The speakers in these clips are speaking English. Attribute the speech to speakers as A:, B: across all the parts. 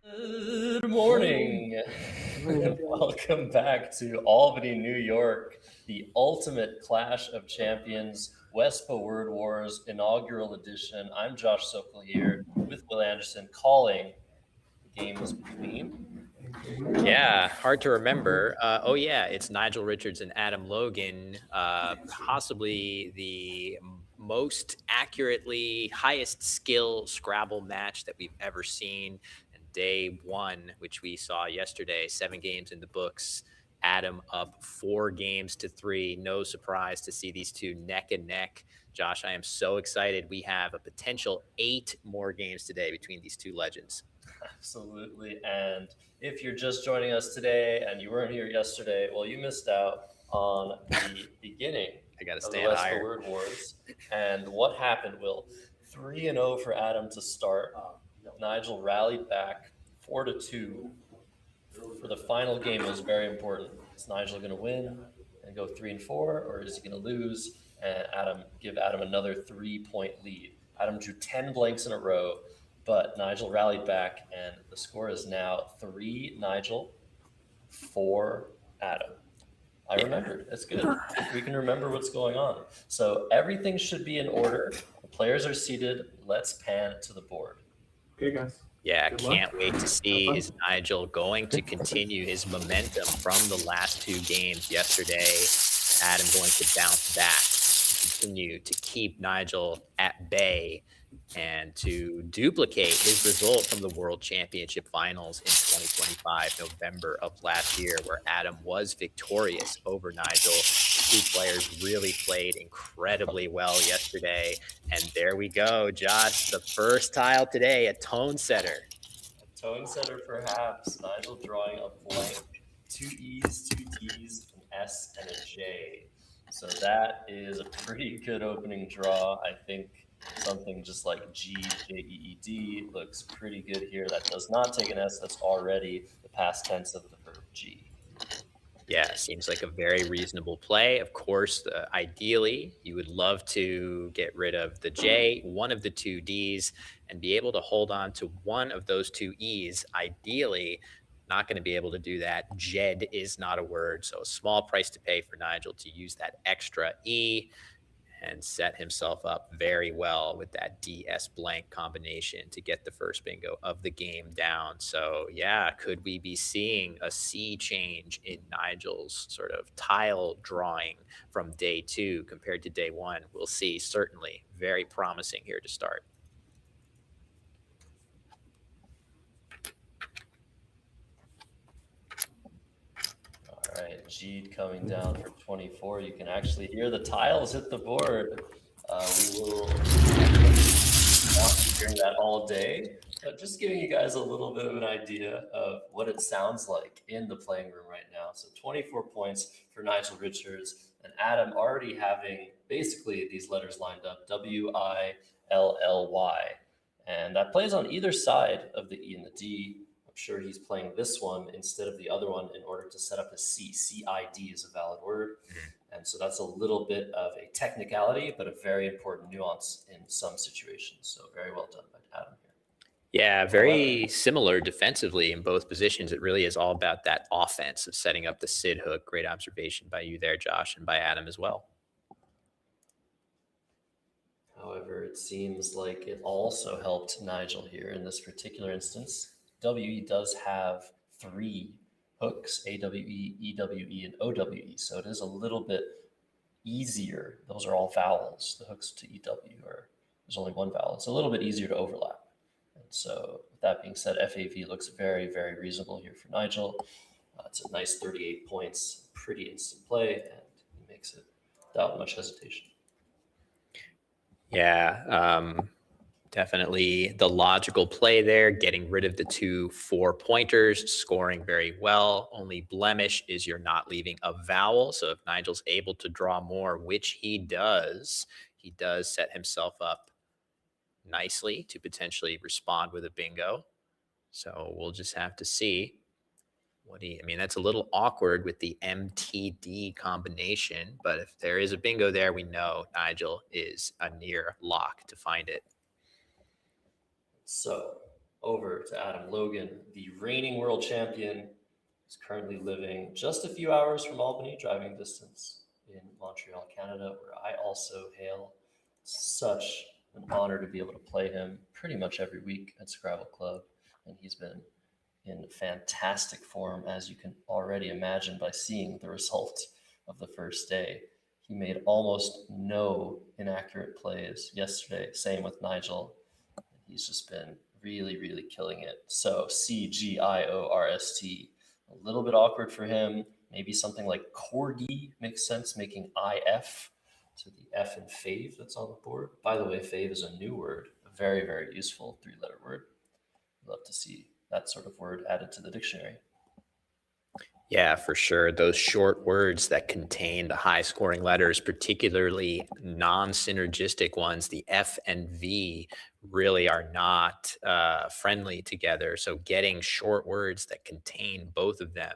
A: Good morning. Welcome back to Albany, New York, the ultimate Clash of Champions, Wespa Word Wars inaugural edition. I'm Josh Sokol here with Will Anderson calling the games between.
B: Yeah, hard to remember. Oh yeah, it's Nigel Richards and Adam Logan. Possibly the most accurately highest skill Scrabble match that we've ever seen. And day one, which we saw yesterday, 7 games in the books. Adam up 4 games to 3. No surprise to see these two neck and neck. Josh, I am so excited. We have a potential 8 more games today between these two legends.
A: Absolutely. And if you're just joining us today and you weren't here yesterday, well, you missed out on the beginning
B: I got to
A: of the
B: stand
A: Wespa
B: higher.
A: Word Wars. And what happened, Will? 3-0 for Adam to start. Nigel rallied back 4-2 for the final game. Was very important. Is Nigel going to win and go 3-4, or is he going to lose and give Adam another 3-point lead? Adam drew 10 blanks in a row, but Nigel rallied back, and the score is now 3 Nigel, 4 Adam. I remembered. That's good. We can remember what's going on. So everything should be in order. The players are seated. Let's pan to the board.
C: Okay, guys.
B: Yeah,
C: Good
B: can't
C: luck.
B: wait to see is Nigel going to continue his momentum from the last 2 games yesterday. Adam going to bounce back, continue to keep Nigel at bay, and to duplicate his result from the World Championship Finals in 2025, November of last year, where Adam was victorious over Nigel. Two players really played incredibly well yesterday. And there we go, Josh, the first tile today, a tone setter.
A: A tone setter, perhaps. Nigel drawing a blank. 2 E's, 2 T's, an S, and a J. So that is a pretty good opening draw. I think something just like G, J-E-E-D looks pretty good here. That does not take an S. That's already the past tense of the verb G.
B: Yeah, seems like a very reasonable play. Of course, ideally, you would love to get rid of the J, one of the 2 Ds, and be able to hold on to one of those 2 Es. Ideally, not going to be able to do that. Jed is not a word, so a small price to pay for Nigel to use that extra E and set himself up very well with that DS blank combination to get the first bingo of the game down. So yeah, could we be seeing a sea change in Nigel's sort of tile drawing from day 2 compared to day 1? We'll see. Certainly very promising here to start.
A: All right, Jeed coming down for 24. You can actually hear the tiles hit the board. We will not be hearing that all day, but just giving you guys a little bit of an idea of what it sounds like in the playing room right now. So 24 points for Nigel Richards and Adam already having basically these letters lined up, W-I-L-L-Y. And that plays on either side of the E and the D. I'm sure he's playing this one instead of the other one in order to set up a C. C-I-D is a valid word. And so that's a little bit of a technicality, but a very important nuance in some situations. So very well done by Adam here.
B: Yeah, very similar defensively in both positions. It really is all about that offense of setting up the Sid hook. Great observation by you there, Josh, and by Adam as well.
A: However, it seems like it also helped Nigel here in this particular instance. WE does have 3 hooks, AWE, EWE, and OWE. So it is a little bit easier. Those are all vowels. The hooks to EW there's only one vowel. It's a little bit easier to overlap. And so with that being said, FAV looks very, very reasonable here for Nigel. It's a nice 38 points, pretty instant play, and he makes it without much hesitation.
B: Yeah, definitely the logical play there, getting rid of the 2 4-pointers, scoring very well. Only blemish is you're not leaving a vowel. So if Nigel's able to draw more, which he does set himself up nicely to potentially respond with a bingo. So we'll just have to see I mean, that's a little awkward with the MTD combination, but if there is a bingo there, we know Nigel is a near lock to find it.
A: So over to Adam Logan, the reigning world champion. He's currently living just a few hours from Albany, driving distance in Montreal, Canada, where I also hail. Such an honor to be able to play him pretty much every week at Scrabble Club. And he's been in fantastic form, as you can already imagine by seeing the result of the first day. He made almost no inaccurate plays yesterday. Same with Nigel. He's just been really, really killing it. So CGIORST, a little bit awkward for him. Maybe something like corgi makes sense, making IF to the F in fave that's on the board. By the way, fave is a new word, a very, very useful 3-letter word. Love to see that sort of word added to the dictionary.
B: Yeah, for sure. Those short words that contain the high scoring letters, particularly non-synergistic ones, the F and V, really are not friendly together. So getting short words that contain both of them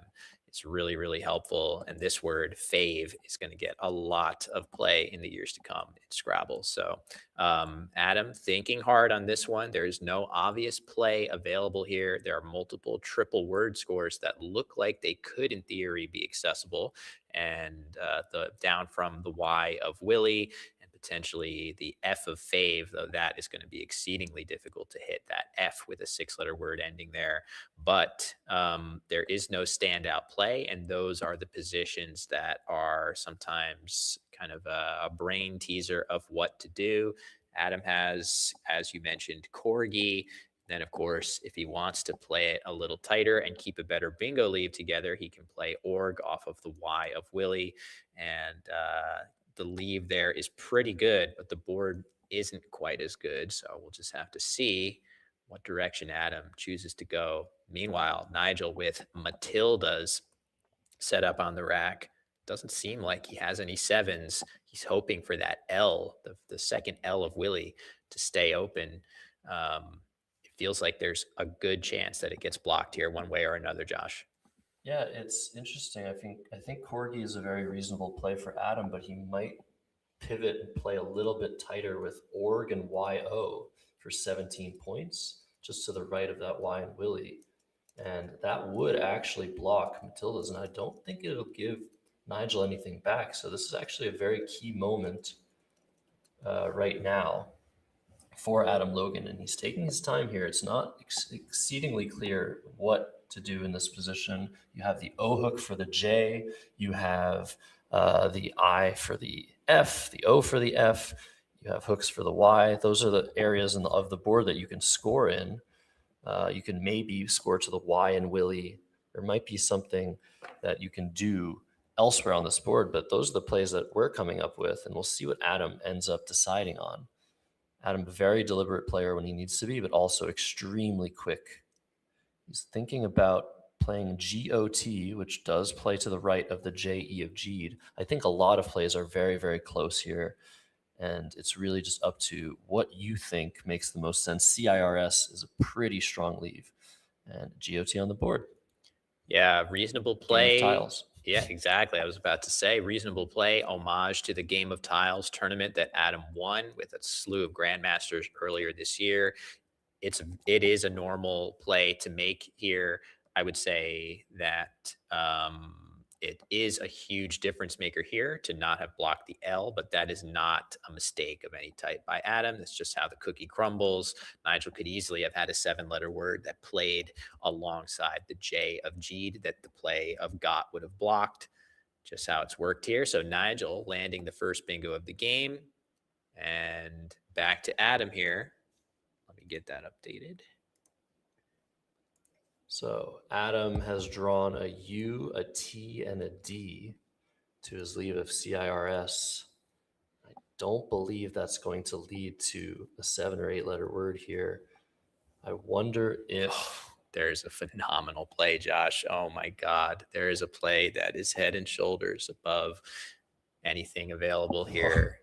B: is really, really helpful. And this word fave is going to get a lot of play in the years to come in Scrabble. So Adam, thinking hard on this one. There is no obvious play available here. There are multiple triple word scores that look like they could, in theory, be accessible. And the down from the Y of Willie and potentially the F of fave, though that is going to be exceedingly difficult to hit that F with a 6-letter word ending there. But there is no standout play, and those are the positions that are sometimes kind of a brain teaser of what to do. Adam has, as you mentioned, corgi. Then, of course, if he wants to play it a little tighter and keep a better bingo leave together, he can play org off of the Y of Willie. And the leave there is pretty good, but the board isn't quite as good. So we'll just have to see what direction Adam chooses to go. Meanwhile, Nigel with Matilda's set up on the rack. Doesn't seem like he has any sevens. He's hoping for that L, the second L of Willie, to stay open. It feels like there's a good chance that it gets blocked here one way or another, Josh.
A: Yeah, it's interesting. I think corgi is a very reasonable play for Adam, but he might pivot and play a little bit tighter with org and YO for 17 points, just to the right of that Y and Willie. And that would actually block Matilda's, and I don't think it'll give Nigel anything back. So this is actually a very key moment right now for Adam Logan, and he's taking his time here. It's not exceedingly clear what to do in this position. You have the O hook for the J, you have the I for the F, the O for the F, you have hooks for the Y. Those are the areas of the board that you can score in. You can maybe score to the Y and Willie. There might be something that you can do elsewhere on this board, but those are the plays that we're coming up with, and we'll see what Adam ends up deciding on. Adam, a very deliberate player when he needs to be, but also extremely quick. He's thinking about playing GOT, which does play to the right of the JE of G'd. I think a lot of plays are very, very close here, and it's really just up to what you think makes the most sense. CIRS is a pretty strong leave, and GOT on the board.
B: Yeah, reasonable play.
A: Game of Tiles.
B: Yeah, exactly. I was about to say reasonable play, homage to the Game of Tiles tournament that Adam won with a slew of grandmasters earlier this year. It is a normal play to make here. I would say that it is a huge difference maker here to not have blocked the L, but that is not a mistake of any type by Adam. That's just how the cookie crumbles. Nigel could easily have had a 7-letter word that played alongside the J of G'd that the play of got would have blocked. Just how it's worked here. So Nigel landing the first bingo of the game. And back to Adam here. Let me get that updated.
A: So Adam has drawn a U, a T, and a D to his leave of CIRS. I don't believe that's going to lead to a 7 or 8-letter word here. I wonder if...
B: There's a phenomenal play, Josh. Oh my God. There is a play that is head and shoulders above anything available here.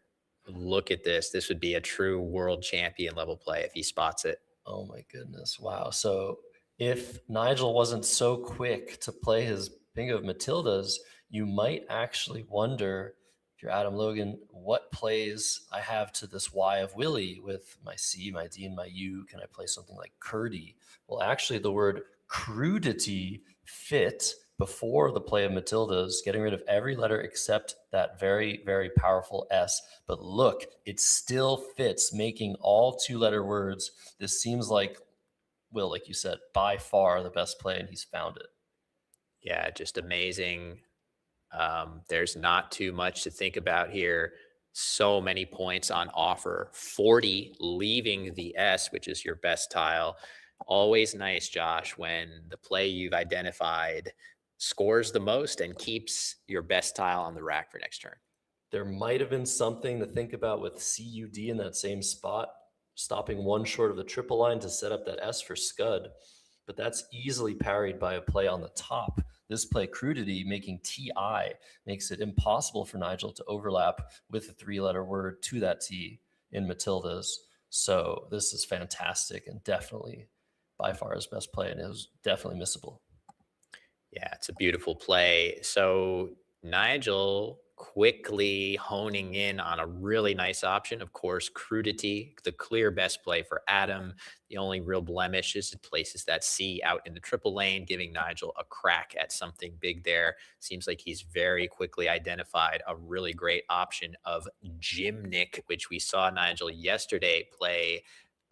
B: Look at this. This would be a true world champion level play if he spots it.
A: Oh my goodness. Wow. So if Nigel wasn't so quick to play his bingo of Matilda's, you might actually wonder if you're Adam Logan, what plays I have to this Y of Willie with my C, my D, and my U? Can I play something like curdy? Well, actually, the word crudity fit before the play of Matilda's, getting rid of every letter except that very, very powerful S. But look, it still fits, making all 2-letter words. This seems like, Will, like you said, by far the best play, and he's found it.
B: Yeah, just amazing. There's not too much to think about here. So many points on offer. 40 leaving the S, which is your best tile. Always nice, Josh, when the play you've identified scores the most and keeps your best tile on the rack for next turn.
A: There might have been something to think about with CUD in that same spot, stopping one short of the triple line to set up that S for Scud, but that's easily parried by a play on the top. This play, crudity, making TI, makes it impossible for Nigel to overlap with a 3-letter word to that T in Matilda's. So this is fantastic and definitely by far his best play, and it was definitely missable.
B: Yeah, it's a beautiful play. So Nigel quickly honing in on a really nice option. Of course, crudity, the clear best play for Adam. The only real blemish is it places that C out in the triple lane, giving Nigel a crack at something big there. Seems like he's very quickly identified a really great option of Gymnic, which we saw Nigel yesterday play.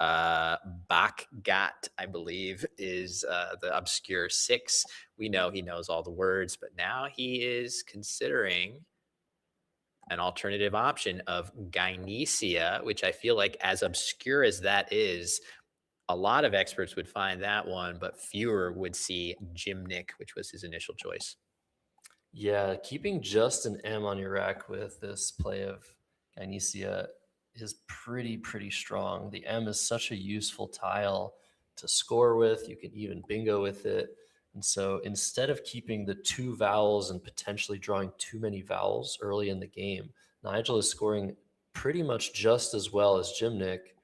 B: Bakgat, I believe, is the obscure 6. We know he knows all the words, but now he is considering an alternative option of gynecia, which I feel like, as obscure as that is, a lot of experts would find that one, but fewer would see Gymnic, which was his initial choice.
A: Yeah, keeping just an M on your rack with this play of Gynecia is pretty strong. The M is such a useful tile to score with. You can even bingo with it. And so instead of keeping the 2 vowels and potentially drawing too many vowels early in the game, Nigel is scoring pretty much just as well as Gymnic,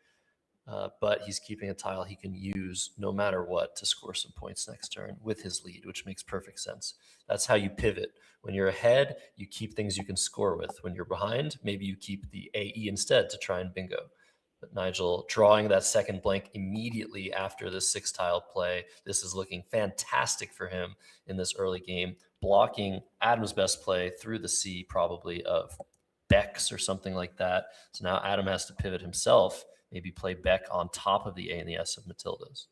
A: but he's keeping a tile he can use no matter what to score some points next turn with his lead, which makes perfect sense. That's how you pivot. When you're ahead, you keep things you can score with. When you're behind, maybe you keep the AE instead to try and bingo. But Nigel drawing that second blank immediately after the 6-tile play. This is looking fantastic for him in this early game, blocking Adam's best play through the C, probably of Beck's or something like that. So now Adam has to pivot himself, maybe play Beck on top of the A and the S of Matilda's.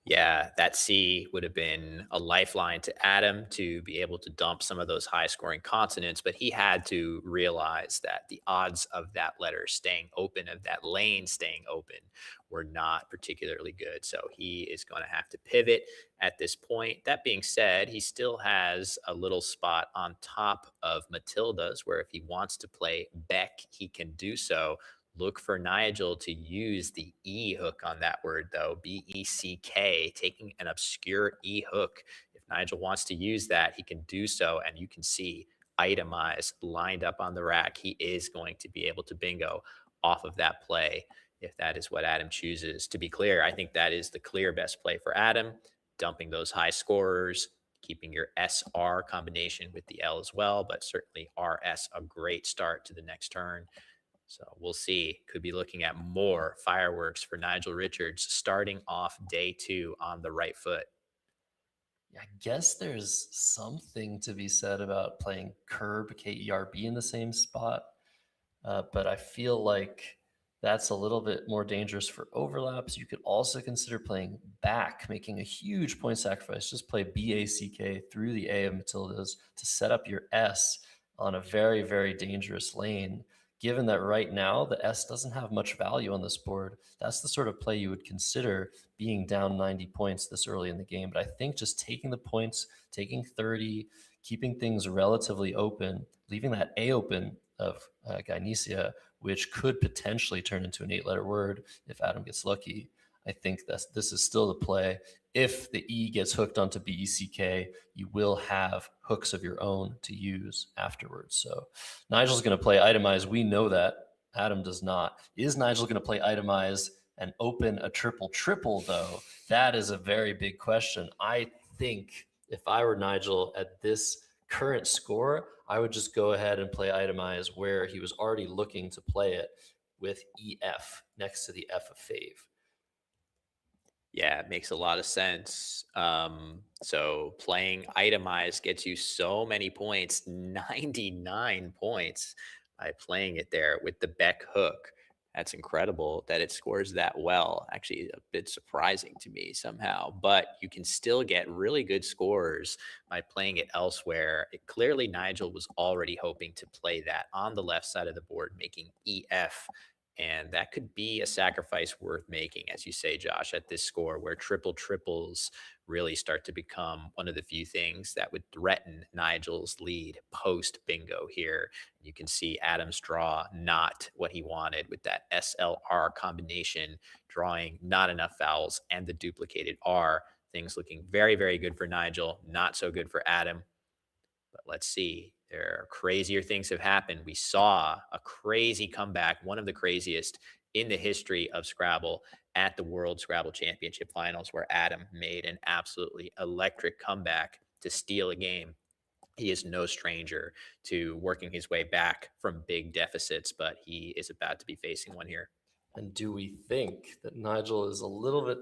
B: Yeah, that C would have been a lifeline to Adam to be able to dump some of those high scoring consonants, but he had to realize that the odds of that letter staying open, of that lane staying open, were not particularly good. So he is going to have to pivot at this point. That being said, he still has a little spot on top of Matilda's where if he wants to play Beck, he can do so. Look for Nigel to use the E hook on that word, though. BECK, taking an obscure E hook. If Nigel wants to use that, he can do so. And you can see itemized, lined up on the rack. He is going to be able to bingo off of that play if that is what Adam chooses. To be clear, I think that is the clear best play for Adam, dumping those high scorers, keeping your SR combination with the L as well, but certainly RS, a great start to the next turn. So we'll see. Could be looking at more fireworks for Nigel Richards starting off day 2 on the right foot.
A: Yeah, I guess there's something to be said about playing Kerb, Kerb, in the same spot. But I feel like that's a little bit more dangerous for overlaps. You could also consider playing back, making a huge point sacrifice. Just play BACK through the A of Matilda's to set up your S on a very dangerous lane. Given that right now the S doesn't have much value on this board, that's the sort of play you would consider being down 90 points this early in the game. But I think just taking the points, taking 30, keeping things relatively open, leaving that A open of Gynecia, which could potentially turn into an 8-letter word if Adam gets lucky. I think this is still the play. If the E gets hooked onto BECK, you will have hooks of your own to use afterwards. So Nigel's going to play itemize. We know that. Adam does not. Is Nigel going to play itemize and open a triple, though? That is a very big question. I think if I were Nigel at this current score, I would just go ahead and play itemize where he was already looking to play it with EF next to the F of fave.
B: Yeah, it makes a lot of sense. So playing itemized gets you so many points, 99 points by playing it there with the Beck hook. That's incredible that it scores that well. Actually, a bit surprising to me somehow, but you can still get really good scores by playing it elsewhere. Clearly, Nigel was already hoping to play that on the left side of the board, making EF, and that could be a sacrifice worth making, as you say, Josh, at this score where triple triples really start to become one of the few things that would threaten Nigel's lead post bingo here. You can see Adam's draw not what he wanted with that SLR combination, drawing not enough vowels and the duplicated R. Things looking very, very good for Nigel, not so good for Adam. But let's see. There are crazier things have happened. We saw a crazy comeback, one of the craziest in the history of Scrabble at the World Scrabble Championship Finals, where Adam made an absolutely electric comeback to steal a game. He is no stranger to working his way back from big deficits, but he is about to be facing one here.
A: And do we think that Nigel is a little bit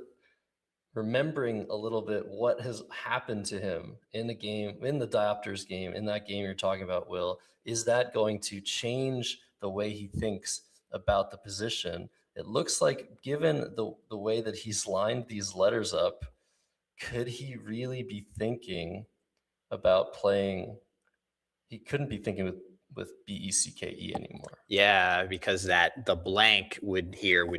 A: remembering a little bit what has happened to him in the game, in the Diopters game, in that game you're talking about, Will? Is that going to change the way he thinks about the position? It looks like, given the way that he's lined these letters up, could he really be thinking about playing? He couldn't be thinking with BECKE anymore.
B: Yeah, because that the blank would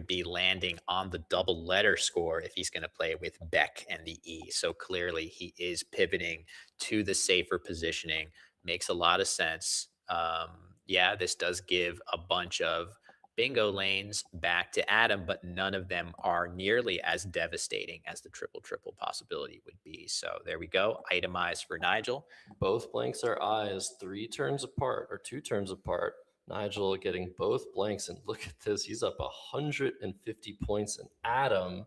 B: be landing on the double letter score if he's going to play with Beck and the E. So clearly he is pivoting to the safer positioning. Makes a lot of sense. Yeah, this does give a bunch of bingo lanes back to Adam, but none of them are nearly as devastating as the triple triple possibility would be. So there we go. Itemized for Nigel.
A: Both blanks are eyes 3 turns apart or 2 turns apart. Nigel getting both blanks, and look at this. He's up 150 points, and Adam,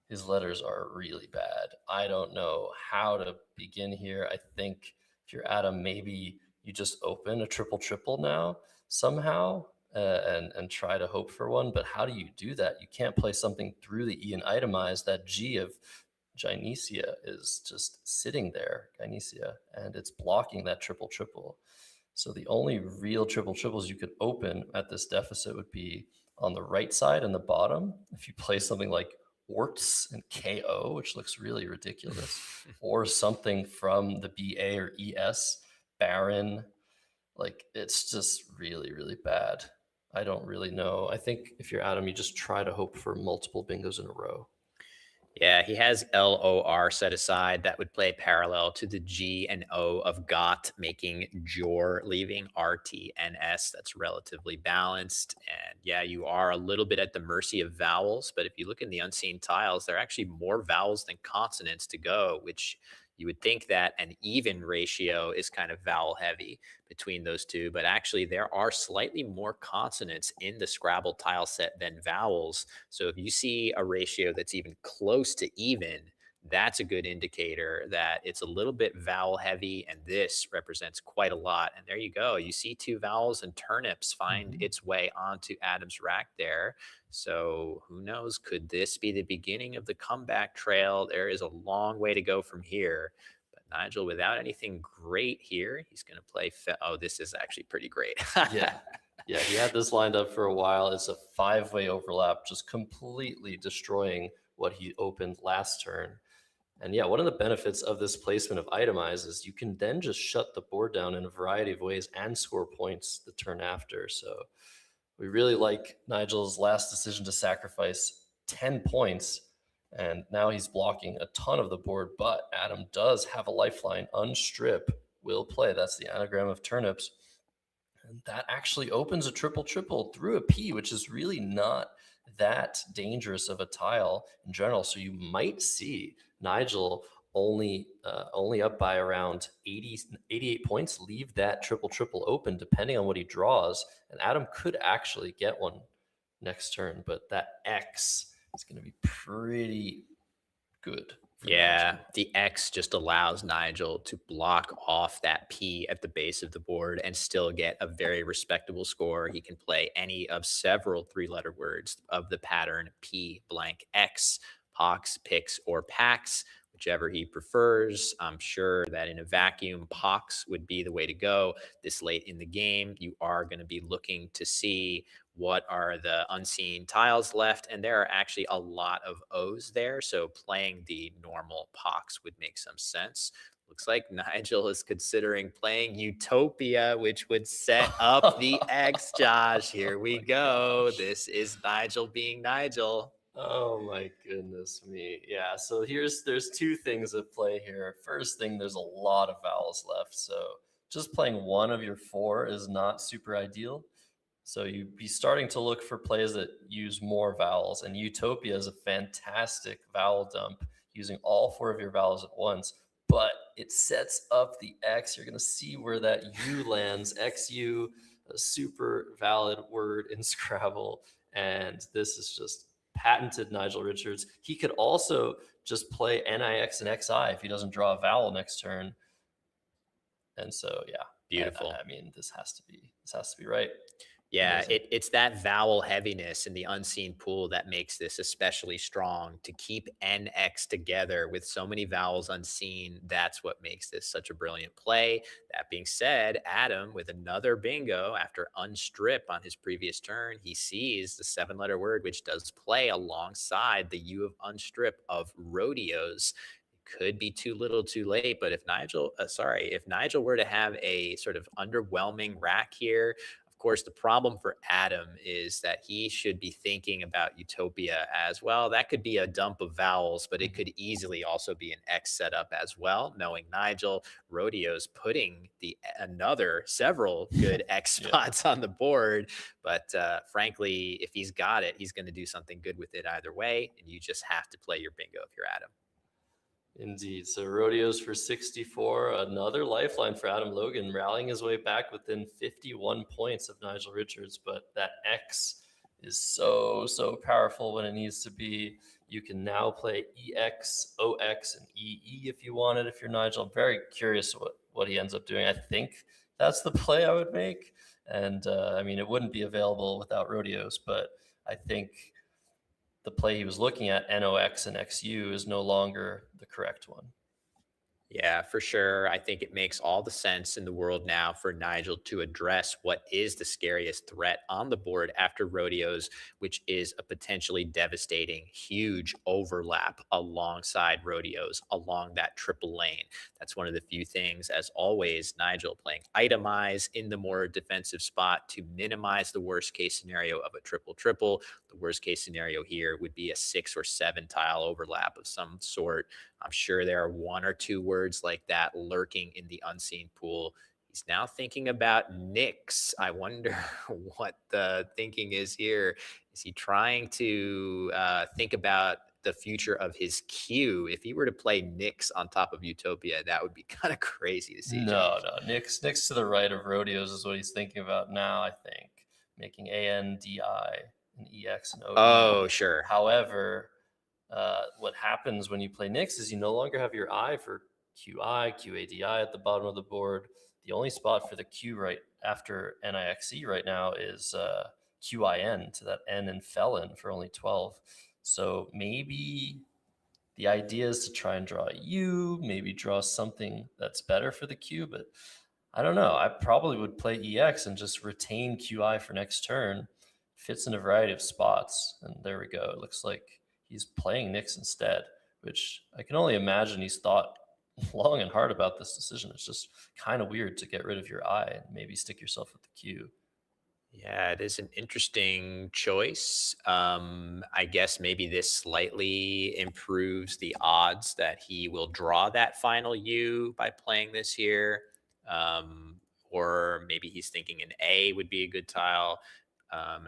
A: his letters are really bad. I don't know how to begin here. I think if you're Adam, maybe you just open a triple triple now somehow and try to hope for one. But how do you do that? You can't play something through the E and itemize. That G of Gynecia is just sitting there, Gynecia, and it's blocking that triple triple. So the only real triple triples you could open at this deficit would be on the right side and the bottom. If you play something like Orts and KO, which looks really ridiculous, or something from the BA or ES, Baron, like it's just really, really bad. I don't really know. I think if you're Adam, you just try to hope for multiple bingos in a row.
B: Yeah, he has LOR set aside. That would play parallel to the G and O of got, making jor, leaving RTNS. That's relatively balanced. And yeah, you are a little bit at the mercy of vowels, but if you look in the unseen tiles, there are actually more vowels than consonants to go, which you would think that an even ratio is kind of vowel heavy between those two, but actually there are slightly more consonants in the Scrabble tile set than vowels. So if you see a ratio that's even close to even, that's a good indicator that it's a little bit vowel heavy, and this represents quite a lot. And there you go. You see 2 vowels, and turnips find its way onto Adam's rack there. So who knows? Could this be the beginning of the comeback trail? There is a long way to go from here. But Nigel, without anything great here, he's going to play. Oh, this is actually pretty great.
A: Yeah. Yeah, he had this lined up for a while. It's a 5-way overlap, just completely destroying what he opened last turn. And yeah, one of the benefits of this placement of itemize is you can then just shut the board down in a variety of ways and score points the turn after. So we really like Nigel's last decision to sacrifice 10 points. And now he's blocking a ton of the board, but Adam does have a lifeline. Unstrip will play. That's the anagram of turnips. And that actually opens a triple triple through a P, which is really not that dangerous of a tile in general. So you might see Nigel only up by around 88 points, leave that triple triple open depending on what he draws. And Adam could actually get one next turn, but that X is going to be pretty good for
B: Yeah,
A: Nigel.
B: the X just allows Nigel to block off that P at the base of the board and still get a very respectable score. He can play any of several three-letter words of the pattern P blank X, pox, pix, or pax, whichever he prefers. I'm sure that in a vacuum, pox would be the way to go this late in the game. You are going to be looking to see what are the unseen tiles left, and there are actually a lot of O's there, so playing the normal pox would make some sense. Looks like Nigel is considering playing Utopia, which would set up the X. Josh, here
A: Oh
B: we
A: my
B: go.
A: gosh.
B: This is Nigel being Nigel.
A: Oh my goodness me. Yeah, so there's two things at play here. First thing, there's a lot of vowels left, so just playing one of your four is not super ideal. So you'd be starting to look for plays that use more vowels, and Utopia is a fantastic vowel dump using all four of your vowels at once. But it sets up the X. You're going to see where that U lands. XU, a super valid word in Scrabble, and this is just patented Nigel Richards. He could also just play NIX and XI if he doesn't draw a vowel next turn. And so, yeah,
B: Beautiful.
A: I mean, this has to be right.
B: Yeah,
A: Amazing.
B: it's that vowel heaviness in the unseen pool that makes this especially strong. To keep NX together with so many vowels unseen, that's what makes this such a brilliant play. That being said, Adam, with another bingo after unstrip on his previous turn, he sees the seven-letter word, which does play alongside the U of unstrip of rodeos. Could be too little too late, but if Nigel were to have a sort of underwhelming rack here, of course, the problem for Adam is that he should be thinking about Utopia as well. That could be a dump of vowels, but it could easily also be an X setup as well. Knowing Nigel, Rodeo's putting the another several good X
A: Yeah.
B: spots on the board. But frankly, if he's got it, he's going to do something good with it either way. And you just have to play your bingo if you're Adam.
A: Indeed. So rodeos for 64, another lifeline for Adam Logan, rallying his way back within 51 points of Nigel Richards. But that X is so powerful when it needs to be. You can now play EX, OX, and EE if you wanted, if you're Nigel. I'm very curious what he ends up doing. I think that's the play I would make. And I mean, it wouldn't be available without rodeos, but I think the play he was looking at, NOX and XU, is no longer the correct one.
B: Yeah, for sure. I think it makes all the sense in the world now for Nigel to address what is the scariest threat on the board after rodeos, which is a potentially devastating, huge overlap alongside rodeos along that triple lane. That's one of the few things, as always, Nigel playing itemize in the more defensive spot to minimize the worst case scenario of a triple triple. The worst case scenario here would be a 6 or 7 tile overlap of some sort. I'm sure there are one or two words like that lurking in the unseen pool. He's now thinking about Nix. I wonder what the thinking is here. Is he trying to think about the future of his Q? If he were to play Nix on top of Utopia, that would be kind of crazy to see,
A: No,
B: Josh.
A: no. Nick's to the right of rodeos is what he's thinking about now, I think. Making ANDI and EX and OE.
B: Oh, sure.
A: However, what happens when you play Nix is you no longer have your I for QI, QADI at the bottom of the board. The only spot for the Q right after NIXE right now is QIN to that N in felon for only 12. So maybe the idea is to try and draw a U, maybe draw something that's better for the Q, but I don't know. I probably would play EX and just retain QI for next turn. Fits in a variety of spots. And there we go. It looks like he's playing Nix instead, which I can only imagine he's thought long and hard about this decision. It's just kind of weird to get rid of your I and maybe stick yourself with the Q.
B: Yeah, it is an interesting choice. I guess maybe this slightly improves the odds that he will draw that final U by playing this here. Or maybe he's thinking an A would be a good tile,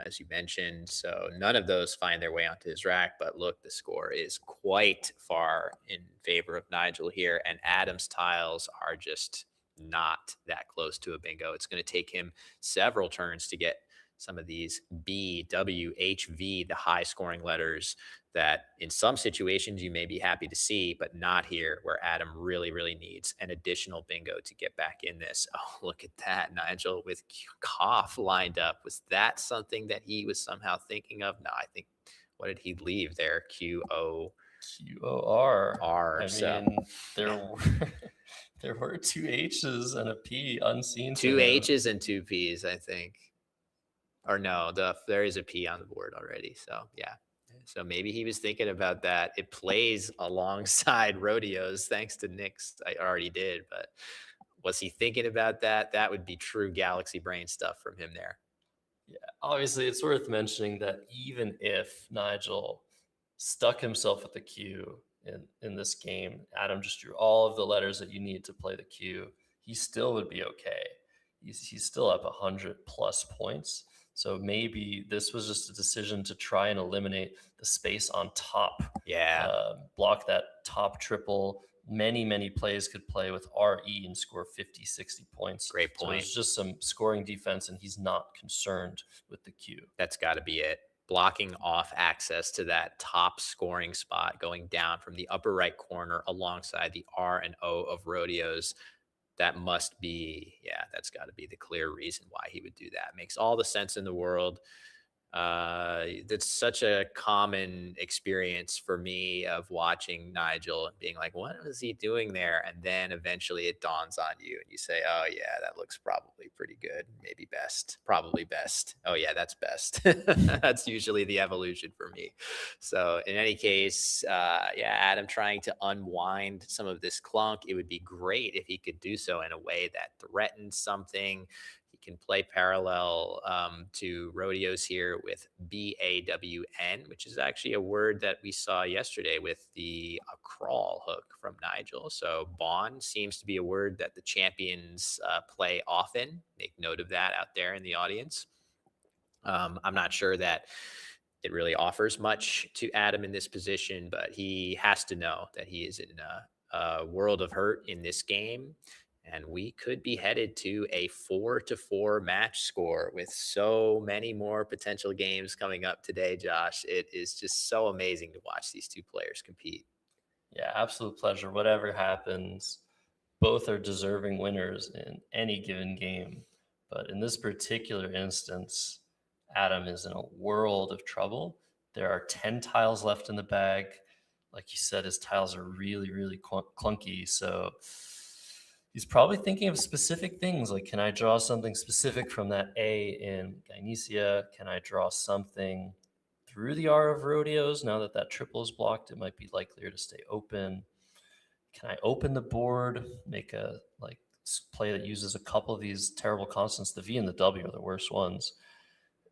B: as you mentioned. So none of those find their way onto his rack. But look, the score is quite far in favor of Nigel here. And Adam's tiles are just not that close to a bingo. It's going to take him several turns to get some of these B, W, H, V, the high scoring letters that in some situations you may be happy to see, but not here where Adam really, really needs an additional bingo to get back in this. Oh, look at that. Nigel with cough lined up. Was that something that he was somehow thinking of? No, I think, what did he leave there? QOR.
A: I
B: So
A: mean, there were there were two H's and a P unseen.
B: two
A: to him.
B: H's and two P's, I think. Or no, there is a P on the board already. So yeah. So maybe he was thinking about that. It plays alongside rodeos, thanks to Nick's. I already did, but was he thinking about that? That would be true galaxy brain stuff from him there.
A: Yeah, obviously, it's worth mentioning that even if Nigel stuck himself with the Q in this game, Adam just drew all of the letters that you need to play the Q, he still would be okay. He's still up 100+ points. So maybe this was just a decision to try and eliminate the space on top.
B: Yeah.
A: Block that top triple. Many plays could play with RE and score 50, 60 points.
B: Great point.
A: So it's just some scoring defense, and he's not concerned with the Q.
B: That's got to be it. Blocking off access to that top scoring spot, going down from the upper right corner alongside the R and O of rodeos. That must be, yeah, that's got to be the clear reason why he would do that. Makes all the sense in the world. That's such a common experience for me of watching Nigel and being like, what was he doing there? And then eventually it dawns on you and you say, oh yeah, that looks probably pretty good. Maybe best, probably best. Oh yeah, that's best. That's usually the evolution for me. So in any case, yeah, Adam trying to unwind some of this clunk. It would be great if he could do so in a way that threatens something. He can play parallel to rodeos here with BAWN, which is actually a word that we saw yesterday with the crawl hook from Nigel. So Bond seems to be a word that the champions play often. Make note of that out there in the audience. I'm not sure that it really offers much to Adam in this position, but he has to know that he is in a world of hurt in this game. And we could be headed to a 4-4 match score with so many more potential games coming up today, Josh. It is just so amazing to watch these two players compete.
A: Yeah, absolute pleasure. Whatever happens, both are deserving winners in any given game. But in this particular instance, Adam is in a world of trouble. There are 10 tiles left in the bag. Like you said, his tiles are really clunky. So he's probably thinking of specific things like, can I draw something specific from that A in Gynecia? Can I draw something through the R of rodeos? Now that that triple is blocked, it might be likelier to stay open. Can I open the board, make a play that uses a couple of these terrible constants? The V and the W are the worst ones.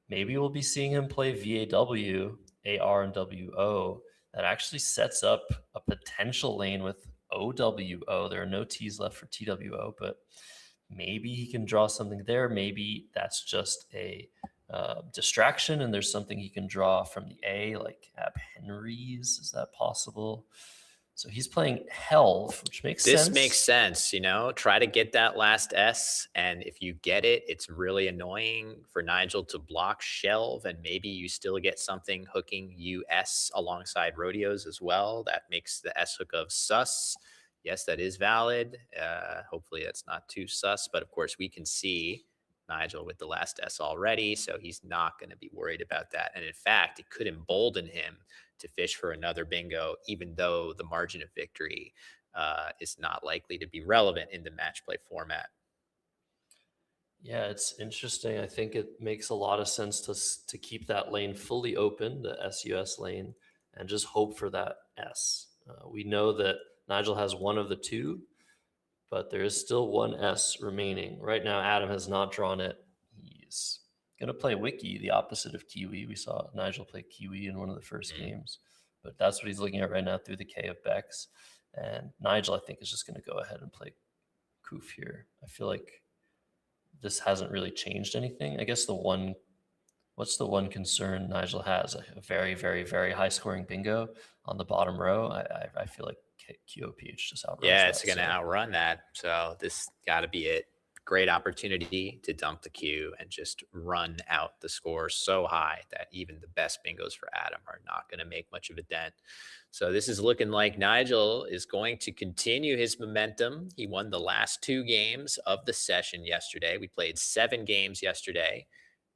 A: Maybe we'll be seeing him play VAW, AR, and WO. That actually sets up a potential lane with OWO. There are no T's left for TWO, but maybe he can draw something there. Maybe that's just a distraction and there's something he can draw from the A, like Ab Henry's. Is that possible? So he's playing Helve, which makes sense.
B: This makes sense, you know, try to get that last S. And if you get it, it's really annoying for Nigel to block Shelve. And maybe you still get something hooking US alongside rodeos as well. That makes the S hook of sus. Yes, that is valid. Hopefully that's not too sus. But of course, we can see Nigel with the last S already. So he's not going to be worried about that. And in fact, it could embolden him to fish for another bingo, even though the margin of victory is not likely to be relevant in the match play format.
A: Yeah, it's interesting. I think it makes a lot of sense to keep that lane fully open, the SUS lane, and just hope for that S. We know that Nigel has one of the two, but there is still one S remaining. Right now, Adam has not drawn it. He's going to play Wiki, the opposite of Kiwi. We saw Nigel play Kiwi in one of the first games, but that's what he's looking at right now through the K of Bex. And Nigel, I think, is just going to go ahead and play Koof here. I feel like this hasn't really changed anything. I guess what's the one concern Nigel has? A very high scoring bingo on the bottom row. I feel like QOPH just outruns
B: Yeah, it's
A: that,
B: going to outrun that. So this got to be it. Great opportunity to dump the queue and just run out the score so high that even the best bingos for Adam are not going to make much of a dent. So this is looking like Nigel is going to continue his momentum. He won the last 2 games of the session yesterday. We played 7 games yesterday.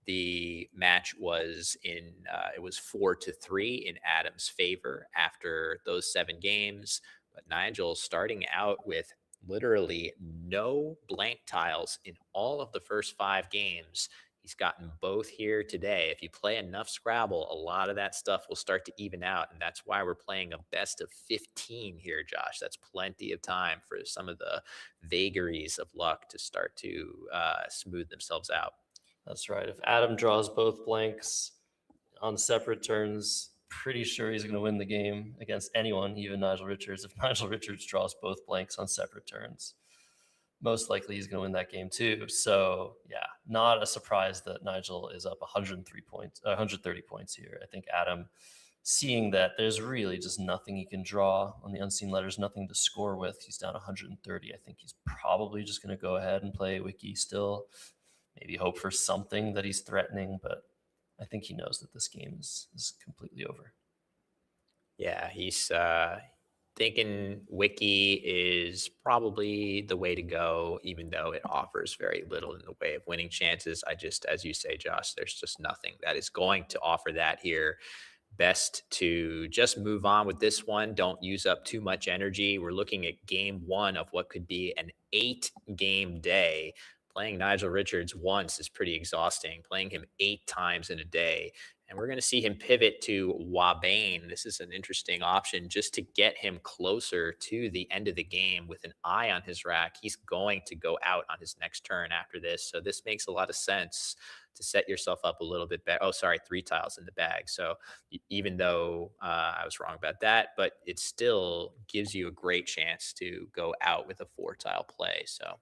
B: The match was it was 4-3 in Adam's favor after those 7 games. But Nigel starting out with literally no blank tiles in all of the first 5 games. He's gotten both here today. If you play enough Scrabble, a lot of that stuff will start to even out. And that's why we're playing a best of 15 here, Josh. That's plenty of time for some of the vagaries of luck to start to smooth themselves out.
A: That's right. If Adam draws both blanks on separate turns, pretty sure he's going to win the game against anyone, even Nigel Richards. If Nigel Richards draws both blanks on separate turns, most likely he's going to win that game too. So yeah, not a surprise that Nigel is up 103 points, 130 points here. I think Adam, seeing that there's really just nothing he can draw on the unseen letters, nothing to score with, he's down 130. I think he's probably just going to go ahead and play Wiki still. Maybe hope for something that he's threatening, but I think he knows that this game is completely over.
B: Yeah, he's thinking Wiki is probably the way to go, even though it offers very little in the way of winning chances. As you say, Josh, there's just nothing that is going to offer that here. Best to just move on with this one. Don't use up too much energy. We're looking at game 1 of what could be an 8-game day. Playing Nigel Richards once is pretty exhausting. Playing him 8 times in a day. And we're going to see him pivot to Wabane. This is an interesting option just to get him closer to the end of the game with an eye on his rack. He's going to go out on his next turn after this. So this makes a lot of sense to set yourself up a little bit better. Oh, sorry, 3 tiles in the bag. So even though I was wrong about that, but it still gives you a great chance to go out with a 4-tile play. So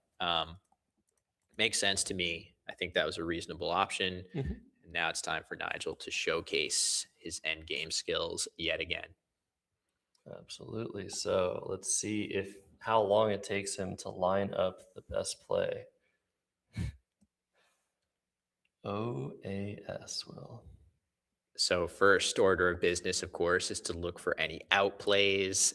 B: makes sense to me. I think that was a reasonable option.
A: Mm-hmm.
B: And now it's time for Nigel to showcase his end game skills yet again.
A: Absolutely. So let's see how long it takes him to line up the best play. OAS will.
B: So first order of business, of course, is to look for any outplays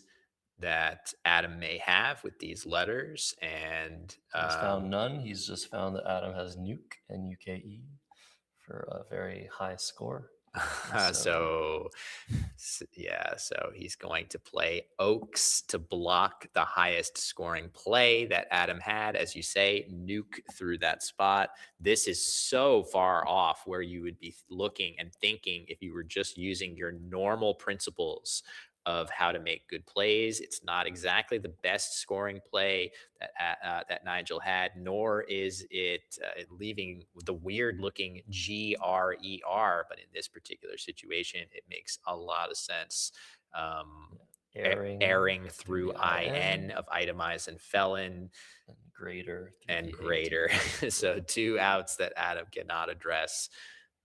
B: that Adam may have with these letters. And
A: he's found none. He's just found that Adam has nuke and UKE for a very high score.
B: So he's going to play Oaks to block the highest scoring play that Adam had. As you say, nuke through that spot. This is so far off where you would be looking and thinking if you were just using your normal principles of how to make good plays. It's not exactly the best scoring play that Nigel had, nor is it leaving the weird looking GRER. But in this particular situation, it makes a lot of sense. Airing through IN of itemize and felon.
A: And greater.
B: And greater. So 2 outs that Adam cannot address.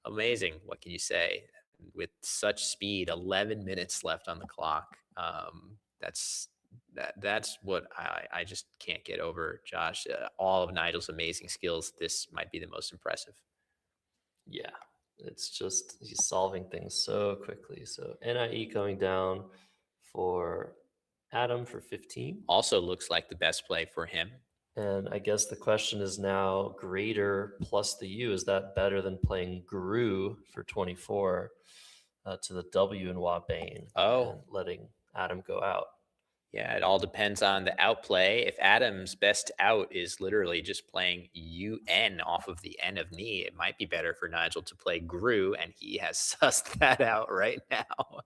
B: Amazing. What can you say? With such speed, 11 minutes left on the clock. That's what I just can't get over, Josh. All of Nigel's amazing skills, this might be the most impressive.
A: Yeah, it's just he's solving things so quickly. So NIE coming down for Adam for 15.
B: Also looks like the best play for him.
A: And I guess the question is now greater plus the U. Is that better than playing Guru for 24 to the W in Wabane and letting Adam go out?
B: Yeah, it all depends on the outplay. If Adam's best out is literally just playing UN off of the N of knee, it might be better for Nigel to play Gru, and he has sussed that out right now,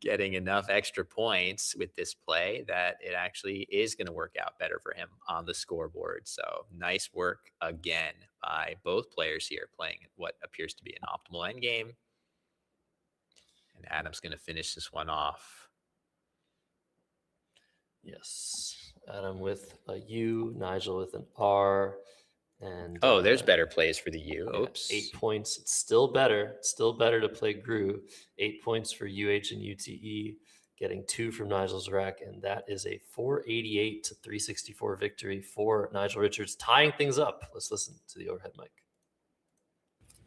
B: getting enough extra points with this play that it actually is going to work out better for him on the scoreboard. So nice work again by both players here playing what appears to be an optimal endgame. And Adam's going to finish this one off.
A: Yes, Adam with a U, Nigel with an R, and
B: there's better plays for the U. Oops,
A: 8 points. It's still better. It's still better to play Gru. 8 points for UH and UTE. getting 2 from Nigel's rack, and that is a 488 to 364 victory for Nigel Richards, tying things up. Let's listen to the overhead mic.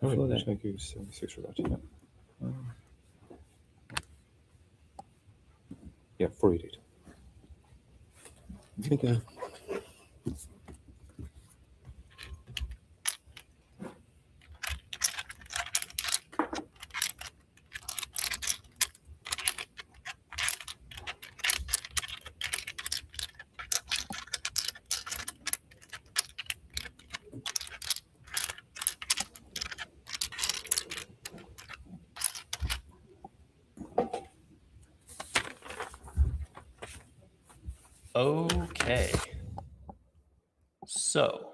C: All right, there's no goose 76 for that. Yeah. Yeah, 488. Here we go.
A: Okay. So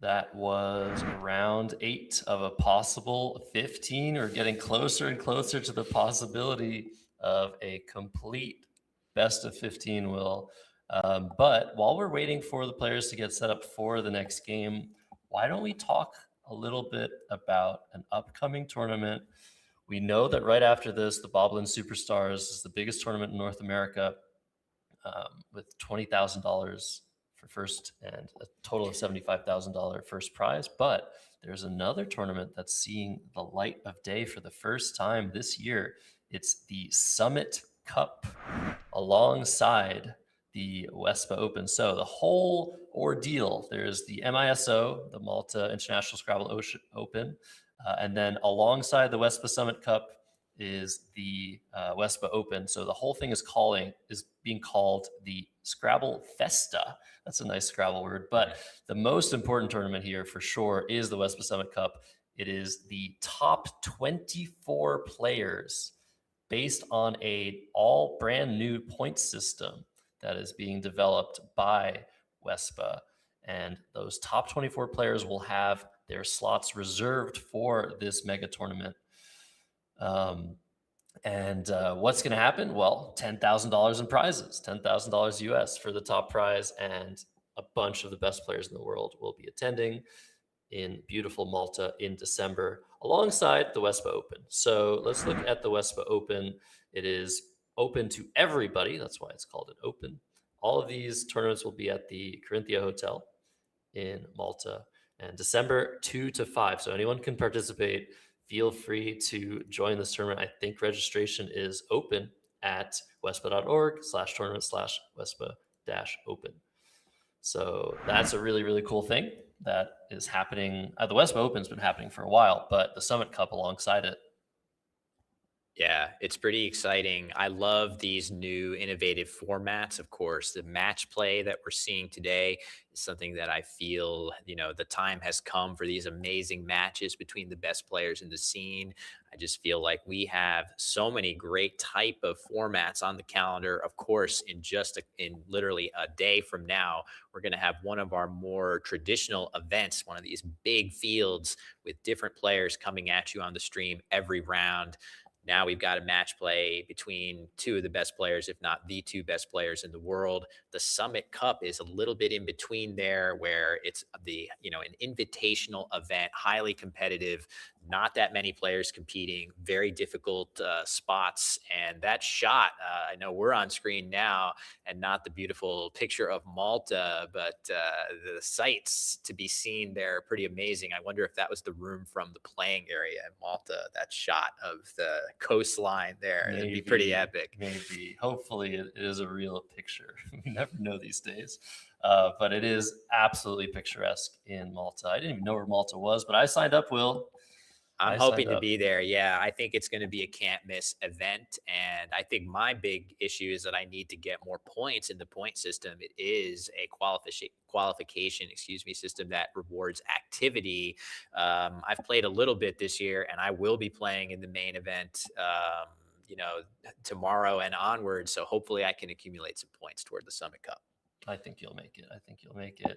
A: that was round 8 of a possible 15. We're getting closer and closer to the possibility of a complete best of 15, Will. But while we're waiting for the players to get set up for the next game, why don't we talk a little bit about an upcoming tournament? We know that right after this, the Boblin Superstars is the biggest tournament in North America, with $20,000 for first and a total of $75,000 first prize. But there's another tournament that's seeing the light of day for the first time this year. It's the Summit Cup alongside the Wespa Open. So the whole ordeal, there's the MISO, the Malta International Scrabble Open, and then alongside the Wespa Summit Cup is the Wespa Open. So the whole thing is being called the Scrabble Festa. That's a nice Scrabble word. But the most important tournament here for sure is the Wespa Summit Cup. It is the top 24 players based on a all brand new point system that is being developed by Wespa. And those top 24 players will have their slots reserved for this mega tournament. What's going to happen? Well, $10,000 in prizes, $10,000 US for the top prize, and a bunch of the best players in the world will be attending in beautiful Malta in December alongside the Wespa Open. So let's look at the Wespa Open. It is open to everybody. That's why it's called an open. All of these tournaments will be at the Corinthia Hotel in Malta, and December 2 to 5. So anyone can participate. Feel free to join this tournament. I think registration is open at wespa.org/tournament/wespa-open. So that's a really, really cool thing that is happening. The Wespa Open's been happening for a while, but the Summit Cup alongside it.
B: Yeah, it's pretty exciting. I love these new innovative formats. Of course, the match play that we're seeing today is something that I feel, the time has come for these amazing matches between the best players in the scene. I just feel like we have so many great type of formats on the calendar. Of course, in literally a day from now, we're going to have one of our more traditional events, one of these big fields with different players coming at you on the stream every round. Now we've got a match play between two of the best players, if not the two best players in the world. The Summit Cup is a little bit in between there, where it's an invitational event, highly competitive, not that many players competing, very difficult spots. And that shot, I know we're on screen now and not the beautiful picture of Malta, but the sights to be seen there are pretty amazing. I wonder if that was the room from the playing area in Malta, that shot of the coastline there. It'd be pretty epic.
A: Maybe. Hopefully it is a real picture. We never know these days. But it is absolutely picturesque in Malta. I didn't even know where Malta was, but I signed up, Will.
B: I'm hoping to be there. Yeah, I think it's going to be a can't miss event. And I think my big issue is that I need to get more points in the point system. It is a qualification system that rewards activity. I've played a little bit this year, and I will be playing in the main event, tomorrow and onward. So hopefully I can accumulate some points toward the Summit Cup.
A: I think you'll make it.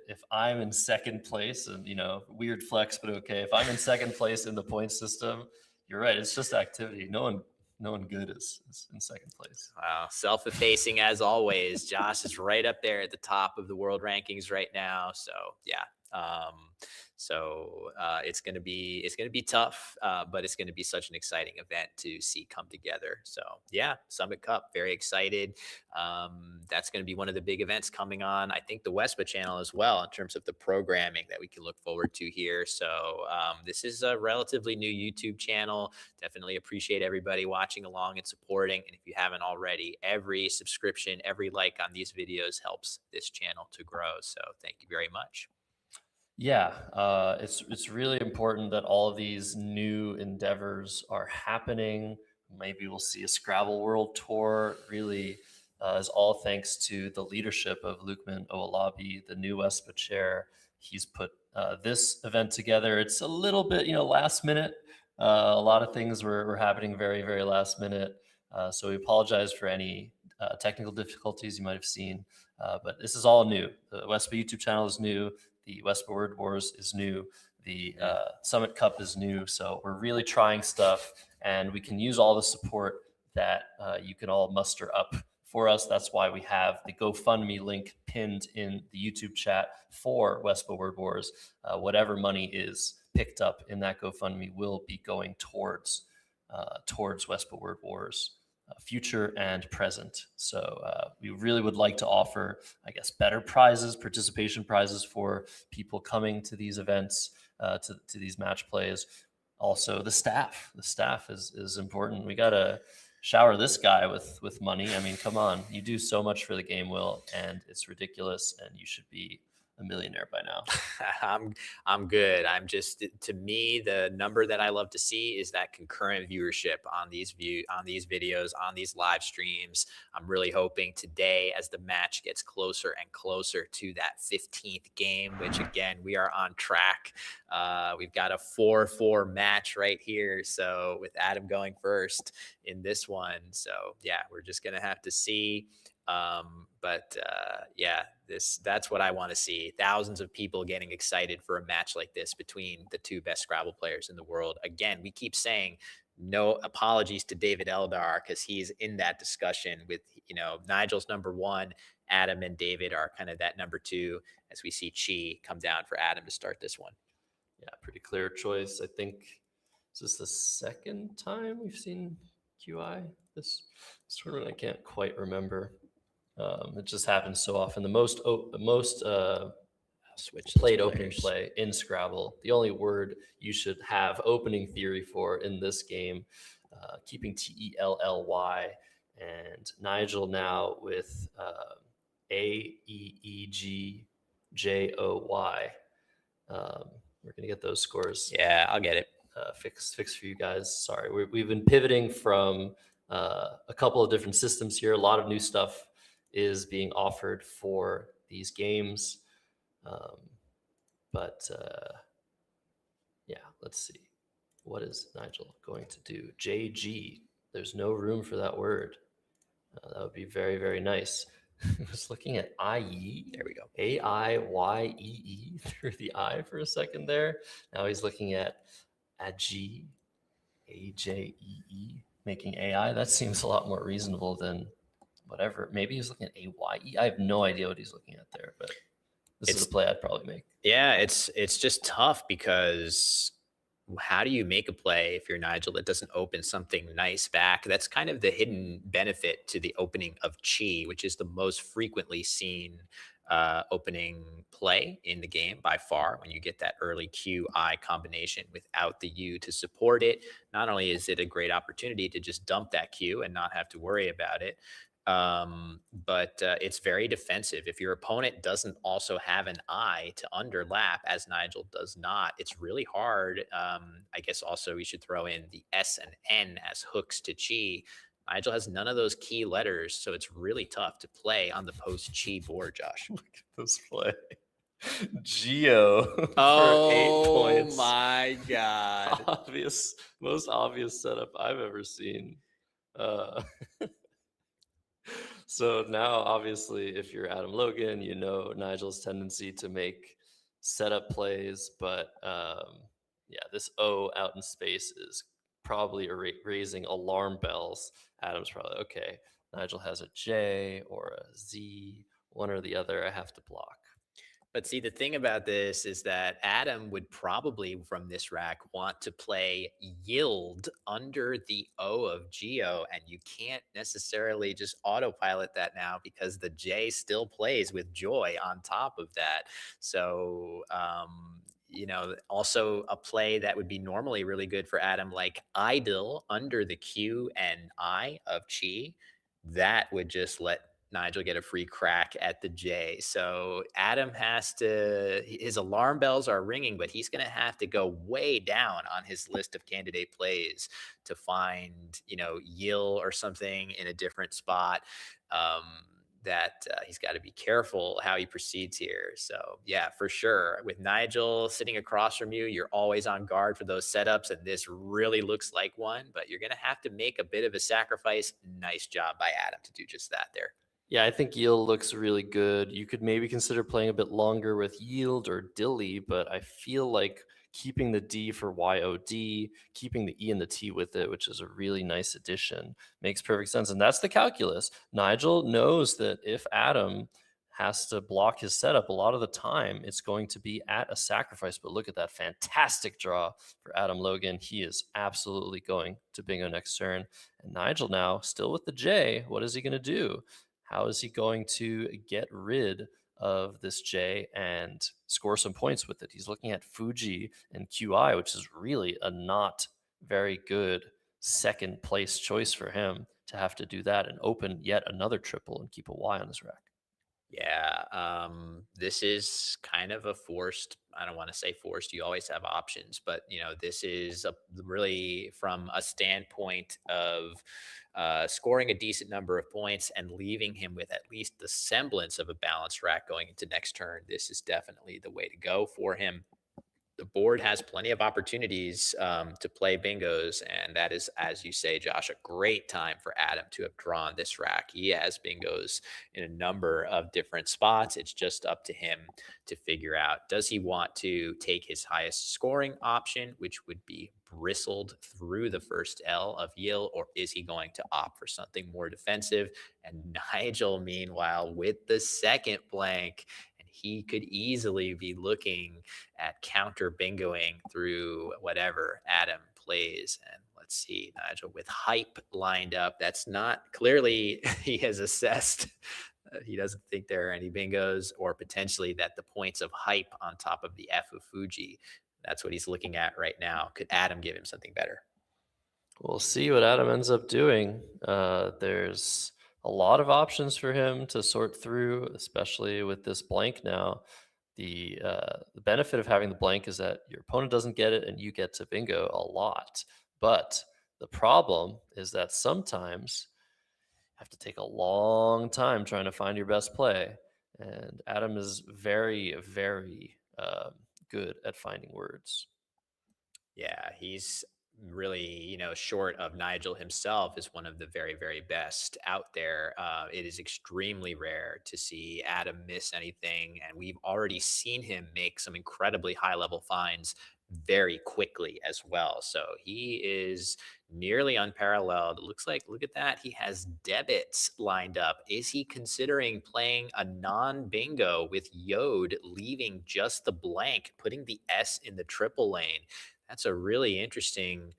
A: If I'm in second place, and weird flex, but okay. If I'm in second place in the point system, you're right. It's just activity. No one good is in second place.
B: Wow, self-effacing as always. Josh is right up there at the top of the world rankings right now. So yeah, So it's gonna be tough, but it's gonna be such an exciting event to see come together. So yeah, Summit Cup, very excited. That's gonna be one of the big events coming on. I think the Wespa channel as well in terms of the programming that we can look forward to here. So this is a relatively new YouTube channel. Definitely appreciate everybody watching along and supporting. And if you haven't already, every subscription, every like on these videos helps this channel to grow. So thank you very much.
A: Yeah, it's really important that all of these new endeavors are happening. Maybe we'll see a Scrabble World Tour. Really, is all thanks to the leadership of Lukman Owolabi, the new WESPA chair. He's put this event together. It's a little bit, last minute. A lot of things were happening very, very last minute. So we apologize for any technical difficulties you might have seen. But this is all new. The WESPA YouTube channel is new. The Wespa Word Wars is new. The Summit Cup is new. So we're really trying stuff, and we can use all the support that you can all muster up for us. That's why we have the GoFundMe link pinned in the YouTube chat for Wespa Word Wars. Whatever money is picked up in that GoFundMe will be going towards Wespa Word Wars. Future and present. So we really would like to offer, I guess, better prizes, participation prizes for people coming to these events, to these match plays. Also, the staff. The staff is important. We got to shower this guy with money. I mean, come on. You do so much for the game, Will, and it's ridiculous, and you should be a millionaire by now.
B: I'm good. I'm just, to me, the number that I love to see is that concurrent viewership on these videos, on these live streams. I'm really hoping today, as the match gets closer and closer to that 15th game, which again, we are on track. We've got a 4-4 match right here. So with Adam going first in this one. So yeah, we're just going to have to see. Yeah, that's what I want to see. Thousands of people getting excited for a match like this between the two best Scrabble players in the world. Again, we keep saying no apologies to David Eldar because he's in that discussion with, Nigel's number one. Adam and David are kind of that number two as we see Chi come down for Adam to start this one.
A: Yeah, pretty clear choice. I think, is this the second time we've seen QI this tournament? I can't quite remember. It just happens so often. The most played opening play in Scrabble. The only word you should have opening theory for in this game, keeping TELLY, and Nigel now with AEEGJOY. We're gonna get those scores.
B: Yeah, I'll get it.
A: Fix for you guys. Sorry, we've been pivoting from a couple of different systems here. A lot of new stuff is being offered for these games. Yeah, let's see. What is Nigel going to do? JG. There's no room for that word. That would be very, very nice. I was looking at IE.
B: There we go.
A: AIYEE through the I for a second there. Now he's looking at AJEE, AJEE, making AI. That seems a lot more reasonable than whatever. Maybe he's looking at AYE. I have no idea what he's looking at there, but this is a play I'd probably make.
B: Yeah, it's just tough because how do you make a play if you're Nigel that doesn't open something nice back? That's kind of the hidden benefit to the opening of Chi, which is the most frequently seen opening play in the game by far. When you get that early QI combination without the U to support it, not only is it a great opportunity to just dump that Q and not have to worry about it, but it's very defensive. If your opponent doesn't also have an I to underlap, as Nigel does not, it's really hard. I guess also we should throw in the S and N as hooks to Chi. Nigel has none of those key letters, so it's really tough to play on the post Chi board, Josh.
A: Look at this play. Geo for 8 points.
B: Oh my God.
A: Most obvious setup I've ever seen. So now, obviously, if you're Adam Logan, you know Nigel's tendency to make setup plays, but yeah, this O out in space is probably raising alarm bells. Adam's probably, okay, Nigel has a J or a Z, one or the other, I have to block.
B: But see, the thing about this is that Adam would probably, from this rack, want to play yield under the O of Geo, and you can't necessarily just autopilot that now because the J still plays with joy on top of that. So, also a play that would be normally really good for Adam, like idle under the Q and I of Chi, that would just let Nigel get a free crack at the J. So Adam has to, his alarm bells are ringing, but he's going to have to go way down on his list of candidate plays to find, Yill or something in a different spot. That he's got to be careful how he proceeds here. So, yeah, for sure. With Nigel sitting across from you, you're always on guard for those setups. And this really looks like one, but you're going to have to make a bit of a sacrifice. Nice job by Adam to do just that there.
A: Yeah, I think yield looks really good. You could maybe consider playing a bit longer with yield or dilly, but I feel like keeping the D for YOD, keeping the E and the T with it, which is a really nice addition, makes perfect sense. And that's the calculus. Nigel knows that if Adam has to block his setup a lot of the time, it's going to be at a sacrifice. But look at that fantastic draw for Adam Logan. He is absolutely going to bingo next turn. And Nigel now, still with the J, what is he going to do? How is he going to get rid of this J and score some points with it? He's looking at Fuji and QI, which is really a not very good second place choice for him to have to do that and open yet another triple and keep a Y on his rack.
B: Yeah, this is kind of a forced, I don't want to say forced, you always have options, but this is really from a standpoint of scoring a decent number of points and leaving him with at least the semblance of a balanced rack going into next turn. This is definitely the way to go for him. The board has plenty of opportunities to play bingos, and that is, as you say, Josh, a great time for Adam to have drawn this rack. He has bingos in a number of different spots. It's just up to him to figure out, does he want to take his highest scoring option, which would be bristled through the first L of Yill, or is he going to opt for something more defensive? And Nigel, meanwhile, with the second blank, he could easily be looking at counter bingoing through whatever Adam plays. And let's see, Nigel with hype lined up. That's not clearly he has assessed. He doesn't think there are any bingos, or potentially that the points of hype on top of the F of Fuji. That's what he's looking at right now. Could Adam give him something better?
A: We'll see what Adam ends up doing. There's a lot of options for him to sort through, especially with this blank now. The benefit of having the blank is that your opponent doesn't get it and you get to bingo a lot. But the problem is that sometimes you have to take a long time trying to find your best play. And Adam is very, very good at finding words.
B: Yeah, he's really, short of Nigel himself, is one of the very, very best out there. It is extremely rare to see Adam miss anything, and we've already seen him make some incredibly high level finds very quickly as well. So he is nearly unparalleled. It looks like, look at that, he has debits lined up. Is he considering playing a non-bingo with Yod, leaving just the blank, putting the S in the triple lane? That's a really interesting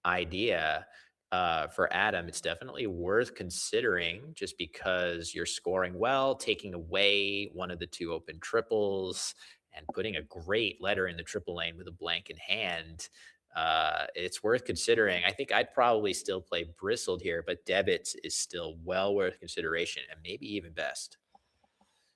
B: idea for Adam. It's definitely worth considering, just because you're scoring well, taking away one of the two open triples and putting a great letter in the triple lane with a blank in hand. It's worth considering. I think I'd probably still play bristled here, but debits is still well worth consideration, and maybe even best.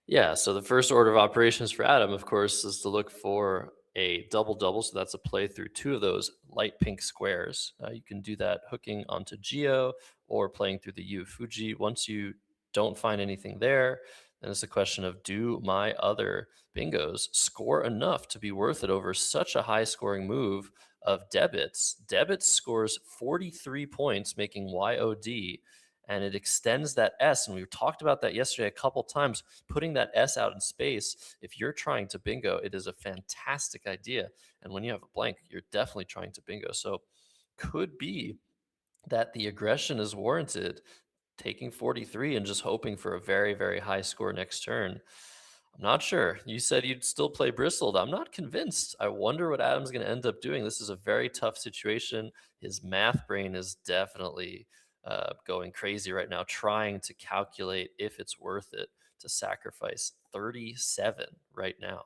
A: Yeah, so the first order of operations for Adam, of course, is to look for a double-double. So that's a play through two of those light pink squares. You can do that hooking onto Geo or playing through the U of Fuji. Once you don't find anything there, then it's a question of, do my other bingos score enough to be worth it over such a high-scoring move of debits? Debits scores 43 points, making YOD, and it extends that S. And we talked about that yesterday a couple times. Putting that S out in space, if you're trying to bingo, it is a fantastic idea. And when you have a blank, you're definitely trying to bingo. So could be that the aggression is warranted, taking 43 and just hoping for a very, very high score next turn. I'm not sure. You said you'd still play bristled. I'm not convinced. I wonder what Adam's going to end up doing. This is a very tough situation. His math brain is definitely going crazy right now, trying to calculate if it's worth it to sacrifice 37 right now.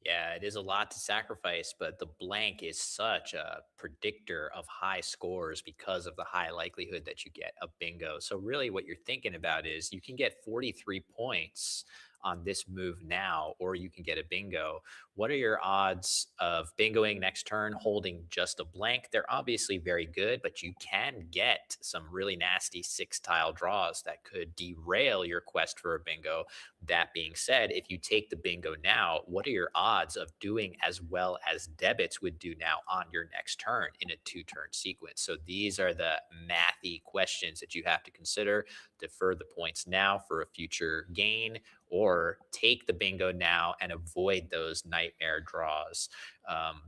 B: Yeah, it is a lot to sacrifice, but the blank is such a predictor of high scores because of the high likelihood that you get a bingo. So, really, what you're thinking about is you can get 43 points on this move now, or you can get a bingo. What are your odds of bingoing next turn holding just a blank? They're obviously very good, but you can get some really nasty 6 tile draws that could derail your quest for a bingo. That being said, if you take the bingo now, what are your odds of doing as well as debits would do now on your next turn in a 2-turn sequence? So these are the mathy questions that you have to consider. Defer the points now for a future gain, or take the bingo now and avoid those nightmare draws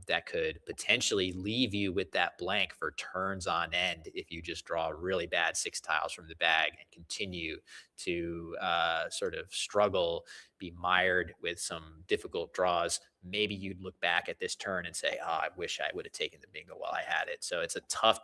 B: that could potentially leave you with that blank for turns on end if you just draw really bad 6 tiles from the bag and continue to sort of struggle, be mired with some difficult draws. Maybe you'd look back at this turn and say, "Oh, I wish I would have taken the bingo while I had it." So it's a tough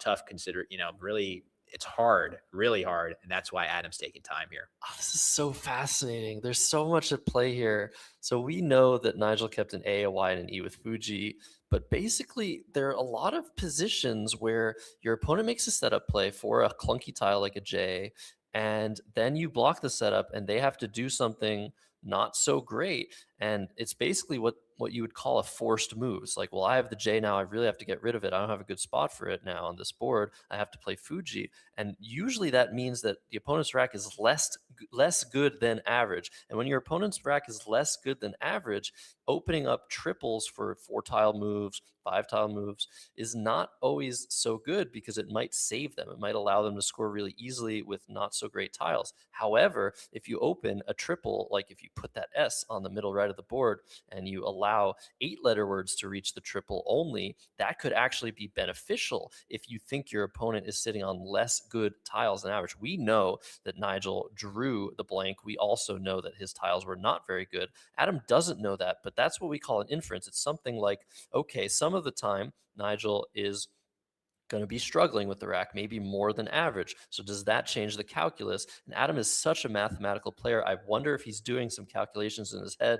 B: really, it's hard, really hard, and that's why Adam's taking time here.
A: Oh, this is so fascinating. There's so much at play here. So we know that Nigel kept an A, a Y, and an E with Fuji, but basically there are a lot of positions where your opponent makes a setup play for a clunky tile like a J, and then you block the setup and they have to do something not so great. And it's basically what you would call a forced move. It's like, well, I have the J now. I really have to get rid of it. I don't have a good spot for it now on this board. I have to play Fuji. And usually that means that the opponent's rack is less good than average. And when your opponent's rack is less good than average, opening up triples for 4-tile moves, 5-tile moves is not always so good because it might save them. It might allow them to score really easily with not so great tiles. However, if you open a triple, like if you put that S on the middle right of the board and you allow 8-letter words to reach the triple only, that could actually be beneficial if you think your opponent is sitting on less good tiles than average. We know that Nigel drew the blank. We also know that his tiles were not very good. Adam doesn't know that, but that's what we call an inference. It's something like, okay, some of the time Nigel is going to be struggling with the rack, maybe more than average. So does that change the calculus? And Adam is such a mathematical player. I wonder if he's doing some calculations in his head.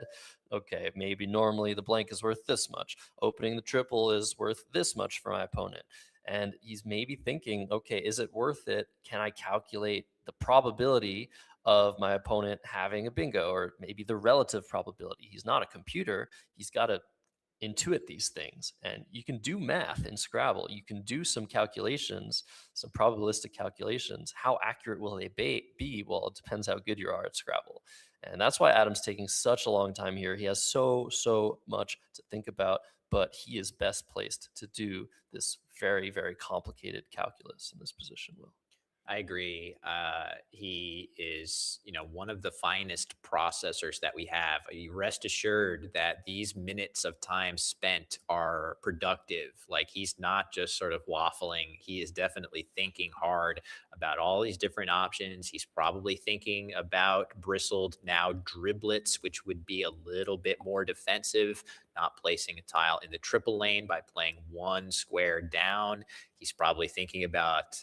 A: Okay, maybe normally the blank is worth this much. Opening the triple is worth this much for my opponent. And he's maybe thinking, okay, is it worth it? Can I calculate the probability of my opponent having a bingo, or maybe the relative probability? He's not a computer. He's got to intuit these things, and you can do math in Scrabble. You can do some calculations, some probabilistic calculations. How accurate will they be? Well, it depends how good you are at Scrabble, and that's why Adam's taking such a long time here. He has so much to think about, but he is best placed to do this very complicated calculus in this position. Will
B: I agree. He is, one of the finest processors that we have. You rest assured that these minutes of time spent are productive. Like, he's not just sort of waffling. He is definitely thinking hard about all these different options. He's probably thinking about bristled now driblets, which would be a little bit more defensive, not placing a tile in the triple lane by playing one square down. He's probably thinking about,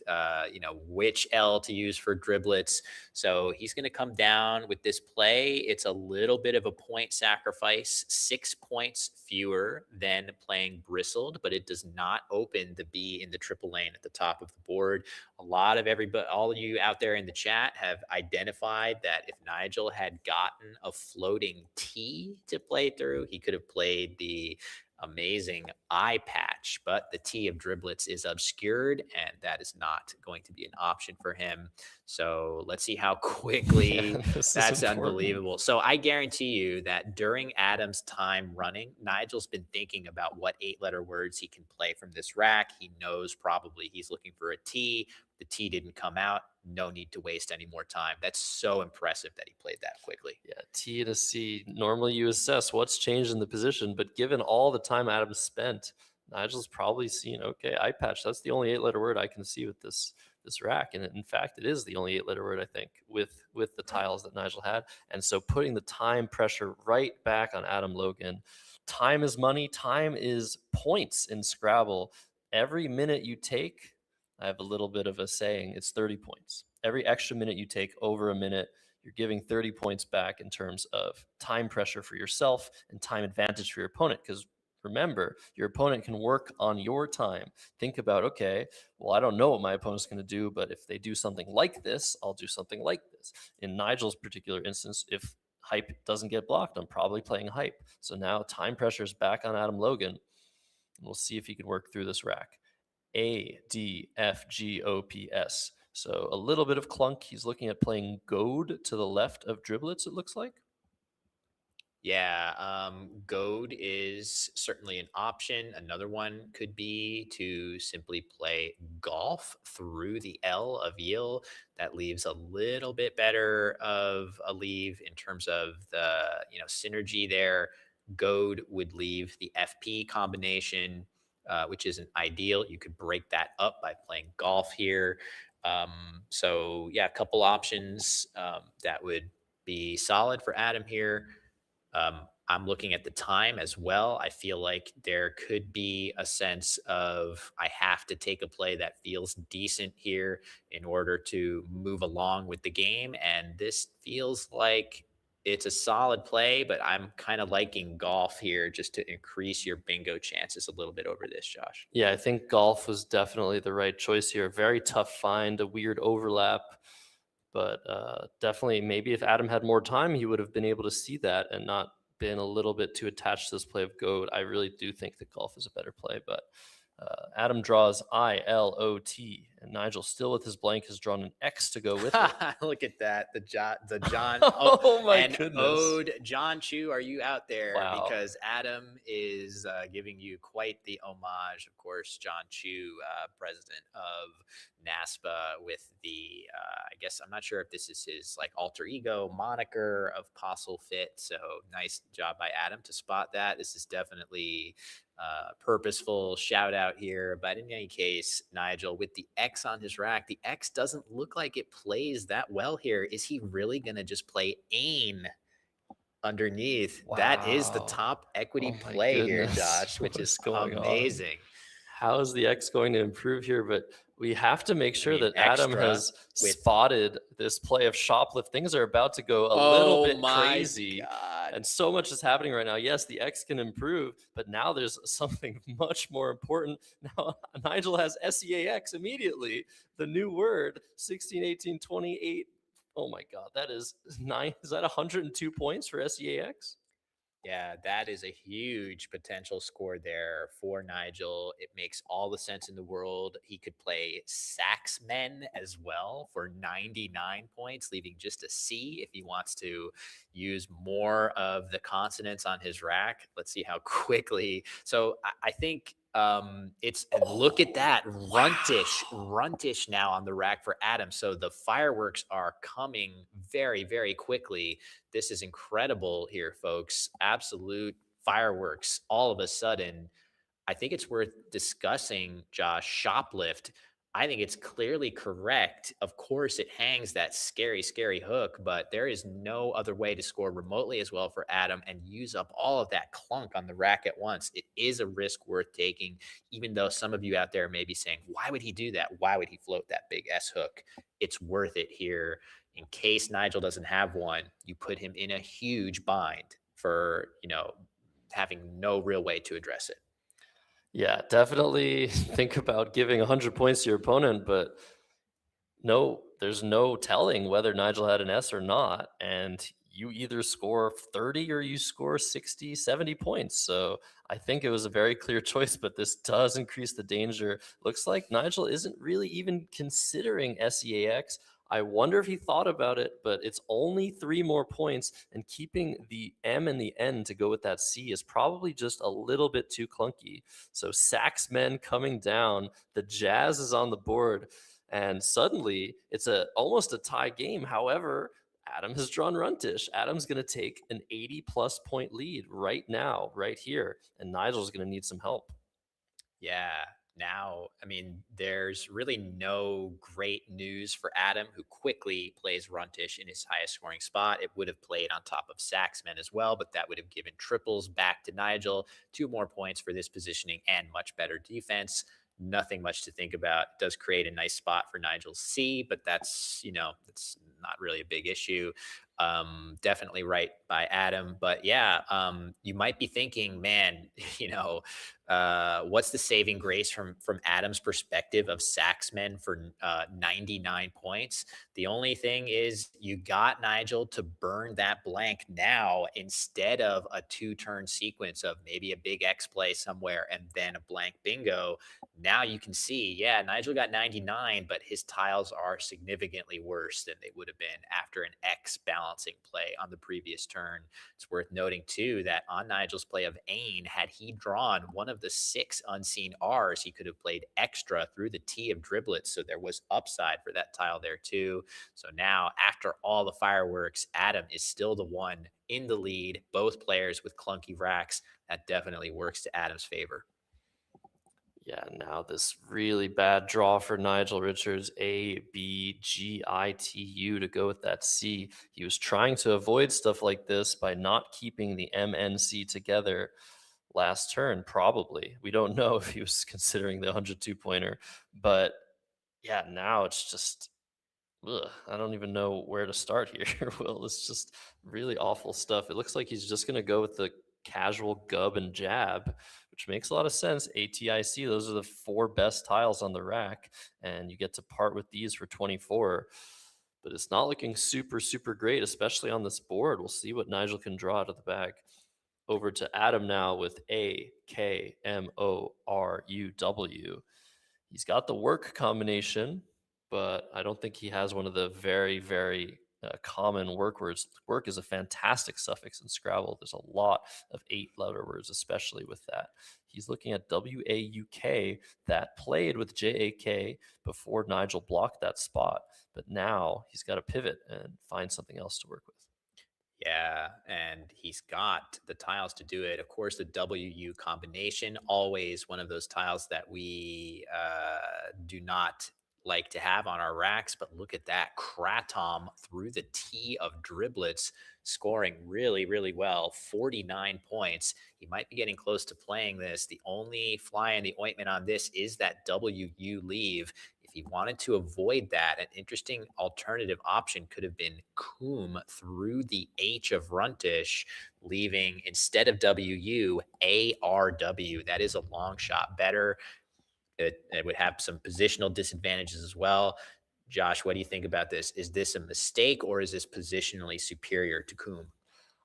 B: which L to use for driblets. So he's going to come down with this play. It's a little bit of a point sacrifice, 6 points fewer than playing bristled, but it does not open the B in the triple lane at the top of the board. All of you out there in the chat have identified that if Nigel had gotten a floating T to play through, he could have played the amazing eye patch, but the T of driblets is obscured, and that is not going to be an option for him. So let's see how quickly. That's unbelievable. So I guarantee you that during Adam's time running, Nigel's been thinking about what 8-letter words he can play from this rack. He knows probably he's looking for a T. The T didn't come out. No need to waste any more time. That's so impressive that he played that quickly.
A: Yeah, T to C. Normally you assess what's changed in the position, but given all the time Adam spent, Nigel's probably seen, okay, eye patch, that's the only 8-letter word I can see with this this rack. And in fact, it is the only 8-letter word, I think, with the tiles that Nigel had. And so putting the time pressure right back on Adam Logan. Time is money. Time is points in Scrabble. Every minute you take, I have a little bit of a saying, it's 30 points. Every extra minute you take over a minute, you're giving 30 points back in terms of time pressure for yourself and time advantage for your opponent. Because remember, your opponent can work on your time. Think about, okay, well, I don't know what my opponent's going to do, but if they do something like this, I'll do something like this. In Nigel's particular instance, if hype doesn't get blocked, I'm probably playing hype. So now time pressure is back on Adam Logan. And we'll see if he can work through this rack. A, D, F, G, O, P, S. So a little bit of clunk. He's looking at playing Goad to the left of Driblets, it looks like.
B: Yeah, goad is certainly an option. Another one could be to simply play golf through the L of Yield. That leaves a little bit better of a leave in terms of the synergy there. Goad would leave the FP combination, which isn't ideal. You could break that up by playing golf here. So yeah, a couple options that would be solid for Adam here. I'm looking at the time as well. I feel like there could be a sense of I have to take a play that feels decent here in order to move along with the game. And this feels like it's a solid play, but I'm kind of liking golf here just to increase your bingo chances a little bit over this, Josh.
A: Yeah, I think golf was definitely the right choice here. Very tough find, a weird overlap. But definitely, maybe if Adam had more time, he would have been able to see that and not been a little bit too attached to this play of Goat. I really do think that golf is a better play, but Adam draws ILOT, and Nigel, still with his blank, has drawn an X to go with it.
B: Look at that. The John.
A: Oh my
B: and
A: goodness.
B: Ode John Chu, are you out there?
A: Wow.
B: Because Adam is giving you quite the homage. Of course, John Chu, president of NASPA, with the, I guess, I'm not sure if this is his like alter ego moniker of Postle Fit. So nice job by Adam to spot that. This is definitely purposeful shout out here. But in any case, Nigel, with the X on his rack, the X doesn't look like it plays that well here. Is he really going to just play Ain underneath?
A: Wow.
B: That is the top equity play here, Josh, which is amazing.
A: How is the X going to improve here? But we have to make sure that Adam has spotted this play of shoplift. Things are about to go a little bit crazy.
B: God.
A: And so much is happening right now. Yes, the X can improve, but now there's something much more important. Now Nigel has SEAX immediately. The new word, 16, 18, 28. Oh my God, that is 9. Is that 102 points for SEAX?
B: Yeah, that is a huge potential score there for Nigel. It makes all the sense in the world. He could play Saxmen as well for 99 points, leaving just a C if he wants to use more of the consonants on his rack. Let's see how quickly. So I think it's, and look at that, runtish now on the rack for Adam. So the fireworks are coming very, very quickly. This is incredible here, folks. Absolute fireworks all of a sudden. I think it's worth discussing, Josh, shoplift. I think it's clearly correct. Of course, it hangs that scary, scary hook, but there is no other way to score remotely as well for Adam and use up all of that clunk on the rack at once. It is a risk worth taking, even though some of you out there may be saying, why would he do that? Why would he float that big S hook? It's worth it here. In case Nigel doesn't have one, you put him in a huge bind for, having no real way to address it.
A: Yeah, definitely think about giving 100 points to your opponent, but no, there's no telling whether Nigel had an S or not. And you either score 30 or you score 60, 70 points. So I think it was a very clear choice, but this does increase the danger. Looks like Nigel isn't really even considering SEAX. I wonder if he thought about it, but it's only 3 more points, and keeping the M and the N to go with that C is probably just a little bit too clunky. So Saxmen coming down, the Jazz is on the board, and suddenly it's almost a tie game. However, Adam has drawn runtish. Adam's going to take an 80-plus point lead right now, right here, and Nigel's going to need some help.
B: Yeah, now, I mean, there's really no great news for Adam, who quickly plays Runtish in his highest scoring spot. It would have played on top of Saxman as well, but that would have given triples back to Nigel. 2 more points for this positioning and much better defense. Nothing much to think about. It does create a nice spot for Nigel's C, but that's not really a big issue. Definitely right by Adam. But yeah, you might be thinking, man, what's the saving grace from Adam's perspective of Saxmen for 99 points? The only thing is you got Nigel to burn that blank now instead of a 2-turn sequence of maybe a big X play somewhere and then a blank bingo. Now you can see, yeah, Nigel got 99, but his tiles are significantly worse than they would have been after an X balancing play on the previous turn. It's worth noting, too, that on Nigel's play of Ain, had he drawn one of the 6 unseen Rs, he could have played extra through the T of driblets, so there was upside for that tile there, too. So now, after all the fireworks, Adam is still the one in the lead, both players with clunky racks. That definitely works to Adam's favor.
A: Yeah, now this really bad draw for Nigel Richards, A, B, G, I, T, U to go with that C. He was trying to avoid stuff like this by not keeping the M and C together last turn, probably. We don't know if he was considering the 102 pointer, but yeah, now it's just, I don't even know where to start here, Will. It's just really awful stuff. It looks like he's just going to go with the casual gub and jab, which makes a lot of sense. ATIC, those are the 4 best tiles on the rack, and you get to part with these for 24. But it's not looking super, super great, especially on this board. We'll see what Nigel can draw out of the bag. Over to Adam now with A, K, M, O, R, U, W. He's got the work combination, but I don't think he has one of the very, very common work words. Work is a fantastic suffix in Scrabble. There's a lot of 8-letter words, especially with that. He's looking at WAUK that played with JAK before Nigel blocked that spot, but now he's got to pivot and find something else to work with.
B: Yeah, and he's got the tiles to do it. Of course, the WU combination, always one of those tiles that we do not like to have on our racks. But look at that. Kratom through the T of driblets, scoring really, really well. 49 points. He might be getting close to playing this. The only fly in the ointment on this is that WU leave. If he wanted to avoid that, an interesting alternative option could have been Coombe through the H of Runtish, leaving instead of WU, ARW. That is a long shot better. It would have some positional disadvantages as well. Josh, what do you think about this? Is this a mistake or is this positionally superior to Coombe?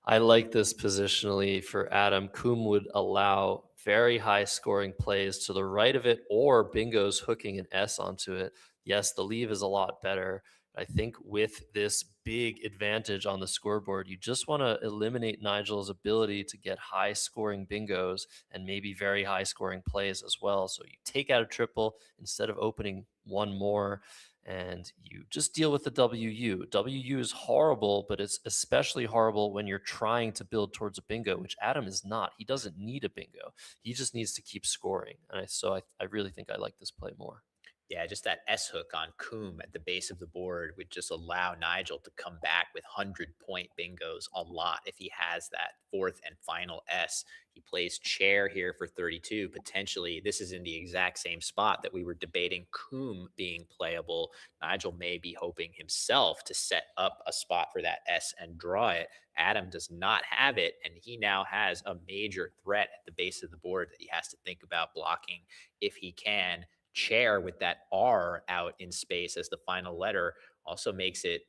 A: I like this positionally for Adam. Coombe would allow very high scoring plays to the right of it or bingos hooking an S onto it. Yes, the leave is a lot better. I think with this big advantage on the scoreboard, you just want to eliminate Nigel's ability to get high scoring bingos and maybe very high scoring plays as well. So you take out a triple instead of opening one more, and you just deal with the WU. WU is horrible, but it's especially horrible when you're trying to build towards a bingo, which Adam is not. He doesn't need a bingo. He just needs to keep scoring. And I really think I like this play more.
B: Yeah, just that S hook on Coombe at the base of the board would just allow Nigel to come back with 100-point bingos a lot if he has that 4th and final S. He plays chair here for 32. Potentially, this is in the exact same spot that we were debating Coombe being playable. Nigel may be hoping himself to set up a spot for that S and draw it. Adam does not have it, and he now has a major threat at the base of the board that he has to think about blocking if he can. Chair with that R out in space as the final letter also makes it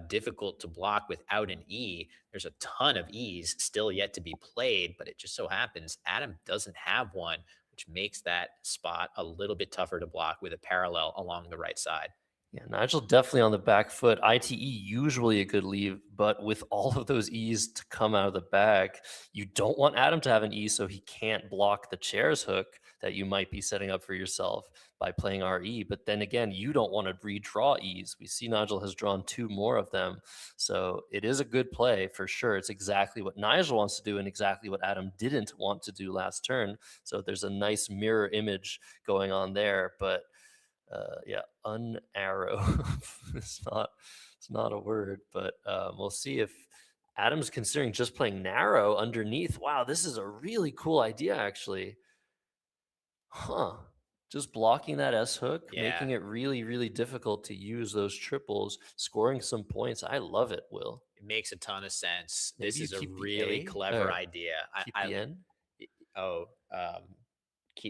B: difficult to block without an E. There's a ton of E's still yet to be played, but it just so happens Adam doesn't have one, which makes that spot a little bit tougher to block with a parallel along the right side.
A: Yeah, Nigel definitely on the back foot. ITE usually a good leave, but with all of those E's to come out of the bag, you don't want Adam to have an E so he can't block the chair's hook. that you might be setting up for yourself by playing RE. But then again, you don't want to redraw E's. We see Nigel has drawn 2 more of them. So it is a good play for sure. It's exactly what Nigel wants to do and exactly what Adam didn't want to do last turn. So there's a nice mirror image going on there. But yeah, unarrow. it's not a word, but we'll see if Adam's considering just playing narrow underneath. Wow, this is a really cool idea, actually. Huh. Just blocking that S hook,
B: Yeah.
A: making it really, really difficult to use those triples, scoring some points. I love it, Will.
B: It makes a ton of sense.
A: Maybe
B: This
A: you
B: is a
A: keep the
B: really
A: A,
B: clever
A: or
B: idea.
A: keep the N.
B: Oh,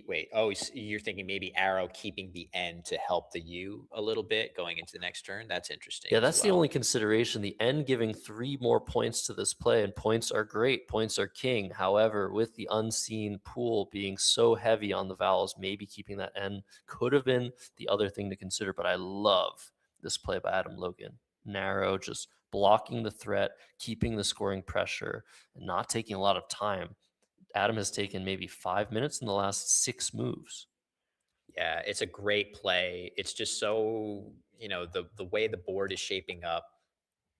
B: wait. Oh, you're thinking maybe arrow keeping the N to help the U a little bit going into the next turn. That's interesting.
A: Yeah,
B: as
A: that's the
B: well.
A: only consideration. The N giving 3 more points to this play, and points are great. Points are king. However, with the unseen pool being so heavy on the vowels, maybe keeping that N could have been the other thing to consider. But I love this play by Adam Logan. Narrow, just blocking the threat, keeping the scoring pressure, and not taking a lot of time. Adam has taken maybe 5 minutes in the last 6 moves.
B: Yeah, it's a great play. It's just so, the way the board is shaping up,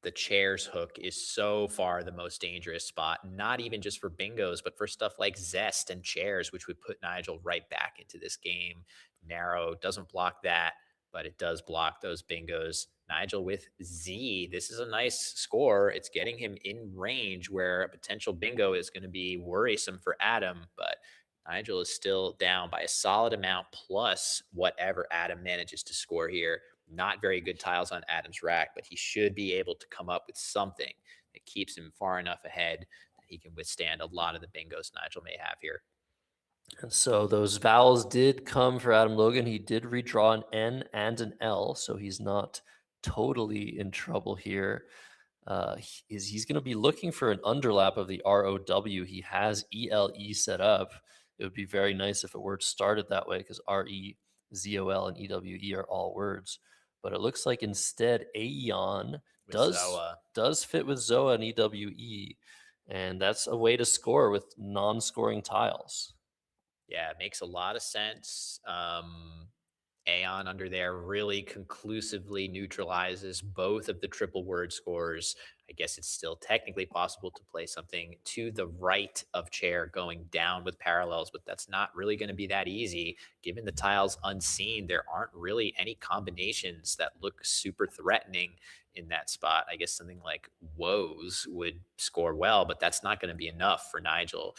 B: the chairs hook is so far the most dangerous spot, not even just for bingos, but for stuff like zest and chairs, which would put Nigel right back into this game. Narrow doesn't block that, but it does block those bingos. Nigel with Z, this is a nice score. It's getting him in range where a potential bingo is going to be worrisome for Adam, but Nigel is still down by a solid amount plus whatever Adam manages to score here. Not very good tiles on Adam's rack, but he should be able to come up with something that keeps him far enough ahead that he can withstand a lot of the bingos Nigel may have here.
A: And so those vowels did come for Adam Logan. He did redraw an N and an L, so he's not totally in trouble here. He's going to be looking for an underlap of the ROW. He has ELE set up. It would be very nice if it were started that way, because REZOL and EWE are all words. But it looks like instead Aeon does fit with Zoa and EWE, and that's a way to score with non-scoring tiles.
B: Yeah, it makes a lot of sense. Aeon under there really conclusively neutralizes both of the triple word scores. I guess it's still technically possible to play something to the right of chair going down with parallels, but that's not really going to be that easy. Given the tiles unseen, there aren't really any combinations that look super threatening in that spot. I guess something like woes would score well, but that's not going to be enough for Nigel.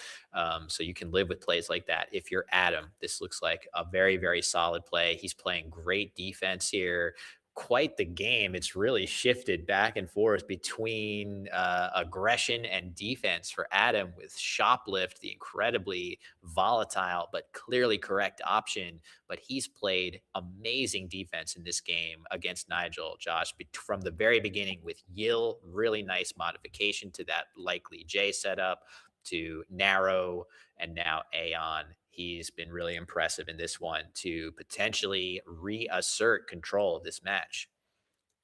B: So you can live with plays like that. If you're Adam, this looks like a very, very solid play. He's playing great defense here. Quite the game. It's really shifted back and forth between aggression and defense for Adam, with Shoplift, the incredibly volatile but clearly correct option. But he's played amazing defense in this game against Nigel, Josh, from the very beginning with Yill, really nice modification to that likely J setup, to narrow, and now Aeon. He's been really impressive in this one to potentially reassert control of this match.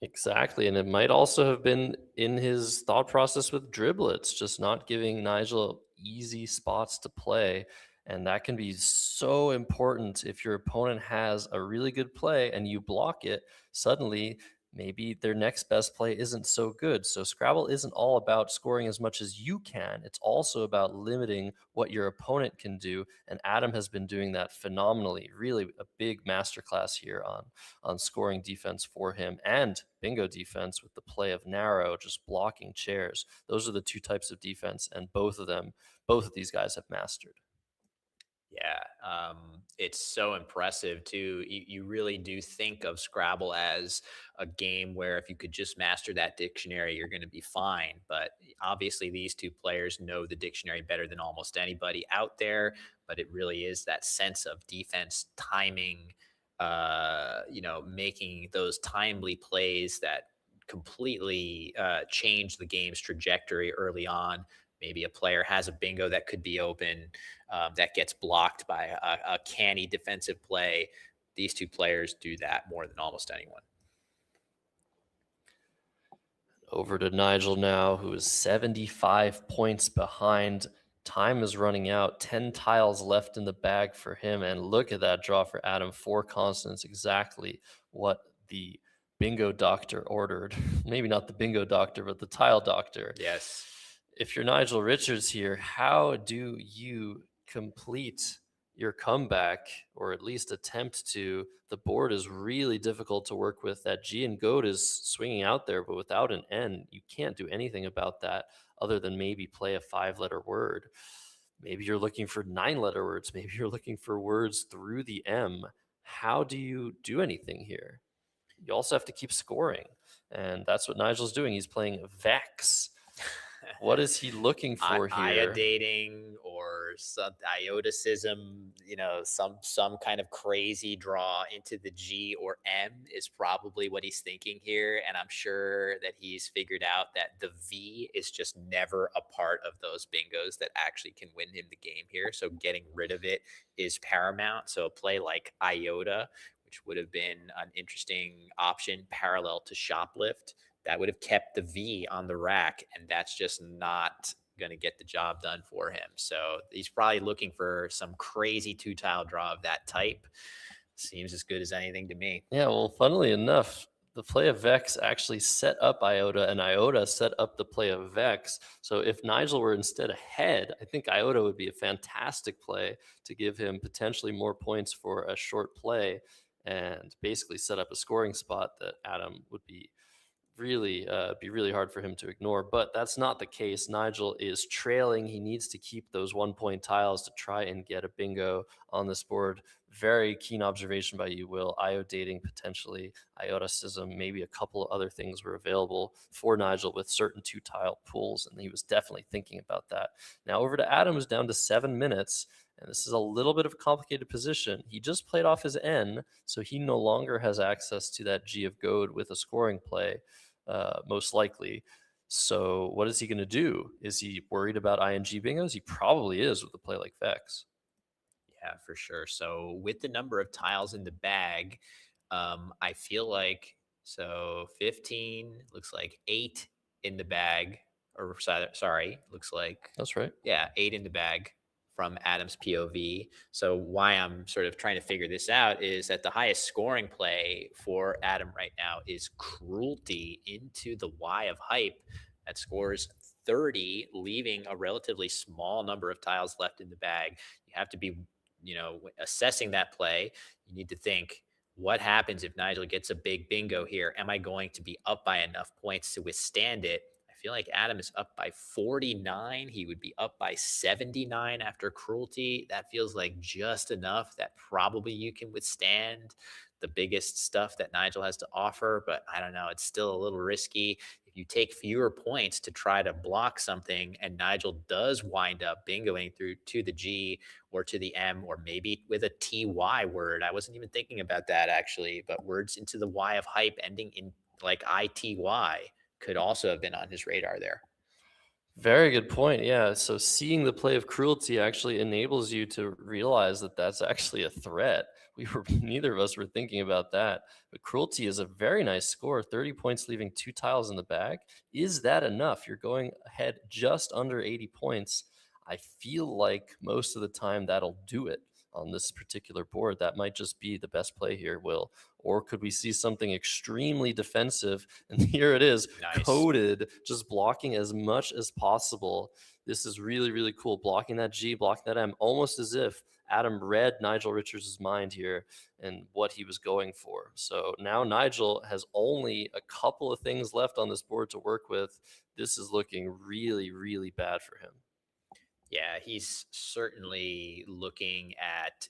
A: Exactly. And it might also have been in his thought process with driblets, just not giving Nigel easy spots to play. And that can be so important if your opponent has a really good play and you block it. Suddenly, maybe their next best play isn't so good. So Scrabble isn't all about scoring as much as you can. It's also about limiting what your opponent can do. And Adam has been doing that phenomenally. Really a big masterclass here on scoring defense for him, and bingo defense with the play of narrow, just blocking chairs. Those are the 2 types of defense, and both of these guys have mastered.
B: Yeah, it's so impressive too. You really do think of Scrabble as a game where if you could just master that dictionary, you're going to be fine. But obviously, these 2 players know the dictionary better than almost anybody out there. But it really is that sense of defense, timing, making those timely plays that completely change the game's trajectory early on. Maybe a player has a bingo that could be open, that gets blocked by a canny defensive play. These 2 players do that more than almost anyone.
A: Over to Nigel now, who is 75 points behind Time is running out. 10 tiles left in the bag for him. And look at that draw for Adam. 4 constants, exactly what the bingo doctor ordered. Maybe not the bingo doctor, but the tile doctor.
B: Yes.
A: If you're Nigel Richards here, how do you complete your comeback, or at least attempt to? The board is really difficult to work with. That G and goat is swinging out there, but without an N, you can't do anything about that other than maybe play a 5-letter word. Maybe you're looking for 9-letter words. Maybe you're looking for words through the M. How do you do anything here? You also have to keep scoring, and that's what Nigel's doing. He's playing Vex. What is he looking for here?
B: Iodating or some ioticism, some kind of crazy draw into the G or M is probably what he's thinking here. And I'm sure that he's figured out that the V is just never a part of those bingos that actually can win him the game here. So getting rid of it is paramount. So a play like Iota, which would have been an interesting option parallel to Shoplift, that would have kept the V on the rack, and that's just not going to get the job done for him. So he's probably looking for some crazy 2-tile draw of that type. Seems as good as anything to me.
A: Yeah, well, funnily enough, the play of Vex actually set up Iota, and Iota set up the play of Vex. So if Nigel were instead ahead, I think Iota would be a fantastic play to give him potentially more points for a short play and basically set up a scoring spot that Adam would be really hard for him to ignore. But that's not the case. Nigel is trailing. He needs to keep those 1-point tiles to try and get a bingo on this board. Very keen observation by you, Will. IO dating potentially, ioticism, maybe a couple of other things were available for Nigel with certain 2-tile pools, and he was definitely thinking about that. Now over to Adam, who's down to 7 minutes. And this is a little bit of a complicated position. He just played off his N, so he no longer has access to that G of goad with a scoring play. Most likely. So what is he going to do? Is he worried about ING bingos? He probably is with a play like Vex.
B: Yeah, for sure. So with the number of tiles in the bag, I feel like 15 looks like 8 in the bag, or sorry, looks like
A: That's right.
B: 8 in the bag from Adam's POV. So why I'm sort of trying to figure this out is that the highest scoring play for Adam right now is Cruelty into the Y of Hype that scores 30, leaving a relatively small number of tiles left in the bag. You have to be, assessing that play. You need to think, what happens if Nigel gets a big bingo here? Am I going to be up by enough points to withstand it? I feel like Adam is up by 49. He would be up by 79 after Cruelty. That feels like just enough that probably you can withstand the biggest stuff that Nigel has to offer. But I don't know. It's still a little risky. If you take fewer points to try to block something and Nigel does wind up bingoing through to the G or to the M, or maybe with a TY word. I wasn't even thinking about that actually, but words into the Y of Hype ending in like ITY could also have been on his radar there.
A: Very good point. Yeah. So seeing the play of Cruelty actually enables you to realize that that's actually a threat. Neither of us were thinking about that. But Cruelty is a very nice score. 30 points, leaving 2 tiles in the bag. Is that enough? You're going ahead just under 80 points. I feel like most of the time that'll do it on this particular board. That might just be the best play here, Will. Or could we see something extremely defensive? And here it is,
B: Nice.
A: coded, just blocking as much as possible. This is really cool. Blocking that G, blocking that M, almost as if Adam read Nigel Richards' mind here and what he was going for. So now Nigel has only a couple of things left on this board to work with. This is looking really bad for him.
B: Yeah, he's certainly looking at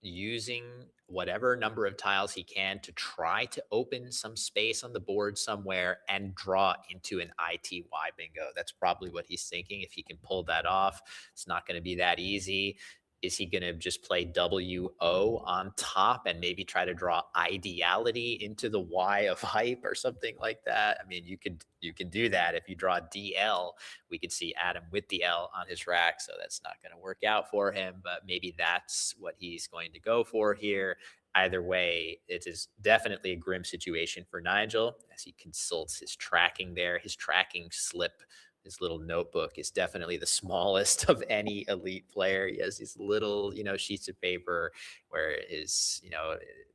B: using whatever number of tiles he can to try to open some space on the board somewhere and draw into an ITY bingo. That's probably what he's thinking. If he can pull that off, it's not going to be that easy. Is he going to just play WO on top and maybe try to draw ideality into the Y of Hype or something like that? I mean, you can do that. If you draw DL, we could see Adam with the L on his rack, so that's not going to work out for him, but maybe that's what he's going to go for here. Either way, it is definitely a grim situation for Nigel as he consults his tracking there. His tracking slip His little notebook is definitely the smallest of any elite player. He has these little, sheets of paper where his,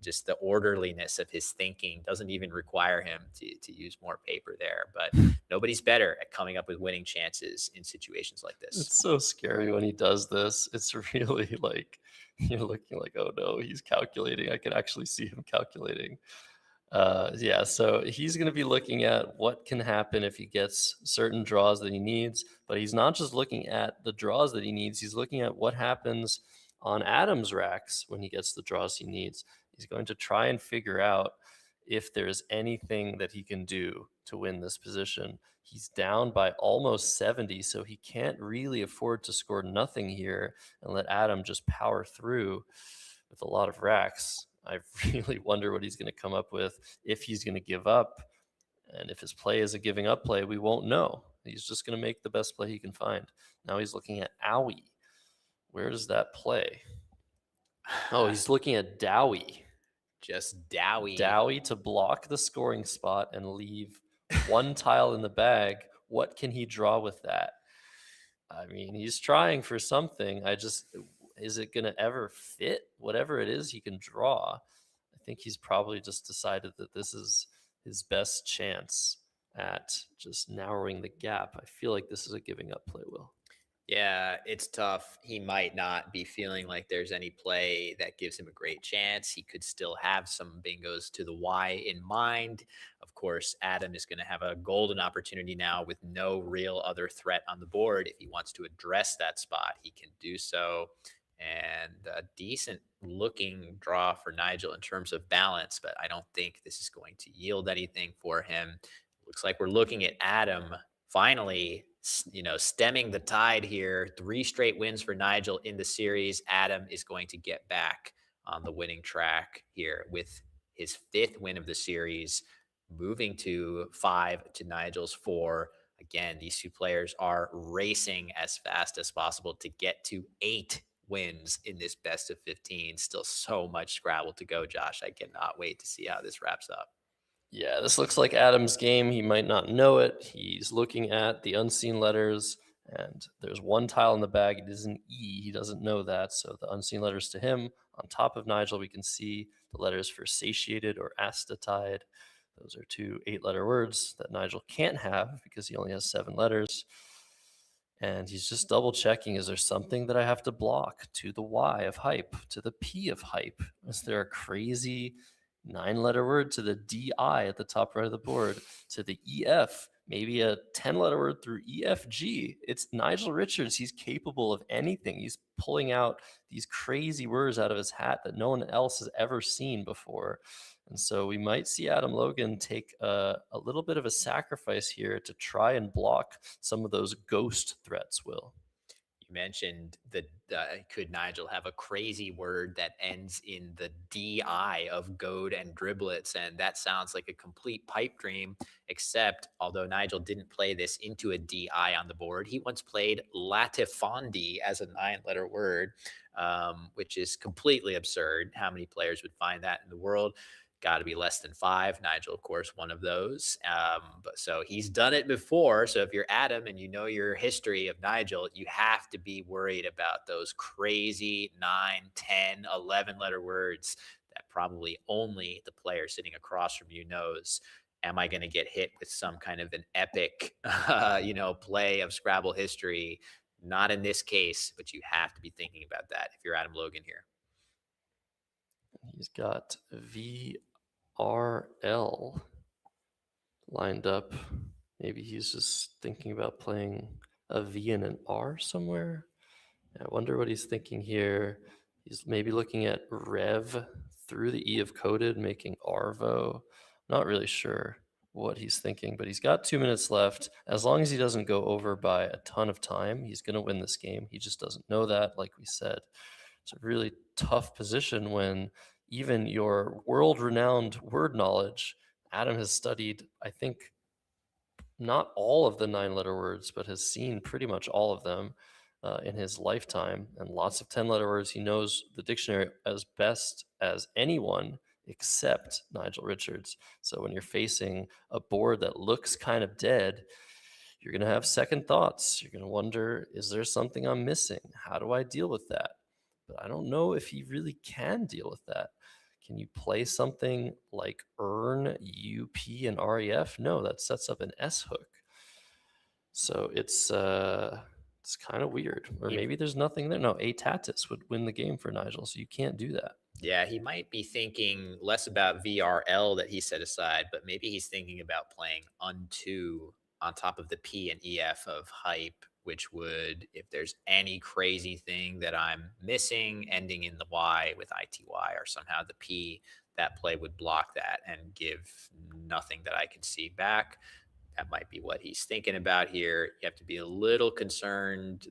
B: just the orderliness of his thinking doesn't even require him to use more paper there. But nobody's better at coming up with winning chances in situations like this.
A: It's so scary when he does this. It's really like you're looking like, oh no, he's calculating. I can actually see him calculating. Yeah, so he's going to be looking at what can happen if he gets certain draws that he needs, but he's not just looking at the draws that he needs. He's looking at what happens on Adam's racks when he gets the draws he needs. He's going to try and figure out if there's anything that he can do to win this position. He's down by almost 70, so he can't really afford to score nothing here and let Adam just power through with a lot of racks. I really wonder what he's going to come up with, if he's going to give up. And if his play is a giving up play, we won't know. He's just going to make the best play he can find. Now he's looking at Owie. Where does that play? Oh, he's looking at Dowie.
B: Just Dowie.
A: Dowie to block the scoring spot and leave one tile in the bag. What can he draw with that? I mean, he's trying for something. Is it going to ever fit? Whatever it is he can draw, I think he's probably just decided that this is his best chance at just narrowing the gap. I feel like this is a giving up play, Will.
B: Yeah, it's tough. He might not be feeling like there's any play that gives him a great chance. He could still have some bingos to the Y in mind. Of course, Adam is going to have a golden opportunity now with no real other threat on the board. If he wants to address that spot, he can do so. And a decent looking draw for Nigel in terms of balance, but I don't think this is going to yield anything for him. Looks like we're looking at Adam finally, stemming the tide here. 3 straight wins for Nigel in the series. Adam is going to get back on the winning track here with his 5th win of the series, moving to 5 to Nigel's 4. Again, these two players are racing as fast as possible to get to 8 wins in this best of 15. Still so much Scrabble to go, Josh. I cannot wait to see how this wraps up.
A: Yeah, this looks like Adam's game. He might not know it. He's looking at the unseen letters, and there's one tile in the bag. It is an E. He doesn't know that, so the unseen letters to him. On top of Nigel, we can see the letters for satiated or astatide. Those are 2 8-letter words that Nigel can't have because he only has 7 letters. And he's just double checking, is there something that I have to block? To the Y of hype, to the P of hype? Is there a crazy 9-letter word to the DI at the top right of the board, to the EF, maybe a 10-letter word through EFG? It's Nigel Richards. He's capable of anything. He's pulling out these crazy words out of his hat that no one else has ever seen before. And so we might see Adam Logan take a little bit of a sacrifice here to try and block some of those ghost threats, Will.
B: You mentioned that could Nigel have a crazy word that ends in the DI of goad and driblets? And that sounds like a complete pipe dream, except although Nigel didn't play this into a DI on the board, he once played latifondi as a 9-letter word, which is completely absurd. How many players would find that in the world? Got to be less than 5. Nigel, of course, one of those. But so he's done it before. So if you're Adam and you know your history of Nigel, you have to be worried about those crazy 9, 10, 11-letter words that probably only the player sitting across from you knows. Am I going to get hit with some kind of an epic, play of Scrabble history? Not in this case, but you have to be thinking about that if you're Adam Logan here.
A: He's got VRL lined up. Maybe he's just thinking about playing a V and an R somewhere. I wonder what he's thinking here. He's maybe looking at Rev through the E of coded, making Arvo. Not really sure what he's thinking, but he's got 2 minutes left. As long as he doesn't go over by a ton of time, he's going to win this game. He just doesn't know that, like we said. It's a really tough position when even your world-renowned word knowledge, Adam has studied, I think, not all of the 9-letter words, but has seen pretty much all of them in his lifetime, and lots of 10-letter words. He knows the dictionary as best as anyone except Nigel Richards. So when you're facing a board that looks kind of dead, you're going to have second thoughts. You're going to wonder, is there something I'm missing? How do I deal with that? But I don't know if he really can deal with that. Can you play something like earn, UP, and REF? No, that sets up an S hook. So it's kind of weird. Or maybe there's nothing there. No, Atatis would win the game for Nigel, so you can't do that.
B: Yeah, he might be thinking less about VRL that he set aside, but maybe he's thinking about playing Un2 on top of the P and EF of hype, which would, if there's any crazy thing that I'm missing ending in the Y with ITY or somehow the P, that play would block that and give nothing that I can see back. That might be what he's thinking about here. You have to be a little concerned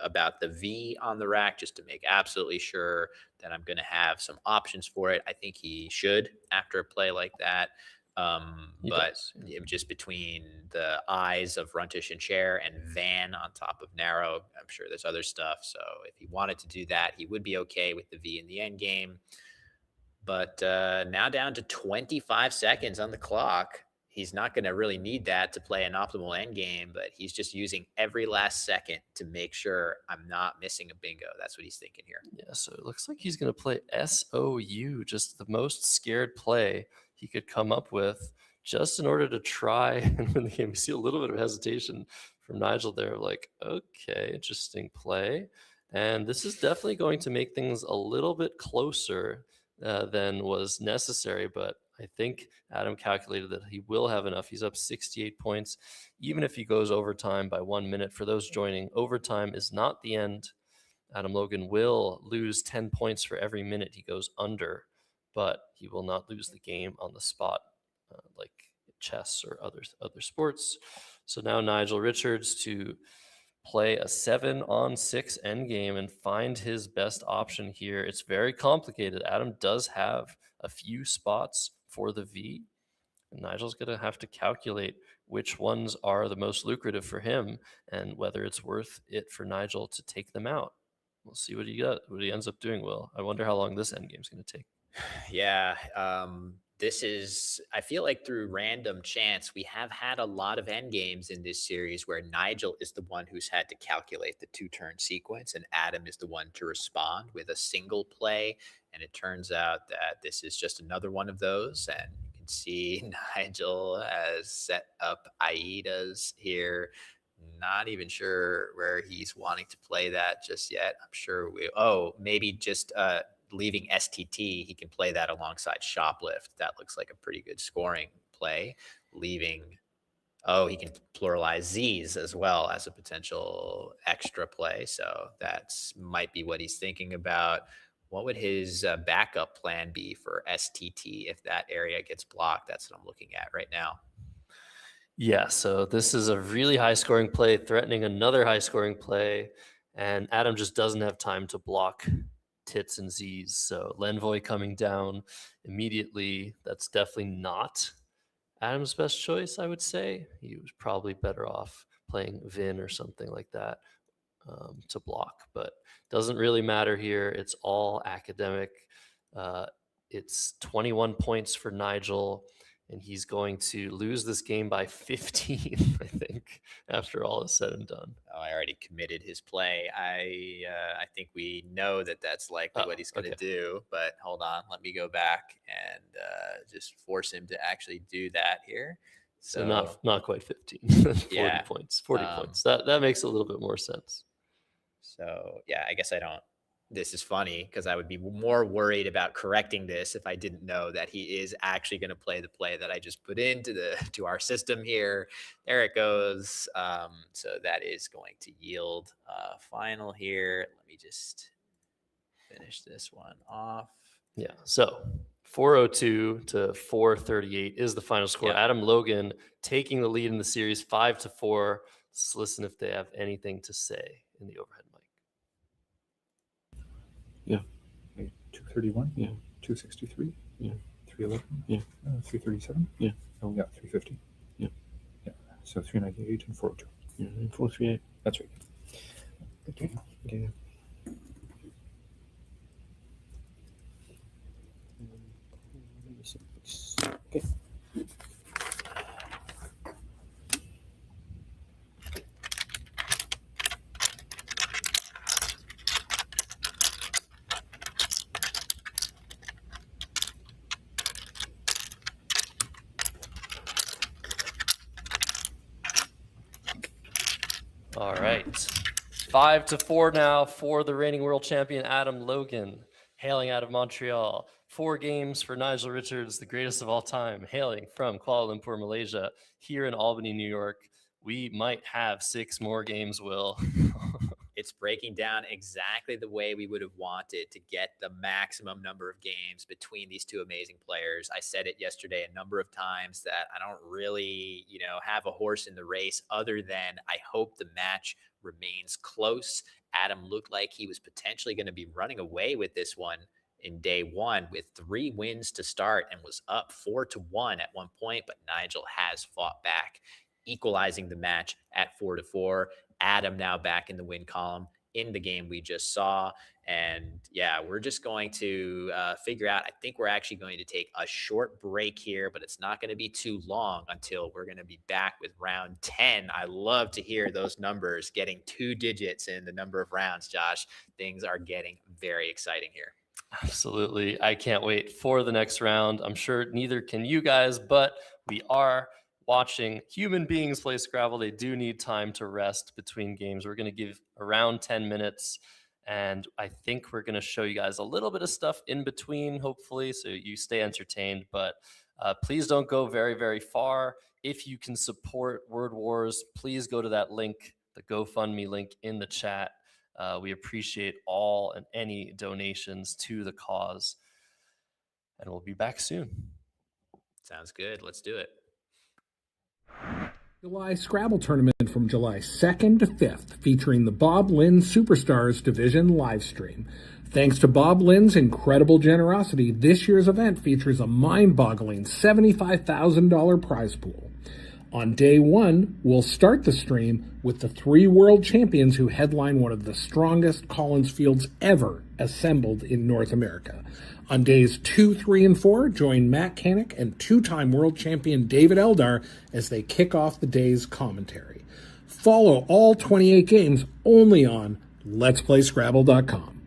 B: about the V on the rack just to make absolutely sure that I'm going to have some options for it. I think he should after a play like that. But just between the eyes of Runtish and Chair and Van on top of Narrow, I'm sure there's other stuff. So if he wanted to do that, he would be okay with the V in the end game. But now down to 25 seconds on the clock. He's not going to really need that to play an optimal end game, but he's just using every last second to make sure I'm not missing a bingo. That's what he's thinking here.
A: Yeah, so it looks like he's going to play SOU, just the most scared play he could come up with, just in order to try and win the game. You see a little bit of hesitation from Nigel there, like, okay, interesting play. And this is definitely going to make things a little bit closer than was necessary, but I think Adam calculated that he will have enough. He's up 68 points, even if he goes overtime by 1 minute. For those joining, overtime is not the end. Adam Logan will lose 10 points for every minute he goes under, but he will not lose the game on the spot like chess or other sports. So now Nigel Richards to play a 7-on-6 endgame and find his best option here. It's very complicated. Adam does have a few spots for the V, and Nigel's going to have to calculate which ones are the most lucrative for him and whether it's worth it for Nigel to take them out. We'll see what he ends up doing, Will. I wonder how long this endgame is going to take.
B: Yeah, this is, I feel like through random chance, we have had a lot of end games in this series where Nigel is the one who's had to calculate the 2-turn sequence and Adam is the one to respond with a single play. And it turns out that this is just another one of those. And you can see Nigel has set up Aidas here. Not even sure where he's wanting to play that just yet. I'm sure maybe just leaving STT, he can play that alongside Shoplift. That looks like a pretty good scoring play. Leaving, he can pluralize Z's as well as a potential extra play. So that's might be what he's thinking about. What would his backup plan be for STT if that area gets blocked? That's what I'm looking at right now.
A: Yeah, so this is a really high-scoring play, threatening another high-scoring play, and Adam just doesn't have time to block tits and Z's. So Lenvoy coming down immediately, that's definitely not Adam's best choice, I would say. He was probably better off playing Vin or something like that to block, but doesn't really matter here. It's all academic. It's 21 points for Nigel, and he's going to lose this game by 15, I think, after all is said and done.
B: Oh, I already committed his play. I think we know that that's likely what he's going to do, but hold on. Let me go back and just force him to actually do that here.
A: So not quite 15, 40
B: yeah,
A: points, 40 points. That makes a little bit more sense.
B: So yeah, I guess I don't. This is funny because I would be more worried about correcting this if I didn't know that he is actually going to play the play that I just put into to our system here. There it goes. So that is going to yield final here. Let me just finish this one off.
A: Yeah. So 402 to 438 is the final score.
B: Yep.
A: Adam Logan taking the lead in the series 5-4. Let's listen if they have anything to say in the overhead mic.
C: Yeah. 231. Yeah. 263. Yeah. 311. Yeah. 337. Yeah. Oh, yeah. 350. Yeah. Yeah. So 398 and 402. Yeah. 438. That's right. Okay. Okay. Okay.
A: All right. 5-4 now for the reigning world champion Adam Logan, hailing out of Montreal. 4 games for Nigel Richards, the greatest of all time, hailing from Kuala Lumpur, Malaysia, here in Albany, New York. We might have 6 more games, Will.
B: It's breaking down exactly the way we would have wanted to get the maximum number of games between these two amazing players. I said it yesterday a number of times that I don't really, have a horse in the race other than I hope the match remains close. Adam looked like he was potentially going to be running away with this one in day one with 3 wins to start and was up 4-1 at one point, but Nigel has fought back, equalizing the match at 4-4. Adam now back in the win column in the game we just saw. And yeah, we're just going to figure out. I think we're actually going to take a short break here, but it's not going to be too long until we're going to be back with round 10. I love to hear those numbers getting 2 digits in the number of rounds, Josh. Things are getting very exciting here.
A: Absolutely. I can't wait for the next round. I'm sure neither can you guys, but we are watching human beings play Scrabble. They do need time to rest between games. We're going to give around 10 minutes, and I think we're going to show you guys a little bit of stuff in between, hopefully, so you stay entertained. But please don't go very, very far. If you can support Word Wars, please go to that link, the GoFundMe link in the chat. We appreciate all and any donations to the cause. And we'll be back soon.
B: Sounds good. Let's do it.
D: July Scrabble tournament from July 2nd to 5th, featuring the Bob Lynn Superstars Division live stream. Thanks to Bob Lynn's incredible generosity, this year's event features a mind-boggling $75,000 prize pool. On day 1, we'll start the stream with the 3 world champions who headline one of the strongest Collins fields ever assembled in North America. On days 2, 3, and 4, join Matt Kanek and 2-time world champion David Eldar as they kick off the day's commentary. Follow all 28 games only on Let'sPlayScrabble.com.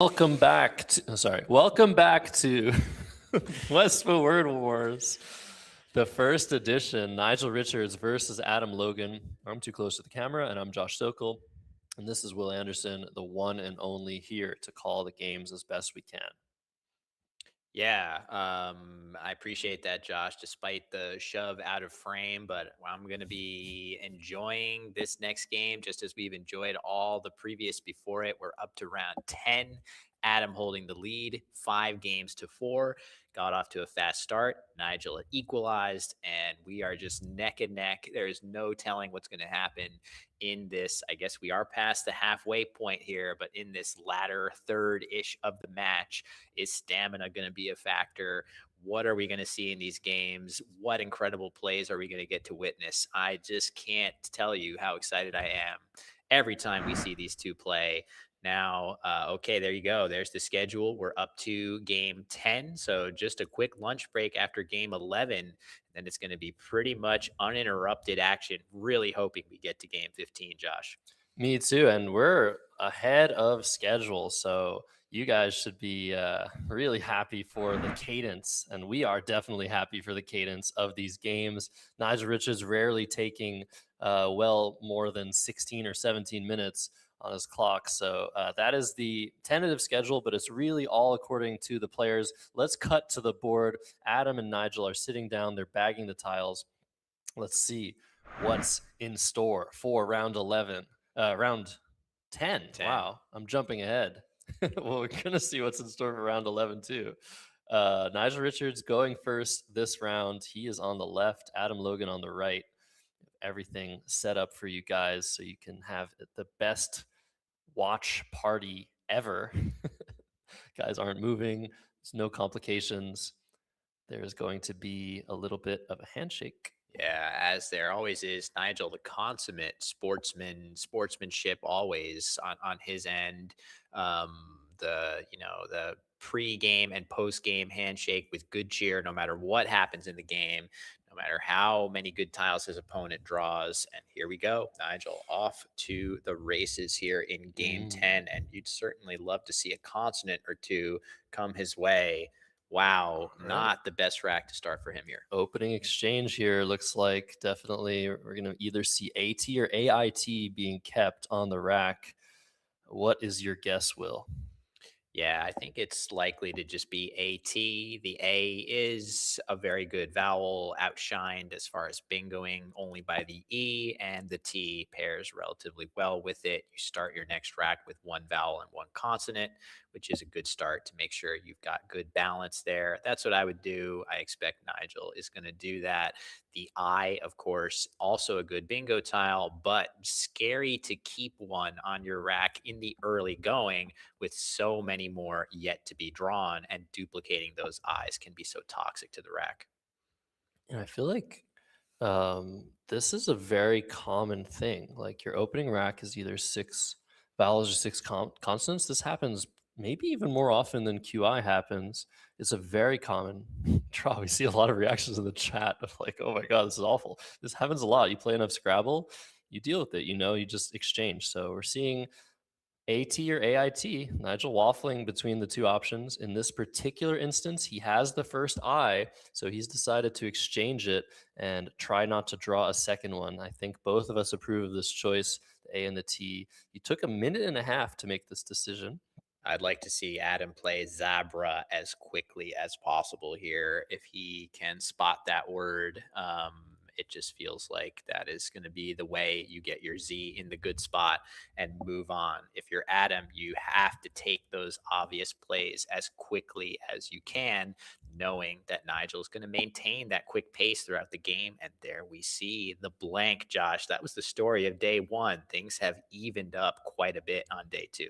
A: Welcome back to Wespa Word Wars, the first edition. Nigel Richards versus Adam Logan. I'm too close to the camera, and I'm Josh Sokol, and this is Will Anderson, the one and only here to call the games as best we can.
B: Yeah, I appreciate that, Josh, despite the shove out of frame. But I'm going to be enjoying this next game just as we've enjoyed all the previous before it. We're up to round 10. Adam holding the lead, 5-4. Got off to a fast start. Nigel equalized, and we are just neck and neck. There is no telling what's going to happen in this. I guess we are past the halfway point here, but in this latter third-ish of the match, is stamina going to be a factor? What are we going to see in these games? What incredible plays are we going to get to witness? I just can't tell you how excited I am every time we see these two play. Now, okay, there you go. There's the schedule. We're up to game 10. So just a quick lunch break after game 11. And it's going to be pretty much uninterrupted action. Really hoping we get to game 15, Josh.
A: Me too. And we're ahead of schedule. So you guys should be really happy for the cadence. And we are definitely happy for the cadence of these games. Nigel Richards rarely taking well more than 16 or 17 minutes on his clock. So that is the tentative schedule, but it's really all according to the players. Let's cut to the board. Adam and Nigel are sitting down. They're bagging the tiles. Let's see what's in store for round 11. Round 10. Wow, I'm jumping ahead. Well, we're going to see what's in store for round 11 too. Nigel Richards going first this round. He is on the left. Adam Logan on the right. Everything set up for you guys so you can have the best watch party ever. Guys aren't moving. There's no complications. There's going to be a little bit of a handshake.
B: Yeah, as there always is, Nigel, the consummate sportsmanship always on his end. The pre-game and post-game handshake with good cheer, no matter what happens in the game, no matter how many good tiles his opponent draws. And here we go, Nigel off to the races here in game 10. And you'd certainly love to see a consonant or two come his way. Wow, not the best rack to start for him here.
A: Opening exchange here looks like definitely we're going to either see AT or AIT being kept on the rack. What is your guess, Will?
B: Yeah, I think it's likely to just be AT. The A is a very good vowel, outshined as far as bingoing only by the E, and the T pairs relatively well with it. You start your next rack with one vowel and one consonant, which is a good start to make sure you've got good balance there. That's what I would do. I expect Nigel is going to do that. The I, of course, also a good bingo tile, but scary to keep one on your rack in the early going with so many more yet to be drawn, and duplicating those I's can be so toxic to the rack.
A: And I feel like this is a very common thing. Like your opening rack is either 6 vowels or 6 consonants. This happens maybe even more often than QI happens. It's a very common draw. We see a lot of reactions in the chat of like, oh my God, this is awful. This happens a lot. You play enough Scrabble, you deal with it, you just exchange. So we're seeing AT or AIT, Nigel waffling between the two options. In this particular instance, he has the first I, so he's decided to exchange it and try not to draw a second one. I think both of us approve of this choice, the A and the T. You took 1.5 minutes to make this decision.
B: I'd like to see Adam play Zabra as quickly as possible here. If he can spot that word, it just feels like that is going to be the way you get your Z in the good spot and move on. If you're Adam, you have to take those obvious plays as quickly as you can, knowing that Nigel is going to maintain that quick pace throughout the game. And there we see the blank, Josh. That was the story of day 1. Things have evened up quite a bit on day 2.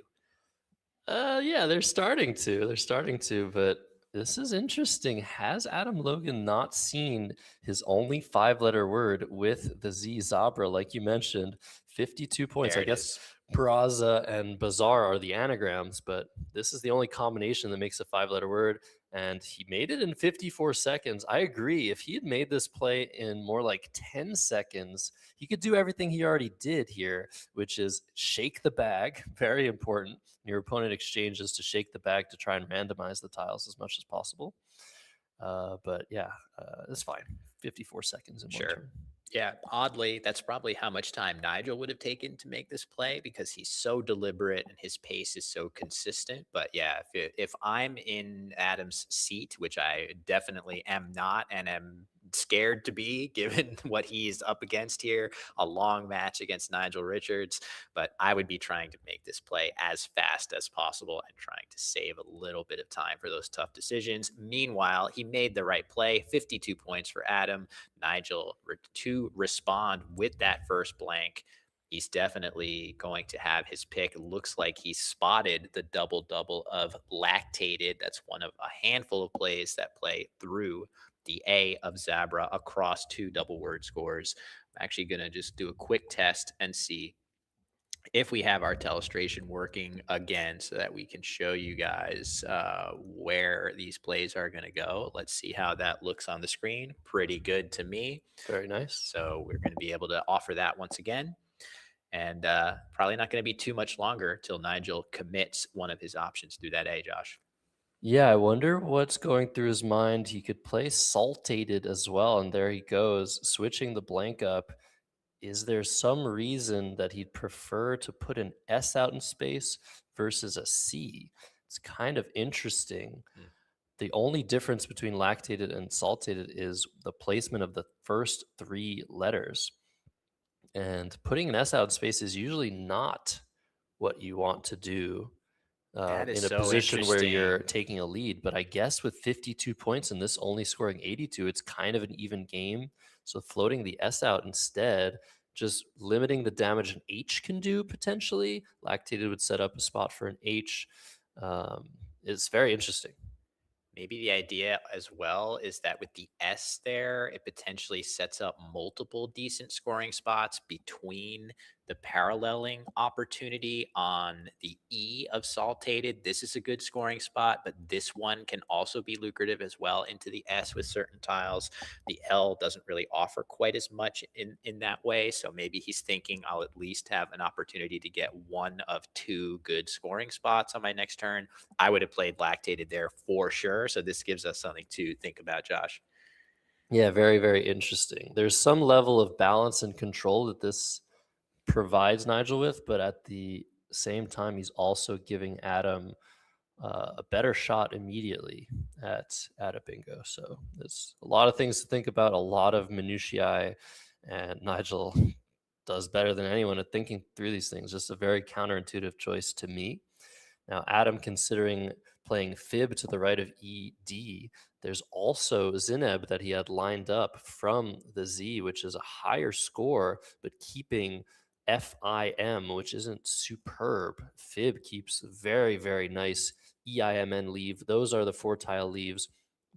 A: Yeah, they're starting to, but this is interesting. Has Adam Logan not seen his only 5-letter word with the Z Zabra, like you mentioned? 52 points. I guess Braza and Bazaar are the anagrams, but this is the only combination that makes a 5-letter word. and he made it in 54 seconds. I agree. If he had made this play in more like 10 seconds, he could do everything he already did here, which is shake the bag. Very important. Your opponent exchanges to shake the bag to try and randomize the tiles as much as possible. But yeah, it's fine. 54 seconds in one
B: Sure.
A: turn.
B: Yeah, oddly, that's probably how much time Nigel would have taken to make this play because he's so deliberate and his pace is so consistent. But yeah, if I'm in Adam's seat, which I definitely am not and am scared to be given what he's up against here, a long match against Nigel Richards, but I would be trying to make this play as fast as possible and trying to save a little bit of time for those tough decisions. Meanwhile, he made the right play, 52 points for Adam. Nigel to respond with that first blank. He's definitely going to have his pick. Looks like he spotted the double double of lactated. That's one of a handful of plays that play through the A of Zabra across two double word scores. I'm actually going to just do a quick test and see if we have our telestration working again so that we can show you guys where these plays are going to go. Let's see how that looks on the screen. Pretty good to me.
A: Very nice.
B: So we're going to be able to offer that once again. And probably not going to be too much longer till Nigel commits one of his options through that A, Josh.
A: Yeah, I wonder what's going through his mind. He could play saltated as well, and there he goes, switching the blank up. Is there some reason that he'd prefer to put an S out in space versus a C? It's kind of interesting. The only difference between lactated and saltated is the placement of the first three letters. And putting an S out in space is usually not what you want to do
B: That is
A: in a
B: so
A: position where you're
B: interesting.
A: taking a lead. But I guess with 52 points and this only scoring 82, it's kind of an even game. So floating the S out instead, just limiting the damage an H can do potentially. Lactated would set up a spot for an H. It's very interesting.
B: Maybe the idea as well is that with the S there, it potentially sets up multiple decent scoring spots between the paralleling opportunity on the E of saltated. This is a good scoring spot, but this one can also be lucrative as well into the S with certain tiles. The L doesn't really offer quite as much in that way. So maybe he's thinking I'll at least have an opportunity to get one of two good scoring spots on my next turn. I would have played lactated there for sure. So this gives us something to think about, Josh.
A: Yeah, very, very interesting. There's some level of balance and control that this provides Nigel with, but at the same time, he's also giving Adam a better shot immediately at a bingo. So there's a lot of things to think about, a lot of minutiae, and Nigel does better than anyone at thinking through these things. Just a very counterintuitive choice to me. Now, Adam, considering playing fib to the right of ED, there's also Zineb that he had lined up from the Z, which is a higher score, but keeping FIM, which isn't superb. Fib keeps very, very nice EIMN leave. Those are the 4-tile leaves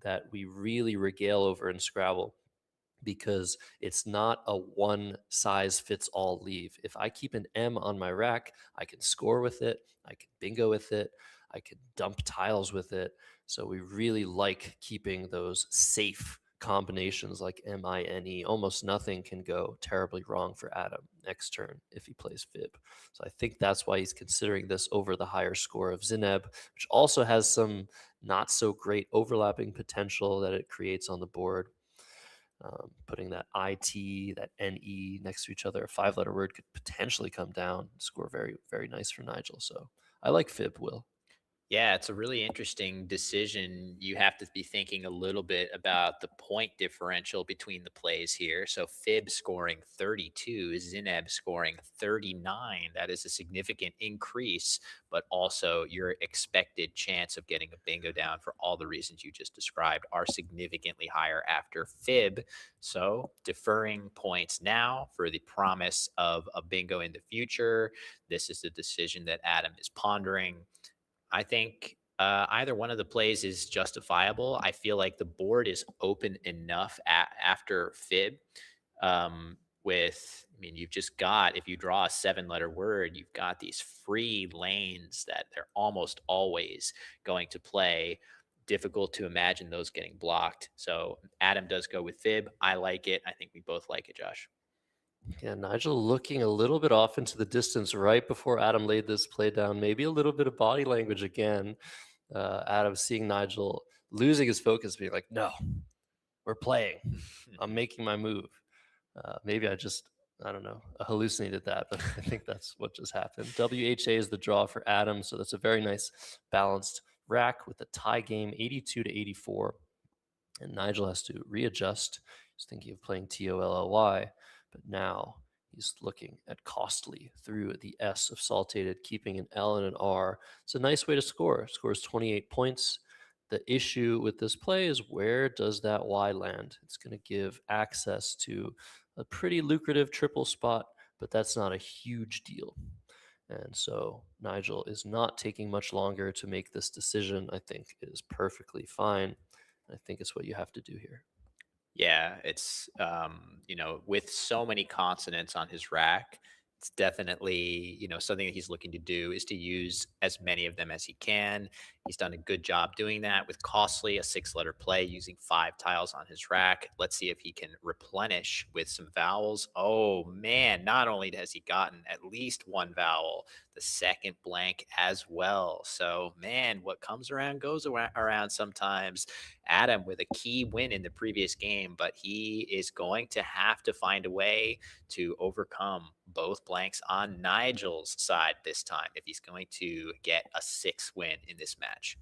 A: that we really regale over in Scrabble, because it's not a one size fits all leave. If I keep an M on my rack, I can score with it, I can bingo with it, I can dump tiles with it. So we really like keeping those safe combinations like MINE. Almost nothing can go terribly wrong for Adam next turn if he plays fib. So I think that's why he's considering this over the higher score of Zineb, which also has some not so great overlapping potential that it creates on the board. Putting that IT, that NE next to each other, a 5-letter word could potentially come down, score very, very nice for Nigel. So I like fib, Will.
B: Yeah, it's a really interesting decision. You have to be thinking a little bit about the point differential between the plays here. So Fib scoring 32, Zineb scoring 39. That is a significant increase, but also your expected chance of getting a bingo down for all the reasons you just described are significantly higher after Fib. So deferring points now for the promise of a bingo in the future. This is the decision that Adam is pondering. I think either one of the plays is justifiable. I feel like the board is open enough after fib. I mean, you've just got, if you draw a 7-letter word, you've got these free lanes that they're almost always going to play. difficult to imagine those getting blocked. So Adam does go with fib. I like it. I think we both like it, Josh.
A: Yeah, Nigel looking a little bit off into the distance right before Adam laid this play down. Maybe a little bit of body language again. Adam seeing Nigel losing his focus, being like, no, we're playing. I'm making my move. Maybe I don't know, hallucinated that, but I think that's what just happened. WHA is the draw for Adam, so that's a very nice balanced rack with a tie game, 82 to 84. And Nigel has to readjust. He's thinking of playing TOLLY, but now he's looking at costly through the S of saltated, keeping an L and an R. It's a nice way to score. Scores 28 points. The issue with this play is where does that Y land? It's going to give access to a pretty lucrative triple spot, but that's not a huge deal. And so Nigel is not taking much longer to make this decision. I think it is perfectly fine. I think it's what you have to do here.
B: Yeah, it's with so many consonants on his rack, it's definitely, something that he's looking to do is to use as many of them as he can. He's done a good job doing that with Costly, a 6-letter play using 5 tiles on his rack. Let's see if he can replenish with some vowels. Oh man, not only has he gotten at least 1 vowel, the second blank as well. So man, what comes around goes around sometimes. Adam with a key win in the previous game, but he is going to have to find a way to overcome both blanks on Nigel's side this time if he's going to get a 6 win in this match.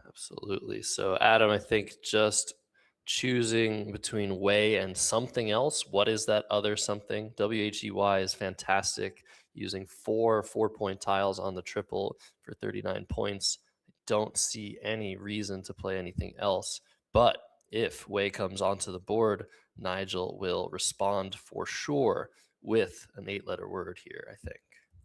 A: Absolutely. So Adam, I think just choosing between way and something else. What is that other something? WHEY is fantastic. Using 4 4-point tiles on the triple for 39 points. I don't see any reason to play anything else. But if way comes onto the board, Nigel will respond for sure with an 8-letter word here, I think.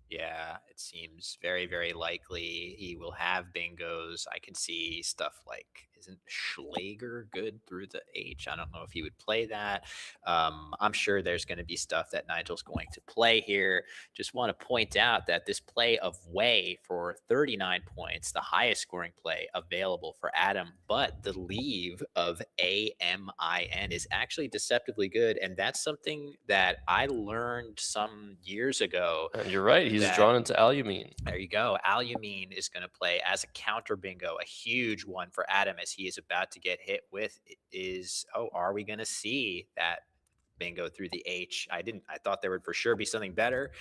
B: Yeah, it seems very, very likely he will have bingos. I can see stuff like, isn't Schlager good through the H? I don't know if he would play that. I'm sure there's going to be stuff that Nigel's going to play here. Just want to point out that this play of way for 39 points, the highest scoring play available for Adam, but the leave of AMIN is actually deceptively good. And that's something that I learned some years ago.
A: And you're right. He's drawn into Alumine.
B: There you go. Alumine is going to play as a counter bingo, a huge one for Adam as he is about to get hit with are we going to see that bingo through the H? I thought there would for sure be something better,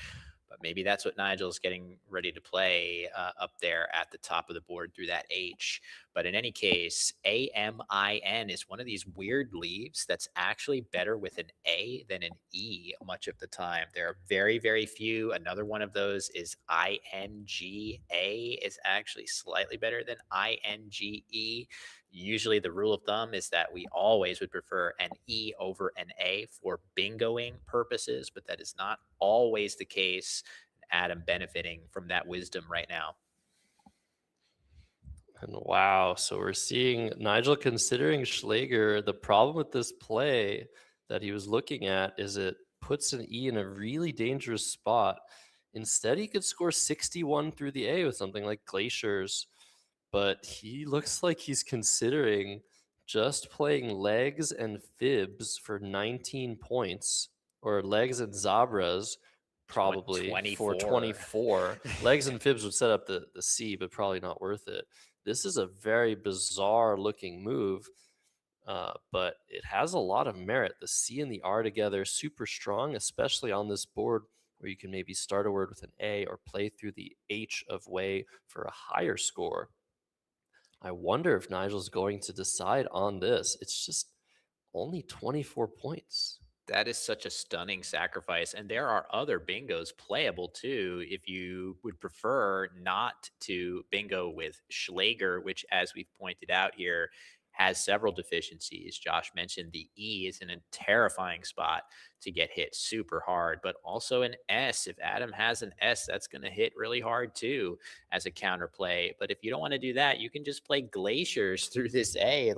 B: but maybe that's what Nigel's getting ready to play up there at the top of the board through that H. But in any case, AMIN is one of these weird leaves that's actually better with an A than an E much of the time. There are very, very few. Another one of those is INGA is actually slightly better than INGE. Usually the rule of thumb is that we always would prefer an E over an A for bingoing purposes, but that is not always the case. Adam benefiting from that wisdom right now.
A: And wow, so we're seeing Nigel considering Schlager. The problem with this play that he was looking at is it puts an E in a really dangerous spot. Instead, he could score 61 through the A with something like Glaciers, but he looks like he's considering just playing legs and fibs for 19 points, or legs and Zabras probably
B: 24.
A: for 24. Legs and fibs would set up the C, but probably not worth it. This is a very bizarre looking move, but it has a lot of merit. The C and the R together, super strong, especially on this board where you can maybe start a word with an A or play through the H of way for a higher score. I wonder if Nigel's going to decide on this. It's just only 24 points.
B: That is such a stunning sacrifice. And there are other bingos playable too, if you would prefer not to bingo with Schlager, which, as we've pointed out here, has several deficiencies. Josh mentioned the E is in a terrifying spot to get hit super hard, but also an S. If Adam has an S, that's going to hit really hard too as a counterplay. But if you don't want to do that, you can just play Glaciers through this A.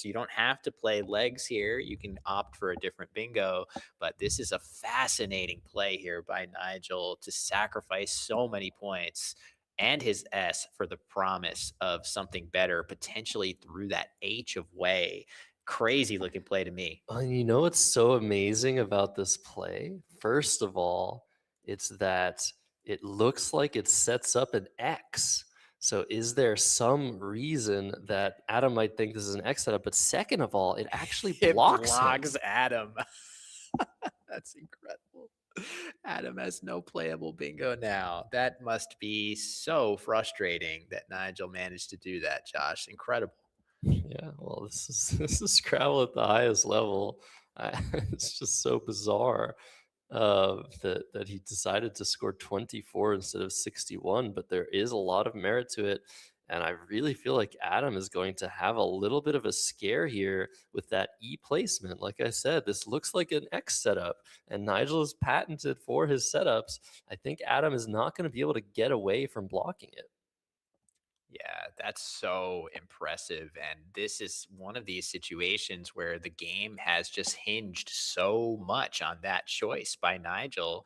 B: You don't have to play legs here. You can opt for a different bingo, but this is a fascinating play here by Nigel to sacrifice so many points. and his S for the promise of something better, potentially through that H of way. Crazy looking play to me.
A: You know what's so amazing about this play? First of all, it's that it looks like it sets up an X. So is there some reason that Adam might think this is an X setup? But second of all, it actually
B: It
A: blocks him.
B: blocks Adam. That's incredible. Adam has no playable bingo now. That must be so frustrating that Nigel managed to do that, Josh. Incredible.
A: Yeah, well, this is Scrabble at the highest level. It's just so bizarre that he decided to score 24 instead of 61, but there is a lot of merit to it. And I really feel like Adam is going to have a little bit of a scare here with that E placement. Like I said, this looks like an X setup, and Nigel is patented for his setups. I think Adam is not going to be able to get away from blocking it.
B: Yeah, that's so impressive. And this is one of these situations where the game has just hinged so much on that choice by Nigel.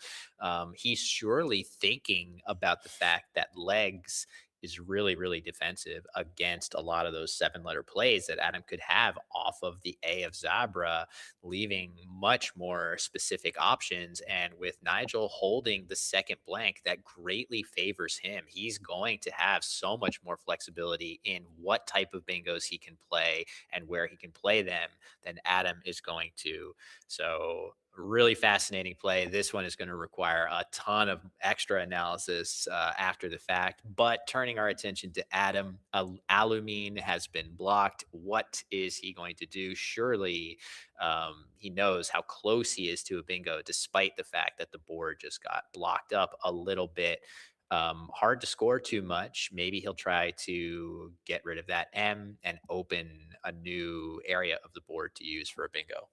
B: He's surely thinking about the fact that legs is really, really defensive against a lot of those 7-letter plays that Adam could have off of the A of Zabra, leaving much more specific options. And with Nigel holding the second blank, that greatly favors him. He's going to have so much more flexibility in what type of bingos he can play and where he can play them than Adam is going to. So really fascinating play. This one is going to require a ton of extra analysis after the fact. But turning our attention to Adam, Alumine has been blocked. What is he going to do? Surely he knows how close he is to a bingo, despite the fact that the board just got blocked up a little bit. Hard to score too much. Maybe he'll try to get rid of that M and open a new area of the board to use for a bingo.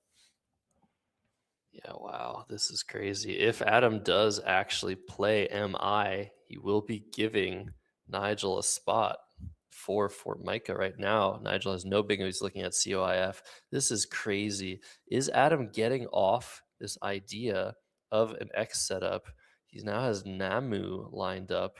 A: Yeah, wow, this is crazy. If Adam does actually play MI, he will be giving Nigel a spot for Formica right now. Nigel has no bingo. He's looking at COIF. This is crazy. Is Adam getting off this idea of an X setup? He now has Namu lined up.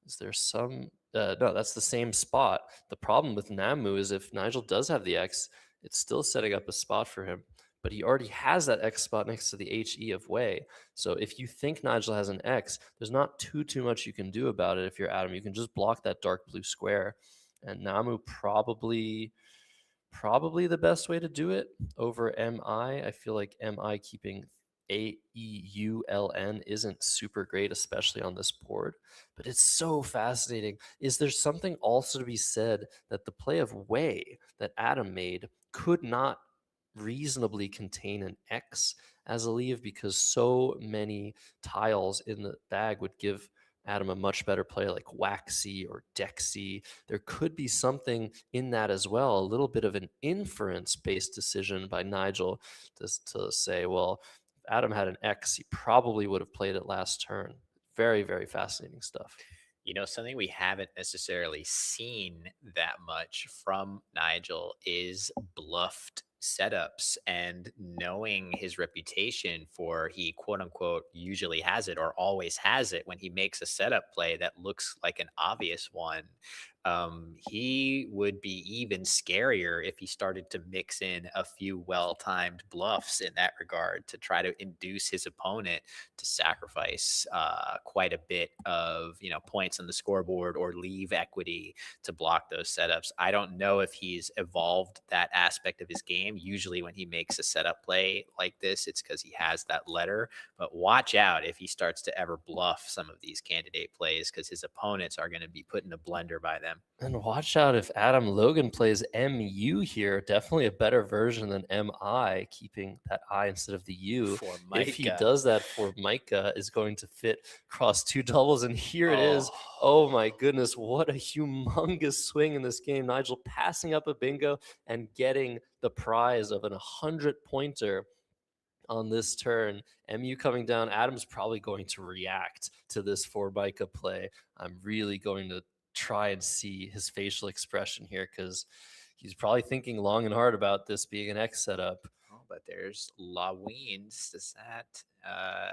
A: Is there some... no, that's the same spot. The problem with Namu is if Nigel does have the X, it's still setting up a spot for him, but he already has that X spot next to the HE of way. So if you think Nigel has an X, there's not too much you can do about it if you're Adam. You can just block that dark blue square. And Namu probably the best way to do it over MI. I feel like MI keeping AEULN isn't super great, especially on this board, but it's so fascinating. Is there something also to be said that the play of way that Adam made could not reasonably contain an X as a leave, because so many tiles in the bag would give Adam a much better play like Waxy or Dexy? There could be something in that as well, a little bit of an inference-based decision by Nigel to say, well, if Adam had an X, he probably would have played it last turn. Very, very fascinating stuff.
B: You know, something we haven't necessarily seen that much from Nigel is bluffed setups, and knowing his reputation for he quote unquote usually has it or always has it when he makes a setup play that looks like an obvious one. He would be even scarier if he started to mix in a few well-timed bluffs in that regard to try to induce his opponent to sacrifice quite a bit of points on the scoreboard or leave equity to block those setups. I don't know if he's evolved that aspect of his game. Usually when he makes a setup play like this, it's because he has that letter. But watch out if he starts to ever bluff some of these candidate plays, because his opponents are going to be put in a blender by them.
A: And watch out if Adam Logan plays MU here. Definitely a better version than MI, keeping that I instead of the U. If he does that, for Micah is going to fit across two doubles. And here it is. Oh my goodness, what a humongous swing in this game. Nigel passing up a bingo and getting the prize of an 100-pointer on this turn. MU coming down. Adam's probably going to react to this for Micah play. I'm really going to try and see his facial expression here, because he's probably thinking long and hard about this being an X setup.
B: but there's Laween's. Does that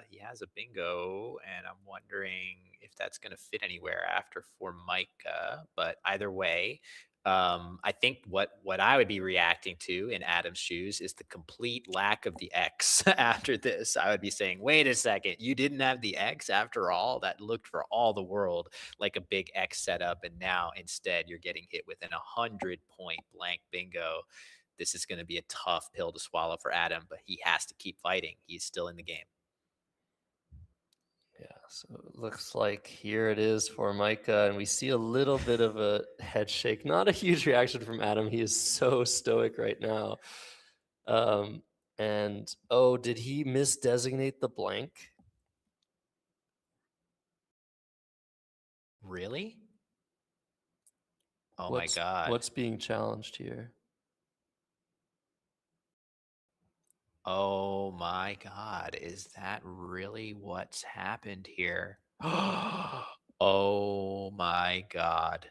B: he has a bingo, and I'm wondering if that's going to fit anywhere after for Micah. But either way, I think what I would be reacting to in Adam's shoes is the complete lack of the X after this. I would be saying, wait a second, you didn't have the X after all? That looked for all the world like a big X setup, and now instead you're getting hit with an 100-point blank bingo. This is going to be a tough pill to swallow for Adam, but he has to keep fighting. He's still in the game.
A: Yeah, so it looks like here it is for Micah, and we see a little bit of a head shake. Not a huge reaction from Adam. He is so stoic right now. And oh, did he misdesignate the blank?
B: Really? Oh my
A: What's
B: God.
A: being challenged here?
B: Oh my God. Is that really what's happened here? Oh my God.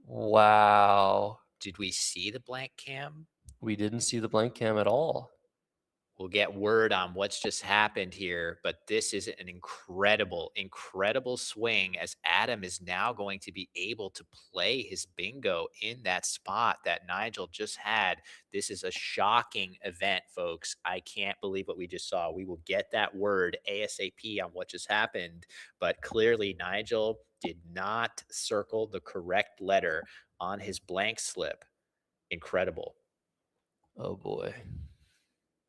A: Wow.
B: Did we see the blank cam?
A: We didn't see the blank cam at all.
B: We'll get word on what's just happened here, but this is an incredible, incredible swing as Adam is now going to be able to play his bingo in that spot that Nigel just had. This is a shocking event, folks. I can't believe what we just saw. We will get that word ASAP on what just happened, but clearly Nigel did not circle the correct letter on his blank slip. Incredible.
A: Oh boy.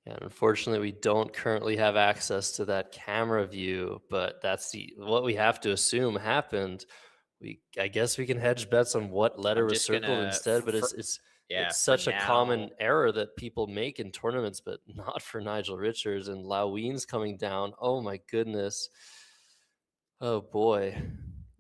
A: Yeah, unfortunately, we don't currently have access to that camera view, but that's what we have to assume happened. I guess we can hedge bets on what letter
B: I'm
A: was
B: just
A: circled
B: gonna,
A: instead, but
B: yeah,
A: it's
B: for
A: such a common
B: now,
A: error that people make in tournaments, but not for Nigel Richards. And Laween's coming down. Oh my goodness. Oh boy.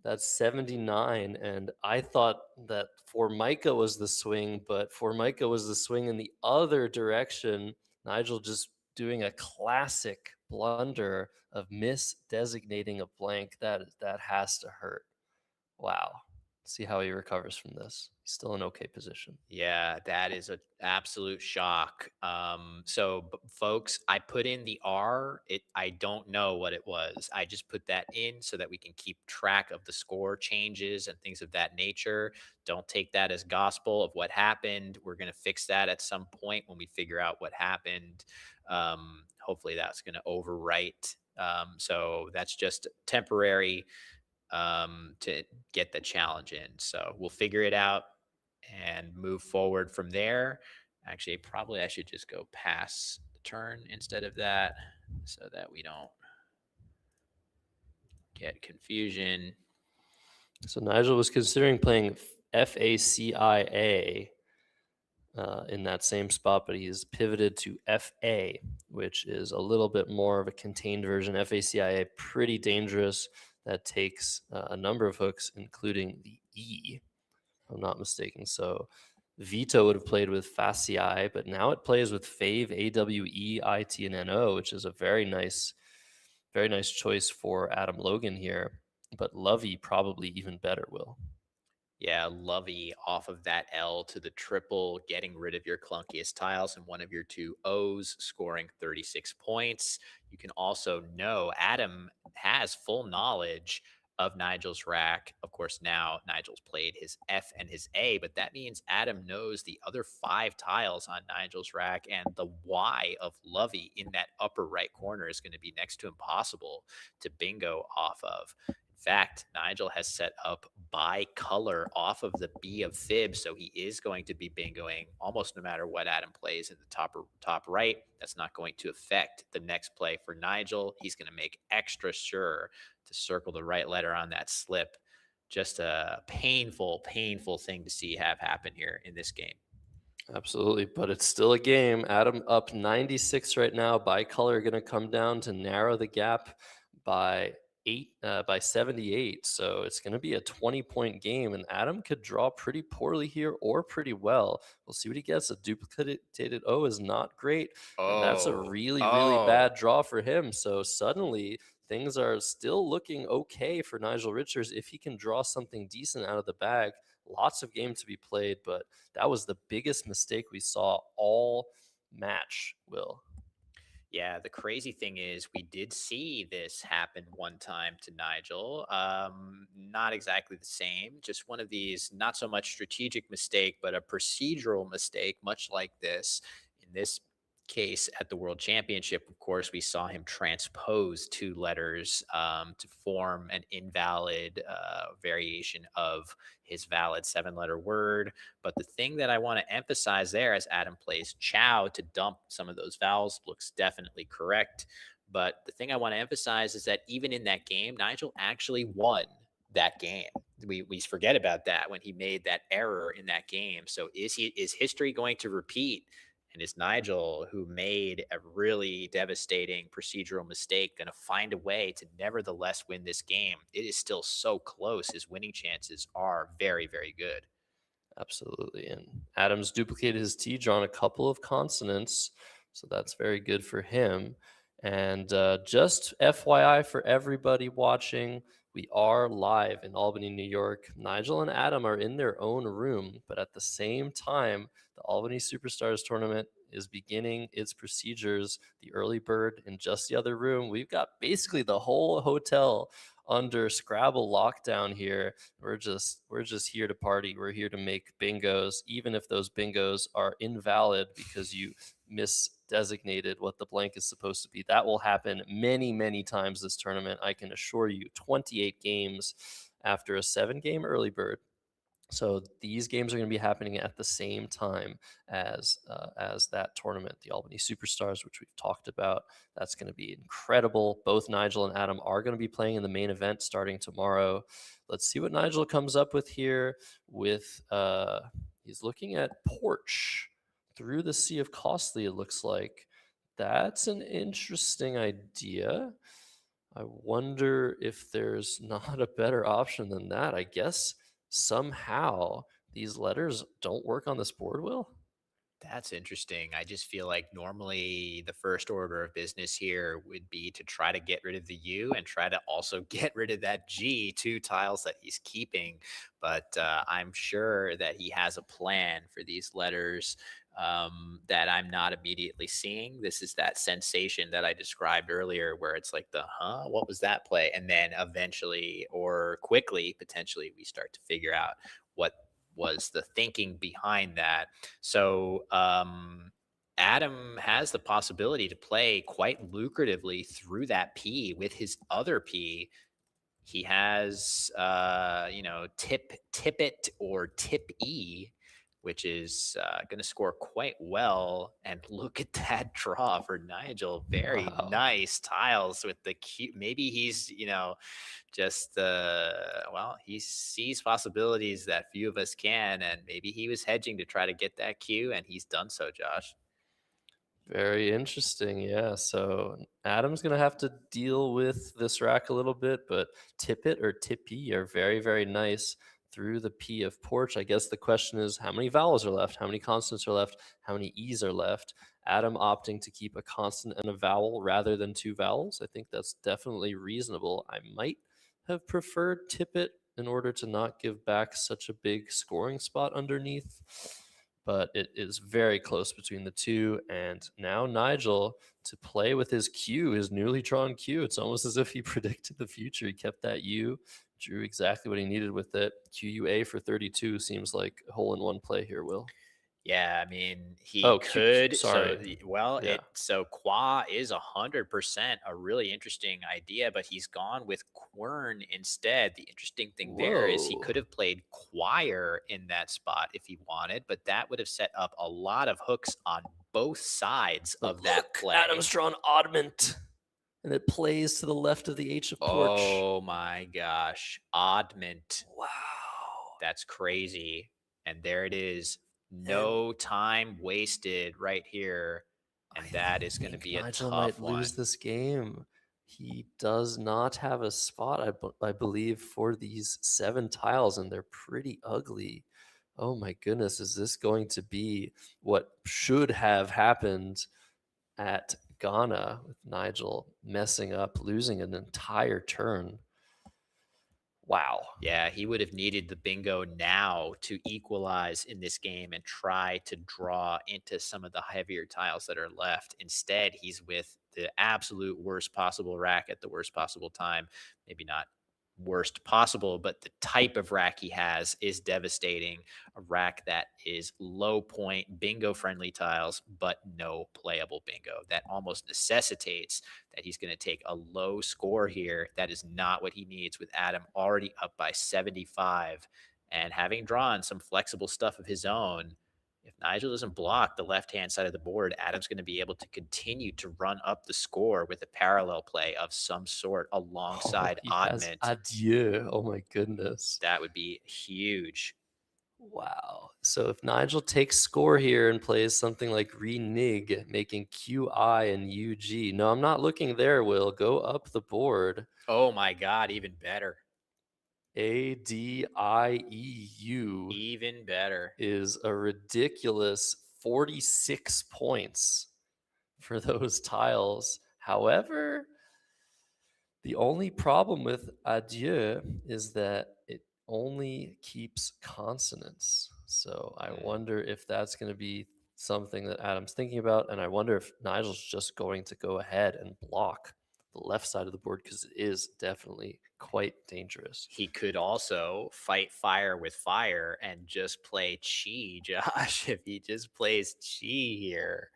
A: That's 79. And I thought that for Micah was the swing, but for Micah was the swing in the other direction. Nigel just doing a classic blunder of misdesignating a blank. That has to hurt. Wow. See how he recovers from this. He's still in okay position.
B: yeah, that is an absolute shock. Folks, I put in the R. I don't know what it was. I just put that in so that we can keep track of the score changes and things of that nature. Don't take that as gospel of what happened. We're going to fix that at some point when we figure out what happened. Hopefully, that's going to overwrite. So that's just temporary to get the challenge in. So we'll figure it out and move forward from there. Actually, probably I should just go pass the turn instead of that so that we don't get confusion.
A: So Nigel was considering playing FACIA in that same spot, but he's pivoted to FA, which is a little bit more of a contained version. FACIA, pretty dangerous. That takes a number of hooks, including the E, if I'm not mistaken. So Vito would have played with Facii, but now it plays with Fave, AWE, IT, and NO, which is a very nice choice for Adam Logan here. But Lovey probably even better, Will.
B: Yeah, Lovey off of that L to the triple, getting rid of your clunkiest tiles and one of your two O's, scoring 36 points. You can also know Adam has full knowledge of Nigel's rack. Of course, now Nigel's played his F and his A, but that means Adam knows the other 5 tiles on Nigel's rack, and the Y of Lovey in that upper right corner is going to be next to impossible to bingo off of. In fact, Nigel has set up by color off of the B of fib, so he is going to be bingoing almost no matter what Adam plays in the top right. That's not going to affect the next play for Nigel. He's going to make extra sure to circle the right letter on that slip. Just a painful, painful thing to see have happen here in this game.
A: Absolutely, but it's still a game. Adam up 96 right now. By color going to come down to narrow the gap by 78. So it's going to be a 20-point game, and Adam could draw pretty poorly here or pretty well. We'll see what he gets. A duplicated O is not great, and that's a really bad draw for him. So suddenly things are still looking okay for Nigel Richards if he can draw something decent out of the bag. Lots of games to be played, but that was the biggest mistake we saw all match, Will.
B: Yeah, the crazy thing is we did see this happen one time to Nigel. Not exactly the same, just one of these not so much strategic mistake, but a procedural mistake, much like this. In this case at the World Championship, of course, we saw him transpose two letters to form an invalid variation of his valid 7-letter word. But the thing that I want to emphasize there, as Adam plays Chow to dump some of those vowels, looks definitely correct. But the thing I want to emphasize is that even in that game, Nigel actually won that game. We forget about that when he made that error in that game. So is history going to repeat? And is Nigel, who made a really devastating procedural mistake, going to find a way to nevertheless win this game? It is still so close. His winning chances are very, very good.
A: Absolutely. And Adams duplicated his T, drawn a couple of consonants, so that's very good for him. And just FYI for everybody watching, we are live in Albany, New York. Nigel and Adam are in their own room, but at the same time, the Albany Superstars tournament is beginning its procedures. The early bird in just the other room. We've got basically the whole hotel under Scrabble lockdown here. We're just here to party. We're here to make bingos, even if those bingos are invalid because you misdesignated what the blank is supposed to be. That will happen many, many times this tournament. I can assure you, 28 games after a 7-game early bird. So these games are going to be happening at the same time as that tournament, the Albany Superstars, which we've talked about. That's going to be incredible. Both Nigel and Adam are going to be playing in the main event starting tomorrow. Let's see what Nigel comes up with here. With he's looking at Porch through the Sea of Costly. It looks like that's an interesting idea. I wonder if there's not a better option than that. I guess somehow these letters don't work on this board, Will?
B: That's interesting. I just feel like normally the first order of business here would be to try to get rid of the U and try to also get rid of that G, 2 tiles that he's keeping. But I'm sure that he has a plan for these letters that I'm not immediately seeing. This is that sensation that I described earlier where it's like what was that play? And then eventually or quickly, potentially, we start to figure out what was the thinking behind that. So Adam has the possibility to play quite lucratively through that P with his other P. He has, tip it or tip E, which is going to score quite well. And look at that draw for Nigel. Very nice tiles with the Q. Maybe he's, just, he sees possibilities that few of us can. And maybe he was hedging to try to get that Q, and he's done so, Josh.
A: Very interesting. Yeah. So Adam's going to have to deal with this rack a little bit, but Tippet or Tippy are very, very nice through the P of Porch. I guess the question is how many vowels are left? How many consonants are left? How many E's are left? Adam opting to keep a consonant and a vowel rather than 2 vowels. I think that's definitely reasonable. I might have preferred Tippet in order to not give back such a big scoring spot underneath. But it is very close between the two. And now Nigel to play with his Q, his newly drawn Q. It's almost as if he predicted the future. He kept that U, drew exactly what he needed with it. QUA for 32 seems like a hole-in-one play here, Will.
B: Yeah, I mean, he could.
A: Sorry.
B: So Qua is 100% a really interesting idea, but he's gone with Quern instead. The interesting thing there is he could have played Choir in that spot if he wanted, but that would have set up a lot of hooks on both sides of that play.
A: Adam's drawn Oddment, and it plays to the left of the H of Porch.
B: Oh my gosh, Oddment.
A: Wow.
B: That's crazy. And there it is. No time wasted right here, and that is going to be a
A: Nigel
B: tough
A: might
B: one.
A: lose this game. He does not have a spot, I believe, for these 7 tiles, and they're pretty ugly. Oh my goodness, is this going to be what should have happened at Ghana with Nigel messing up, losing an entire turn? Wow.
B: Yeah, he would have needed the bingo now to equalize in this game and try to draw into some of the heavier tiles that are left. Instead, he's with the absolute worst possible rack at the worst possible time. Maybe not worst possible, but the type of rack he has is devastating. A rack that is low point, bingo friendly tiles, but no playable bingo. That almost necessitates that he's going to take a low score here. That is not what he needs with Adam already up by 75 and having drawn some flexible stuff of his own. If Nigel doesn't block the left-hand side of the board, Adam's going to be able to continue to run up the score with a parallel play of some sort
A: Oh,
B: alongside
A: he has
B: Oddment.
A: adieu. Oh my goodness.
B: That would be huge.
A: Wow. So if Nigel takes score here and plays something like renege, making QI and UG. No, I'm not looking there, Will. Go up the board.
B: Oh my God, even better.
A: ADIEU
B: Even better.
A: is a ridiculous 46 points for those tiles. However, the only problem with adieu is that it only keeps consonants. So I wonder if that's going to be something that Adam's thinking about. And I wonder if Nigel's just going to go ahead and block the left side of the board because it is definitely quite dangerous.
B: He could also fight fire with fire and just play chi, Josh. If he just plays chi here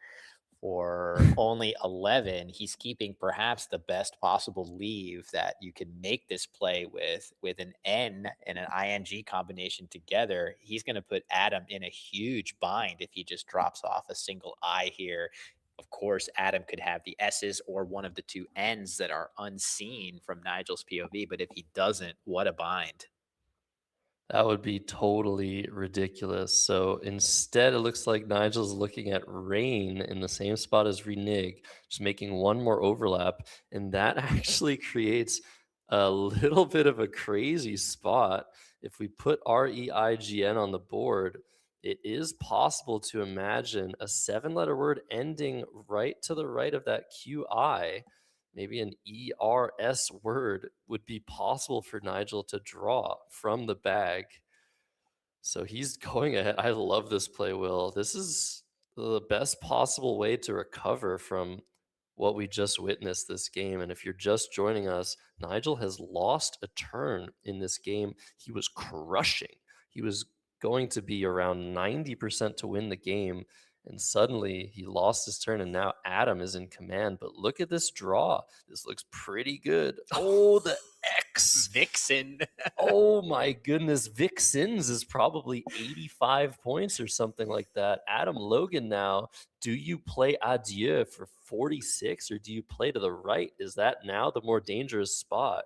B: for only 11, he's keeping perhaps the best possible leave that you can make this play with an N and an ING combination together. He's going to put Adam in a huge bind if he just drops off a single I here. Of course, Adam could have the S's or one of the two N's that are unseen from Nigel's POV, but if he doesn't, what a bind.
A: That would be totally ridiculous. So instead, it looks like Nigel's looking at rain in the same spot as renege, just making one more overlap. And that actually creates a little bit of a crazy spot. If we put REIGN on the board, it is possible to imagine a 7-letter word ending right to the right of that QI. Maybe an ERS word would be possible for Nigel to draw from the bag. So he's going ahead. I love this play, Will. This is the best possible way to recover from what we just witnessed this game. And if you're just joining us, Nigel has lost a turn in this game. He was crushing. He was going to be around 90% to win the game. And suddenly he lost his turn, and now Adam is in command. But look at this draw. This looks pretty good. Oh, the X.
B: Vixen.
A: Oh my goodness. Vixens is probably 85 points or something like that. Adam Logan now. Do you play adieu for 46 or do you play to the right? Is that now the more dangerous spot?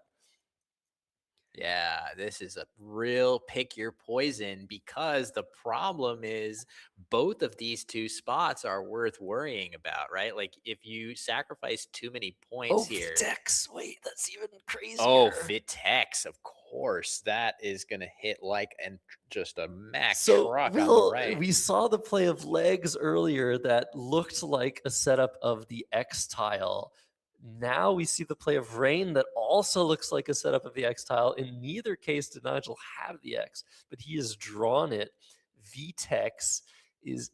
B: Yeah, this is a real pick your poison because the problem is both of these two spots are worth worrying about, right? Like if you sacrifice too many points here.
A: Vitex. Wait, that's even crazier.
B: Oh, Vitex, of course. That is going to hit like and just a Mack truck on the right.
A: We saw the play of legs earlier that looked like a setup of the X tile. Now we see the play of rain that also looks like a setup of the X tile. In neither case did Nigel have the X, but he has drawn it. Vtex is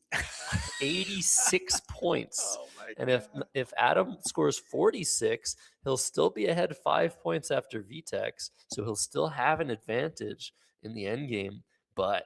A: 86 points.
B: Oh my
A: and if Adam scores 46, he'll still be ahead 5 points after Vtex, so he'll still have an advantage in the end game. But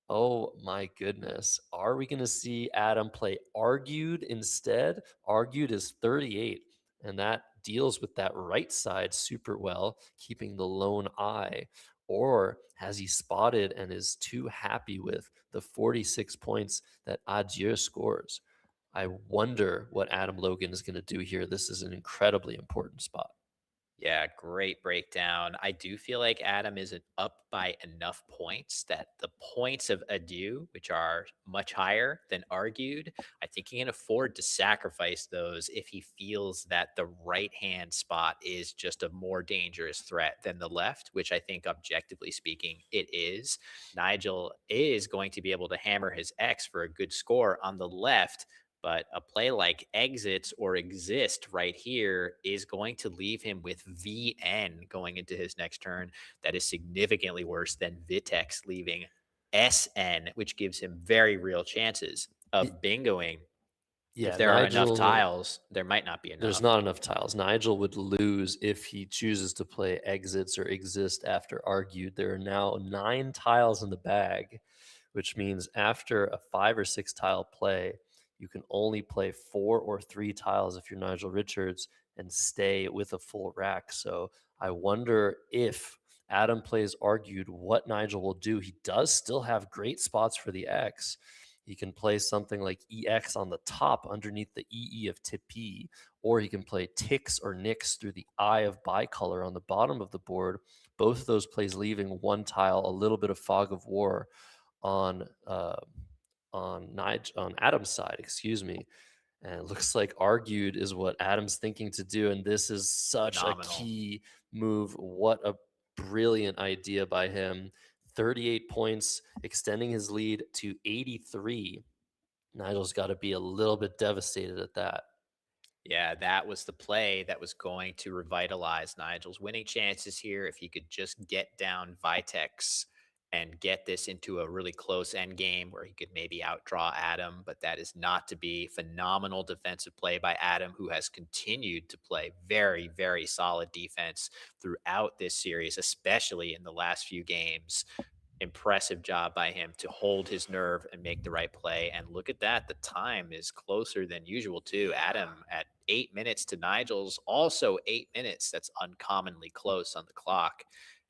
A: oh my goodness, are we going to see Adam play argued instead? Argued is 38. And that deals with that right side super well, keeping the lone eye. Or has he spotted and is too happy with the 46 points that Adieu scores? I wonder what Adam Logan is going to do here. This is an incredibly important spot.
B: Yeah, great breakdown. I do feel like Adam is up by enough points that the points of adieu, which are much higher than argued, I think he can afford to sacrifice those if he feels that the right hand spot is just a more dangerous threat than the left, which I think objectively speaking it is. Nigel is going to be able to hammer his X for a good score on the left, But a play like exits or exist right here is going to leave him with VN going into his next turn. That is significantly worse than Vitex leaving SN, which gives him very real chances of bingoing. If
A: Yeah,
B: there are enough
A: Nigel.
B: tiles, there might not be
A: There's
B: enough.
A: not enough tiles. Nigel would lose if he chooses to play exits or exist after argued. There are now 9 tiles in the bag, which means after a 5 or 6 tile play, you can only play 4 or 3 tiles if you're Nigel Richards and stay with a full rack. So I wonder if Adam plays argued, what Nigel will do. He does still have great spots for the X. He can play something like EX on the top underneath the EE of Tippy, or he can play Tix or Nix through the eye of Bicolor on the bottom of the board. Both of those plays leaving 1 tile, a little bit of fog of war on Adam's side, excuse me. And it looks like argued is what Adam's thinking to do, and this is such
B: Phenomenal.
A: a key move. What a brilliant idea by him. 38 points, extending his lead to 83. Nigel's got to be a little bit devastated at that.
B: Yeah, that was the play that was going to revitalize Nigel's winning chances here. If he could just get down Vitex and get this into a really close end game where he could maybe outdraw Adam, but that is not to be. Phenomenal defensive play by Adam, who has continued to play very, very solid defense throughout this series, especially in the last few games. Impressive job by him to hold his nerve and make the right play. And look at that. The time is closer than usual, too. Adam at 8 minutes to Nigel's also 8 minutes. That's uncommonly close on the clock.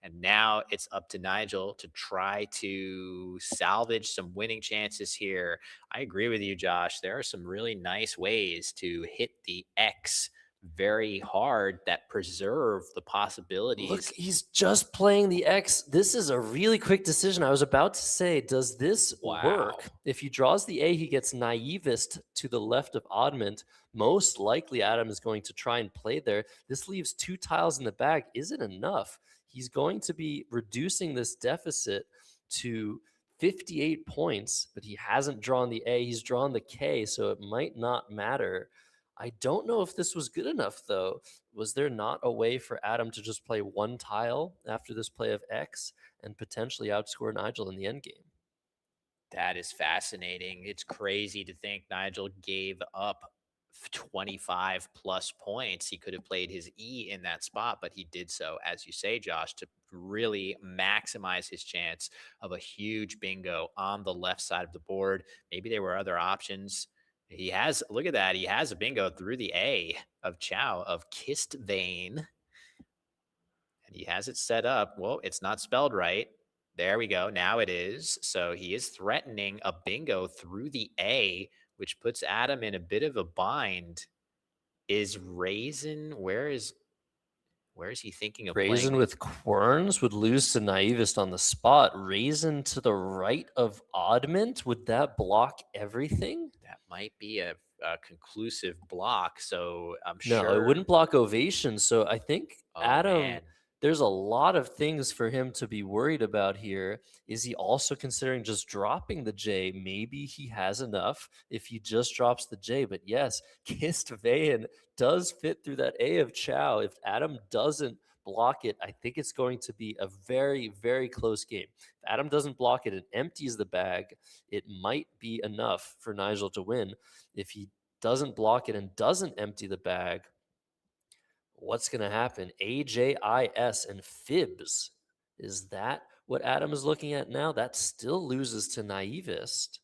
B: And now it's up to Nigel to try to salvage some winning chances here. I agree with you, Josh. There are some really nice ways to hit the X very hard that preserve the possibilities.
A: Look, he's just playing the X. This is a really quick decision. I was about to say, does this work? If he draws the A, he gets naivist to the left of oddment. Most likely Adam is going to try and play there. This leaves 2 tiles in the bag. Is it enough? He's going to be reducing this deficit to 58 points, but he hasn't drawn the A. He's drawn the K, so it might not matter. I don't know if this was good enough, though. Was there not a way for Adam to just play 1 tile after this play of X and potentially outscore Nigel in the endgame?
B: That is fascinating. It's crazy to think Nigel gave up 25 plus points. He could have played his E in that spot, but he did so, as you say, Josh, to really maximize his chance of a huge bingo on the left side of the board. Maybe there were other options. He has, look at that. He has a bingo through the A of Chow of Kissed Vein. And he has it set up. Well, it's not spelled right. There we go. Now it is. So he is threatening a bingo through the A, which puts Adam in a bit of a bind. Is Raisin, where is he thinking of
A: Raisin
B: playing?
A: with Querns would lose to Naivist on the spot. Raisin to the right of Oddment, would that block everything?
B: That might be a conclusive block. So I'm
A: No,
B: sure
A: it wouldn't block Ovation. So I think Adam,
B: man.
A: there's a lot of things for him to be worried about here. Is he also considering just dropping the J? Maybe he has enough if he just drops the J. But yes, Kissed Vein does fit through that A of Chow. If Adam doesn't block it, I think it's going to be a very, very close game. If Adam doesn't block it and empties the bag, it might be enough for Nigel to win. If he doesn't block it and doesn't empty the bag, what's going to happen? AJIS and Fibs. Is that what Adam is looking at now? That still loses to Naivist.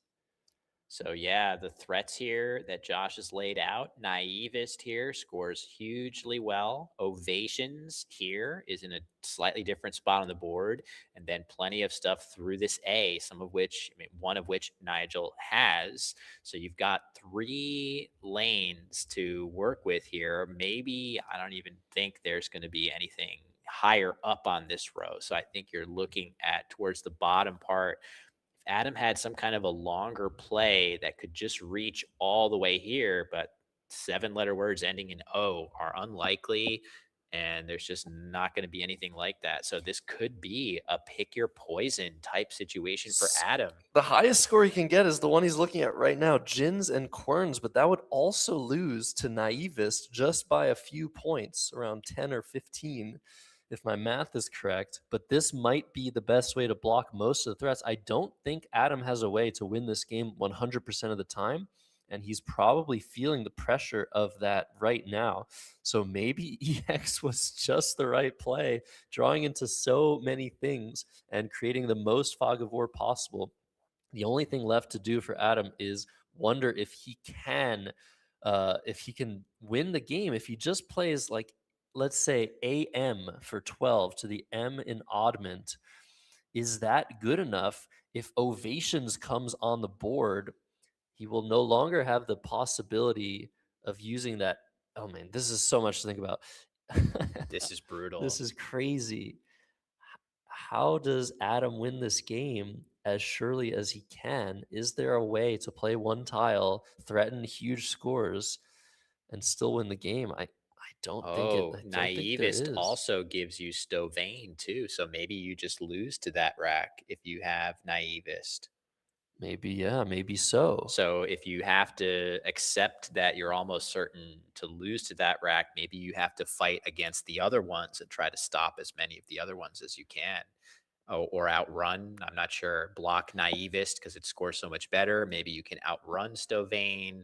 B: So yeah, the threats here that Josh has laid out, Naivist here scores hugely well. Ovations here is in a slightly different spot on the board, and then plenty of stuff through this A, some of which, one of which Nigel has. So you've got 3 lanes to work with here. Maybe, I don't even think there's going to be anything higher up on this row. So I think you're looking at towards the bottom part. Adam had some kind of a longer play that could just reach all the way here, but 7-letter words ending in O are unlikely. And there's just not going to be anything like that. So this could be a pick your poison type situation for Adam.
A: The highest score he can get is the one he's looking at right now, Jins and Querns, but that would also lose to Naivist just by a few points, around 10 or 15, if my math is correct. But this might be the best way to block most of the threats. I don't think Adam has a way to win this game 100% of the time, and he's probably feeling the pressure of that right now. So maybe EX was just the right play, drawing into so many things and creating the most fog of war possible. The only thing left to do for Adam is wonder if he can win the game. If he just plays, like, let's say AM for 12 to the M in oddment, is that good enough? If Ovations comes on the board, he will no longer have the possibility of using that. Oh man, this is so much to think about.
B: This is brutal.
A: This is crazy. How does Adam win this game as surely as he can? Is there a way to play one tile, threaten huge scores, and still win the game? I don't think it. I don't think there
B: Naivist
A: is.
B: also gives you Stovane too. So maybe you just lose to that rack if you have Naivist.
A: Maybe, yeah, maybe so.
B: So if you have to accept that you're almost certain to lose to that rack, maybe you have to fight against the other ones and try to stop as many of the other ones as you can. Or outrun. I'm not sure. Block Naivist because it scores so much better. Maybe you can outrun Stovane.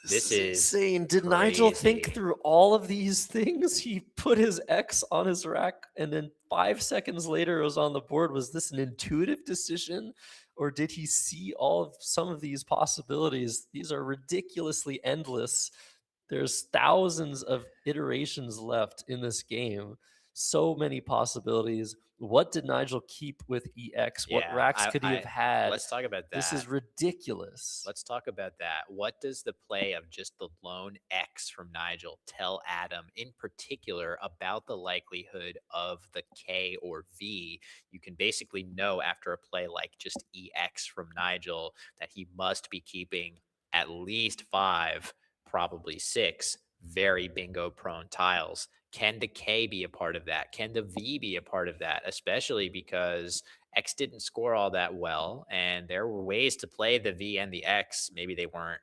B: This is
A: insane. Did Nigel think
B: crazy.
A: through all of these things? He put his X on his rack, and then 5 seconds later it was on the board. Was this an intuitive decision, or did he see some of these possibilities? These are ridiculously endless. There's thousands of iterations left in this game. So many possibilities. What did Nigel keep with EX? What
B: Yeah,
A: racks could he have had?
B: Let's talk about that.
A: This is ridiculous.
B: Let's talk about that. What does the play of just the lone X from Nigel tell Adam in particular about the likelihood of the K or V? You can basically know after a play like just EX from Nigel that he must be keeping at least 5, probably 6 very bingo prone tiles. Can the K be a part of that? Can the V be a part of that? Especially because X didn't score all that well, and there were ways to play the V and the X. Maybe they weren't,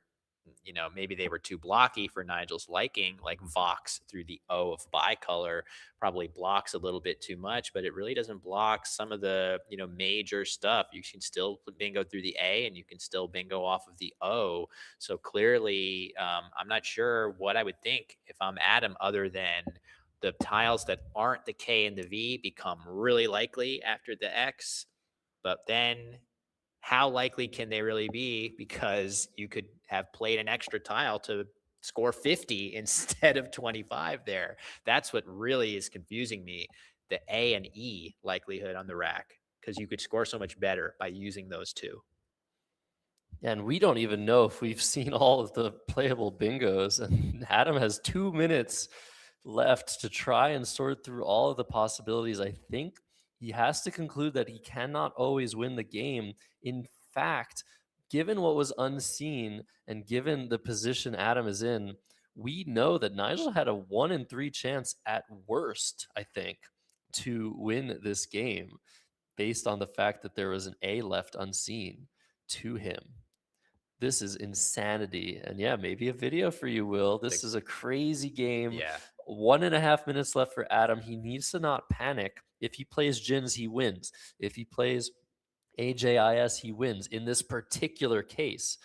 B: maybe they were too blocky for Nigel's liking, like Vox through the O of bicolor probably blocks a little bit too much, but it really doesn't block some of the, major stuff. You can still bingo through the A and you can still bingo off of the O. So clearly, I'm not sure what I would think if I'm Adam other than the tiles that aren't the K and the V become really likely after the X. But then how likely can they really be? Because you could have played an extra tile to score 50 instead of 25 there. That's what really is confusing me. The A and E likelihood on the rack, because you could score so much better by using those two.
A: And we don't even know if we've seen all of the playable bingos. And Adam has 2 minutes left to try and sort through all of the possibilities. I think he has to conclude that he cannot always win the game. In fact, given what was unseen and given the position Adam is in, we know that Nigel had a 1 in 3 chance at worst, I think, to win this game based on the fact that there was an A left unseen to him. This is insanity. And yeah, maybe a video for you, Will. This is a crazy game.
B: Yeah.
A: 1.5 minutes left for Adam. He needs to not panic. If he plays Jins, he wins. If he plays AJIS, he wins in this particular case.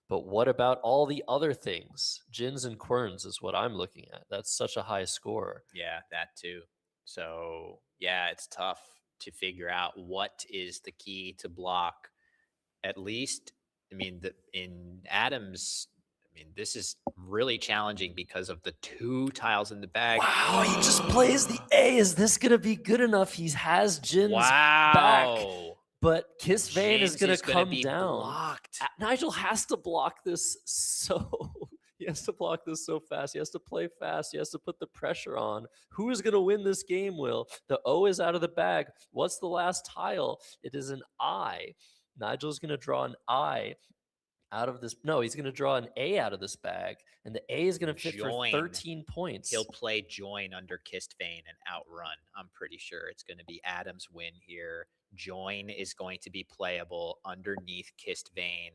A: But what about all the other things? Jins and Querns is what I'm looking at. That's such a high score.
B: Yeah, that too. So yeah, it's tough to figure out what is the key to block. At least, in Adam's, this is really challenging because of the 2 tiles in the bag.
A: Wow, he just plays the A. Is this going to be good enough? He has Jin's back. But Kiss Vane is going to come down.
B: Blocked.
A: Nigel has to block this he has to block this so fast. He has to play fast. He has to put the pressure on. Who is going to win this game, Will? The O is out of the bag. What's the last tile? It is an I. Nigel's going to draw an I. out of this. No, he's going to draw an A out of this bag, and the A is going to fit for
B: Join.
A: 13 points.
B: He'll play Join under Kissed Vein and outrun. I'm pretty sure it's going to be Adam's win here. Join is going to be playable underneath Kissed Vein,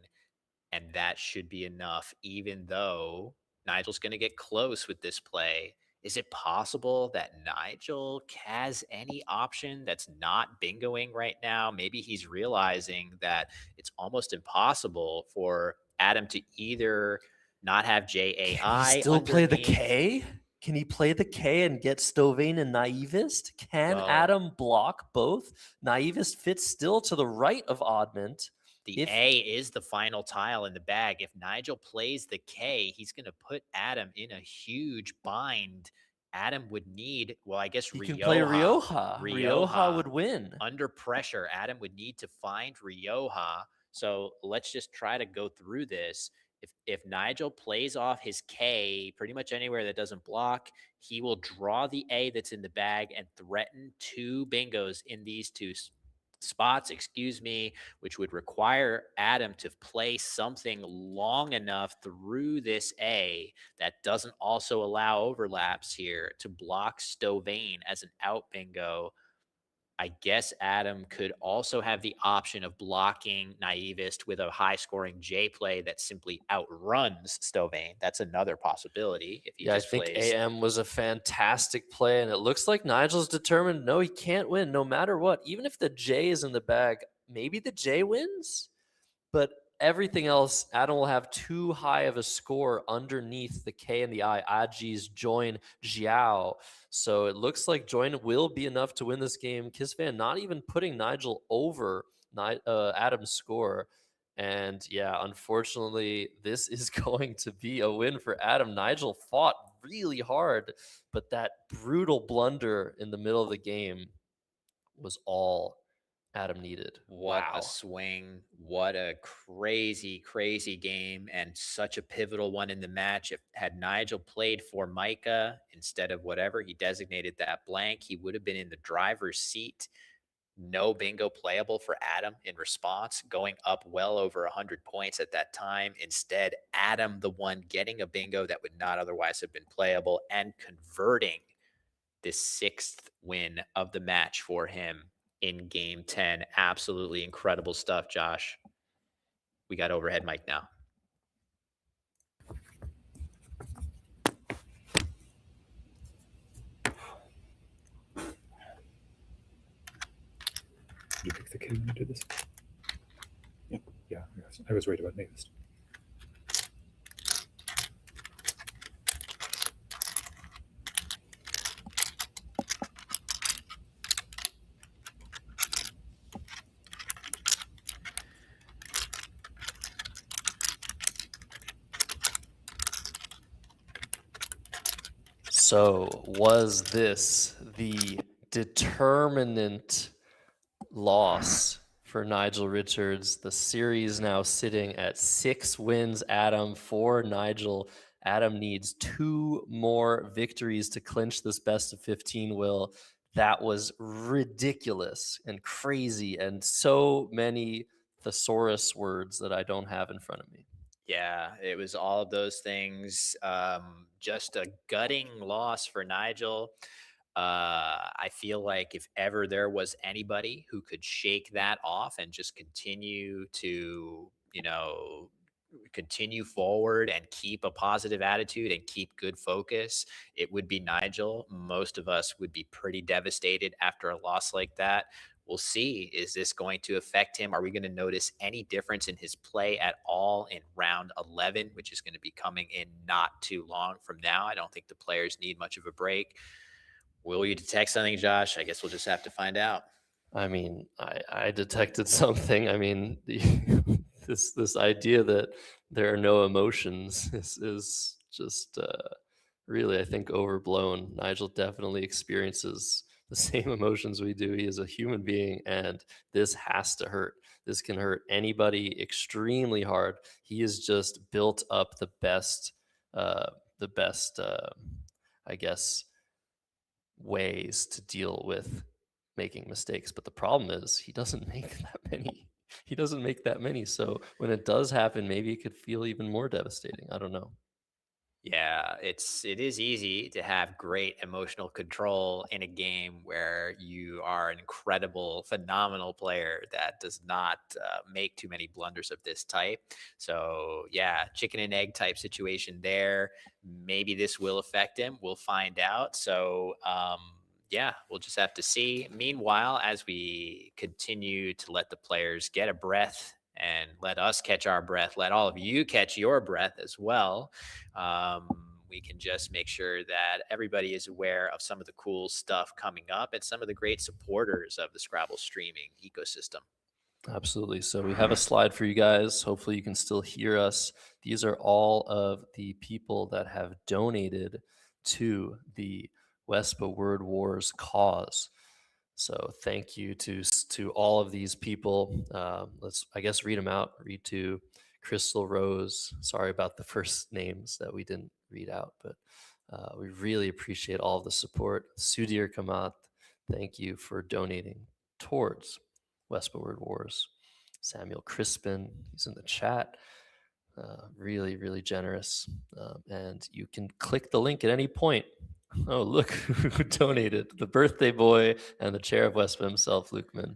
B: and that should be enough, even though Nigel's going to get close with this play. Is it possible that Nigel has any option that's not bingoing right now? Maybe he's realizing that it's almost impossible for Adam to either not have JAI.
A: Can he still play the
B: underneath.
A: K? Can he play the K and get Stovane and Naivist? Can
B: Well-
A: Adam block both? Naivist fits still to the right of Oddment.
B: The A is the final tile in the bag. If Nigel plays the K, he's going to put Adam in a huge bind. Adam would need, well, I guess
A: He
B: Rioja.
A: can play Rioja. Rioja would win.
B: Under pressure, Adam would need to find Rioja. So let's just try to go through this. If Nigel plays off his K pretty much anywhere that doesn't block, he will draw the A that's in the bag and threaten 2 bingos in these 2 spots, which would require Adam to play something long enough through this A that doesn't also allow overlaps here to block Stovane as an out bingo. I guess Adam could also have the option of blocking Naivist with a high-scoring J play that simply outruns Stovane. That's another possibility. If he
A: I
B: just
A: think
B: plays.
A: AM was a fantastic play, and it looks like Nigel's determined. No, he can't win no matter what. Even if the J is in the bag, maybe the J wins, but everything else, Adam will have too high of a score underneath the K and the I. Aji's Join Jiao. So it looks like Join will be enough to win this game. Kisvan not even putting Nigel over Adam's score. And yeah, unfortunately, this is going to be a win for Adam. Nigel fought really hard, but that brutal blunder in the middle of the game was all Adam needed.
B: What
A: Wow.
B: a swing. What a crazy, crazy game, and such a pivotal one in the match. If had Nigel played for Micah instead of whatever he designated that blank, he would have been in the driver's seat. No bingo playable for Adam in response, going up well over 100 points at that time. Instead, Adam, the one getting a bingo that would not otherwise have been playable and converting this 6th win of the match for him in game 10. Absolutely incredible stuff, Josh. We got overhead mic now.
C: Did you pick the K when you did this? Yeah, I was right about Naivist.
A: So, was this the determinant loss for Nigel Richards? The series now sitting at 6 wins, Adam, 4 Nigel. Adam needs 2 more victories to clinch this best of 15, Will. That was ridiculous and crazy, and so many thesaurus words that I don't have in front of me.
B: Yeah, it was all of those things. Just a gutting loss for Nigel. I feel like if ever there was anybody who could shake that off and just continue to, continue forward and keep a positive attitude and keep good focus, it would be Nigel. Most of us would be pretty devastated after a loss like that. We'll see. Is this going to affect him? Are we going to notice any difference in his play at all in round 11, which is going to be coming in not too long from now? I don't think the players need much of a break. Will you detect something, Josh? I guess we'll just have to find out.
A: I mean, I detected something. I mean, this idea that there are no emotions is just really, I think, overblown. Nigel definitely experiences the same emotions we do. He is a human being, and this has to hurt. This can hurt anybody extremely hard. He has just built up the best, I guess, ways to deal with making mistakes. But the problem is he doesn't make that many. he doesn't make that many. So when it does happen, maybe it could feel even more devastating. I don't know.
B: Yeah, it is easy to have great emotional control in a game where you are an incredible, phenomenal player that does not make too many blunders of this type. So yeah, chicken and egg type situation there. Maybe this will affect him. We'll find out. So yeah, we'll just have to see. Meanwhile, as we continue to let the players get a breath and let us catch our breath, let all of you catch your breath as well. We can just make sure that everybody is aware of some of the cool stuff coming up and some of the great supporters of the Scrabble streaming ecosystem.
A: Absolutely. So we have a slide for you guys. Hopefully you can still hear us. These are all of the people that have donated to the Wespa Word Wars cause. So thank you to all of these people. Let's, I guess, read them out. Read to Crystal Rose. Sorry about the first names that we didn't read out, but we really appreciate all of the support. Sudhir Kamath, thank you for donating towards Wespa Word Wars. Samuel Crispin, he's in the chat. Really, really generous. And you can click the link at any point. Oh, look who donated. The birthday boy and the chair of Wespa himself, Lukeman.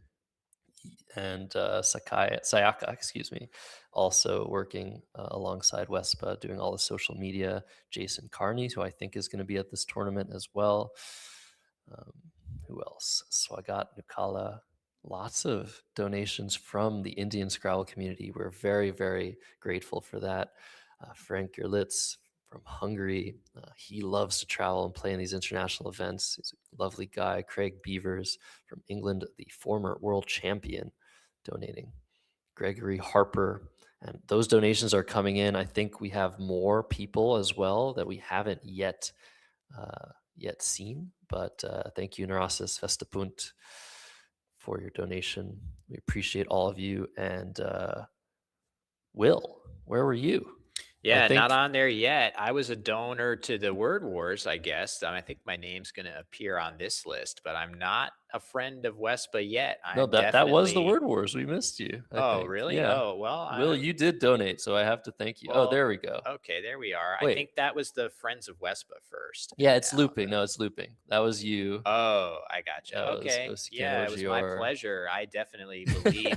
A: And Sayaka, excuse me, also working alongside Wespa, doing all the social media. Jason Carney, who I think is going to be at this tournament as well. Who else? Swagat Nukala. Lots of donations from the Indian Scrabble community. We're very, very grateful for that. Frank Gerlitz from Hungary. He loves to travel and play in these international events. He's a lovely guy. Craig Beavers from England, the former world champion, donating. Gregory Harper. And those donations are coming in. I think we have more people as well that we haven't yet seen. But thank you, Narassus Vestapunt, for your donation. We appreciate all of you. And Will, where were you?
B: Yeah, not on there yet. I was a donor to the Word Wars, I guess. I think my name's going to appear on this list, but I'm not a friend of Wespa yet.
A: No, that was the Word Wars. We missed you. I think.
B: Really?
A: Yeah.
B: Oh, well.
A: Will, you did donate, so I have to thank you.
B: Well,
A: oh, there we go.
B: Okay, there we are.
A: Wait.
B: I think that was the Friends of Wespa first.
A: Yeah, it's looping. No, it's looping. That was you.
B: Oh, I got you. Okay.
A: It was
B: my pleasure. I definitely believe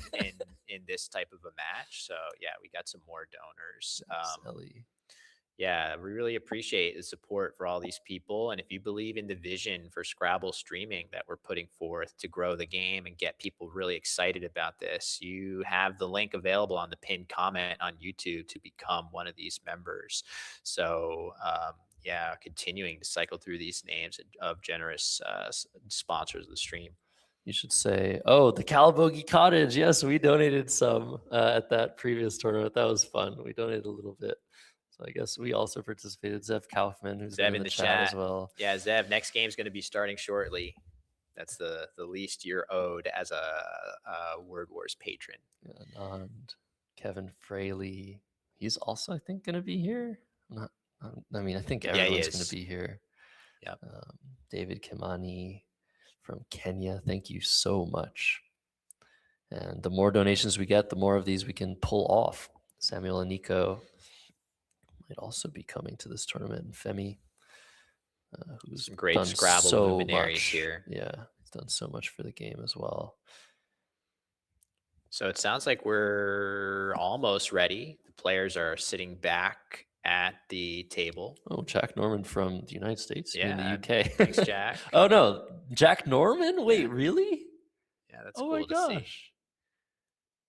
B: in this type of a match. So yeah, we got some more donors. Yeah, we really appreciate the support for all these people. And if you believe in the vision for Scrabble streaming that we're putting forth to grow the game and get people really excited about this, you have the link available on the pinned comment on YouTube to become one of these members. So yeah, continuing to cycle through these names of generous sponsors of the stream.
A: You should say, oh, the Calabogie Cottage. Yes, we donated some at that previous tournament. That was fun. We donated a little bit. So I guess we also participated. Zev Kaufman, who's in the chat as well.
B: Yeah, Zev, next game's going to be starting shortly. That's the least you're owed as a Word Wars patron.
A: Yeah, and Kevin Fraley, he's also, I think, going to be here. I think everyone's going to be here.
B: Yeah.
A: David Kimani from Kenya, thank you so much. And the more donations we get, the more of these we can pull off. Samuel and Nico might also be coming to this tournament. And Femi, who's
B: some great
A: done
B: Scrabble
A: so
B: luminaries
A: much
B: here.
A: Yeah, he's done so much for the game as well.
B: So it sounds like we're almost ready. The players are sitting back at the table.
A: Oh, Jack Norman from the United States.
B: Yeah,
A: in the UK.
B: Thanks, Jack.
A: Oh no, Jack Norman? Wait, really?
B: Yeah, that's cool to see.
A: Gosh.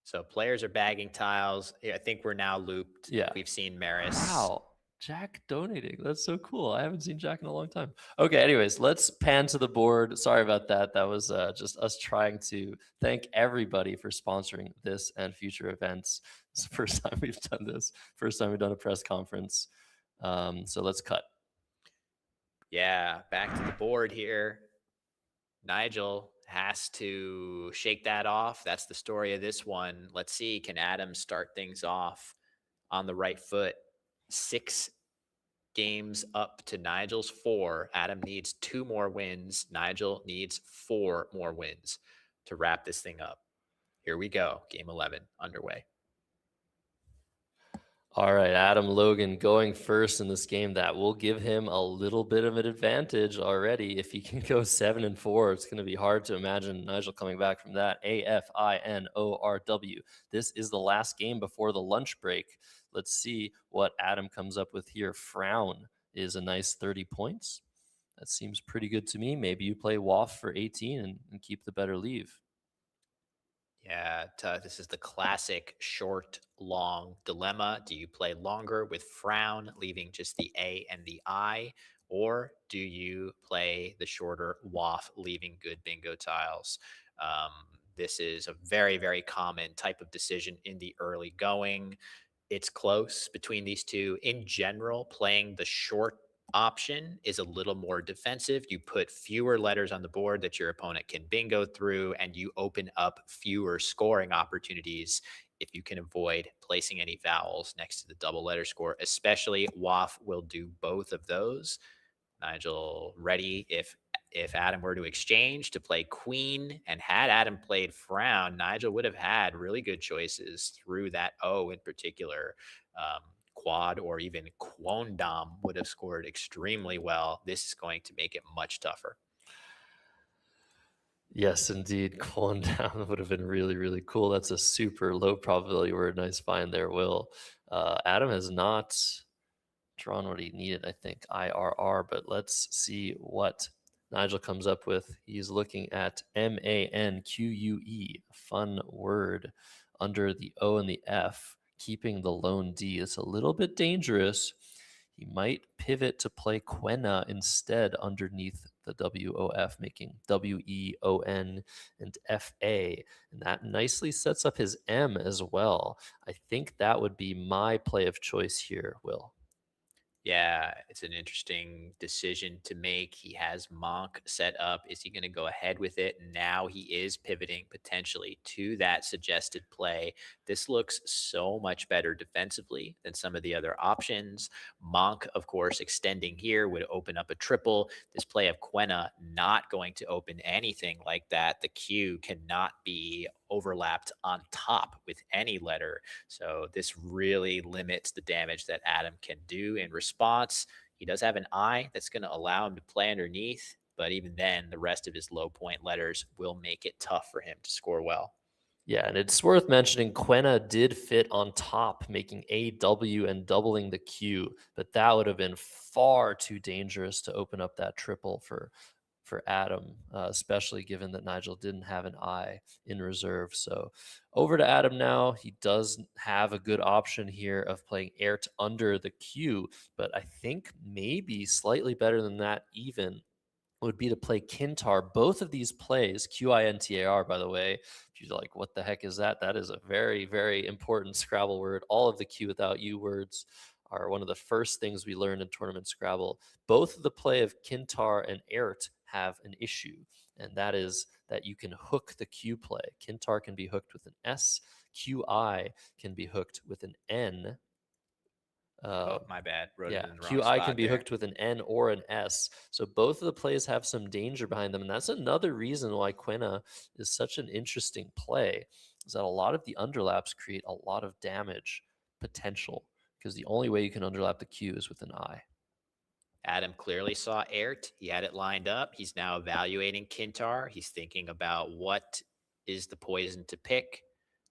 B: So players are bagging tiles. I think we're now looped.
A: Yeah.
B: We've seen Maris.
A: Wow. Jack donating. That's so cool. I haven't seen Jack in a long time. Okay, anyways, let's pan to the board. Sorry about that. That was just us trying to thank everybody for sponsoring this and future events. It's the first time we've done this. First time we've done a press conference. So let's cut.
B: Yeah, back to the board here. Nigel has to shake that off. That's the story of this one. Let's see, can Adam start things off on the right foot? 6 games up to Nigel's 4. Adam needs 2 more wins. Nigel needs 4 more wins to wrap this thing up. Here we go. Game 11 underway.
A: All right, Adam Logan going first in this game. That will give him a little bit of an advantage already. If he can go 7-4, it's going to be hard to imagine Nigel coming back from that. AFINORW. This is the last game before the lunch break. Let's see what Adam comes up with here. Frown is a nice 30 points. That seems pretty good to me. Maybe you play Waff for 18 and keep the better leave.
B: Yeah, this is the classic short, long dilemma. Do you play longer with Frown, leaving just the A and the I? Or do you play the shorter Waff, leaving good bingo tiles? This is a very, very common type of decision in the early going. It's close between these two. In general, playing the short option is a little more defensive. You put fewer letters on the board that your opponent can bingo through, and you open up fewer scoring opportunities if you can avoid placing any vowels next to the double letter score. Especially Waff will do both of those. Nigel, ready if Adam were to exchange to play queen, and had Adam played frown, Nigel would have had really good choices through that O in particular. Quad or even quondam would have scored extremely well. This is going to make it much tougher.
A: Yes, indeed. Cooling down would have been really, really cool. That's a super low probability word. Nice find there, Will. Adam has not drawn what he needed, I think, IRR, but let's see what Nigel comes up with. He's looking at MANQUE, fun word under the O and the F, keeping the lone D. It's a little bit dangerous. He might pivot to play Quena instead underneath the WOF, making WEON and FA. And that nicely sets up his M as well. I think that would be my play of choice here, Will.
B: Yeah, it's an interesting decision to make. He has Monk set up. Is he going to go ahead with it? Now he is pivoting potentially to that suggested play. This looks so much better defensively than some of the other options. Monk, of course, extending here would open up a triple. This play of Quena not going to open anything like that. The Q cannot be overlapped on top with any letter. So this really limits the damage that Adam can do in response. He does have an I that's going to allow him to play underneath, but even then, the rest of his low point letters will make it tough for him to score well.
A: Yeah, and it's worth mentioning Quena did fit on top, making AW and doubling the Q, but that would have been far too dangerous to open up that triple for Adam, especially given that Nigel didn't have an I in reserve. So over to Adam now. He does have a good option here of playing Ert under the Q, but I think maybe slightly better than that even would be to play Kintar. Both of these plays, Quintar, by the way, if you're like, what the heck is that? That is a very, very important Scrabble word. All of the Q without U words are one of the first things we learned in tournament Scrabble. Both of the play of Kintar and Ert have an issue, and that is that you can hook the Q play. Kintar can be hooked with an S. QI can be hooked with an N.
B: My bad. Wrote it in the wrong
A: QI
B: spot
A: can be
B: there.
A: hooked with an N or an S. So both of the plays have some danger behind them. And that's another reason why Quena is such an interesting play, is that a lot of the underlaps create a lot of damage potential, because the only way you can underlap the Q is with an I.
B: Adam clearly saw Ert. He had it lined up. He's now evaluating Kintar. He's thinking about what is the poison to pick.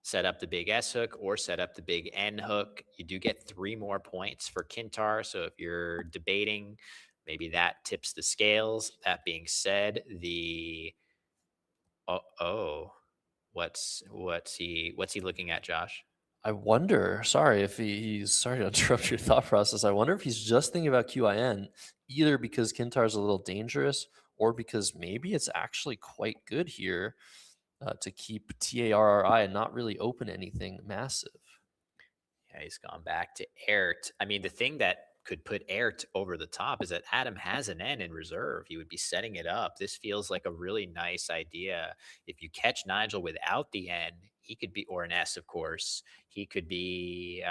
B: Set up the big S hook or set up the big N hook. You do get 3 more points for Kintar. So if you're debating, maybe that tips the scales. That being said, what's he looking at, Josh?
A: I wonder, sorry if he's sorry to interrupt your thought process. I wonder if he's just thinking about QIN, either because Kintar is a little dangerous or because maybe it's actually quite good here to keep TARRI and not really open anything massive.
B: Yeah, he's gone back to Ert. I mean, the thing that could put Ert over the top is that Adam has an N in reserve. He would be setting it up. This feels like a really nice idea. If you catch Nigel without the N, he could be, or an S, of course, he could be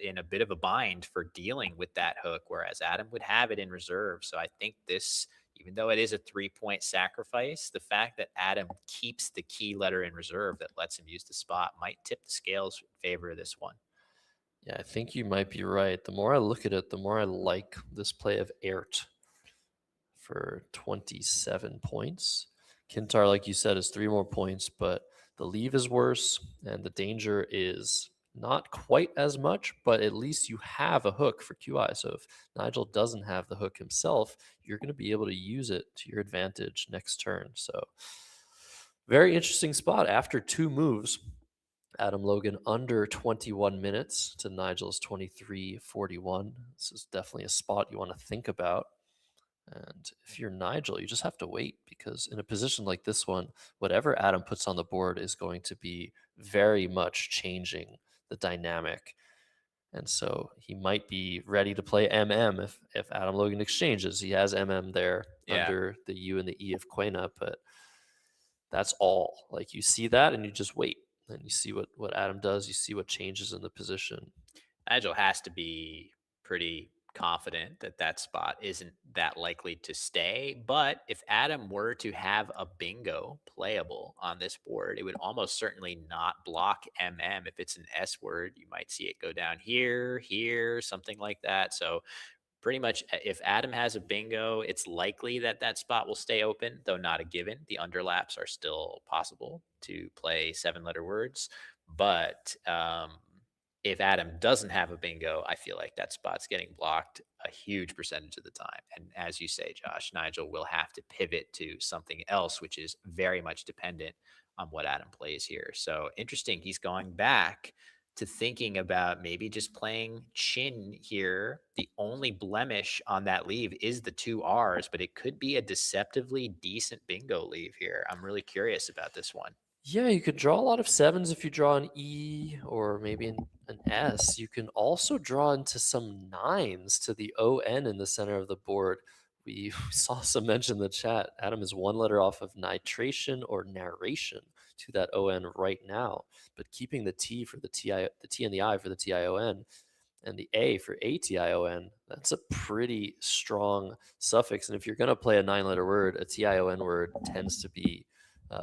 B: in a bit of a bind for dealing with that hook, whereas Adam would have it in reserve. So I think this even though it is a 3-point sacrifice, the fact that Adam keeps the key letter in reserve that lets him use the spot might tip the scales in favor of this one.
A: Yeah, I think you might be right. The more I look at it, the more I like this play of Airt for 27 points. Kintar, like you said, is 3 more points, but the leave is worse and the danger is not quite as much, but at least you have a hook for QI. So if Nigel doesn't have the hook himself, you're going to be able to use it to your advantage next turn. So very interesting spot. After 2 moves, Adam Logan under 21 minutes to Nigel's 23:41. This is definitely a spot you want to think about. And if you're Nigel, you just have to wait, because in a position like this one, whatever Adam puts on the board is going to be very much changing the dynamic. And so he might be ready to play MM if Adam Logan exchanges. He has MM there under the U and the E of Quena, but that's all. Like, you see that and you just wait. And you see what Adam does. You see what changes in the position.
B: Nigel has to be pretty confident that that spot isn't that likely to stay. But if Adam were to have a bingo playable on this board, it would almost certainly not block MM. If it's an S word, you might see it go down here, here, something like that. So pretty much if Adam has a bingo, it's likely that that spot will stay open, though not a given. The underlaps are still possible to play 7-letter words. But if Adam doesn't have a bingo, I feel like that spot's getting blocked a huge percentage of the time. And as you say, Josh, Nigel will have to pivot to something else, which is very much dependent on what Adam plays here. So interesting. He's going back to thinking about maybe just playing chin here. The only blemish on that leave is the 2 R's, but it could be a deceptively decent bingo leave here. I'm really curious about this one.
A: Yeah, you could draw a lot of 7s if you draw an E or maybe an S. You can also draw into some 9s to the ON in the center of the board. We saw some mention in the chat. Adam is 1 letter off of nitration or narration to that ON right now, but keeping the T for the T and the I for the TION and the A for ATION, that's a pretty strong suffix. And if you're going to play a 9-letter word, a TION word tends to be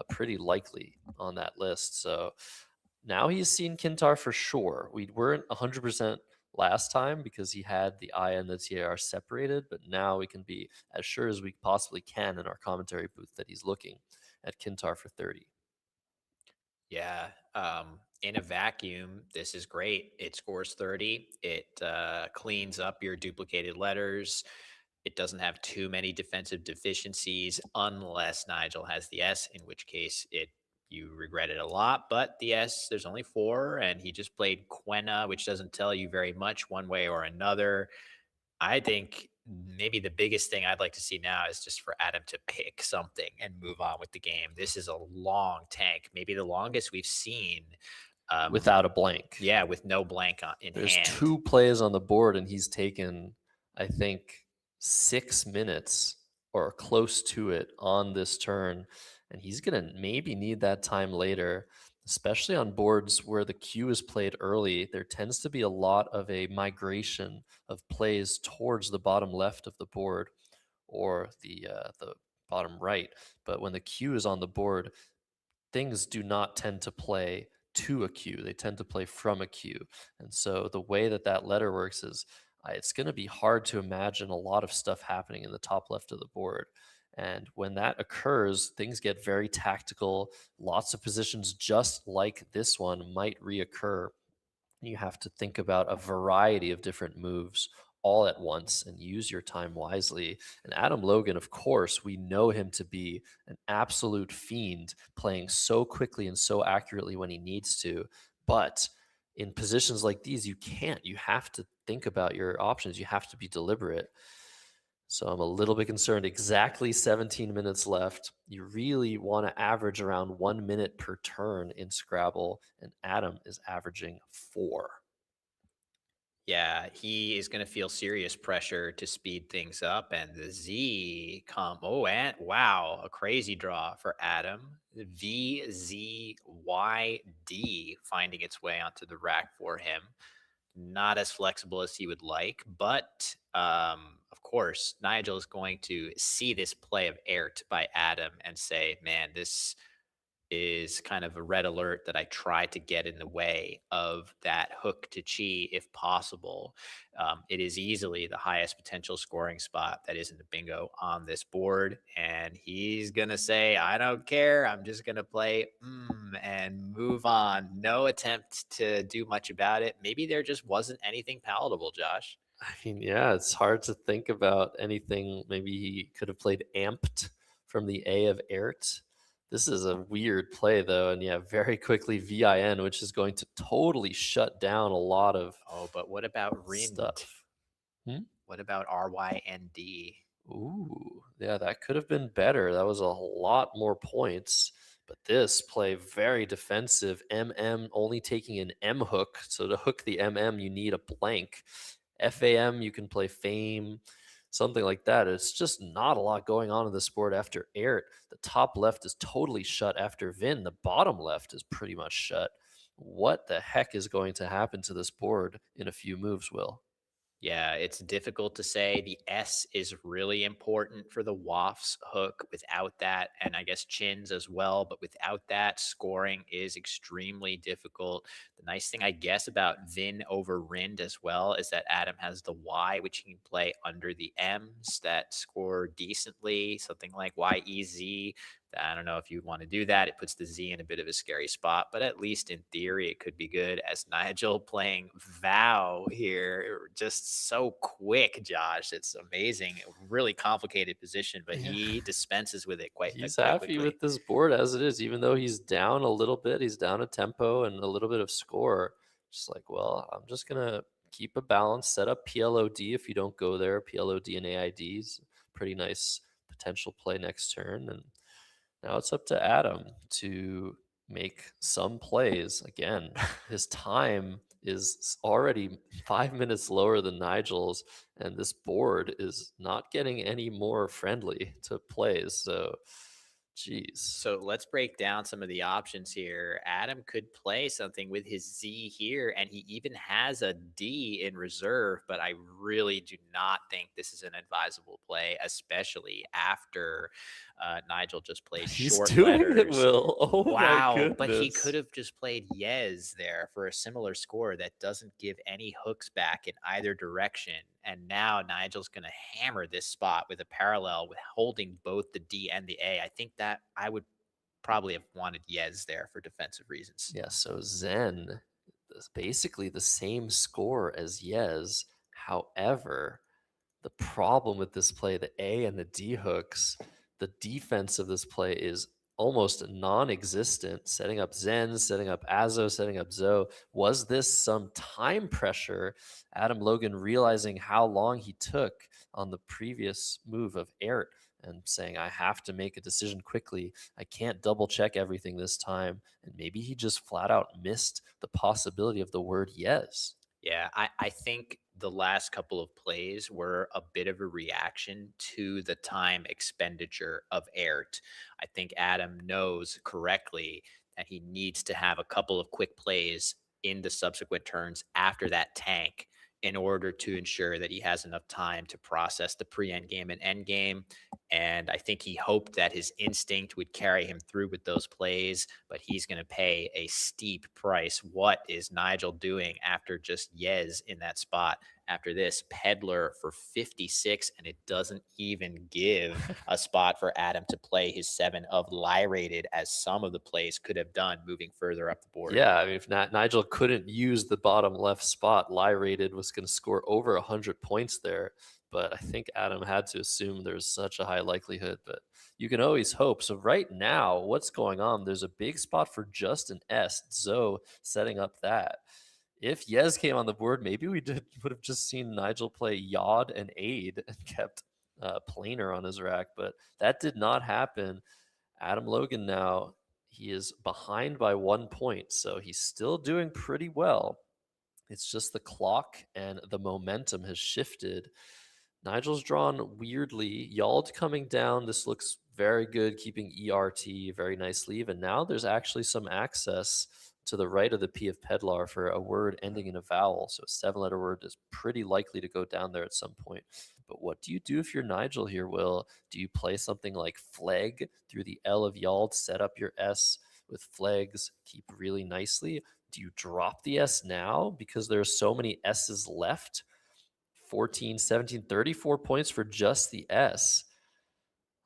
A: pretty likely on that list. So now he's seen Kintar for sure. We weren't 100% last time because he had the I and the TAR separated, but now we can be as sure as we possibly can in our commentary booth that he's looking at Kintar for 30.
B: Yeah. In a vacuum, this is great. It scores 30. It cleans up your duplicated letters. It doesn't have too many defensive deficiencies unless Nigel has the S, in which case you regret it a lot. But the S, there's only 4, and he just played Quena, which doesn't tell you very much one way or another. I think maybe the biggest thing I'd like to see now is just for Adam to pick something and move on with the game. This is a long tank, maybe the longest we've seen.
A: Without a blank.
B: Yeah, with no blank in
A: There's
B: hand.
A: 2 plays on the board, and he's taken, I think, 6 minutes or close to it on this turn. And he's going to maybe need that time later, especially on boards where the cue is played early. There tends to be a lot of a migration of plays towards the bottom left of the board or the bottom right. But when the cue is on the board, things do not tend to play to a cue. They tend to play from a cue. And so the way that that letter works is it's going to be hard to imagine a lot of stuff happening in the top left of the board. And when that occurs, things get very tactical. Lots of positions just like this one might reoccur. You have to think about a variety of different moves all at once and use your time wisely. And Adam Logan, of course, we know him to be an absolute fiend, playing so quickly and so accurately when he needs to. But in positions like these, you can't. You have to think about your options. You have to be deliberate. So I'm a little bit concerned. Exactly 17 minutes left. You really want to average around 1 minute per turn in Scrabble, and Adam is averaging 4.
B: Yeah, he is going to feel serious pressure to speed things up. And the Z and wow, a crazy draw for Adam. VZYD finding its way onto the rack for him. not as flexible as he would like. But of course, Nigel is going to see this play of Ert by Adam and say, man, this is kind of a red alert that I try to get in the way of that hook to chi if possible. It is easily the highest potential scoring spot that is in the bingo on this board. And he's going to say, I don't care. I'm just going to play and move on. No attempt to do much about it. Maybe there just wasn't anything palatable, Josh.
A: I mean, yeah, it's hard to think about anything. Maybe he could have played amped from the A of Ert. This is a weird play, though, and yeah, very quickly VIN, which is going to totally shut down a lot of
B: but what about Rind?
A: stuff.
B: What about RYND?
A: Ooh, yeah, that could have been better. That was a lot more points. But this play, very defensive. MM only taking an M hook. So to hook the MM, you need a blank. FAM, you can play Fame, something like that. It's just not a lot going on in this board after Ert. The top left is totally shut after Vin. The bottom left is pretty much shut. What the heck is going to happen to this board in a few moves, Will?
B: Yeah, it's difficult to say. The S is really important for the Wafts hook. Without that, and I guess chins as well, but without that, scoring is extremely difficult. The nice thing, I guess, about Vin over Rind as well is that Adam has the Y, which he can play under the M's that score decently, something like YEZ. I don't know if you want to do that. It puts the Z in a bit of a scary spot, but at least in theory, it could be good. As Nigel playing Vow here, just so quick, Josh. It's amazing. Really complicated position, but he dispenses with it quite
A: He's
B: quite
A: happy
B: quickly.
A: with this board as it is, even though he's down a little bit. He's down a tempo and a little bit of score. Just like, well, I'm just going to keep a balance, set up PLOD if you don't go there. PLOD and AIDs, pretty nice potential play next turn. And now it's up to Adam to make some plays. Again, his time is already 5 minutes lower than Nigel's, and this board is not getting any more friendly to plays. So, geez.
B: So let's break down some of the options here. Adam could play something with his Z here, and he even has a D in reserve, but I really do not think this is an advisable play, especially after Nigel just played
A: He's
B: short
A: doing
B: letters.
A: it, Will. Oh
B: Wow,
A: my goodness.
B: but he could have just played Yes there for a similar score that doesn't give any hooks back in either direction. And now Nigel's going to hammer this spot with a parallel with holding both the D and the A. I think that I would probably have wanted Yes there for defensive reasons.
A: Yeah, so Zen is basically the same score as Yes. However, the problem with this play, the A and the D hooks, the defense of this play is almost non-existent. Setting up Zen, setting up Azo, setting up Zo. Was this some time pressure? Adam Logan realizing how long he took on the previous move of Ert and saying, I have to make a decision quickly. I can't double check everything this time. And maybe he just flat out missed the possibility of the word yes.
B: Yeah, I think the last couple of plays were a bit of a reaction to the time expenditure of Ert. I think Adam knows correctly that he needs to have a couple of quick plays in the subsequent turns after that tank in order to ensure that he has enough time to process the pre-end game and end game. And I think he hoped that his instinct would carry him through with those plays, but he's going to pay a steep price. What is Nigel doing after just Yes in that spot? After this, Peddler for 56, and it doesn't even give a spot for Adam to play his 7 of Lyrated, as some of the plays could have done moving further up the board.
A: Yeah, I mean, if Nigel couldn't use the bottom left spot, Lyrated was going to score over 100 points there. But I think Adam had to assume there's such a high likelihood, but you can always hope. So right now, what's going on? There's a big spot for just an S, Zo setting up that. If Yes came on the board, maybe we would have just seen Nigel play Yod and Aid and kept Planer on his rack, but that did not happen. Adam Logan now, he is behind by 1 point, so he's still doing pretty well. It's just the clock and the momentum has shifted. Nigel's drawn weirdly. Yald coming down. This looks very good, keeping ERT, very nice leave. And now there's actually some access to the right of the P of Pedlar for a word ending in a vowel. So a 7-letter word is pretty likely to go down there at some point. But what do you do if you're Nigel here, Will? Do you play something like flag through the L of Yald, set up your S with flags, keep really nicely? Do you drop the S now because there are so many S's left? 14, 17, 34 points for just the S.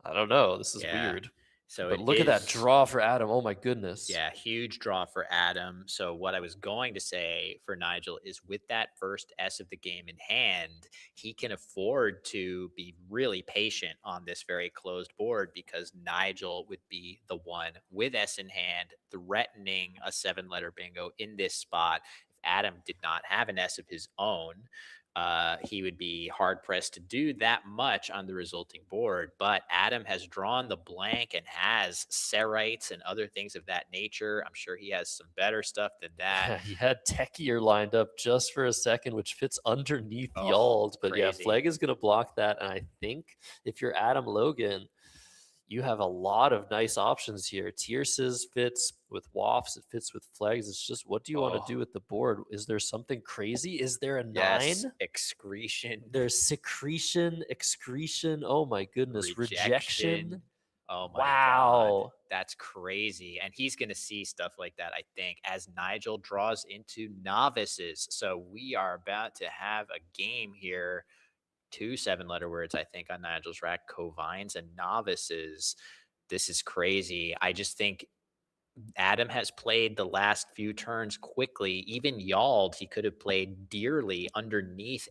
A: I don't know. This is
B: Yeah.
A: weird.
B: So
A: But
B: it
A: look at that
B: is.
A: draw for Adam. Oh my goodness.
B: Yeah, huge draw for Adam. So what I was going to say for Nigel is with that first S of the game in hand, he can afford to be really patient on this very closed board because Nigel would be the one with S in hand threatening a 7-letter bingo in this spot. If Adam did not have an S of his own, he would be hard pressed to do that much on the resulting board. But Adam has drawn the blank and has Serites and other things of that nature. I'm sure he has some better stuff than that.
A: Yeah, he had Techier lined up just for a second, which fits underneath
B: Oh,
A: Yald. But yeah,
B: crazy.
A: Flag is going to block that. And I think if you're Adam Logan, you have a lot of nice options here. Tierces fits with Wafts, it fits with Flags. It's just, what do you want to do with the board? Is there something crazy? Is there a 9?
B: Yes, excretion,
A: There's secretion, excretion. Oh my goodness, rejection.
B: Oh my
A: Wow.
B: God. That's crazy. And he's going to see stuff like that, I think, as Nigel draws into novices. So we are about to have a game here. 2 7-letter words, I think, on Nigel's rack, Covines and novices. This is crazy. I just think Adam has played the last few turns quickly. Even Yald, he could have played dearly underneath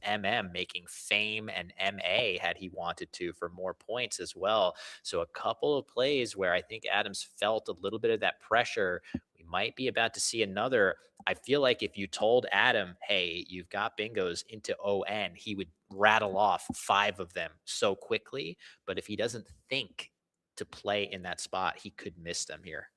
B: making fame and MA had he wanted to for more points as well. So a couple of plays where I think Adams felt a little bit of that pressure. We might be about to see another. I feel like if you told Adam, hey, you've got bingos into ON, he would rattle off 5 of them so quickly. But if he doesn't think to play in that spot, he could miss them here.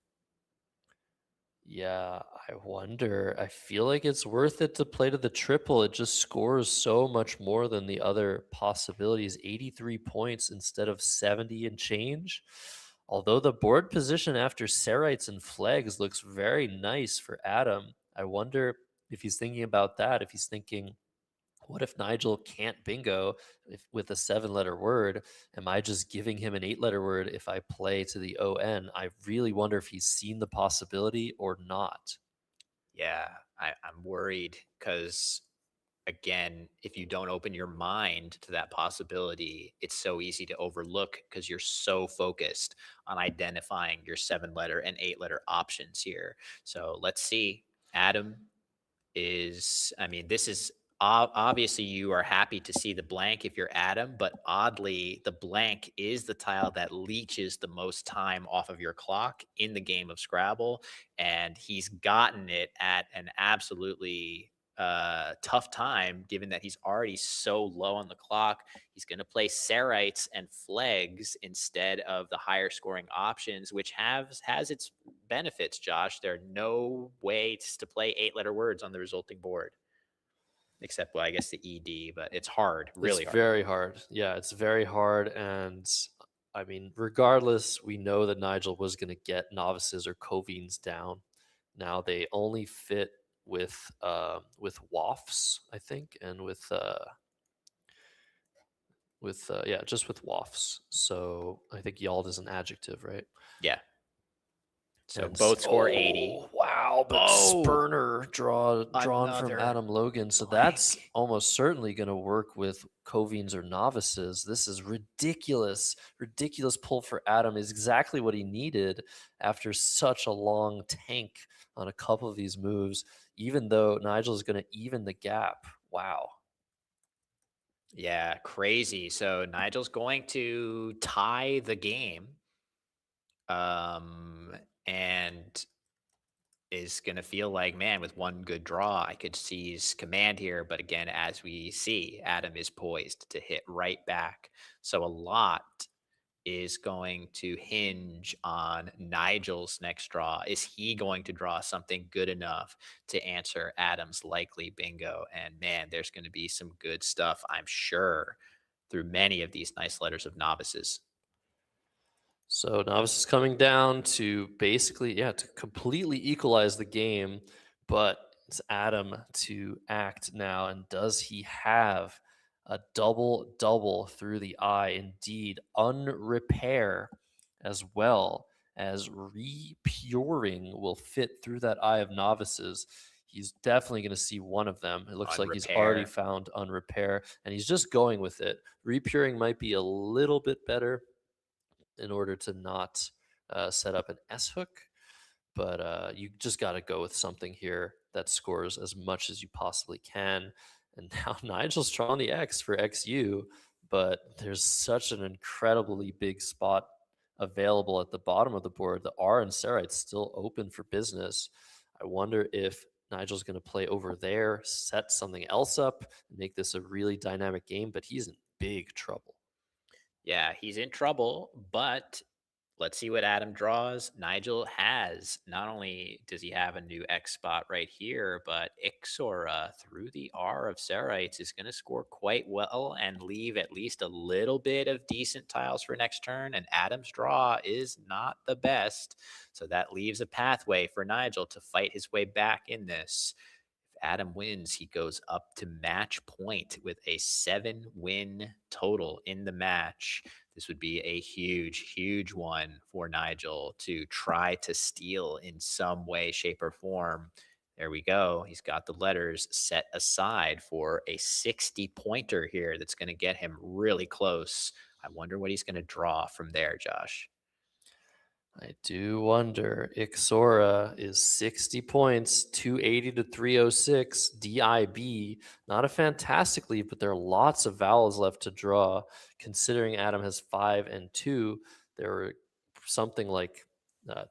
A: Yeah, I wonder. I feel like it's worth it to play to the triple. It just scores so much more than the other possibilities. 83 points instead of 70 and change. Although the board position after Serites and Flags looks very nice for Adam, I wonder if he's thinking about that. If he's thinking, what if Nigel can't bingo with a 7-letter word? Am I just giving him an 8-letter word if I play to the ON? I really wonder if he's seen the possibility or not.
B: Yeah, I'm worried because, again, if you don't open your mind to that possibility, it's so easy to overlook because you're so focused on identifying your 7-letter and 8-letter options here. So let's see. Adam is, I mean, this is obviously you are happy to see the blank if you're Adam, but oddly, the blank is the tile that leeches the most time off of your clock in the game of Scrabble. And he's gotten it at an absolutely tough time, given that he's already so low on the clock. He's going to play Serites and Flags instead of the higher scoring options, which has its benefits, Josh. There are no ways to play 8-letter words on the resulting board. Except, well, I guess the ED, but it's hard, really
A: It's
B: hard.
A: very hard. Yeah, it's very hard. And I mean, regardless, we know that Nigel was going to get novices or Covines down. Now they only fit with Wafts, I think, and with yeah, just with Wafts. So I think Yald is an adjective, right?
B: Yeah. So
A: And
B: both score 80.
A: Wow, but Spurner drawn from
B: Another
A: Adam Logan. So that's almost certainly going to work with Covines or novices. This is ridiculous. Ridiculous pull for Adam is exactly what he needed after such a long tank on a couple of these moves, even though Nigel is going to even the gap. Wow.
B: Yeah, crazy. So Nigel's going to tie the game. And is going to feel like, man, with one good draw, I could seize command here. But again, as we see, Adam is poised to hit right back. So a lot is going to hinge on Nigel's next draw. Is he going to draw something good enough to answer Adam's likely bingo? And man, there's going to be some good stuff, I'm sure, through many of these nice letters of novices.
A: So Novice is coming down to basically, yeah, to completely equalize the game, but it's Adam to act now. And does he have a double double through the eye? Indeed, unrepair as well as repuring will fit through that eye of novices. He's definitely going to see one of them. It looks
B: On
A: like he's already
B: repair.
A: found unrepair, and he's just going with it. Repuring might be a little bit better in order to not set up an S hook. But you just got to go with something here that scores as much as you possibly can. And now Nigel's drawing the X for XU, but there's such an incredibly big spot available at the bottom of the board. The R and Serite's still open for business. I wonder if Nigel's going to play over there, set something else up, and make this a really dynamic game, but he's in big trouble.
B: Yeah, he's in trouble, but let's see what Adam draws. Nigel has, not only does he have a new X spot right here, but Ixora through the R of Sarites is going to score quite well and leave at least a little bit of decent tiles for next turn. And Adam's draw is not the best. So that leaves a pathway for Nigel to fight his way back in this. Adam wins, he goes up to match point with a 7-win total in the match. This would be a huge, huge one for Nigel to try to steal in some way, shape, or form. There we go. He's got the letters set aside for a 60-pointer here that's going to get him really close. I wonder what he's going to draw from there, Josh.
A: I do wonder. Ixora is 60 points, 280 to 306, DIB. Not a fantastic lead, but there are lots of vowels left to draw. Considering Adam has 5 and 2, there are something like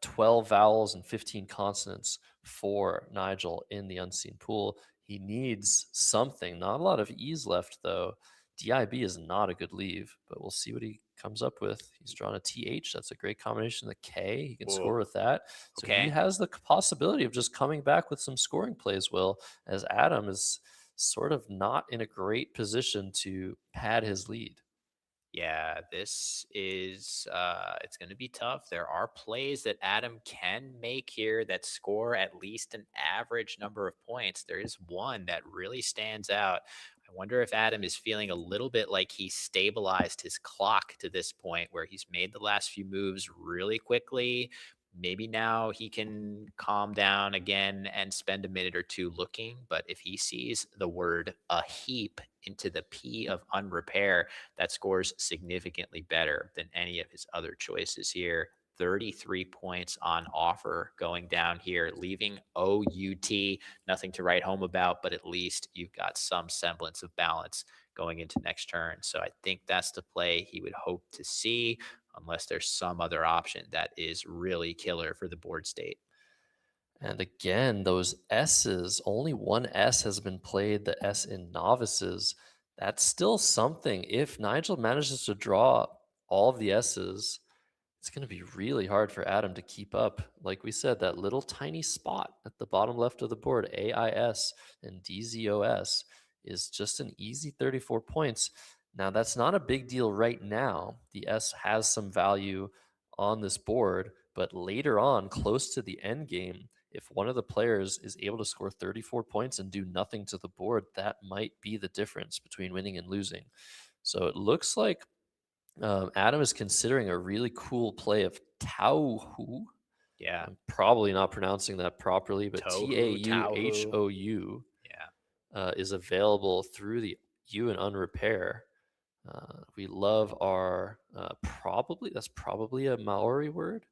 A: 12 vowels and 15 consonants for Nigel in the unseen pool. He needs something. Not a lot of E's left, though. DIB is not a good leave, but we'll see what he comes up with. He's drawn a TH. That's a great combination. The K, he can score with that. So
B: Okay.
A: he has the possibility of just coming back with some scoring plays, Will, as Adam is sort of not in a great position to pad his lead.
B: Yeah, this is it's going to be tough. There are plays that Adam can make here that score at least an average number of points. There is one that really stands out. I wonder if Adam is feeling a little bit like he stabilized his clock to this point where he's made the last few moves really quickly. Maybe now he can calm down again and spend a minute or two looking. But if he sees the word a heap into the P of unrepair, that scores significantly better than any of his other choices here. 33 points on offer going down here, leaving OUT. Nothing to write home about, but at least you've got some semblance of balance going into next turn. So I think that's the play he would hope to see, unless there's some other option that is really killer for the board state.
A: And again, those S's, only one S has been played, the S in novices. That's still something. If Nigel manages to draw all of the S's, it's going to be really hard for Adam to keep up. Like we said, that little tiny spot at the bottom left of the board, AIS and DZOS, is just an easy 34 points. Now, that's not a big deal right now. The S has some value on this board, but later on, close to the end game, if one of the players is able to score 34 points and do nothing to the board, that might be the difference between winning and losing. So it looks like Adam is considering a really cool play of Tauhu.
B: Yeah.
A: I'm probably not pronouncing that properly, but
B: Tohu,
A: Tauhou
B: Yeah.
A: is available through the U and unrepair. We love our that's probably a Maori word.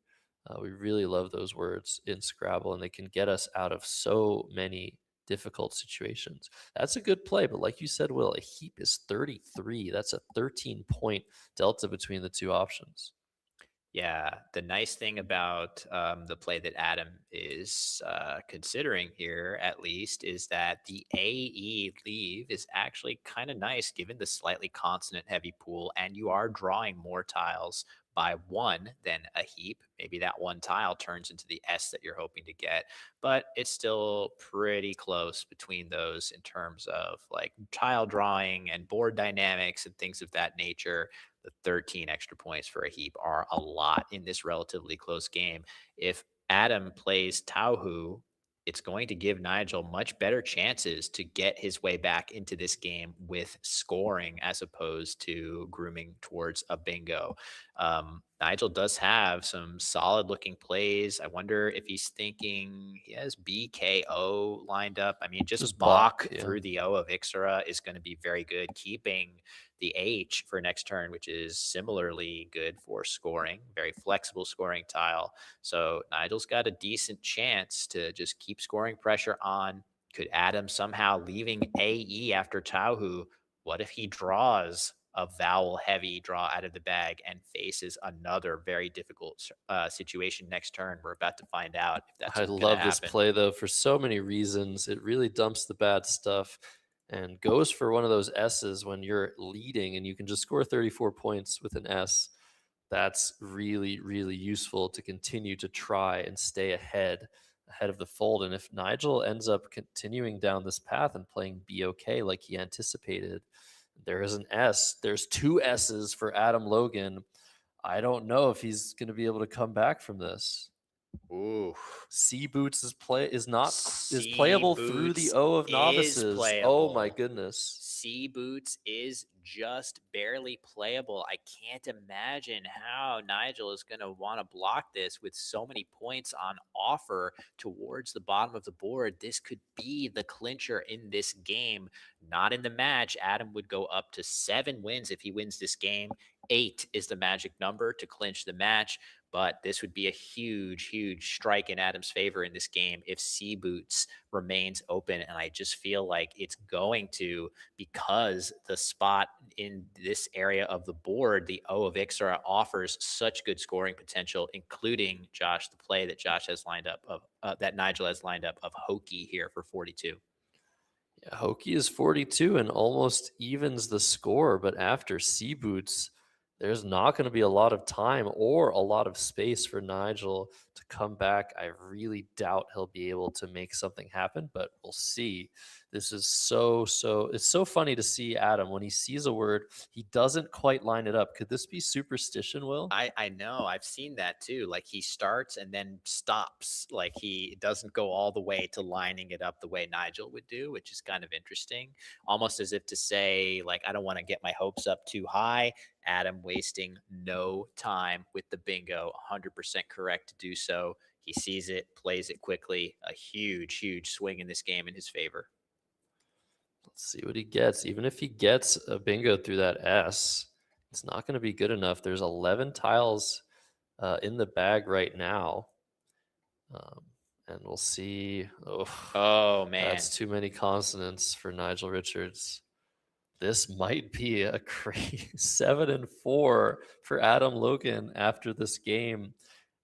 A: We really love those words in Scrabble, and they can get us out of so many difficult situations. That's a good play, but like you said, Will, a heap is 33. That's a 13-point delta between the two options.
B: Yeah, the nice thing about the play that Adam is considering here, at least, is that the AE leave is actually kind of nice given the slightly consonant heavy pool, and you are drawing more tiles by one than a heap. Maybe that one tile turns into the S that you're hoping to get, but it's still pretty close between those in terms of like tile drawing and board dynamics and things of that nature. The 13 extra points for a heap are a lot in this relatively close game. If Adam plays Tauhu, it's going to give Nigel much better chances to get his way back into this game with scoring as opposed to grooming towards a bingo. Nigel does have some solid looking plays. I wonder if he's thinking he has BKO lined up. I mean, just Bach
A: yeah.
B: through the O of Ixora is going to be very good. Keeping the H for next turn, which is similarly good for scoring, very flexible scoring tile. So Nigel's got a decent chance to just keep scoring pressure on. Could Adam somehow leaving AE after Tauhu? What if he draws a vowel heavy draw out of the bag and faces another very difficult situation next turn? We're about to find out if that's
A: I
B: gonna
A: love this
B: happen.
A: play though for so many reasons. It really dumps the bad stuff and goes for one of those S's when you're leading and you can just score 34 points with an S. That's really, really useful to continue to try and stay ahead of the fold. And if Nigel ends up continuing down this path and playing BOK like he anticipated, there is an S. There's two S's for Adam Logan. I don't know if he's going to be able to come back from this.
B: Ooh.
A: Sea Boots is playable through the
B: Boots
A: O of
B: is
A: Novices. Oh my
B: playable.
A: goodness.
B: Sea Boots is just barely playable. I can't imagine how Nigel is going to want to block this with so many points on offer towards the bottom of the board. This could be the clincher in this game. Not in the match. Adam would go up to 7 wins if he wins this game. 8 is the magic number to clinch the match. But this would be a huge, huge strike in Adam's favor in this game if Sea Boots remains open. And I just feel like it's going to, because the spot in this area of the board, the O of Ixora, offers such good scoring potential, including Josh, the play that Josh has lined up of that Nigel has lined up of Hokey here for 42.
A: Yeah, Hokey is 42 and almost evens the score, but after Sea Boots, there's not going to be a lot of time or a lot of space for Nigel to come back. I really doubt he'll be able to make something happen, but we'll see. This is it's so funny to see Adam when he sees a word, he doesn't quite line it up. Could this be superstition, Will?
B: I know. I've seen that too. Like he starts and then stops. Like he doesn't go all the way to lining it up the way Nigel would do, which is kind of interesting. Almost as if to say, like, I don't want to get my hopes up too high. Adam wasting no time with the bingo. 100% correct to do so. He sees it, plays it quickly. A huge, huge swing in this game in his favor.
A: Let's see what he gets. Even if he gets a bingo through that S, it's not going to be good enough. There's 11 tiles in the bag right now. And we'll see.
B: Oh, man.
A: That's too many consonants for Nigel Richards. This might be a crazy 7-4 for Adam Logan after this game.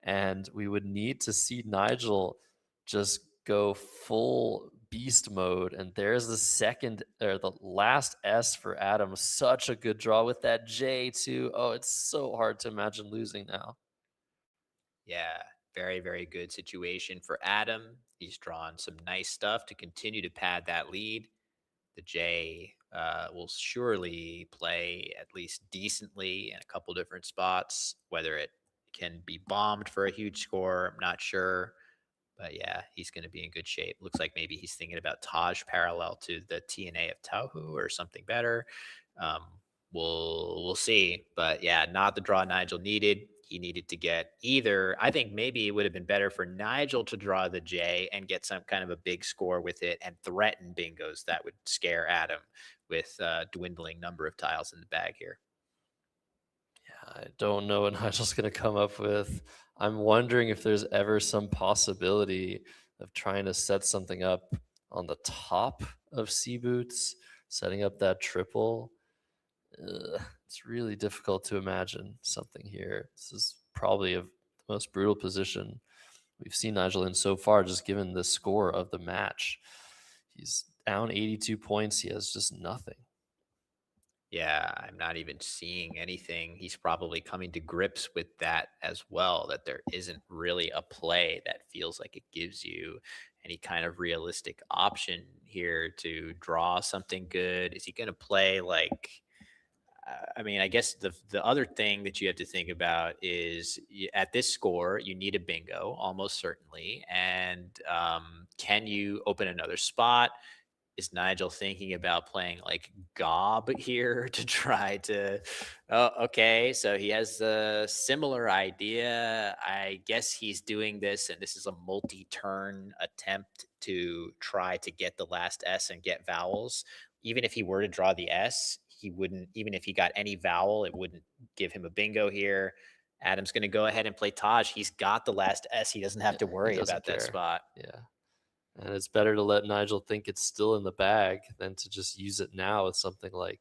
A: And we would need to see Nigel just go full beast mode. And there's the last S for Adam. Such a good draw with that J too. Oh, it's so hard to imagine losing now.
B: Yeah, very, very good situation for Adam. He's drawn some nice stuff to continue to pad that lead. The J will surely play at least decently in a couple different spots. Whether it can be bombed for a huge score, I'm not sure. But yeah, he's going to be in good shape. Looks like maybe he's thinking about Taj parallel to the TNA of Tauhu or something better. We'll see. But yeah, not the draw Nigel needed. He needed to get either. I think maybe it would have been better for Nigel to draw the J and get some kind of a big score with it and threaten bingos. That would scare Adam with a dwindling number of tiles in the bag here.
A: Yeah, I don't know what Nigel's going to come up with. I'm wondering if there's ever some possibility of trying to set something up on the top of Sea Boots, setting up that triple. It's really difficult to imagine something here. This is probably the most brutal position we've seen Nigel in so far, just given the score of the match. He's down 82 points. He has just nothing.
B: Yeah, I'm not even seeing anything. He's probably coming to grips with that as well, that there isn't really a play that feels like it gives you any kind of realistic option here to draw something good. Is he going to play like, I mean, I guess the other thing that you have to think about is at this score, you need a bingo almost certainly. And can you open another spot? Is Nigel thinking about playing like Gob here to try to? Oh, okay. So he has a similar idea. I guess he's doing this, and this is a multi-turn attempt to try to get the last S and get vowels. Even if he were to draw the S, he wouldn't. Even if he got any vowel, it wouldn't give him a bingo here. Adam's going to go ahead and play Taj. He's got the last S. He doesn't have to
E: He
B: worry
E: doesn't
B: about that
E: care.
B: spot.
E: Yeah. And it's better to let Nigel think it's still in the bag than to just use it now with something like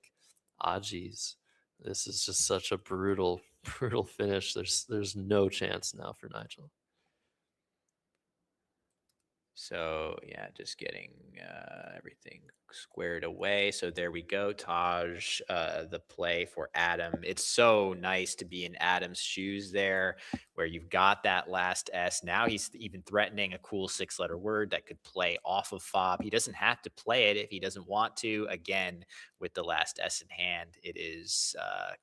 E: Aji's. This is just such a brutal, brutal finish. There's no chance now for Nigel.
B: So yeah, just getting everything squared away. So there we go, Taj. The play for Adam. It's so nice to be in Adam's shoes there, where you've got that last S. Now he's even threatening a cool 6-letter word that could play off of fob. He doesn't have to play it if he doesn't want to. Again, with the last S in hand, it is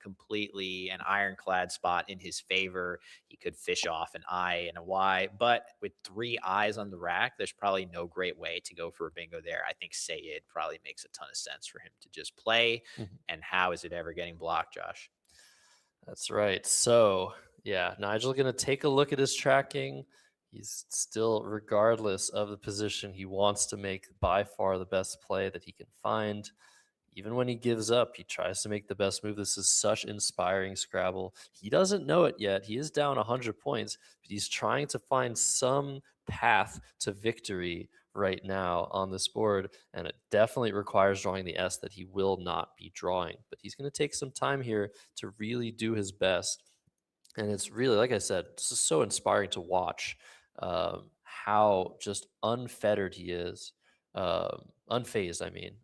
B: completely an ironclad spot in his favor. He could fish off an I and a Y, but with 3 I's on the rack, there's probably no great way to go for a bingo there. I think say it probably makes a ton of sense for him to just play. And how is it ever getting blocked, Josh?
E: That's right. So yeah, Nigel going to take a look at his tracking. He's still, regardless of the position, he wants to make by far the best play that he can find. Even when he gives up, he tries to make the best move. This is such inspiring Scrabble. He doesn't know it yet. He is down 100 points, but he's trying to find some path to victory right now on this board, and it definitely requires drawing the S that he will not be drawing. But he's going to take some time here to really do his best. And it's really, like I said, this is so inspiring to watch how just unfettered he is, unfazed, I mean,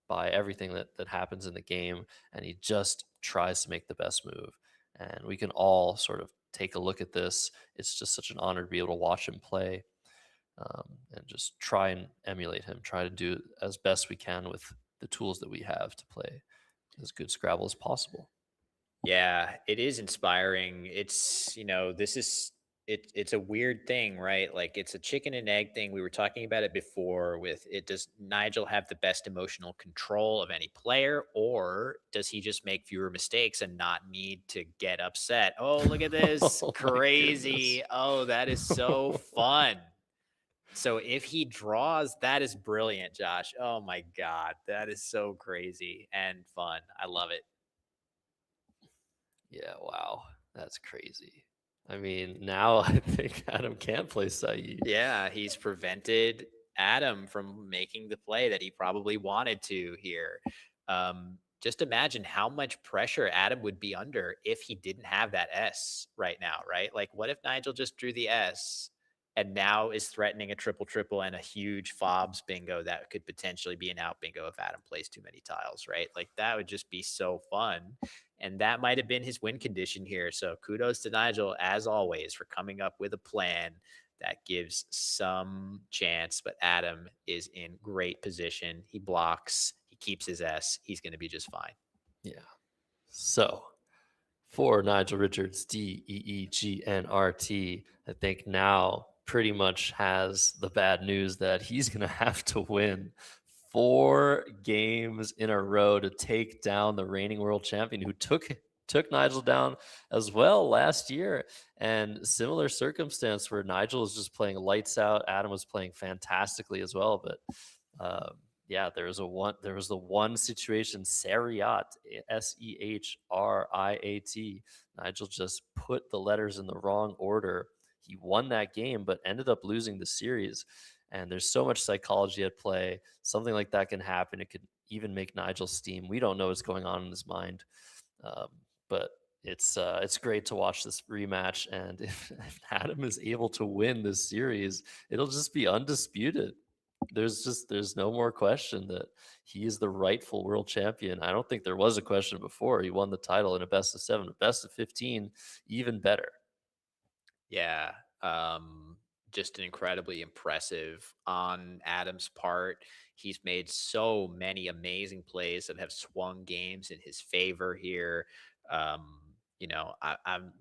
E: by everything that happens in the game. And he just tries to make the best move. And we can all sort of take a look at this. It's just such an honor to be able to watch him play and just try and emulate him, try to do as best we can with the tools that we have to play as good Scrabble as possible.
B: Yeah, it is inspiring. It's, this is it's a weird thing, right? Like it's a chicken and egg thing. We were talking about it before with it. Does Nigel have the best emotional control of any player, or does he just make fewer mistakes and not need to get upset? Oh, look at this.
E: Oh, my
B: Crazy.
E: goodness.
B: Oh, that is so fun. So if he draws, that is brilliant, Josh. Oh my God. That is so crazy and fun. I love it.
E: Yeah, wow. That's crazy. I mean, now I think Adam can't play Saeed.
B: Yeah, he's prevented Adam from making the play that he probably wanted to here. Just imagine how much pressure Adam would be under if he didn't have that S right now, right? Like, what if Nigel just drew the S and now is threatening a triple and a huge fobs bingo that could potentially be an out bingo if Adam plays too many tiles, right? Like, that would just be so fun. And that might have been his win condition here. So kudos to Nigel, as always, for coming up with a plan that gives some chance. But Adam is in great position. He blocks, he keeps his S. He's going to be just fine.
E: Yeah. So for Nigel Richards, DEEGNRT, I think now pretty much has the bad news that he's going to have to win 4 games in a row to take down the reigning world champion who took Nigel down as well last year. And similar circumstance where Nigel was just playing lights out. Adam was playing fantastically as well. But yeah, there was the one situation, Seriat, Sehriat. Nigel just put the letters in the wrong order. He won that game, but ended up losing the series. And there's so much psychology at play. Something like that can happen. It could even make Nigel steam. We don't know what's going on in his mind. But it's great to watch this rematch. And if Adam is able to win this series, it'll just be undisputed. There's no more question that he is the rightful world champion. I don't think there was a question before. He won the title in a best of 7, a best of 15, even better.
B: Yeah. Just incredibly impressive on Adam's part. He's made so many amazing plays that have swung games in his favor here. I'm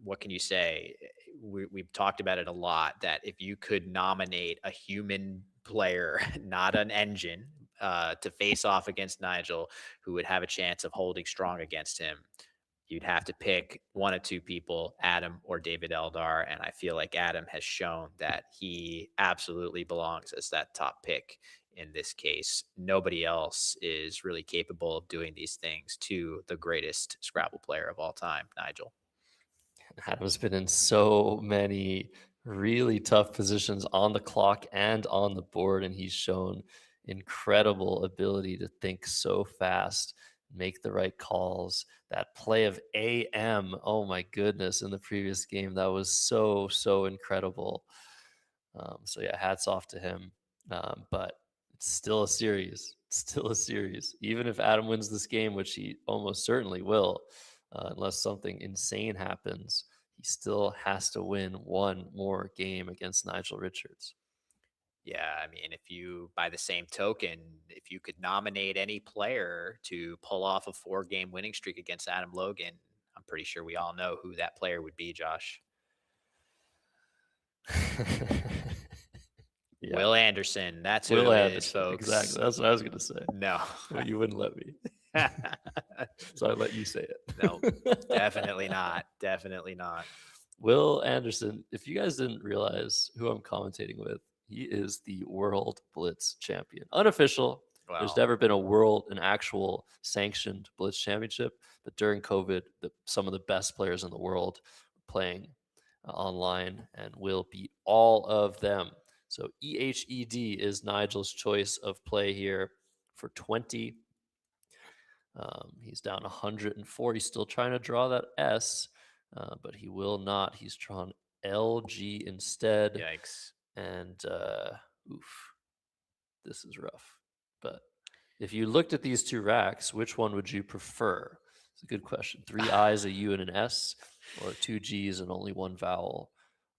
B: what can you say? We've talked about it a lot, that if you could nominate a human player, not an engine, to face off against Nigel, who would have a chance of holding strong against him, you'd have to pick one of two people, Adam or David Eldar. And I feel like Adam has shown that he absolutely belongs as that top pick in this case. Nobody else is really capable of doing these things to the greatest Scrabble player of all time, Nigel.
E: Adam's been in so many really tough positions on the clock and on the board, and he's shown incredible ability to think so fast, make the right calls. That play of AM, oh my goodness, in the previous game, that was so incredible. So yeah, hats off to him. But it's still a series. It's still a series. Even if Adam wins this game, which he almost certainly will, unless something insane happens, he still has to win one more game against Nigel Richards.
B: Yeah, I mean, if you, by the same token, if you could nominate any player to pull off a 4-game winning streak against Adam Logan, I'm pretty sure we all know who that player would be, Josh.
E: Yeah.
B: Will Anderson. That's who
E: Will
B: it
E: Anderson,
B: is, folks.
E: exactly. That's what I was going to say.
B: No.
E: But you wouldn't let me. So I let you say it.
B: No, definitely not. Definitely not.
E: Will Anderson, if you guys didn't realize who I'm commentating with, he is the World Blitz champion. Unofficial.
B: Wow.
E: There's never been an actual sanctioned Blitz championship, but during COVID, some of the best players in the world were playing online, and Will beat all of them. So EHED is Nigel's choice of play here for 20. He's down 104. He's still trying to draw that S, but he will not. He's drawn LG instead.
B: Yikes.
E: And this is rough. But if you looked at these two racks, which one would you prefer? It's a good question. 3 I's, a U, and an S, or 2 G's and only one vowel?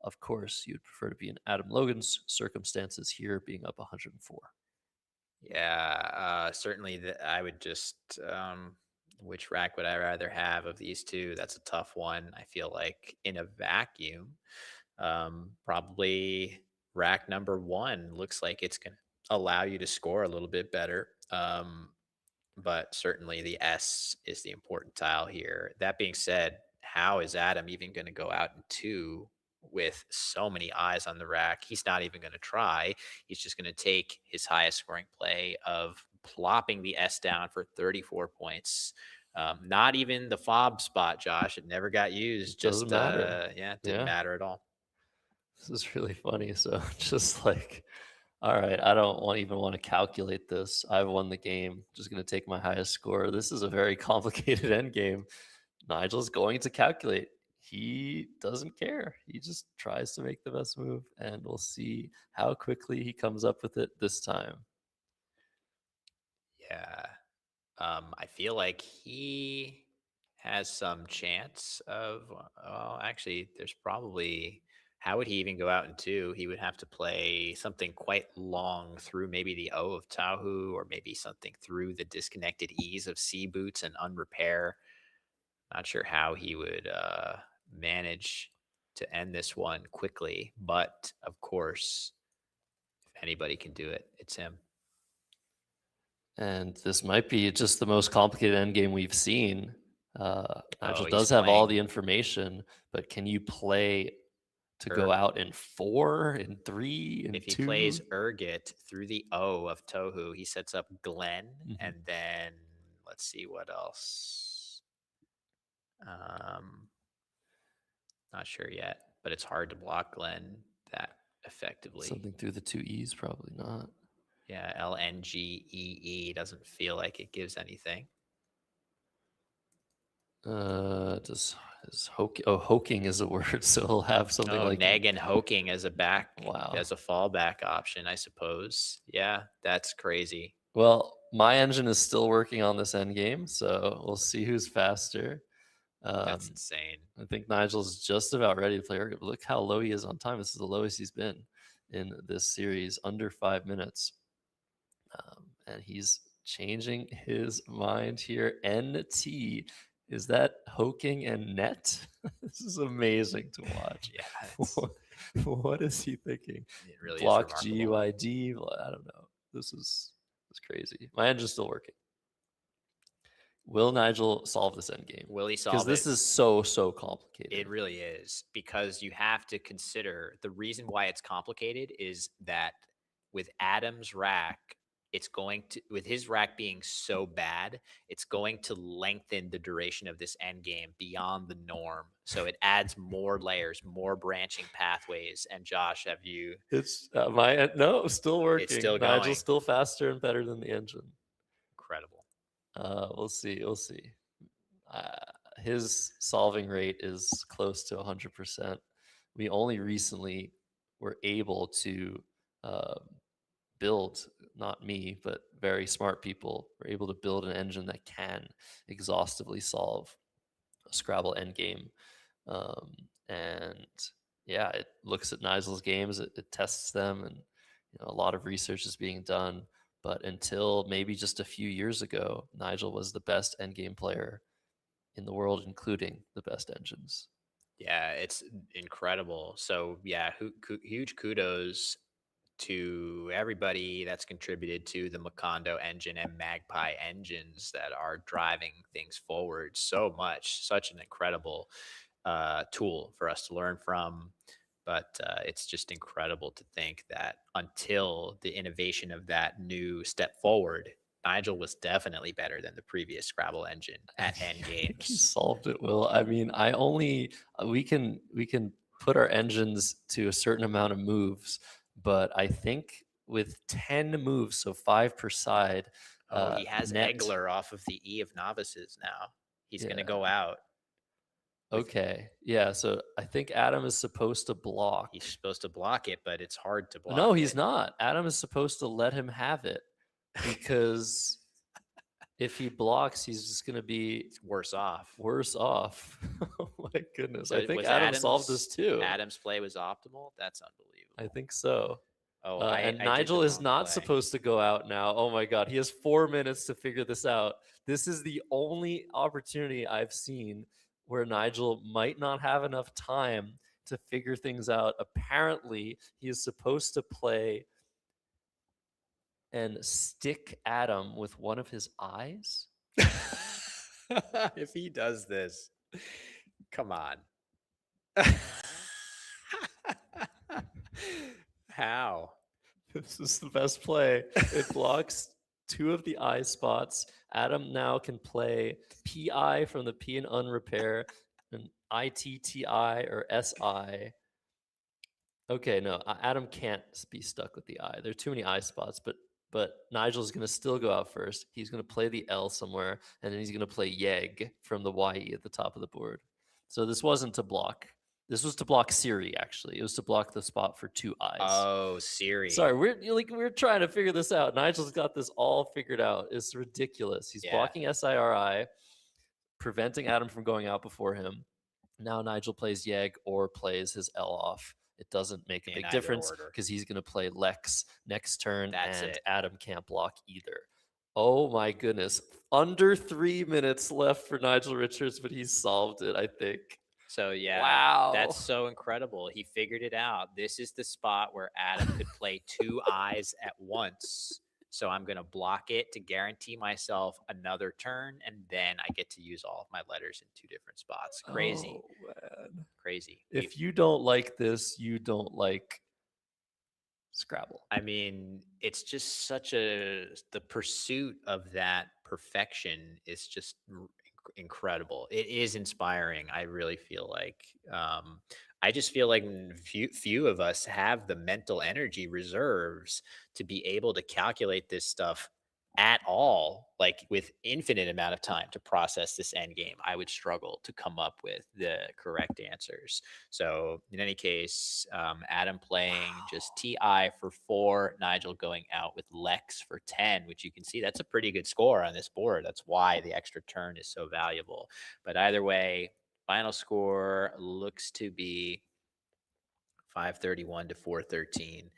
E: Of course, you'd prefer to be in Adam Logan's circumstances here, being up 104.
B: Yeah, certainly I would just, which rack would I rather have of these two? That's a tough one. I feel like in a vacuum, probably rack number 1 looks like it's going to allow you to score a little bit better. But certainly the S is the important tile here. That being said, how is Adam even going to go out in 2 with so many eyes on the rack? He's not even going to try. He's just going to take his highest scoring play of plopping the S down for 34 points. Not even the fob spot, Josh. It never got used.
E: Doesn't matter.
B: Yeah, it didn't matter at all.
E: This is really funny. So just like, all right, I don't even want to calculate this. I've won the game. Just going to take my highest score. This is a very complicated end game. Nigel's going to calculate. He doesn't care. He just tries to make the best move, and we'll see how quickly he comes up with it this time.
B: Yeah. I feel like he has some chance of, actually, there's probably, how would he even go out in 2? He would have to play something quite long through maybe the O of Tauhu, or maybe something through the disconnected E's of Sea Boots and Unrepair. Not sure how he would manage to end this one quickly, but of course, if anybody can do it, it's him.
E: And this might be just the most complicated endgame we've seen. Nigel
B: he's
E: does have all
B: playing.
E: the information, but can you play to go out in 4, in 3, in 2?
B: If he plays Urget through the O of Tohu, he sets up Glenn, and then let's see what else. Not sure yet, but it's hard to block Glenn that effectively.
E: Something through the 2 E's, probably not.
B: Yeah, LNGEE doesn't feel like it gives anything.
E: Hoking is a word, so he'll have something like
B: Neg and Hoking as a
E: as
B: a fallback option, I suppose. Yeah, that's crazy.
E: Well, my engine is still working on this end game, so we'll see who's faster.
B: That's insane.
E: I think Nigel's just about ready to play Urget. Look how low he is on time. This is the lowest he's been in this series, under 5 minutes. and he's changing his mind here. NT. Is that hoking and net? This is amazing to watch.
B: Yeah,
E: What is he thinking?
B: it really is
E: Block
B: remarkable.
E: GUID? Well, I don't know. This is crazy. My engine's still working. Will Nigel solve this endgame?
B: Will he
E: Because
B: solve
E: this
B: it?
E: is so complicated.
B: It really is, because you have to consider the reason why it's complicated is that with Adam's rack, it's going to, with his rack being so bad, it's going to lengthen the duration of this end game beyond the norm. So it adds more layers, more branching pathways. And Josh, have you?
E: It's no, still working.
B: It's still
E: Nigel's
B: going.
E: still faster and better than the engine.
B: Incredible.
E: We'll see. We'll see. His solving rate is close to 100%. We only recently were able to build, not me, but very smart people were able to build an engine that can exhaustively solve a Scrabble endgame. And yeah, it looks at Nigel's games, it tests them, and a lot of research is being done. But until maybe just a few years ago, Nigel was the best endgame player in the world, including the best engines.
B: Yeah, it's incredible. So yeah, huge kudos to everybody that's contributed to the Macondo engine and Magpie engines that are driving things forward so much. Such an incredible tool for us to learn from. But it's just incredible to think that until the innovation of that new step forward, Nigel was definitely better than the previous Scrabble engine at end
E: He
B: games.
E: solved it, Will. I mean, I only we can put our engines to a certain amount of moves, but I think with 10 moves, so 5 per side.
B: Oh, he has
E: net.
B: Egler off of the E of Novices now. He's going to
E: Yeah.
B: go out.
E: Okay. Yeah. So I think Adam is supposed to block.
B: He's supposed to block it, but it's hard to block.
E: No, he's not. Adam is supposed to let him have it because if he blocks, he's just going to be
B: worse off.
E: Worse off. Oh my goodness.
B: So
E: I think
B: was
E: Adam solved this too.
B: Adam's play was optimal. That's unbelievable.
E: I think so.
B: Oh,
E: and
B: I
E: Nigel
B: did the
E: is
B: wrong
E: not
B: play.
E: supposed to go out now. Oh my God. He has 4 minutes to figure this out. This is the only opportunity I've seen where Nigel might not have enough time to figure things out. Apparently, he is supposed to play and stick Adam with one of his eyes.
B: If he does this, come on. How?
E: This is the best play. It blocks 2 of the eye spots. Adam now can play PI from the P and unrepair and ITTI or SI. Okay, no, Adam can't be stuck with the eye. There are too many eye spots, but Nigel's going to still go out first. He's going to play the L somewhere, and then he's going to play Yeg from the YE at the top of the board. So this wasn't to block. This was to block Siri, actually. It was to block the spot for 2 eyes.
B: Oh, Siri.
E: Sorry, we're trying to figure this out. Nigel's got this all figured out. It's ridiculous. He's blocking SIRI, preventing Adam from going out before him. Now Nigel plays Yeg or plays his L off. It doesn't make a big difference because he's going to play Lex next turn, and Adam can't block either. Oh my goodness. Under 3 minutes left for Nigel Richards, but he's solved it, I think.
B: So yeah,
E: wow,
B: that's so incredible. He figured it out. This is the spot where Adam could play 2 eyes at once. So I'm going to block it to guarantee myself another turn, and then I get to use all of my letters in 2 different spots. Crazy.
E: Oh, man.
B: Crazy.
E: If you don't like this, you don't like Scrabble.
B: I mean, it's just the pursuit of that perfection is just incredible. It is inspiring. I really feel like I just feel like few of us have the mental energy reserves to be able to calculate this stuff at all, like with infinite amount of time to process this end game. I would struggle to come up with the correct answers. So in any case, Adam playing just TI for 4, Nigel going out with Lex for 10, which you can see that's a pretty good score on this board. That's why the extra turn is so valuable. But either way, final score looks to be 531 to 413.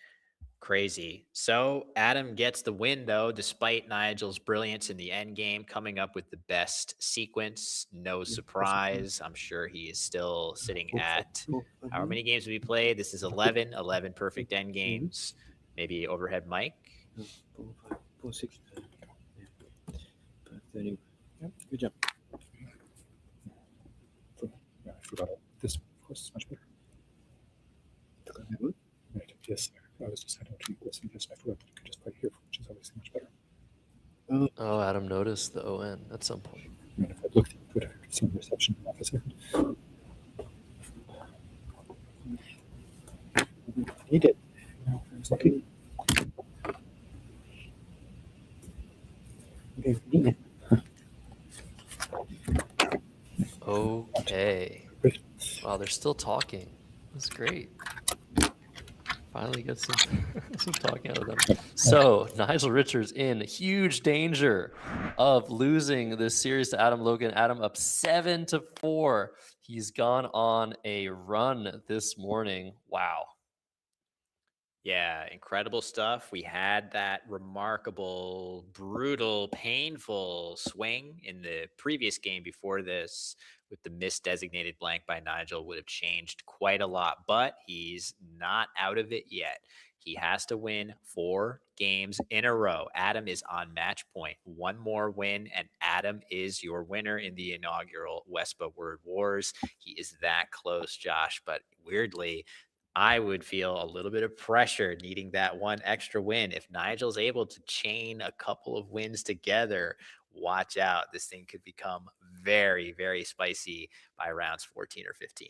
B: Crazy. So Adam gets the win, though, despite Nigel's brilliance in the end game, coming up with the best sequence. No surprise. I'm sure he is still sitting at however many games have we played. This is 11, 11 perfect end games. Maybe overhead mic.
F: 4, 5, 4, 6. Yeah. Good job.
C: Yeah, I forgot it. This, of course, is much better. Right. Yes, I was just heading to this and this. I forgot that you could just play here, which is obviously much better.
E: Oh, Adam noticed the ON at some point.
C: I mean, if I looked, it would have some reception in half a second.
F: He did.
C: No, I was lucky.
F: Okay.
E: Okay.
C: Great.
E: Wow, they're still talking. That's great. Finally get some, some talking out of them. So Nigel Richards in huge danger of losing this series to Adam Logan. Adam up 7-4. He's gone on a run this morning. Wow.
B: Yeah, incredible stuff. We had that remarkable, brutal, painful swing in the previous game before this with the missed designated blank by Nigel would have changed quite a lot, but he's not out of it yet. He has to win 4 games in a row. Adam is on match point. 1 more win, and Adam is your winner in the inaugural Wespa Word Wars. He is that close, Josh, but weirdly, I would feel a little bit of pressure needing that 1 extra win. If Nigel's able to chain a couple of wins together, watch out. This thing could become very, very spicy by rounds 14 or 15.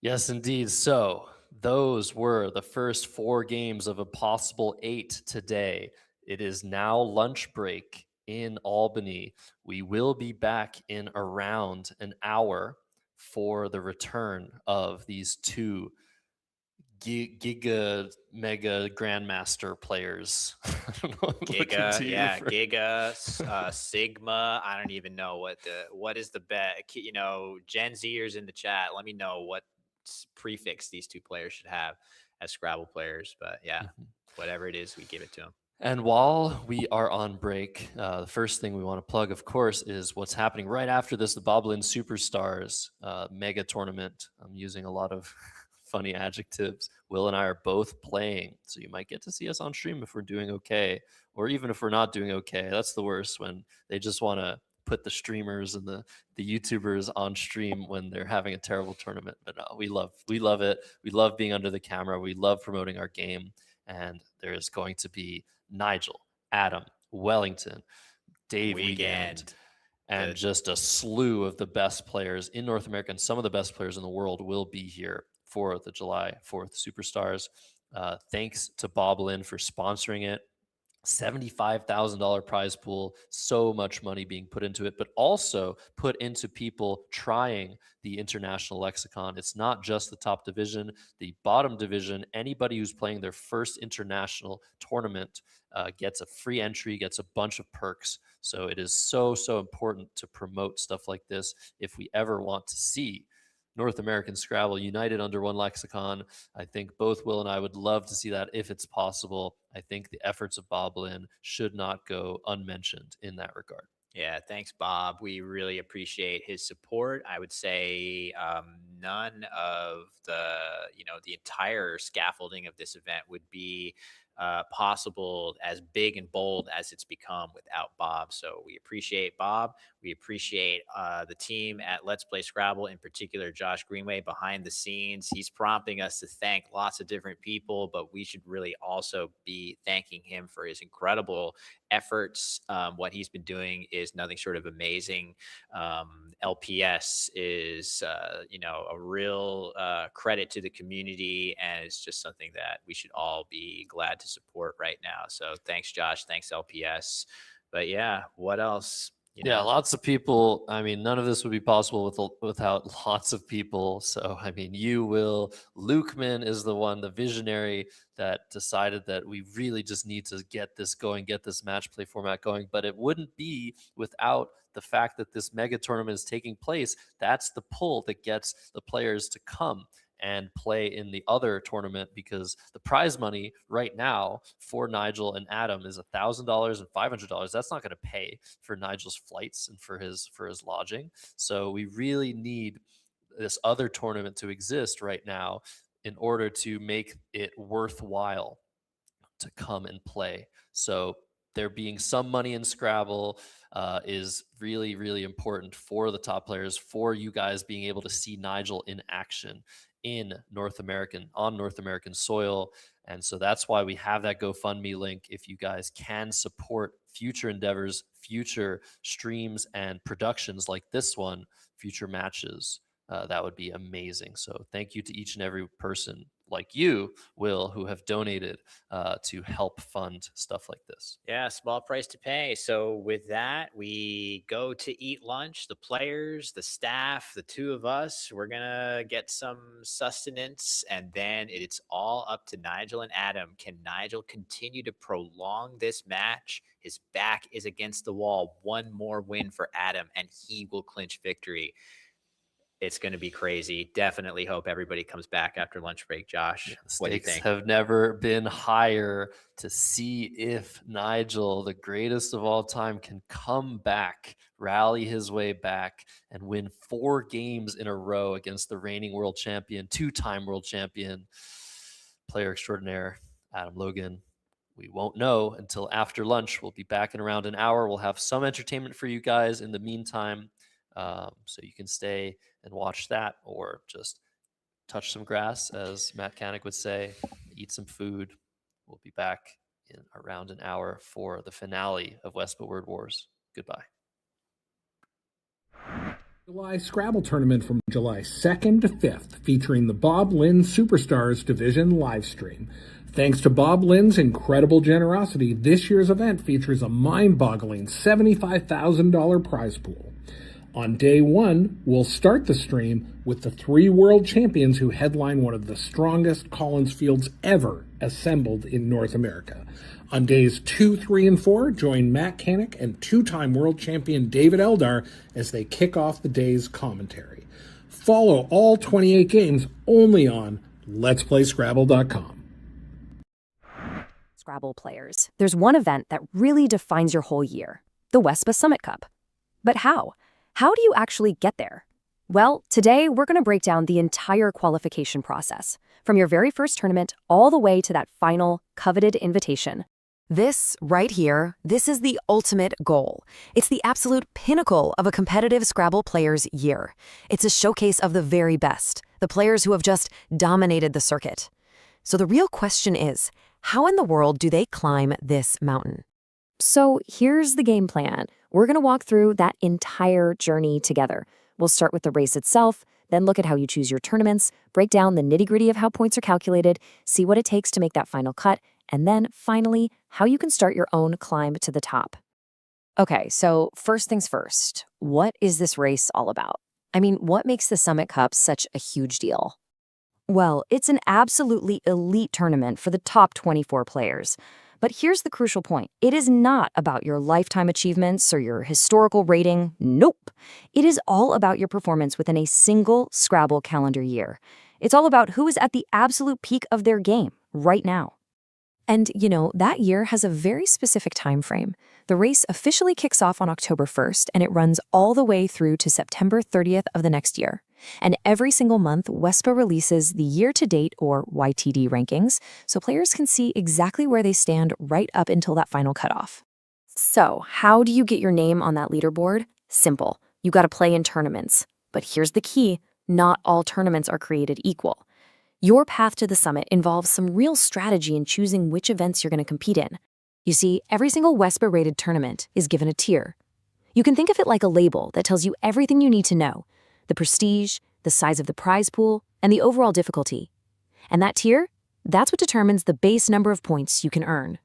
E: Yes, indeed. So those were the first 4 games of a possible 8 today. It is now lunch break in Albany. We will be back in around an hour for the return of these 2 giga mega grandmaster players. I don't know,
B: Giga, yeah, Giga, Sigma. I don't even know what is the bet. You know, Gen Zers in the chat. Let me know what prefix these 2 players should have as Scrabble players. But yeah, whatever it is, we give it to them.
E: And while we are on break, the first thing we want to plug, of course, is what's happening right after this, the Boblin Superstars mega tournament. I'm using a lot of funny adjectives. Will and I are both playing, so you might get to see us on stream if we're doing okay, or even if we're not doing okay. That's the worst, when they just want to put the streamers and the YouTubers on stream when they're having a terrible tournament. But we love it. We love being under the camera. We love promoting our game. And there is going to be Nigel, Adam, Wellington, Dave Weekend, and just a slew of the best players in North America, and some of the best players in the world will be here for the July 4th Superstars. Thanks to Bob Lynn for sponsoring it. $75,000 prize pool, so much money being put into it, but also put into people trying the international lexicon. It's not just the top division, the bottom division. Anybody who's playing their first international tournament gets a free entry, gets a bunch of perks. So it is so important to promote stuff like this if we ever want to see North American Scrabble united under one lexicon. I think both Will and I would love to see that if it's possible. I think the efforts of Bob Lynn should not go unmentioned in that regard.
B: Yeah, thanks, Bob. We really appreciate his support. I would say none of the entire scaffolding of this event would be possible as big and bold as it's become without Bob. So we appreciate Bob. We appreciate the team at Let's Play Scrabble, in particular, Josh Greenway behind the scenes. He's prompting us to thank lots of different people, but we should really also be thanking him for his incredible efforts. What he's been doing is nothing short of amazing. LPS is, a real credit to the community, and it's just something that we should all be glad to support right now. So thanks, Josh. Thanks, LPS. But yeah, what else?
E: Yeah, lots of people. I mean, none of this would be possible without lots of people. So, I mean, you, Will, Lukeman is the one, the visionary that decided that we really just need to get this going, get this match play format going. But it wouldn't be without the fact that this mega tournament is taking place. That's the pull that gets the players to come. and play in the other tournament, because the prize money right now for Nigel and Adam is $1,000 and $500. That's not going to pay for Nigel's flights and for his lodging. So we really need this other tournament to exist right now in order to make it worthwhile to come and play. So there being some money in Scrabble is really, really important for the top players, for you guys being able to see Nigel in action on North American soil. And so that's why we have that GoFundMe link. If you guys can support future endeavors, future streams and productions like this one, future matches, that would be amazing. So thank you to each and every person like you, Will, who have donated to help fund stuff like this.
B: Yeah, small price to pay. So with that, we go to eat lunch. The players, the staff, the two of us, we're going to get some sustenance. And then it's all up to Nigel and Adam. Can Nigel continue to prolong this match? His back is against the wall. One more win for Adam, and he will clinch victory. It's going to be crazy. Definitely hope everybody comes back after lunch break. Josh,
E: Yeah, the
B: what do you
E: stakes
B: think?
E: have never been higher to see if Nigel, the greatest of all time, can come back, rally his way back, and win 4 games in a row against the reigning world champion, 2-time world champion, player extraordinaire, Adam Logan. We won't know until after lunch. We'll be back in around an hour. We'll have some entertainment for you guys in the meantime. So you can stay and watch that, or just touch some grass, as Matt Canik would say, eat some food. We'll be back in around an hour for the finale of Wespa Word Wars. Goodbye.
D: July Scrabble tournament from July 2nd to 5th, featuring the Bob Lynn Superstars Division live stream. Thanks to Bob Lynn's incredible generosity, this year's event features a mind-boggling $75,000 prize pool. On day 1, we'll start the stream with the 3 world champions who headline one of the strongest Collins fields ever assembled in North America. On days 2, 3, and 4, join Matt Canik and 2-time world champion David Eldar as they kick off the day's commentary. Follow all 28 games only on Let'sPlayScrabble.com.
G: Scrabble players, there's one event that really defines your whole year, the Wespa Summit Cup. But how? How do you actually get there? Well, today we're going to break down the entire qualification process, from your very first tournament all the way to that final, coveted invitation.
H: This, right here, this is the ultimate goal. It's the absolute pinnacle of a competitive Scrabble player's year. It's a showcase of the very best, the players who have just dominated the circuit. So the real question is, how in the world do they climb this mountain?
G: So here's the game plan. We're going to walk through that entire journey together. We'll start with the race itself, then look at how you choose your tournaments, break down the nitty-gritty of how points are calculated, see what it takes to make that final cut, and then, finally, how you can start your own climb to the top. Okay, so first things first, what is this race all about? I mean, what makes the Summit Cup such a huge deal? Well, it's an absolutely elite tournament for the top 24 players. But here's the crucial point. It is not about your lifetime achievements or your historical rating. Nope. It is all about your performance within a single Scrabble calendar year. It's all about who is at the absolute peak of their game right now. And, that year has a very specific time frame. The race officially kicks off on October 1st, and it runs all the way through to September 30th of the next year. And every single month, Wespa releases the year-to-date, or YTD, rankings, so players can see exactly where they stand right up until that final cutoff. So, how do you get your name on that leaderboard? Simple. You got to play in tournaments. But here's the key. Not all tournaments are created equal. Your path to the summit involves some real strategy in choosing which events you're going to compete in. You see, every single Wespa-rated tournament is given a tier. You can think of it like a label that tells you everything you need to know: the prestige, the size of the prize pool, and the overall difficulty. And that tier, that's what determines the base number of points you can earn.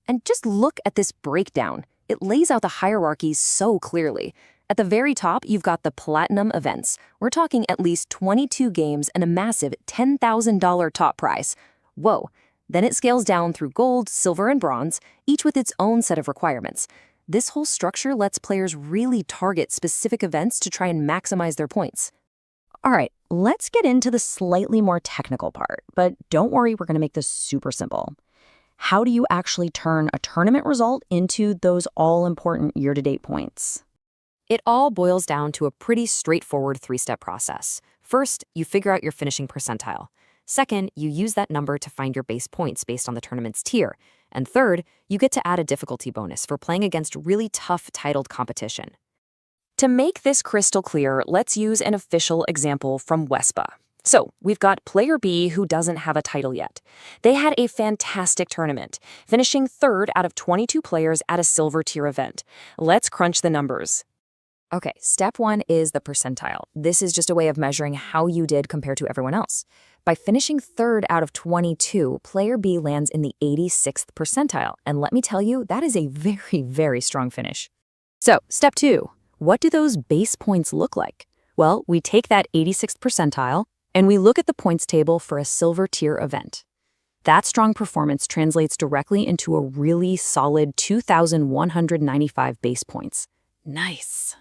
G: And just look at this breakdown. It lays out the hierarchy so clearly. At the very top, you've got the platinum events. We're talking at least 22 games and a massive $10,000 top prize. Whoa. Then it scales down through gold, silver, and bronze, each with its own set of requirements. This whole structure lets players really target specific events to try and maximize their points. All right, let's get into the slightly more technical part, but don't worry, we're going to make this super simple. How do you actually turn a tournament result into those all-important year-to-date points? It all boils down to a pretty straightforward 3-step process. First, you figure out your finishing percentile. Second, you use that number to find your base points based on the tournament's tier. And third, you get to add a difficulty bonus for playing against really tough titled competition. To make this crystal clear, let's use an official example from Wespa. So, we've got player B who doesn't have a title yet. They had a fantastic tournament, finishing 3rd out of 22 players at a silver tier event. Let's crunch the numbers. Okay, step 1 is the percentile. This is just a way of measuring how you did compared to everyone else. By finishing 3rd out of 22, player B lands in the 86th percentile. And let me tell you, that is a very, very strong finish. So, step 2, what do those base points look like? Well, we take that 86th percentile, and we look at the points table for a silver tier event. That strong performance translates directly into a really solid 2,195 base points. Nice.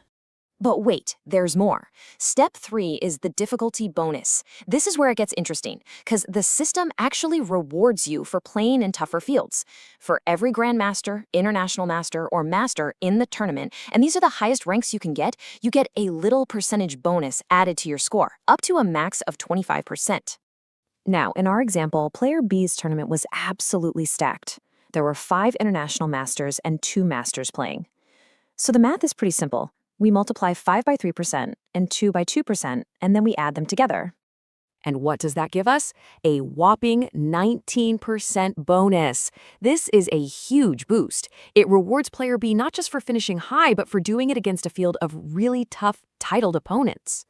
G: But wait, there's more. Step 3 is the difficulty bonus. This is where it gets interesting, because the system actually rewards you for playing in tougher fields. For every Grandmaster, International Master, or Master in the tournament, and these are the highest ranks you get a little percentage bonus added to your score, up to a max of 25%. Now, in our example, player B's tournament was absolutely stacked. There were 5 International Masters and 2 Masters playing. So the math is pretty simple. We multiply 5 by 3% and 2 by 2%, and then we add them together. And what does that give us? A whopping 19% bonus. This is a huge boost. It rewards player B not just for finishing high, but for doing it against a field of really tough, titled opponents.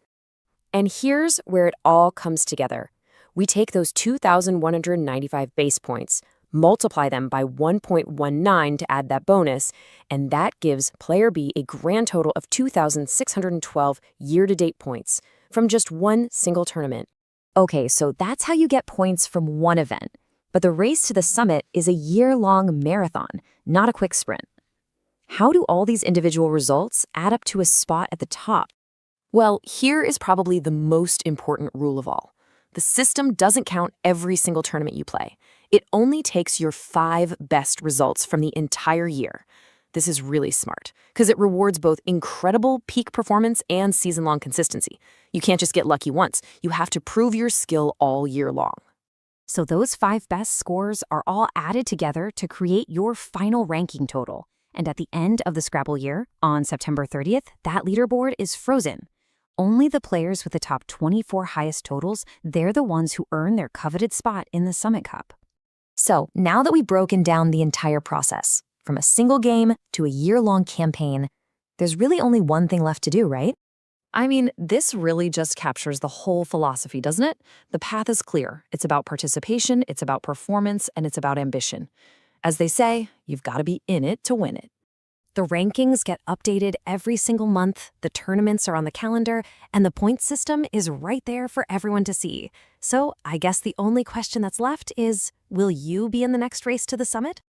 G: And here's where it all comes together. We take those 2,195 base points, multiply them by 1.19 to add that bonus, and that gives player B a grand total of 2,612 year-to-date points from just one single tournament. Okay, so that's how you get points from one event. But the race to the summit is a year-long marathon, not a quick sprint. How do all these individual results add up to a spot at the top? Well, here is probably the most important rule of all. The system doesn't count every single tournament you play. It only takes your 5 best results from the entire year. This is really smart, because it rewards both incredible peak performance and season-long consistency. You can't just get lucky once. You have to prove your skill all year long. So those 5 best scores are all added together to create your final ranking total. And at the end of the Scrabble year, on September 30th, that leaderboard is frozen. Only the players with the top 24 highest totals, they're the ones who earn their coveted spot in the Summit Cup. So now that we've broken down the entire process, from a single game to a year-long campaign, there's really only one thing left to do, right? I mean, this really just captures the whole philosophy, doesn't it? The path is clear. It's about participation, it's about performance, and it's about ambition. As they say, you've got to be in it to win it. The rankings get updated every single month, the tournaments are on the calendar, and the point system is right there for everyone to see. So I guess the only question that's left is, will you be in the next race to the summit?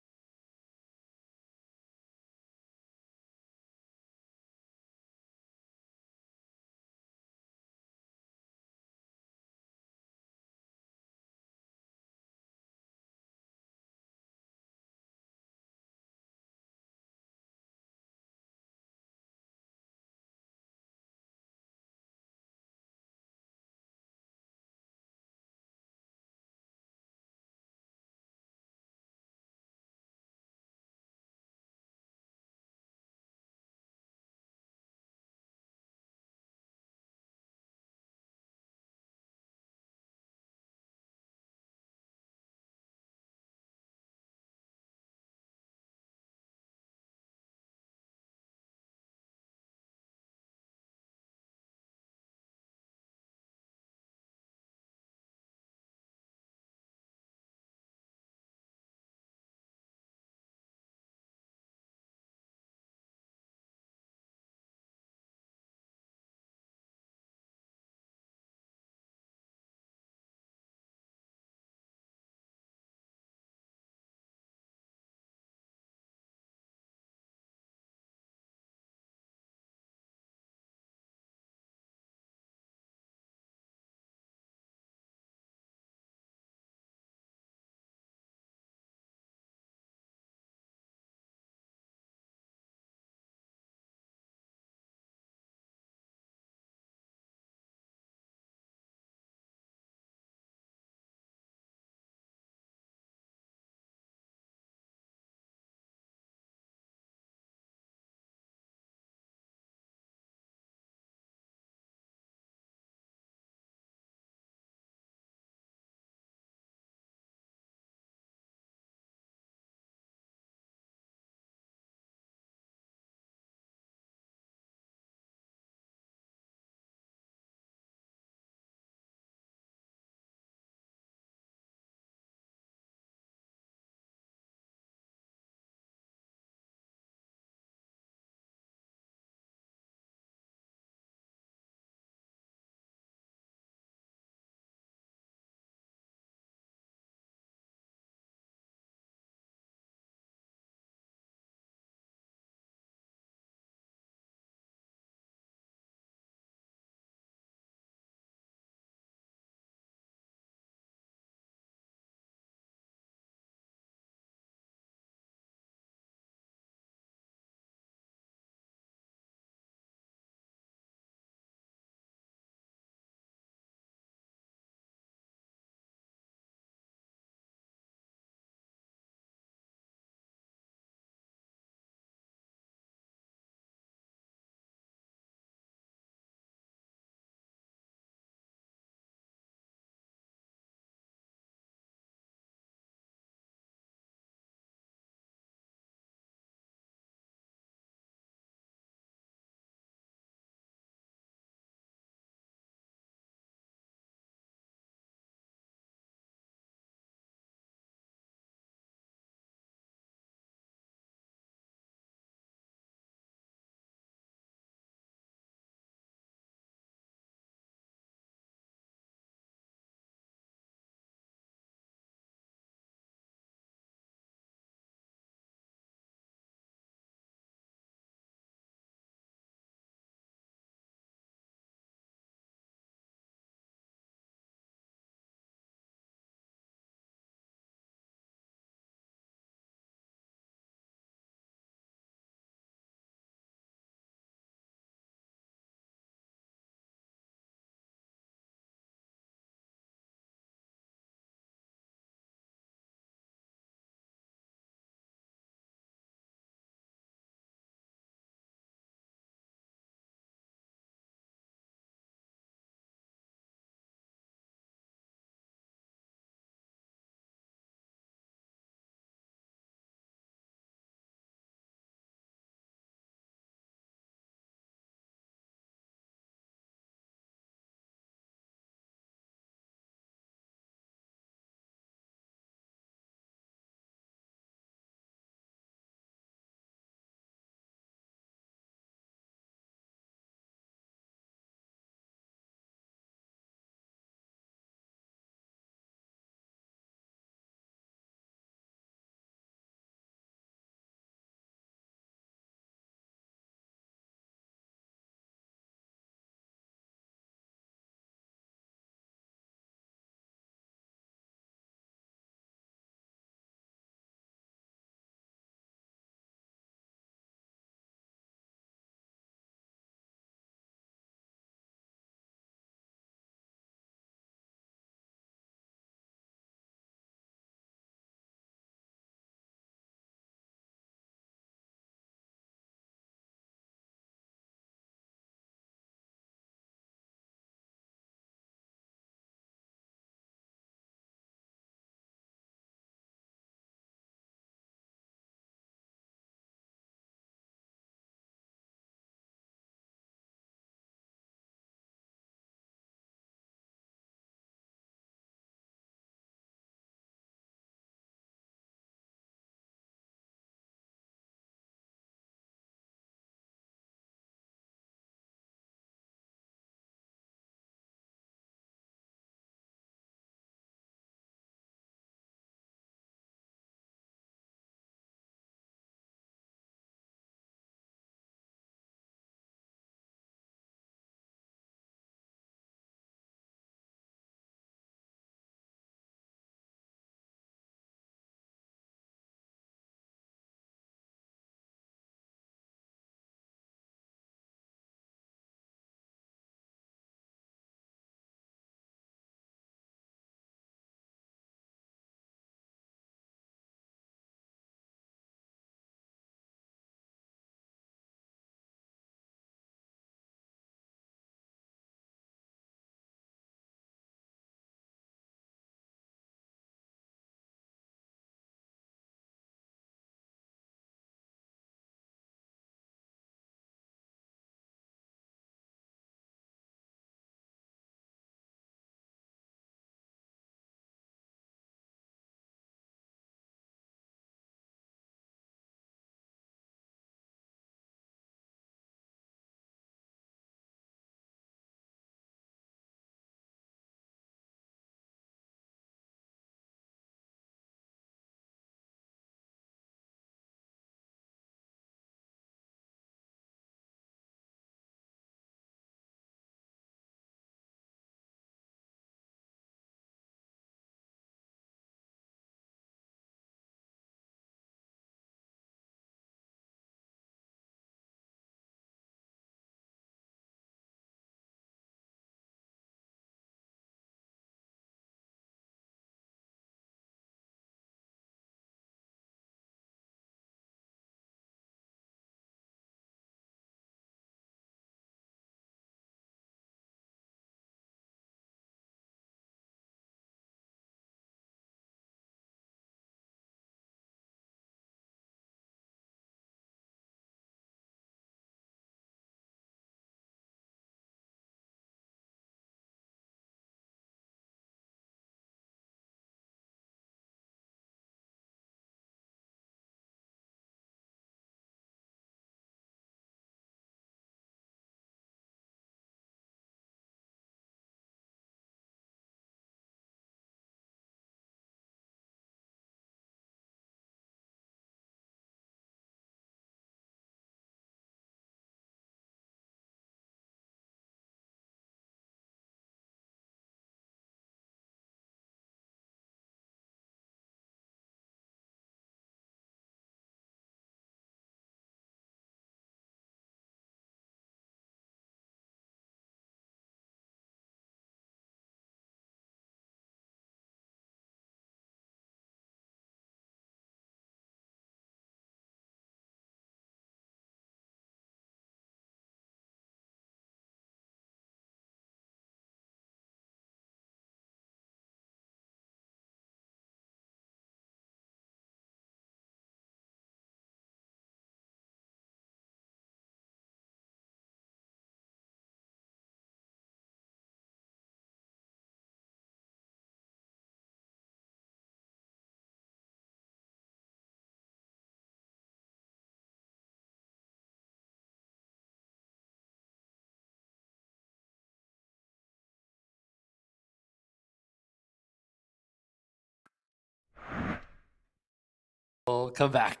E: Welcome back,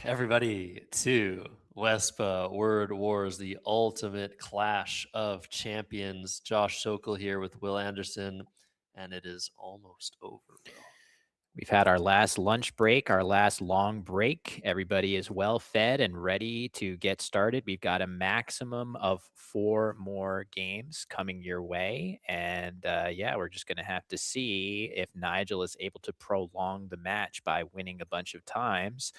E: everybody, to Wespa Word Wars, the ultimate clash of champions. Josh Sokol here with Will Anderson, and it is almost over, Will.
B: We've had our last lunch break, our last long break. Everybody is well fed and ready to get started. We've got a maximum of 4 more games coming your way. And yeah, we're just going to have to see if Nigel is able to prolong the match by winning a bunch of times.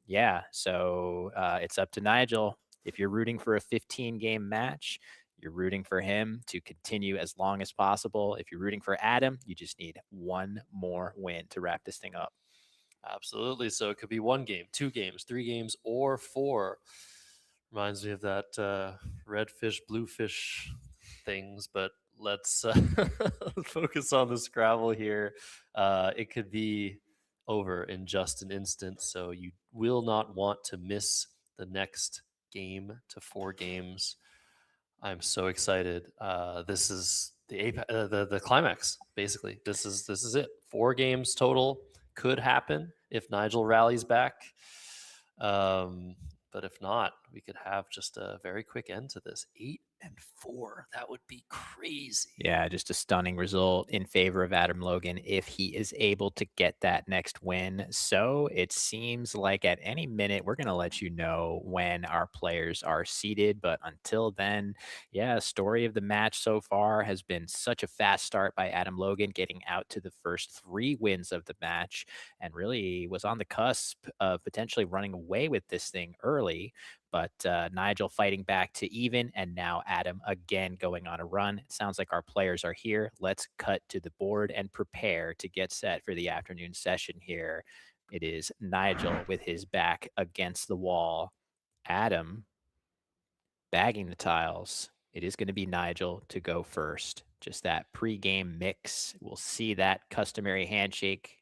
B: Yeah, so it's up to Nigel. If you're rooting for a 15-game match, you're rooting for him to continue as long as possible. If you're rooting for Adam, you just need 1 more win to wrap this thing up.
E: Absolutely. So it could be 1 game, 2 games, 3 games, or 4. Reminds me of that red fish, blue fish things, but let's focus on the Scrabble here. It could be over in just an instant, so you will not want to miss the next game to 4 games. I'm so excited. This is the climax. Basically, this is it. 4 games total could happen if Nigel rallies back. But if not, we could have just a very quick end to this. 8-4. That would be crazy.
B: Yeah, just a stunning result in favor of Adam Logan if he is able to get that next win. So it seems like at any minute, we're going to let you know when our players are seated. But until then, yeah, story of the match so far has been such a fast start by Adam Logan, getting out to the first 3 wins of the match, and really was on the cusp of potentially running away with this thing early. But Nigel fighting back to even, and now Adam again going on a run. It sounds like our players are here. Let's cut to the board and prepare to get set for the afternoon session here. It is Nigel with his back against the wall. Adam bagging the tiles. It is going to be Nigel to go first. Just that pregame mix. We'll see that customary handshake,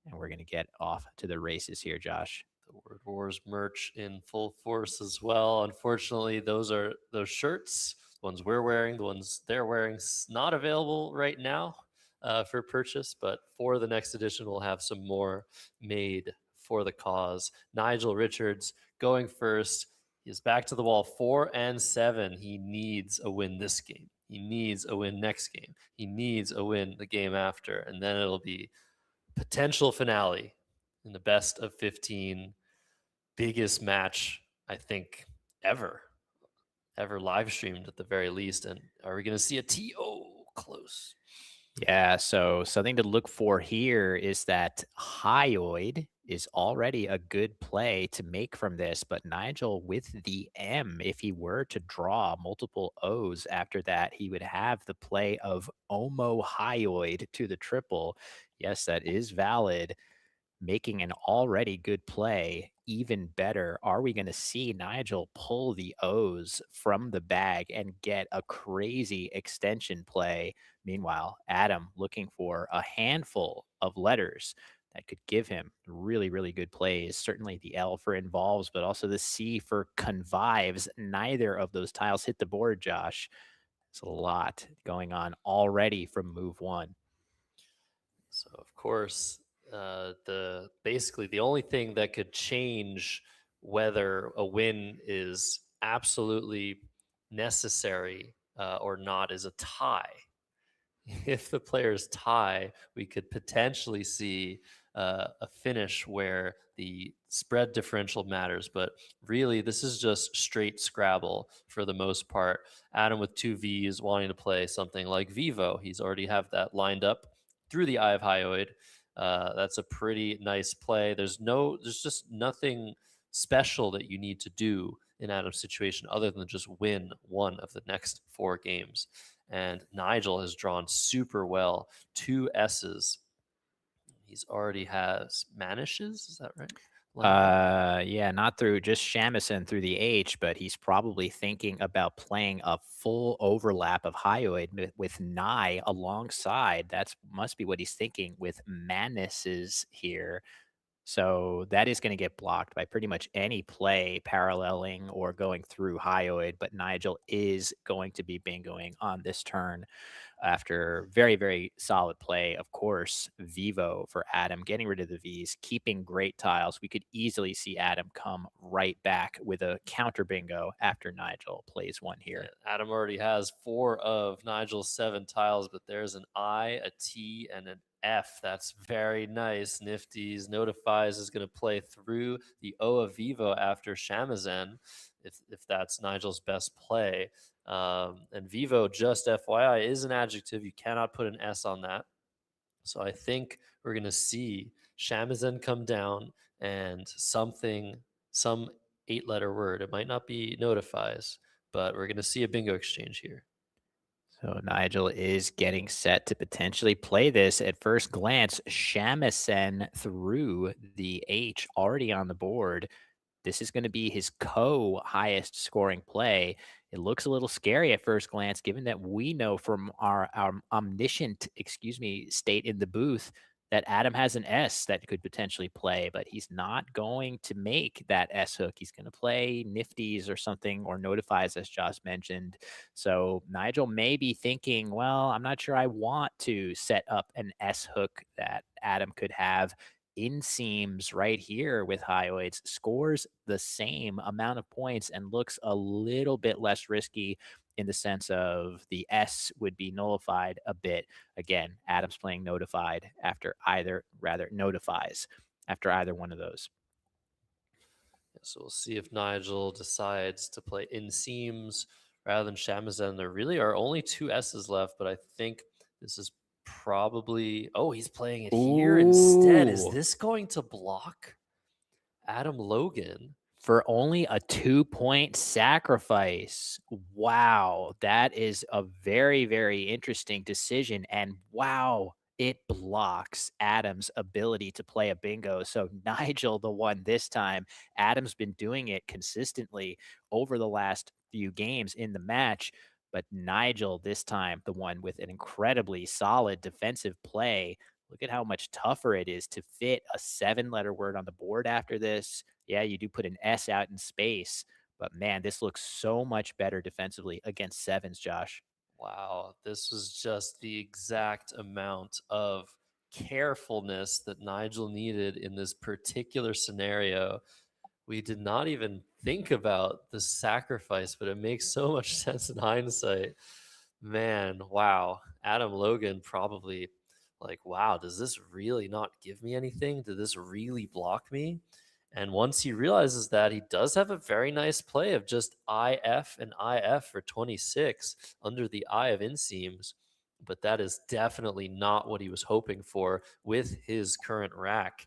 B: and we're going to get off to the races here, Josh.
E: The Word Wars merch in full force as well. Unfortunately, those shirts, the ones we're wearing, the ones they're wearing, not available right now for purchase. But for the next edition, we'll have some more made for the cause. Nigel Richards going first. He is back to the wall, 4-7. He needs a win this game. He needs a win next game. He needs a win the game after, and then it'll be potential finale in the best of 15. Biggest match, I think, ever live streamed at the very least. And are we going to see a TO close?
B: Yeah, so something to look for here is that hyoid is already a good play to make from this, but Nigel with the M, if he were to draw multiple O's after that, he would have the play of Omo hyoid to the triple. Yes, that is valid. Making an already good play even better. Are we going to see Nigel pull the O's from the bag and get a crazy extension play? Meanwhile, Adam looking for a handful of letters that could give him really, really good plays. Certainly the L for involves, but also the C for convives. Neither of those tiles hit the board, Josh. There's a lot going on already from move 1.
E: So, of course, basically the only thing that could change whether a win is absolutely necessary or not is a tie. If the players tie, we could potentially see a finish where the spread differential matters. But really, this is just straight Scrabble for the most part. Adam with 2 V's wanting to play something like Vivo. He's already have that lined up through the Eye of Hyoid. That's a pretty nice play. There's just nothing special that you need to do in Adam's situation other than just win 1 of the next 4 games. And Nigel has drawn super well. 2 S's. He's already has Manishes. Is that right?
B: Yeah, not through just Shamison through the H, but he's probably thinking about playing a full overlap of hyoid with Nye alongside. That's must be what he's thinking with Manises here. So that is going to get blocked by pretty much any play paralleling or going through hyoid. But Nigel is going to be bingoing on this turn after very, very solid play. Of course, Vivo for Adam, getting rid of the Vs, keeping great tiles. We could easily see Adam come right back with a counter bingo after Nigel plays one here.
E: Adam already has 4 of Nigel's 7 tiles, but there's an I, a T, and an F. That's very nice. Nifty's Notifies is going to play through the O of Vivo after Shamazan, if that's Nigel's best play. And Vivo, just FYI, is an adjective. You cannot put an S on that. So I think we're going to see Shamazan come down and some 8-letter word. It might not be Notifies, but we're going to see a bingo exchange here.
B: So Nigel is getting set to potentially play this. At first glance, Shamisen through the H already on the board. This is going to be his highest scoring play. It looks a little scary at first glance, given that we know from our omniscient, state in the booth that Adam has an S that could potentially play, but he's not going to make that S hook. He's going to play Nifties or something, or Notifies, as Josh mentioned. So Nigel may be thinking, well, I'm not sure I want to set up an S hook that Adam could have. Inseams right here with hyoids scores the same amount of points and looks a little bit less risky in the sense of the S would be nullified a bit. Again, Adam's playing Notifies after either one of those.
E: So we'll see if Nigel decides to play Inseams rather than Shamazan. There really are only 2 S's left, but I think this is probably... Oh, he's playing it here instead. Is
B: Ooh.
E: this going to block Adam Logan?
B: For only a 2-point sacrifice. Wow, that is a very, very interesting decision. And wow, it blocks Adam's ability to play a bingo. So Nigel, the one this time. Adam's been doing it consistently over the last few games in the match. But Nigel, this time, the one with an incredibly solid defensive play. Look at how much tougher it is to fit a 7-letter word on the board after this. Yeah, you do put an S out in space, but man, this looks so much better defensively against 7s, Josh.
E: Wow, this was just the exact amount of carefulness that Nigel needed in this particular scenario. We did not even think about the sacrifice, but it makes so much sense in hindsight. Man, wow. Adam Logan probably like, wow, does this really not give me anything? Did this really block me? And once he realizes that, he does have a very nice play of just IF and IF for 26 under the eye of Inseams. But that is definitely not what he was hoping for with his current rack.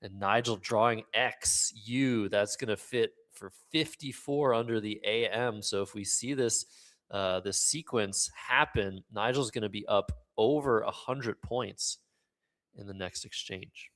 E: And Nigel drawing XU, that's going to fit for 54 under the AM. So if we see this sequence happen, Nigel's going to be up over 100 points in the next exchange.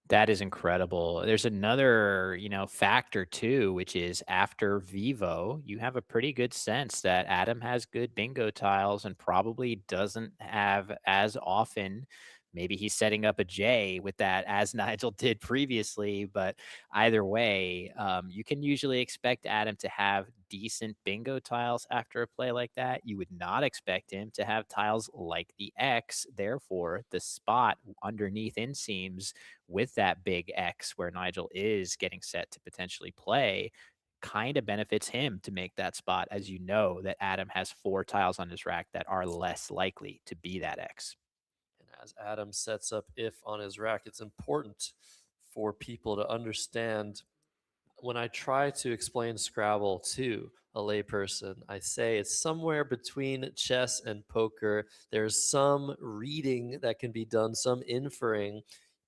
B: That is incredible. There's another, factor too, which is after Vivo, you have a pretty good sense that Adam has good bingo tiles and probably doesn't have as often. Maybe he's setting up a J with that, as Nigel did previously. But either way, you can usually expect Adam to have decent bingo tiles after a play like that. You would not expect him to have tiles like the X. Therefore, the spot underneath Inseams with that big X where Nigel is getting set to potentially play kind of benefits him to make that spot, as you know that Adam has 4 tiles on his rack that are less likely to be that X.
E: As Adam sets up if on his rack, it's important for people to understand when I try to explain Scrabble to a layperson, I say it's somewhere between chess and poker. There's some reading that can be done, some inferring,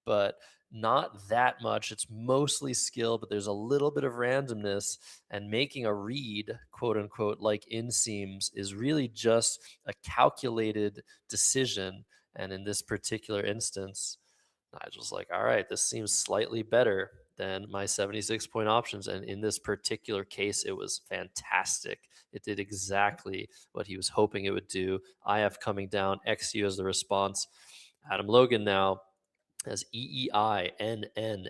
E: but not that much. It's mostly skill, but there's a little bit of randomness, and making a read, quote unquote, like Inseams is really just a calculated decision. And in this particular instance, Nigel's like, all right, this seems slightly better than my 76-point options. And in this particular case, it was fantastic. It did exactly what he was hoping it would do. IF coming down, XU as the response. Adam Logan now as EEINNST.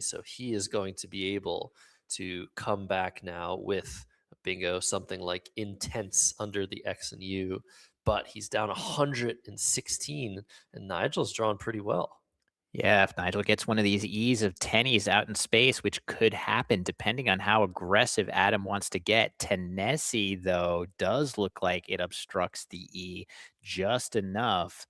E: So he is going to be able to come back now with a bingo, something like intense under the X and U. But he's down 116, and Nigel's drawn pretty well.
B: Yeah, if Nigel gets one of these E's of tennies out in space, which could happen depending on how aggressive Adam wants to get. Tennessee, though, does look like it obstructs the E just enough.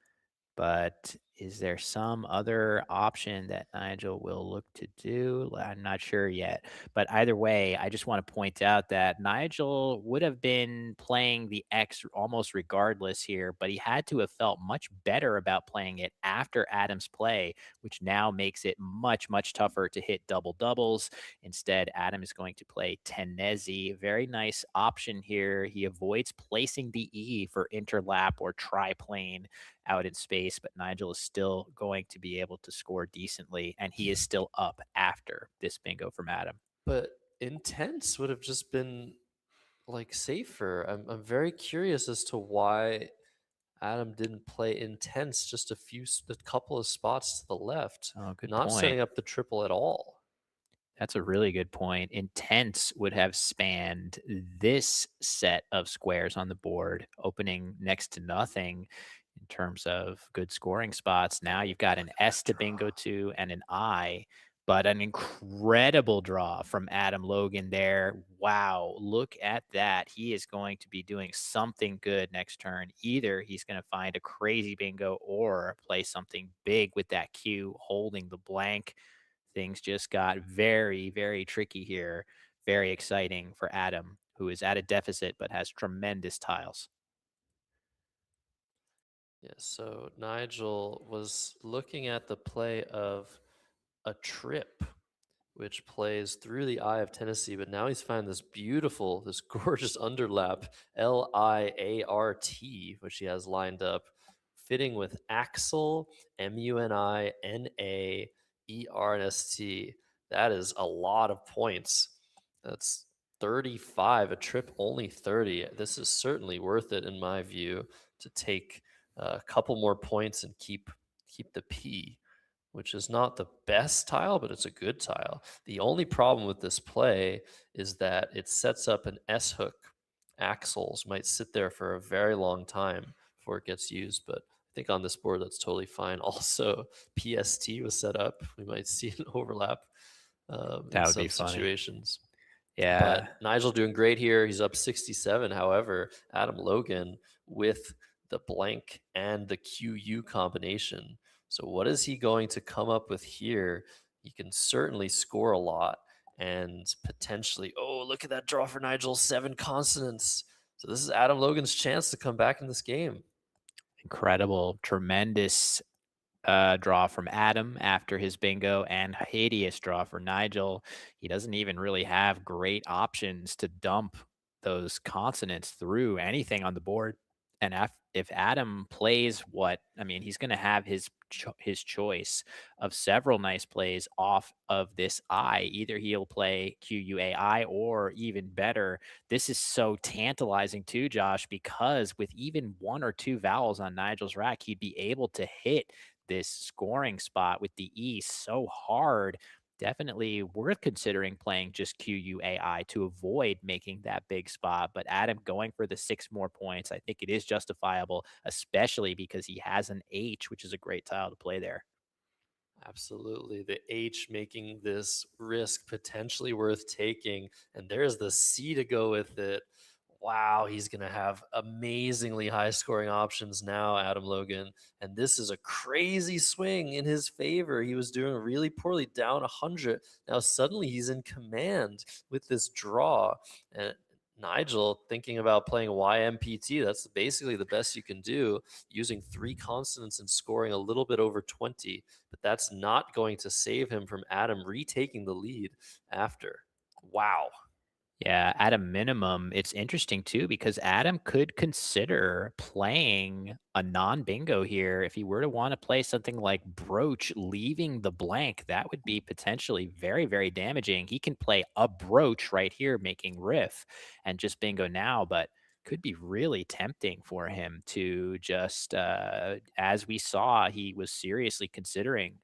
B: But is there some other option that Nigel will look to do? I'm not sure yet. But either way, I just want to point out that Nigel would have been playing the X almost regardless here, but he had to have felt much better about playing it after Adam's play, which now makes it much, much tougher to hit double doubles. Instead, Adam is going to play Tennessee. Very nice option here. He avoids placing the E for interlap or triplane out in space, but Nigel is still going to be able to score decently, and he is still up after this bingo from Adam.
E: But intense would have just been like safer. I'm very curious as to why Adam didn't play intense just a couple of spots to the left,
B: Oh, good
E: not
B: point.
E: setting up the triple at all.
B: That's a really good point. Intense would have spanned this set of squares on the board, opening next to nothing in terms of good scoring spots. Now you've got an S to bingo to and an I, but an incredible draw from Adam Logan there. Wow, look at that. He is going to be doing something good next turn. Either he's going to find a crazy bingo or play something big with that Q holding the blank. Things just got very, very tricky here. Very exciting for Adam, who is at a deficit but has tremendous tiles.
E: Yeah, so Nigel was looking at the play of a trip, which plays through the eye of Tennessee, but now he's found this beautiful, this gorgeous underlap, LIART, which he has lined up, fitting with Axel, MUNINAERNST. That is a lot of points. That's 35, a trip only 30. This is certainly worth it in my view to take a couple more points and keep the P, which is not the best tile, but it's a good tile. The only problem with this play is that it sets up an S hook. Axles might sit there for a very long time before it gets used, but I think on this board that's totally fine. Also, PST was set up. We might see an overlap
B: That
E: in
B: would be
E: some
B: funny.
E: situations.
B: Yeah.
E: But Nigel doing great here. He's up 67. However, Adam Logan with the blank and the QU combination. So what is he going to come up with here? He can certainly score a lot and potentially, oh, look at that draw for Nigel, 7 consonants. So this is Adam Logan's chance to come back in this game.
B: Incredible, tremendous draw from Adam after his bingo, and hideous draw for Nigel. He doesn't even really have great options to dump those consonants through anything on the board. And if Adam plays what, I mean, he's going to have his choice of several nice plays off of this I. Either he'll play QUAI, or even better, this is so tantalizing too, Josh, because with even one or two vowels on Nigel's rack, he'd be able to hit this scoring spot with the E so hard. Definitely worth considering playing just QUAI to avoid making that big spot. But Adam going for the 6 more points, I think it is justifiable, especially because he has an H, which is a great tile to play there.
E: Absolutely. The H making this risk potentially worth taking. And there's the C to go with it. Wow, he's going to have amazingly high scoring options now, Adam Logan. And this is a crazy swing in his favor. He was doing really poorly, down 100. Now suddenly he's in command with this draw. And Nigel thinking about playing YMPT, that's basically the best you can do, using 3 consonants and scoring a little bit over 20. But that's not going to save him from Adam retaking the lead after. Wow.
B: Yeah, at a minimum, it's interesting too because Adam could consider playing a non-bingo here. If he were to want to play something like brooch, leaving the blank, that would be potentially very, very damaging. He can play a brooch right here, making riff and just bingo now, but could be really tempting for him to just, as we saw, he was seriously considering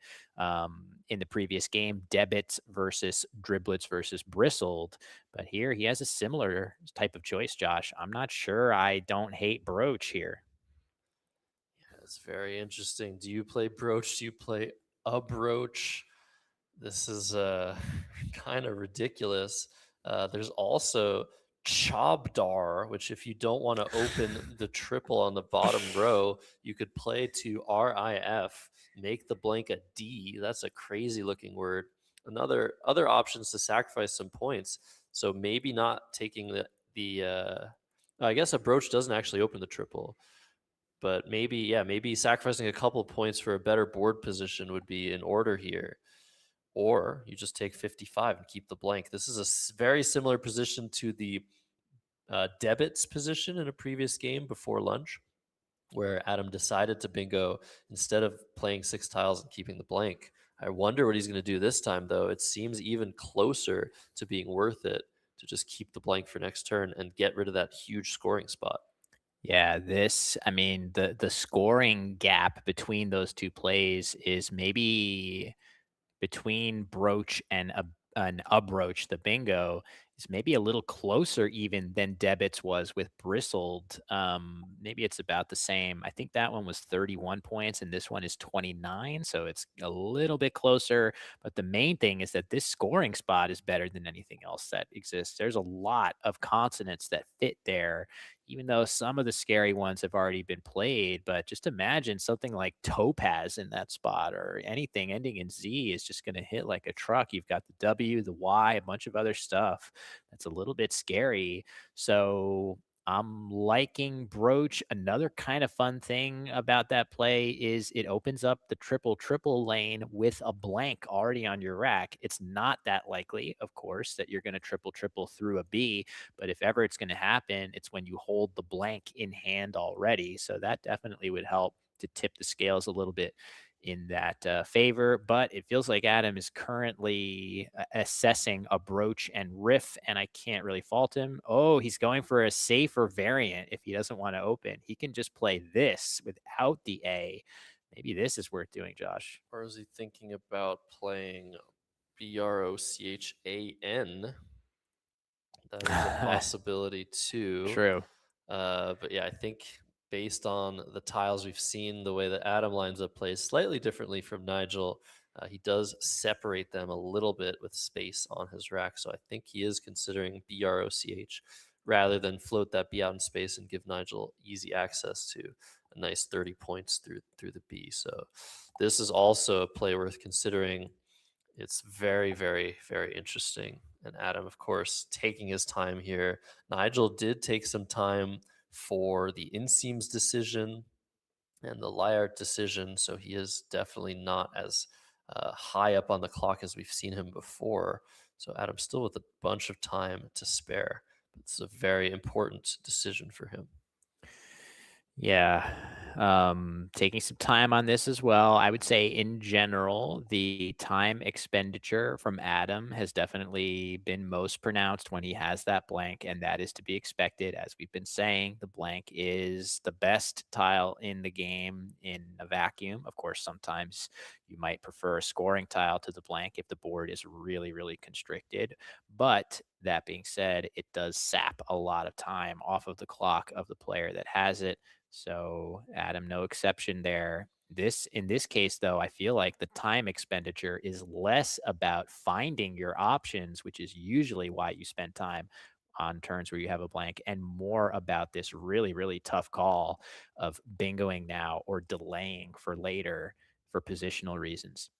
B: in the previous game, debits versus driblets versus bristled. But here he has a similar type of choice, Josh. I'm not sure I don't hate broach here.
E: It's very interesting. Do you play broach? Do you play a broach? This is kind of ridiculous. There's also Chobdar, which if you don't want to open the triple on the bottom row, you could play to RIF, make the blank a D. That's a crazy looking word. Other options to sacrifice some points. So maybe not taking the I guess a broach doesn't actually open the triple. But maybe sacrificing a couple points for a better board position would be in order here. Or you just take 55 and keep the blank. This is a very similar position to the debits position in a previous game before lunch, where Adam decided to bingo instead of playing 6 tiles and keeping the blank. I wonder what he's going to do this time, though. It seems even closer to being worth it to just keep the blank for next turn and get rid of that huge scoring spot.
B: Yeah, I mean, the scoring gap between those two plays is maybe between broach and an abroach, the bingo, is maybe a little closer even than debits was with bristled. Maybe it's about the same. I think that one was 31 points and this one is 29, so it's a little bit closer. But the main thing is that this scoring spot is better than anything else that exists. There's a lot of consonants that fit there, even though some of the scary ones have already been played. But just imagine something like topaz in that spot, or anything ending in Z is just going to hit like a truck. You've got the W, the Y, a bunch of other stuff that's a little bit scary. So I'm liking broach. Another kind of fun thing about that play is it opens up the triple lane with a blank already on your rack. It's not that likely, of course, that you're going to triple through a B, but if ever it's going to happen, it's when you hold the blank in hand already. So that definitely would help to tip the scales a little bit in that favor. But it feels like Adam is currently assessing a broach and riff, and I can't really fault him. Oh, he's going for a safer variant. If he doesn't want to open, he can just play this without the A. Maybe this is worth doing, Josh.
E: Or is he thinking about playing BROCHAN? That is a possibility too.
B: True.
E: But yeah, I think based on the tiles we've seen, the way that Adam lines up plays slightly differently from Nigel. He does separate them a little bit with space on his rack. So I think he is considering BROCH rather than float that B out in space and give Nigel easy access to a nice 30 points through the B. So this is also a play worth considering. It's very, very, very interesting. And Adam, of course, taking his time here. Nigel did take some time for the inseams decision and the Liart decision, so he is definitely not as high up on the clock as we've seen him before. So Adam's still with a bunch of time to spare. It's a very important decision for him.
B: Yeah. Taking some time on this as well. I would say in general, the time expenditure from Adam has definitely been most pronounced when he has that blank, and that is to be expected. As we've been saying, the blank is the best tile in the game in a vacuum. Of course, sometimes you might prefer a scoring tile to the blank if the board is really, really constricted. But that being said, it does sap a lot of time off of the clock of the player that has it. So Adam, no exception there. In this case, though, I feel like the time expenditure is less about finding your options, which is usually why you spend time on turns where you have a blank, and more about this really, really tough call of bingoing now or delaying for later for positional reasons.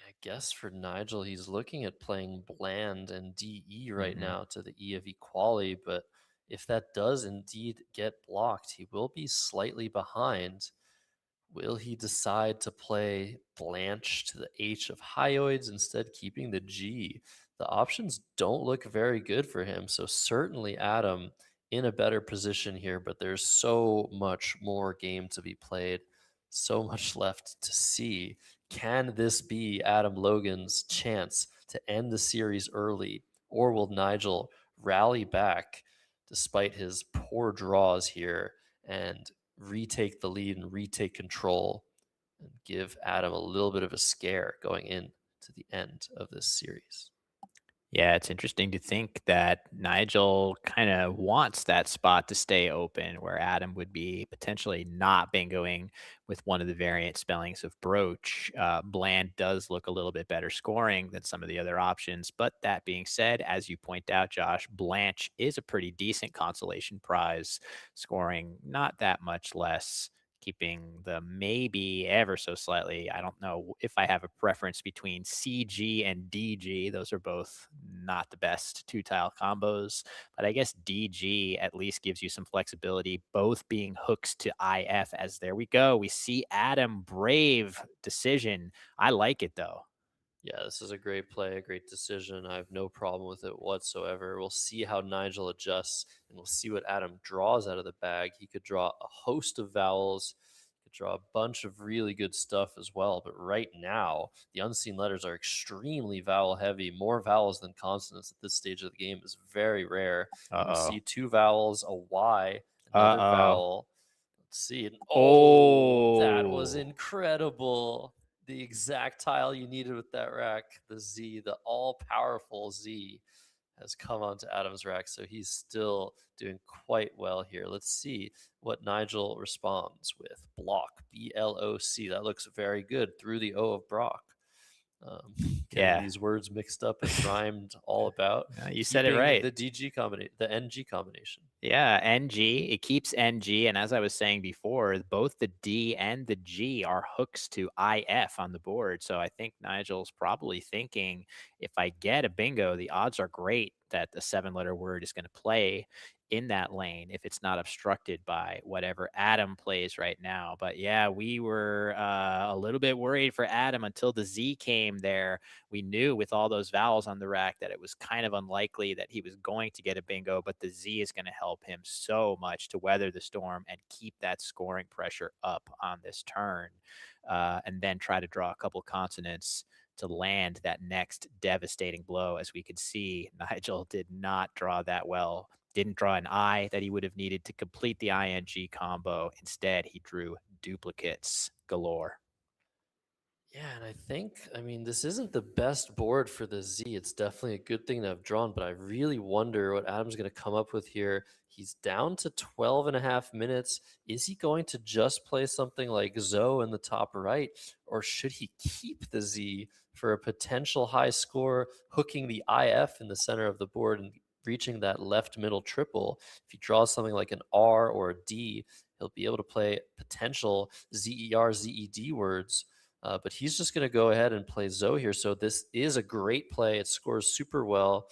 E: I guess for Nigel, he's looking at playing bland and DE right now to the E of equality, but if that does indeed get blocked, he will be slightly behind. Will he decide to play Blanche to the H of hyoids instead, keeping the G? The options don't look very good for him, so certainly Adam in a better position here, but there's so much more game to be played, so much left to see. Can this be Adam Logan's chance to end the series early, or will Nigel rally back despite his poor draws here, and retake the lead and retake control and give Adam a little bit of a scare going in to the end of this series.
B: Yeah, it's interesting to think that Nigel kind of wants that spot to stay open where Adam would be potentially not bingoing with one of the variant spellings of broach. Bland does look a little bit better scoring than some of the other options. But that being said, as you point out, Josh, Blanche is a pretty decent consolation prize, scoring not that much less, keeping the maybe ever so slightly. I don't know if I have a preference between CG and DG. Those are both not the best two tile combos, but I guess DG at least gives you some flexibility, both being hooks to IF. As there we go. We see Adam brave decision. I like it though.
E: Yeah, this is a great play, a great decision. I have no problem with it whatsoever. We'll see how Nigel adjusts, and we'll see what Adam draws out of the bag. He could draw a host of vowels, he could draw a bunch of really good stuff as well. But right now, the unseen letters are extremely vowel heavy. More vowels than consonants at this stage of the game is very rare. We see 2 vowels, a Y, another vowel. Let's see. Oh, that was incredible. The exact tile you needed with that rack. The Z, the all-powerful Z, has come onto Adam's rack, so he's still doing quite well here. Let's see what Nigel responds with. Block, B-L-O-C. That looks very good through the O of Brock. Getting these words mixed up and rhymed all about.
B: You said it right.
E: The DG combination, the NG combination.
B: Yeah, NG. It keeps NG. And as I was saying before, both the D and the G are hooks to IF on the board. So I think Nigel's probably thinking, if I get a bingo, the odds are great that the 7-letter word is going to play in that lane if it's not obstructed by whatever Adam plays right now. But yeah, we were a little bit worried for Adam until the Z came there. We knew with all those vowels on the rack that it was kind of unlikely that he was going to get a bingo, but the Z is going to help him so much to weather the storm and keep that scoring pressure up on this turn, and then try to draw a couple consonants to land that next devastating blow. As we could see, Nigel did not draw that well. Didn't draw an I that he would have needed to complete the ING combo. Instead, he drew duplicates galore.
E: Yeah, and I mean, this isn't the best board for the Z. It's definitely a good thing to have drawn, but I really wonder what Adam's going to come up with here. He's down to 12 and a half minutes. Is he going to just play something like Zoe in the top right, or should he keep the Z for a potential high score, hooking the IF in the center of the board and reaching that left middle triple? If he draws something like an R or a D, he'll be able to play potential ZER, ZED words. But he's just going to go ahead and play Zoe here. So this is a great play. It scores super well,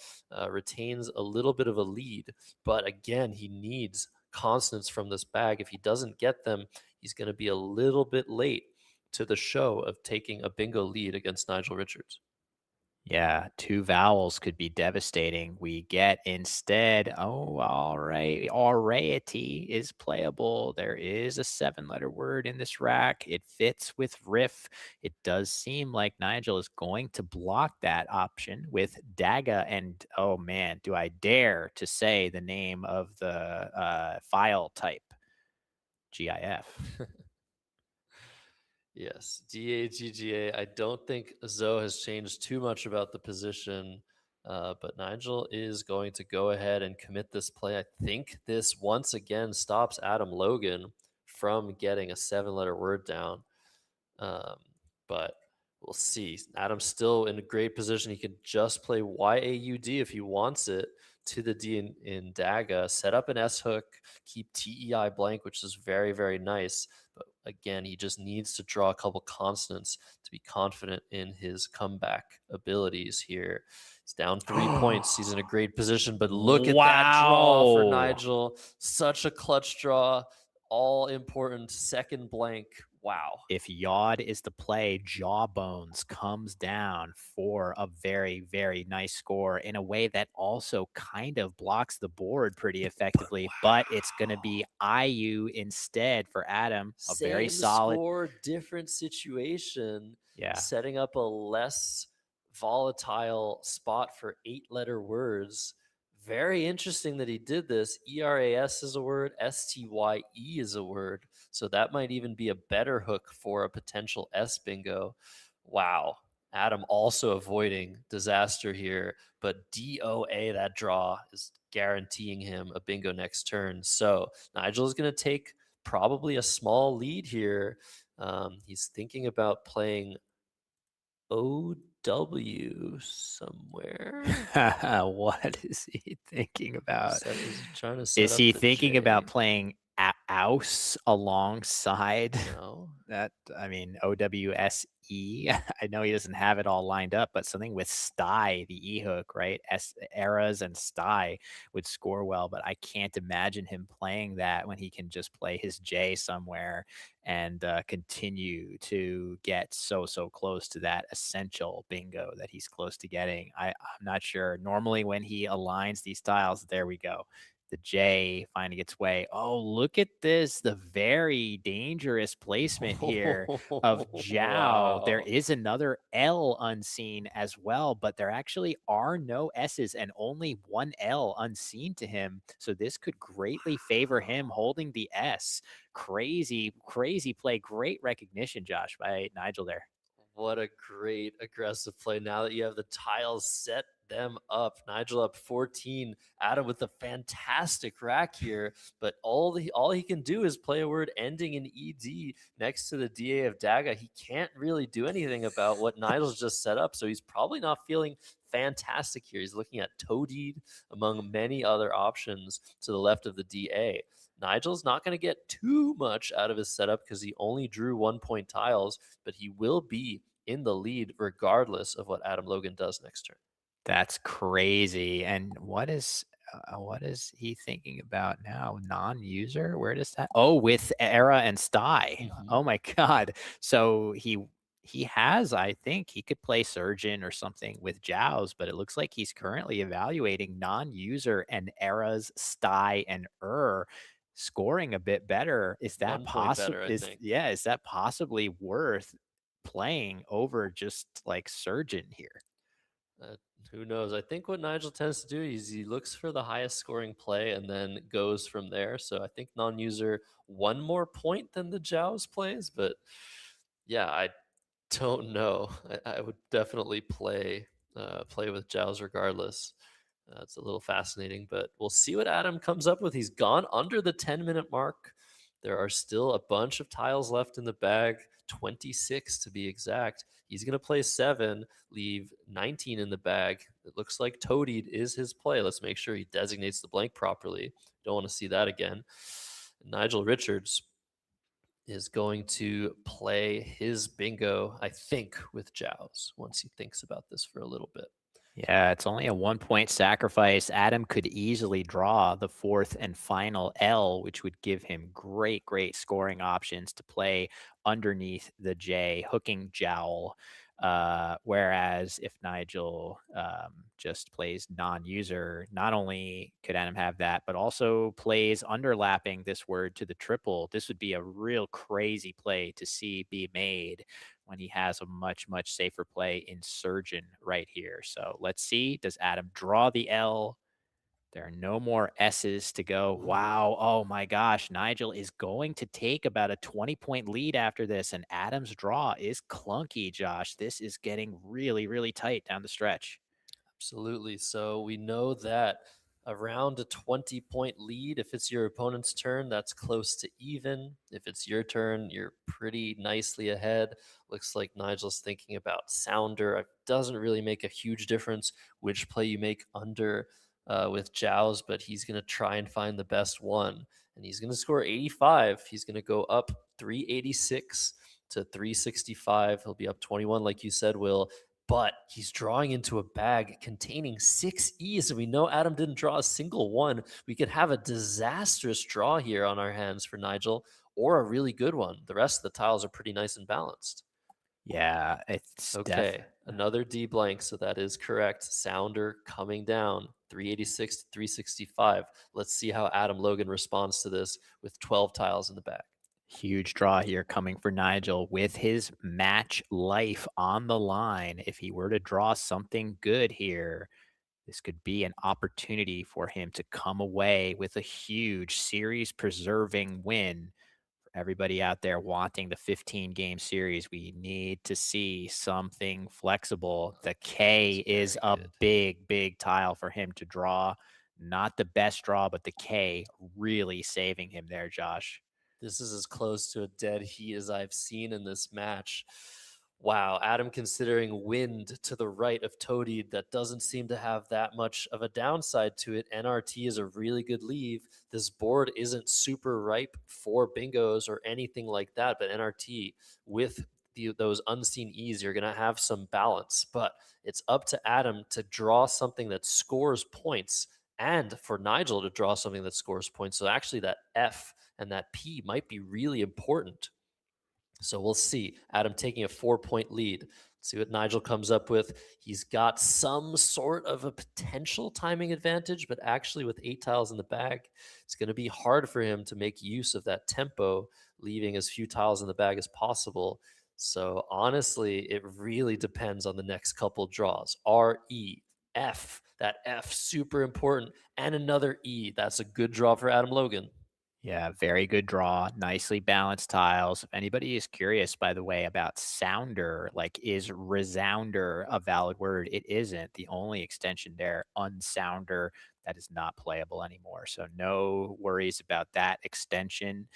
E: retains a little bit of a lead. But again, he needs consonants from this bag. If he doesn't get them, he's going to be a little bit late to the show of taking a bingo lead against Nigel Richards.
B: Yeah, 2 vowels could be devastating. We get instead, all right, aureity is playable. There is a 7-letter word in this rack. It fits with riff. It does seem like Nigel is going to block that option with Daga. And oh man, do I dare to say the name of the file type? GIF.
E: Yes, DAGGA. I don't think Zoe has changed too much about the position, but Nigel is going to go ahead and commit this play. I think this once again stops Adam Logan from getting a 7-letter word down, but we'll see. Adam's still in a great position. He could just play YAUD if he wants it to the D in Daga, set up an S hook, keep TEI blank, which is very, very nice. But again, he just needs to draw a couple consonants to be confident in his comeback abilities here. He's down 3 points. He's in a great position, but look at that draw for Nigel. Such a clutch draw. All important second blank. Wow.
B: If Yod is the play, Jawbones comes down for a very, very nice score in a way that also kind of blocks the board pretty effectively, but it's going to be IU instead for Adam. A very solid
E: score, different situation.
B: Yeah.
E: Setting up a less volatile spot for 8-letter words. Very interesting that he did this. ERAS is a word, STYE is a word. So that might even be a better hook for a potential S bingo. Wow. Adam also avoiding disaster here, but DOA, that draw, is guaranteeing him a bingo next turn. So Nigel is going to take probably a small lead here. He's thinking about playing OW somewhere.
B: What is he thinking about?
E: Is he trying to set
B: Is
E: up
B: he
E: the
B: thinking about
E: J?
B: playing Aus alongside
E: No.
B: that? I mean, OWSE. I know he doesn't have it all lined up, but something with sty, the E hook, right? Eras and sty would score well, but I can't imagine him playing that when he can just play his J somewhere and continue to get so close to that essential bingo that he's close to getting. I'm not sure. Normally, when he aligns these tiles, there we go. The J finding its way. Oh, look at this. The very dangerous placement here of Zhao. There
E: Wow.
B: is another L unseen as well, but there actually are no S's and only one L unseen to him. So this could greatly favor him holding the S. Crazy play. Great recognition, Josh, by Nigel there.
E: What a great aggressive play. Now that you have the tiles, set them up. Nigel up 14. Adam with a fantastic rack here, but all he can do is play a word ending in ED next to the DA of Daga. He can't really do anything about what Nigel's just set up, so he's probably not feeling fantastic here. He's looking at Toadied among many other options to the left of the DA. Nigel's not going to get too much out of his setup because he only drew 1-point tiles, but he will be in the lead regardless of what Adam Logan does next turn.
B: That's crazy. And what is he thinking about now? Non-user? Where does that? Oh, with Era and Sty. Oh my God. So he has, I think he could play Surgeon or something with Jows, but it looks like he's currently evaluating non-user and Era's Sty and scoring a bit better. Is that
E: 1 point
B: possible?
E: better, I think.
B: Yeah, is that possibly worth playing over just like Surgeon here?
E: Who knows? I think what Nigel tends to do is he looks for the highest scoring play and then goes from there. So I think non-user 1 more point than the Jows plays, but yeah, I don't know. I would definitely play with Jows regardless. It's a little fascinating, but we'll see what Adam comes up with. He's gone under the 10-minute mark. There are still a bunch of tiles left in the bag, 26 to be exact. He's going to play 7, leave 19 in the bag. It looks like Toadied is his play. Let's make sure he designates the blank properly. Don't want to see that again. Nigel Richards is going to play his bingo, I think, with Jows once he thinks about this for a little bit.
B: Yeah, it's only a 1-point sacrifice. Adam could easily draw the 4th and final L, which would give him great scoring options to play underneath the J, hooking Jowl. Whereas if Nigel just plays non-user, not only could Adam have that, but also plays underlapping this word to the triple. This would be a real crazy play to see be made when he has a much safer play in Surgeon right here. So let's see, does Adam draw the L? There are no more S's to go. Wow. Oh my gosh. Nigel is going to take about a 20-point lead after this, and Adam's draw is clunky, Josh. This is getting really tight down the stretch.
E: Absolutely. So we know that around a 20-point lead, if it's your opponent's turn, that's close to even. If it's your turn, you're pretty nicely ahead. Looks like Nigel's thinking about Sounder. It doesn't really make a huge difference which play you make under with Jows, but he's going to try and find the best one. And he's going to score 85. He's going to go up 386 to 365. He'll be up 21, like you said, Will. But he's drawing into a bag containing 6 E's, and we know Adam didn't draw a single one. We could have a disastrous draw here on our hands for Nigel, or a really good one. The rest of the tiles are pretty nice and balanced.
B: Yeah, it's
E: okay. Another D blank, so that is correct. Sounder coming down, 386 to 365. Let's see how Adam Logan responds to this with 12 tiles in the bag.
B: Huge draw here coming for Nigel with his match life on the line. If he were to draw something good here, This could be an opportunity for him to come away with a huge series preserving win. For everybody out there wanting the 15 game series, we need to see something flexible. The K is a
E: good.
B: big, big tile for him to draw. Not the best draw, but the K really saving him there, Josh.
E: This is as close to a dead heat as I've seen in this match. Wow, Adam considering wind to the right of Toadied, that doesn't seem to have that much of a downside to it. NRT is a really good leave. This board isn't super ripe for bingos or anything like that, but NRT with those unseen E's, you're going to have some balance. But it's up to Adam to draw something that scores points and for Nigel to draw something that scores points. So actually that F and that P might be really important. So we'll see. Adam taking a 4-point lead. Let's see what Nigel comes up with. He's got some sort of a potential timing advantage, but actually with 8 tiles in the bag, it's going to be hard for him to make use of that tempo, leaving as few tiles in the bag as possible. So honestly, it really depends on the next couple draws. R, E, F. That F, super important. And another E. That's a good draw for Adam Logan.
B: Yeah, very good draw. Nicely balanced tiles. If anybody is curious, by the way, about sounder, like is resounder a valid word? It isn't. The only extension there, unsounder, that is not playable anymore. So no worries about that extension.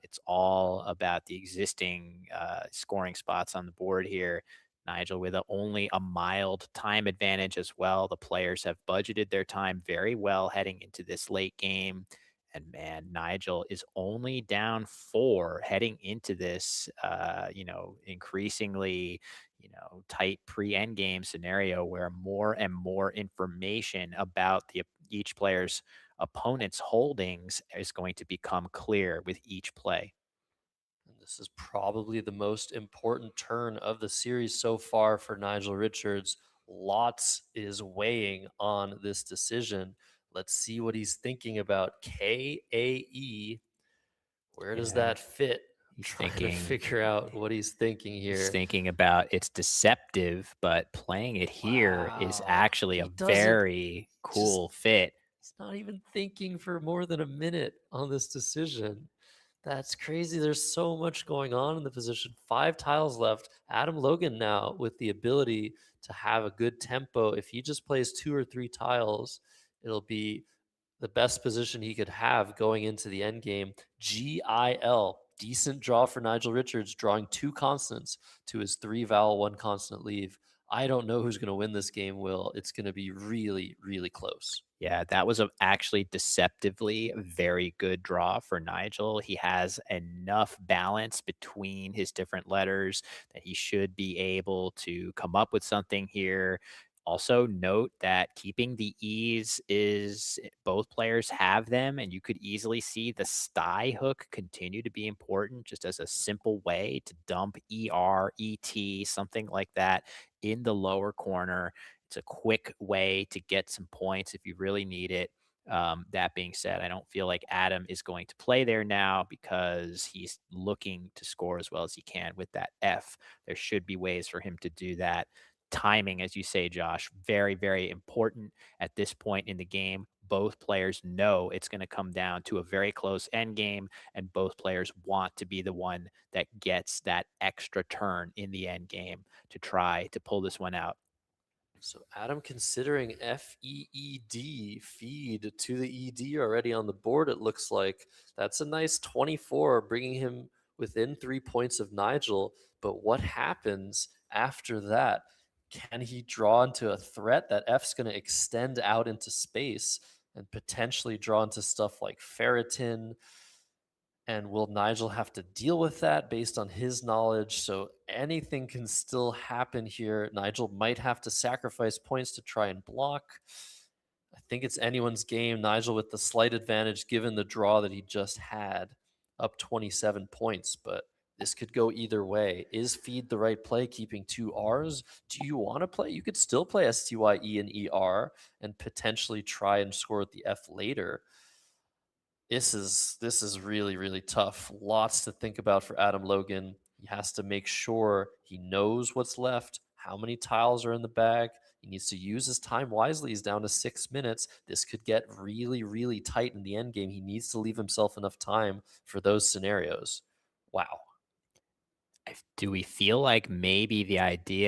B: It's all about the existing scoring spots on the board here. Nigel with only a mild time advantage as well. The players have budgeted their time very well heading into this late game. And man, Nigel is only down 4 heading into this, increasingly, tight pre-end game scenario where more and more information about each player's opponent's holdings is going to become clear with each play.
E: And this is probably the most important turn of the series so far for Nigel Richards. Lots is weighing on this decision. Let's see what he's thinking about. KAE. Where does
B: Yeah,
E: that fit?
B: he's
E: Trying to
B: thinking
E: figure out what he's thinking
B: he's
E: here.
B: thinking about it's deceptive, but playing it here is
E: Wow.
B: actually a
E: He doesn't
B: very
E: just
B: cool fit.
E: he's not even thinking for more than a minute on this decision. That's crazy. There's so much going on in the position. 5 tiles left. Adam Logan now with the ability to have a good tempo. If he just plays 2 or 3 tiles, it'll be the best position he could have going into the end game. GIL, decent draw for Nigel Richards, drawing 2 consonants to his 3 vowel, 1 consonant leave. I don't know who's going to win this game, Will. It's going to be really, really close.
B: Yeah, that was a actually deceptively very good draw for Nigel. He has enough balance between his different letters that he should be able to come up with something here. Also, note that keeping the E's is both players have them, and you could easily see the sty hook continue to be important just as a simple way to dump ER, ET, something like that in the lower corner. It's a quick way to get some points if you really need it. That being said, I don't feel like Adam is going to play there now because he's looking to score as well as he can with that F. There should be ways for him to do that. Timing, as you say, Josh, very, very important at this point in the game. Both players know it's going to come down to a very close end game, and both players want to be the one that gets that extra turn in the end game to try to pull this one out.
E: So Adam considering FEED, feed to the ED already on the board, it looks like. That's a nice 24, bringing him within 3 points of Nigel. But what happens after that? Can he draw into a threat? That F's going to extend out into space and potentially draw into stuff like ferritin. And will Nigel have to deal with that based on his knowledge? So anything can still happen here. Nigel might have to sacrifice points to try and block. I think it's anyone's game. Nigel with the slight advantage given the draw that he just had, up 27 points. But this could go either way. Is feed the right play, keeping 2 R's? Do you want to play? You could still play STYE and ER and potentially try and score with the F later. This is really, really tough. Lots to think about for Adam Logan. He has to make sure he knows what's left, how many tiles are in the bag. He needs to use his time wisely. He's down to 6 minutes. This could get really, really tight in the end game. He needs to leave himself enough time for those scenarios. Wow.
B: Do we feel like maybe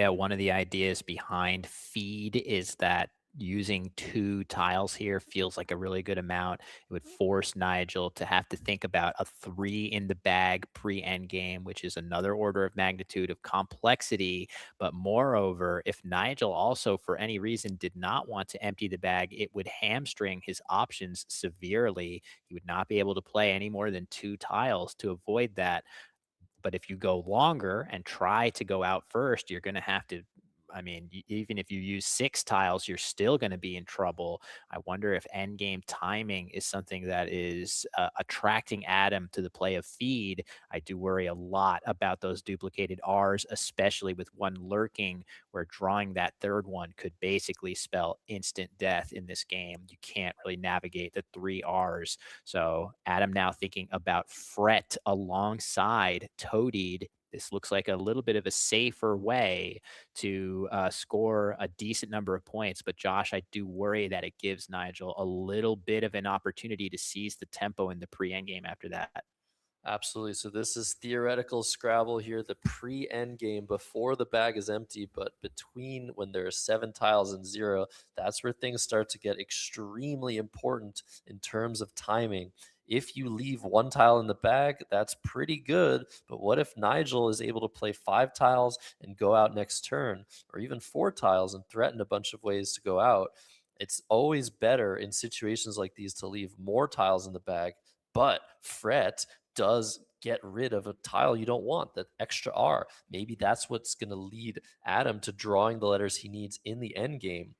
B: one of the ideas behind feed is that using 2 tiles here feels like a really good amount? It would force Nigel to have to think about a 3 in the bag pre-end game, which is another order of magnitude of complexity. But moreover, if Nigel also, for any reason, did not want to empty the bag, it would hamstring his options severely. He would not be able to play any more than 2 tiles to avoid that. But if you go longer and try to go out first, you're going to have to. I mean, even if you use 6 tiles, you're still going to be in trouble. I wonder if endgame timing is something that is attracting Adam to the play of feed. I do worry a lot about those duplicated R's, especially with one lurking, where drawing that third one could basically spell instant death in this game. You can't really navigate the 3 R's. So Adam now thinking about fret alongside toadied. This looks like a little bit of a safer way to score a decent number of points. But Josh, I do worry that it gives Nigel a little bit of an opportunity to seize the tempo in the pre-end game after that.
E: Absolutely. So this is theoretical Scrabble here, the pre-end game before the bag is empty, but between when there are 7 tiles and 0, that's where things start to get extremely important in terms of timing. If you leave 1 tile in the bag, that's pretty good. But what if Nigel is able to play 5 tiles and go out next turn, or even 4 tiles and threaten a bunch of ways to go out? It's always better in situations like these to leave more tiles in the bag, but fret does get rid of a tile you don't want, that extra R. Maybe that's what's going to lead Adam to drawing the letters he needs in the end game.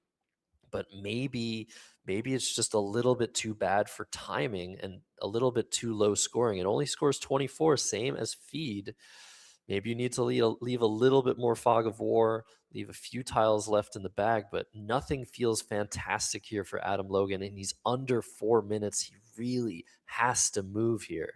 E: But maybe it's just a little bit too bad for timing and a little bit too low scoring. It only scores 24, same as feed. Maybe you need to leave a little bit more fog of war, leave a few tiles left in the bag, but nothing feels fantastic here for Adam Logan, and he's under 4 minutes. He really has to move here.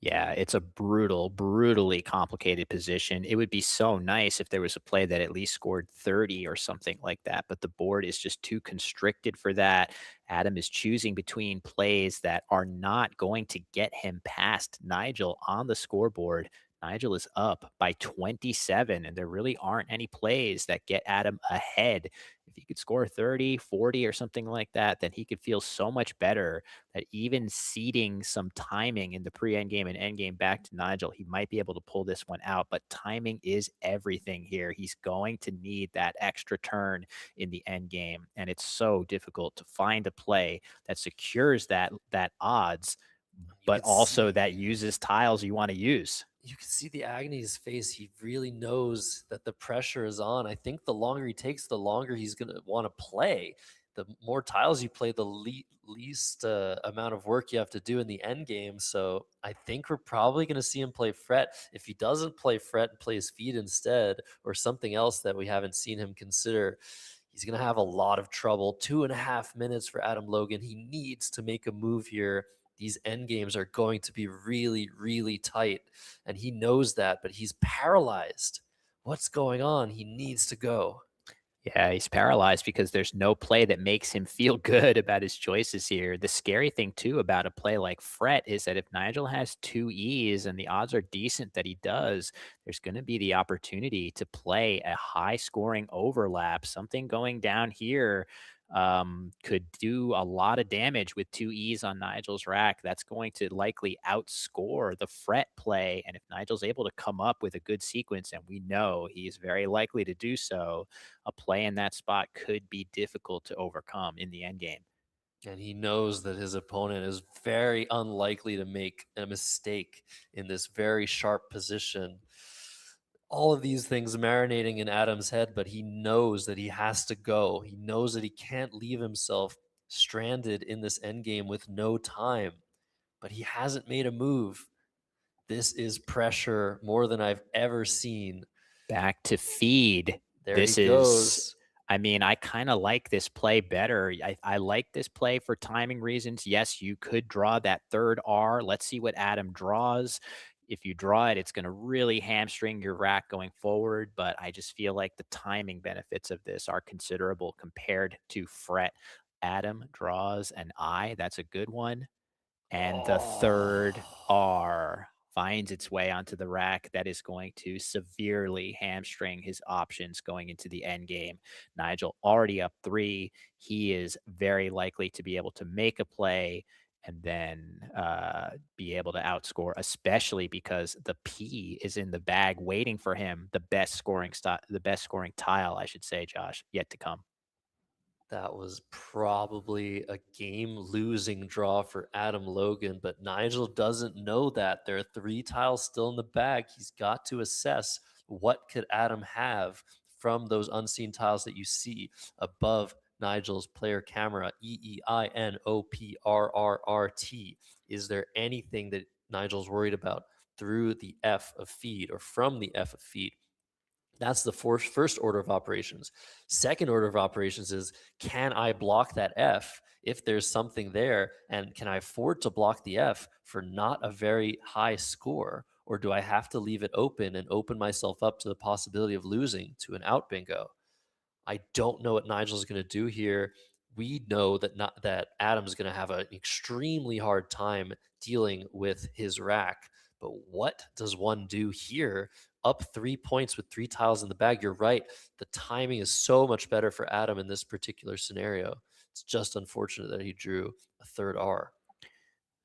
B: Yeah, it's a brutally complicated position. It would be so nice if there was a play that at least scored 30 or something like that, but the board is just too constricted for that. Adam is choosing between plays that are not going to get him past Nigel on the scoreboard. Nigel is up by 27, and there really aren't any plays that get Adam ahead. If he could score 30, 40, or something like that, then he could feel so much better that even seeding some timing in the pre-end game and end game back to Nigel, he might be able to pull this one out. But timing is everything here. He's going to need that extra turn in the end game, and it's so difficult to find a play that secures that odds, but also that uses tiles you want to use.
E: You can see the agony in his face. He really knows that the pressure is on. I think the longer he takes, the longer he's going to want to play. The more tiles you play, the least amount of work you have to do in the end game. So I think we're probably going to see him play fret. If he doesn't play fret and plays feed instead, or something else that we haven't seen him consider, he's going to have a lot of trouble. 2.5 minutes for Adam Logan. He needs to make a move here. These end games are going to be really, really tight. And he knows that, but he's paralyzed. What's going on? He needs to go.
B: Yeah, he's paralyzed because there's no play that makes him feel good about his choices here. The scary thing, too, about a play like fret is that if Nigel has 2 E's and the odds are decent that he does, there's going to be the opportunity to play a high-scoring overlap. Something going down here could do a lot of damage with 2 E's on Nigel's rack. That's going to likely outscore the fret play. And if Nigel's able to come up with a good sequence, and we know he's very likely to do so, a play in that spot could be difficult to overcome in the end game.
E: And he knows that his opponent is very unlikely to make a mistake in this very sharp position. All of these things marinating in Adam's head, but he knows that he has to go. He knows that he can't leave himself stranded in this endgame with no time, but he hasn't made a move. This is pressure more than I've ever seen.
B: Back to feed.
E: There
B: This
E: he goes.
B: I mean, I kind of like this play better. I like this play for timing reasons. Yes, you could draw that third R. Let's see what Adam draws. if you draw it, it's going to really hamstring your rack going forward. But I just feel like the timing benefits of this are considerable compared to fret. Adam draws an I. That's a good one. And the third R finds its way onto the rack. That is going to severely hamstring his options going into the end game. Nigel already up 3. He is very likely to be able to make a play and then be able to outscore, especially because the P is in the bag waiting for him. The best scoring tile, I should say, Josh, yet to come.
E: That was probably a game-losing draw for Adam Logan, but Nigel doesn't know that. There are 3 tiles still in the bag. He's got to assess what could Adam have from those unseen tiles that you see above Nigel's player camera, EEINOPRRRT. Is there anything that Nigel's worried about through the F of feed or from the F of feed? That's the first order of operations. Second order of operations is, can I block that F if there's something there? And can I afford to block the F for not a very high score? Or do I have to leave it open and open myself up to the possibility of losing to an out bingo? I don't know what Nigel's going to do here. We know that Adam's going to have an extremely hard time dealing with his rack. But what does one do here? Up 3 points with 3 tiles in the bag. You're right. The timing is so much better for Adam in this particular scenario. It's just unfortunate that he drew a third R.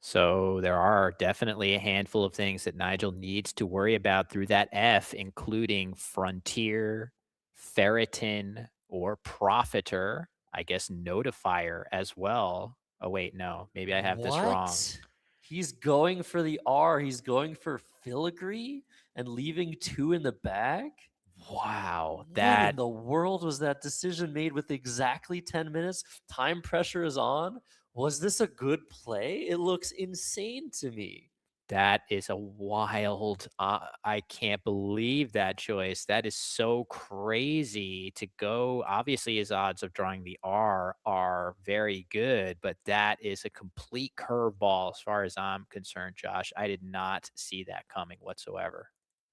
B: So there are definitely a handful of things that Nigel needs to worry about through that F, including Frontier, Ferritin, or Profiter. I guess Notifier as well. Oh, wait, no. Maybe I have this wrong.
E: He's going for the R. He's going for filigree and leaving 2 in the bag?
B: Wow.
E: When in the world was that decision made with exactly 10 minutes? Time pressure is on. Was this a good play? It looks insane to me.
B: That is a wild. I can't believe that choice. That is so crazy to go. Obviously, his odds of drawing the R are very good, but that is a complete curveball as far as I'm concerned, Josh. I did not see that coming whatsoever.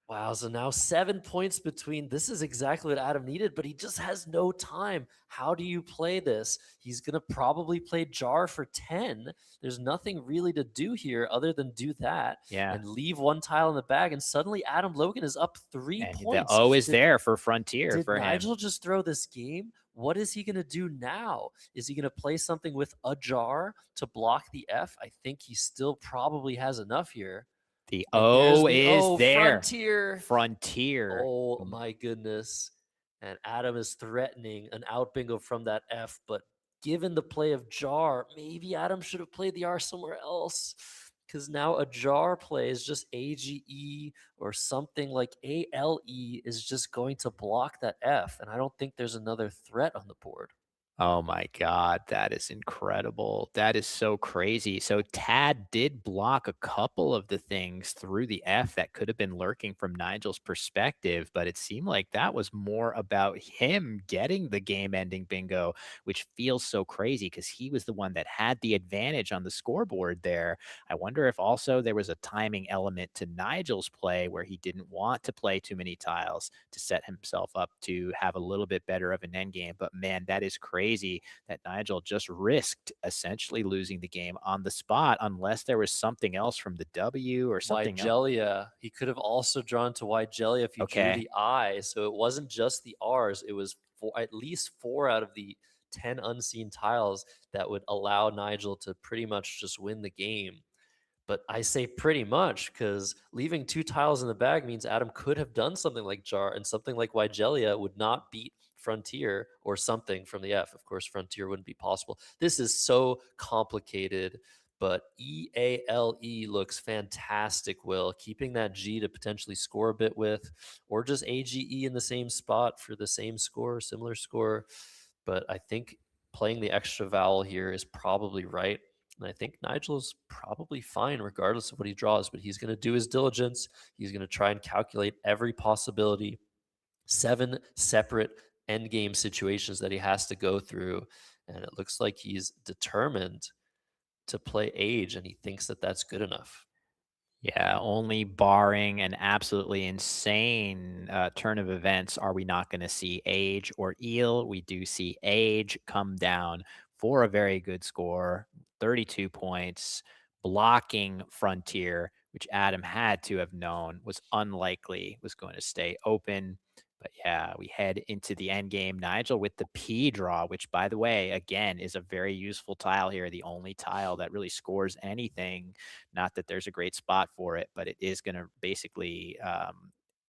E: Wow, so now 7 points between. This is exactly what Adam needed, but he just has no time. How do you play this? He's going to probably play jar for 10. There's nothing really to do here other than do that and leave 1 tile in the bag, and suddenly Adam Logan is up 3
B: And
E: points.
B: the O is there for Frontier for him.
E: Did Nigel just throw this game? What is he going to do now? Is he going to play something with a jar to block the F? I think he still probably has enough here.
B: The O is there.
E: Frontier. Oh my goodness. And Adam is threatening an out bingo from that F, but given the play of jar, maybe Adam should have played the R somewhere else, because now a jar play is just AGE or something like ALE is just going to block that F, and I don't think there's another threat on the board.
B: Oh my God, that is incredible. That is so crazy. So Tad did block a couple of the things through the F that could have been lurking from Nigel's perspective, but it seemed like that was more about him getting the game-ending bingo, which feels so crazy because he was the one that had the advantage on the scoreboard there. I wonder if also there was a timing element to Nigel's play where he didn't want to play too many tiles to set himself up to have a little bit better of an endgame. But man, that is crazy that Nigel just risked essentially losing the game on the spot unless there was something else from the W or something else.
E: He could have also drawn to Wigelia if he drew the I. So it wasn't just the R's. It was at least 4 out of the 10 unseen tiles that would allow Nigel to pretty much just win the game. But I say pretty much because leaving 2 tiles in the bag means Adam could have done something like jar, and something like Wigelia would not beat Frontier or something from the F. Of course, Frontier wouldn't be possible. This is so complicated, but EALE looks fantastic, Will. Keeping that G to potentially score a bit with, or just AGE in the same spot for the same score, similar score. But I think playing the extra vowel here is probably right. And I think Nigel's probably fine regardless of what he draws, but he's going to do his diligence. He's going to try and calculate every possibility. 7 separate endgame situations that he has to go through. And it looks like he's determined to play age, and he thinks that that's good enough.
B: Yeah, only barring an absolutely insane turn of events are we not going to see Age or Eel. We do see Age come down for a very good score, 32 points, blocking Frontier, which Adam had to have known was unlikely was going to stay open. But yeah, we head into the end game. Nigel with the P draw, which, by the way, again, is a very useful tile here. The only tile that really scores anything. Not that there's a great spot for it, but it is going to basically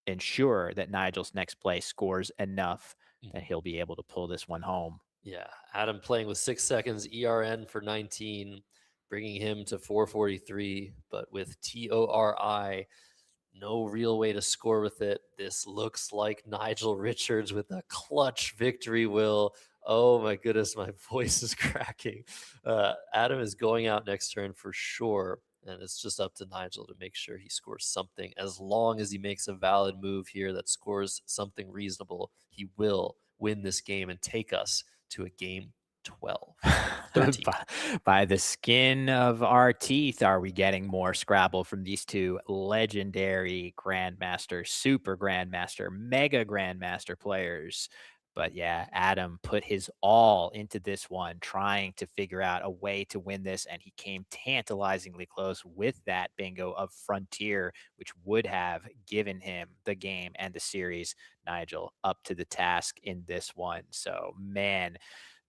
B: ensure that Nigel's next play scores enough that he'll be able to pull this one home.
E: Yeah, Adam playing with 6 seconds, ERN for 19, bringing him to 443, but with TORI, no real way to score with it. This looks like Nigel Richards with a clutch victory, Will. Oh my goodness, my voice is cracking. Adam is going out next turn for sure, and it's just up to Nigel to make sure he scores something. As long as he makes a valid move here that scores something reasonable, he will win this game and take us to a game 12. 13.
B: By the skin of our teeth, are we getting more Scrabble from these two legendary Grandmaster, Super Grandmaster, Mega Grandmaster players? But yeah, Adam put his all into this one, trying to figure out a way to win this, and he came tantalizingly close with that bingo of Frontier, which would have given him the game and the series. Nigel up to the task in this one. So, man,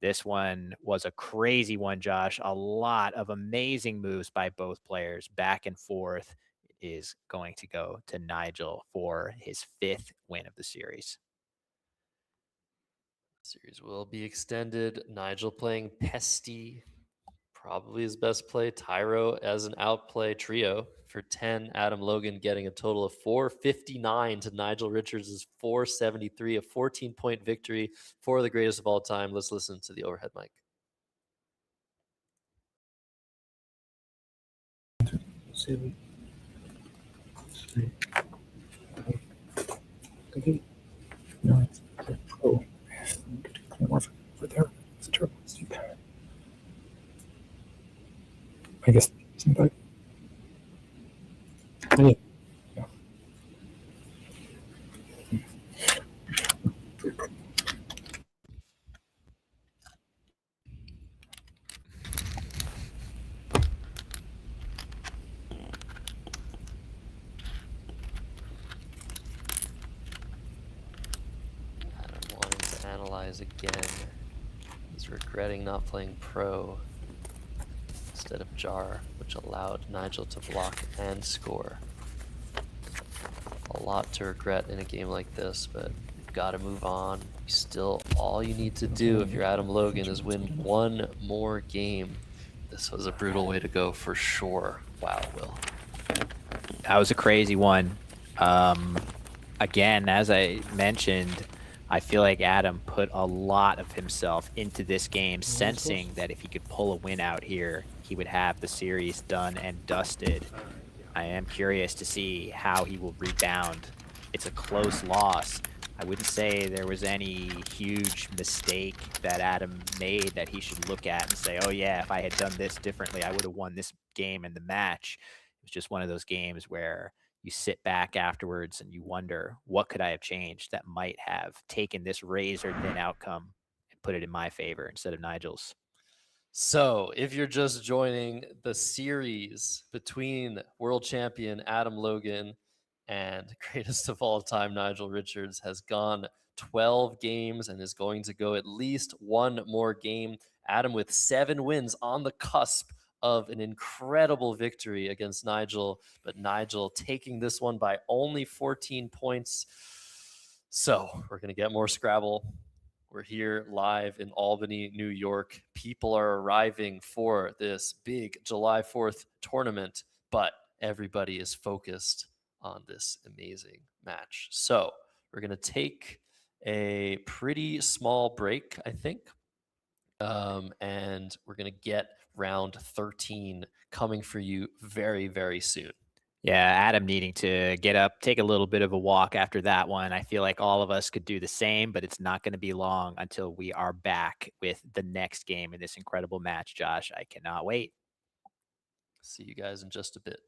B: this one was a crazy one, Josh. A lot of amazing moves by both players, back and forth. It is going to go to Nigel for his 5th win of the series.
E: Series will be extended. Nigel playing Pesty, probably his best play. Tyro as an outplay trio for 10. Adam Logan getting a total of 459 to Nigel Richards' 473, a 14-point victory for the greatest of all time. Let's listen to the overhead mic.
C: Seven. Okay. No, it's pro. More over there. It's terrible. I guess somebody. Yeah. Yeah.
E: Adam wanting to analyze again. He's regretting not playing pro instead of jar, which allowed Nigel to block and score. A lot to regret in a game like this, but you've got to move on. Still, all you need to do if you're Adam Logan is win one more game. This was a brutal way to go for sure. Wow, Will.
B: That was a crazy one. Again, as I mentioned, I feel like Adam put a lot of himself into this game, sensing that if he could pull a win out here, he would have the series done and dusted. I am curious to see how he will rebound. It's a close loss. I wouldn't say there was any huge mistake that Adam made that he should look at and say, oh yeah, if I had done this differently, I would have won this game and the match. It was just one of those games where you sit back afterwards and you wonder, what could I have changed that might have taken this razor thin outcome and put it in my favor instead of Nigel's?
E: So, if you're just joining, the series between world champion Adam Logan and greatest of all time Nigel Richards has gone 12 games and is going to go at least one more game. Adam with 7 wins on the cusp of an incredible victory against Nigel, but Nigel taking this one by only 14 points. So, we're going to get more Scrabble. We're here live in Albany, New York. People are arriving for this big July 4th tournament, but everybody is focused on this amazing match. So we're going to take a pretty small break, I think. And we're going to get round 13 coming for you very, very soon.
B: Yeah, Adam needing to get up, take a little bit of a walk after that one. I feel like all of us could do the same, but it's not going to be long until we are back with the next game in this incredible match, Josh. I cannot wait.
E: See you guys in just a bit.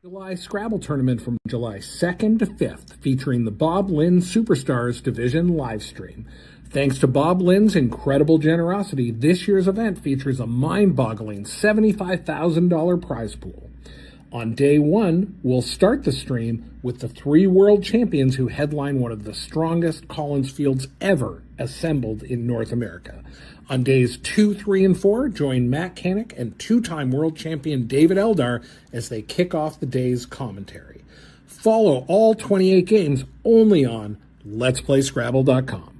D: July Scrabble tournament from July 2nd to 5th, featuring the Bob Lynn Superstars Division live stream. Thanks to Bob Lynn's incredible generosity, this year's event features a mind-boggling $75,000 prize pool. On day one, we'll start the stream with the 3 world champions who headline one of the strongest Collins fields ever assembled in North America. On days 2, 3, and 4, join Matt Kanick and 2-time world champion David Eldar as they kick off the day's commentary. Follow all 28 games only on Let'sPlayScrabble.com.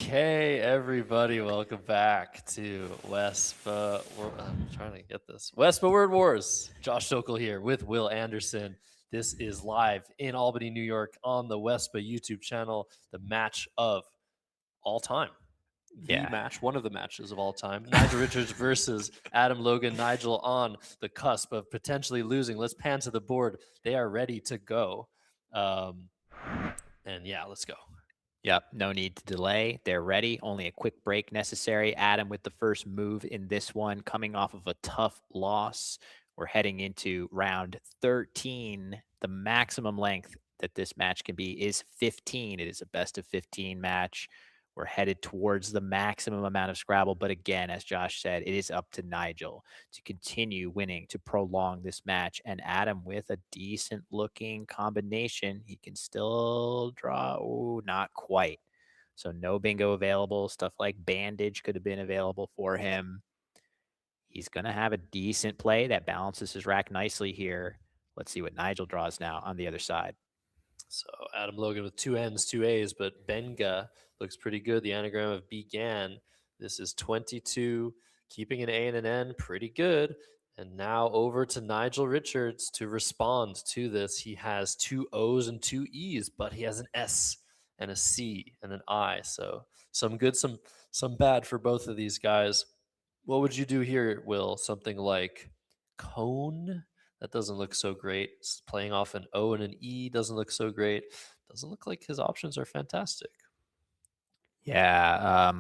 E: Okay, everybody, welcome back to Wespa. I'm trying to get this. Wespa Word Wars. Josh Sokol here with Will Anderson. This is live in Albany, New York on the Wespa YouTube channel. The match of all time. One of the matches of all time. Nigel Richards versus Adam Logan. Nigel on the cusp of potentially losing. Let's pan to the board. They are ready to go. And yeah, let's go.
B: Yep, no need to delay. They're ready. Only a quick break necessary. Adam with the first move in this one, coming off of a tough loss. We're heading into round 13. The maximum length that this match can be is 15. It is a best of 15 match. We're headed towards the maximum amount of Scrabble. But again, as Josh said, it is up to Nigel to continue winning, to prolong this match. And Adam with a decent looking combination. He can still draw. Oh, not quite. So no bingo available. Stuff like bandage could have been available for him. He's going to have a decent play that balances his rack nicely here. Let's see what Nigel draws now on the other side.
E: So Adam Logan with 2 N's, 2 A's, but Benga looks pretty good. The anagram of began. This is 22, keeping an A and an N, pretty good. And now over to Nigel Richards to respond to this. He has 2 O's and 2 E's, but he has an S and a C and an I. So some good, some bad for both of these guys. What would you do here, Will? Something like cone? That doesn't look so great. Playing off an O and an E doesn't look so great. Doesn't look like his options are fantastic.
B: Yeah,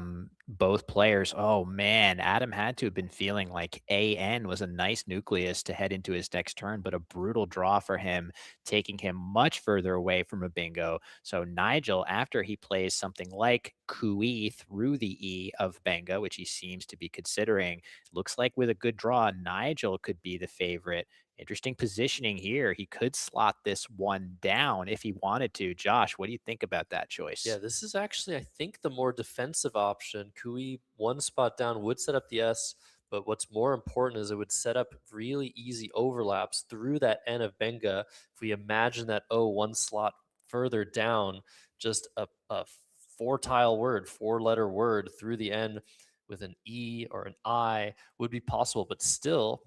B: both players. Oh man, Adam had to have been feeling like AN was a nice nucleus to head into his next turn, but a brutal draw for him, taking him much further away from a bingo. So Nigel, after he plays something like Kui through the E of Benga, which he seems to be considering, looks like with a good draw, Nigel could be the favorite. Interesting positioning here. He could slot this one down if he wanted to. Josh, what do you think about that choice?
E: Yeah, this is actually, I think, the more defensive option. Kui 1 spot down would set up the S, but what's more important is it would set up really easy overlaps through that N of Benga. If we imagine that O 1 slot further down, just a 4-tile word, 4-letter word through the N with an E or an I would be possible, but still,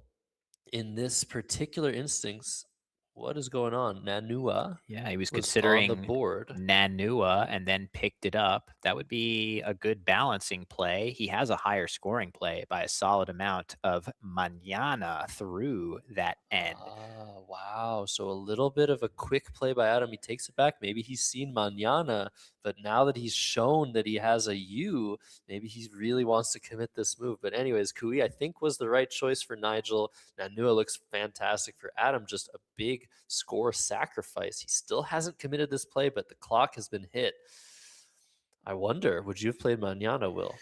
E: in this particular instance, what is going on? Nanua
B: Yeah, he was
E: was on the
B: considering
E: board.
B: Nanua and then picked it up. That would be a good balancing play. He has a higher scoring play by a solid amount of Manana through that end.
E: Ah, wow. So a little bit of a quick play by Adam. He takes it back. Maybe he's seen Manana, but now that he's shown that he has a U, maybe he really wants to commit this move. But anyways, Kui, I think, was the right choice for Nigel. Nanua looks fantastic for Adam. Just a big score sacrifice. He still hasn't committed this play, but the clock has been hit. I wonder, would you have played Manana, Will?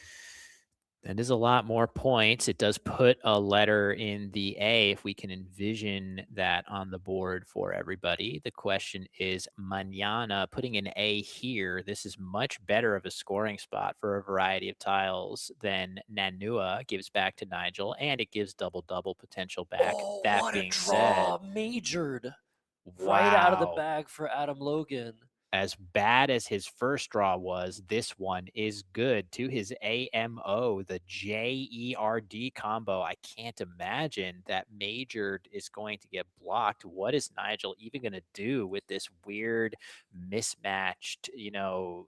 B: That is a lot more points. It does put a letter in the A if we can envision that on the board for everybody. The question is Manana putting an A here. This is much better of a scoring spot for a variety of tiles than Nanua gives back to Nigel, and it gives double-double potential back.
E: Oh,
B: That
E: what
B: being
E: a draw!
B: said,
E: Majored right out of the
B: wow.
E: bag for Adam Logan.
B: As bad as his first draw was, this one is good to his AMO, the JERD combo. I can't imagine that Majored is going to get blocked. What is Nigel even going to do with this weird mismatched,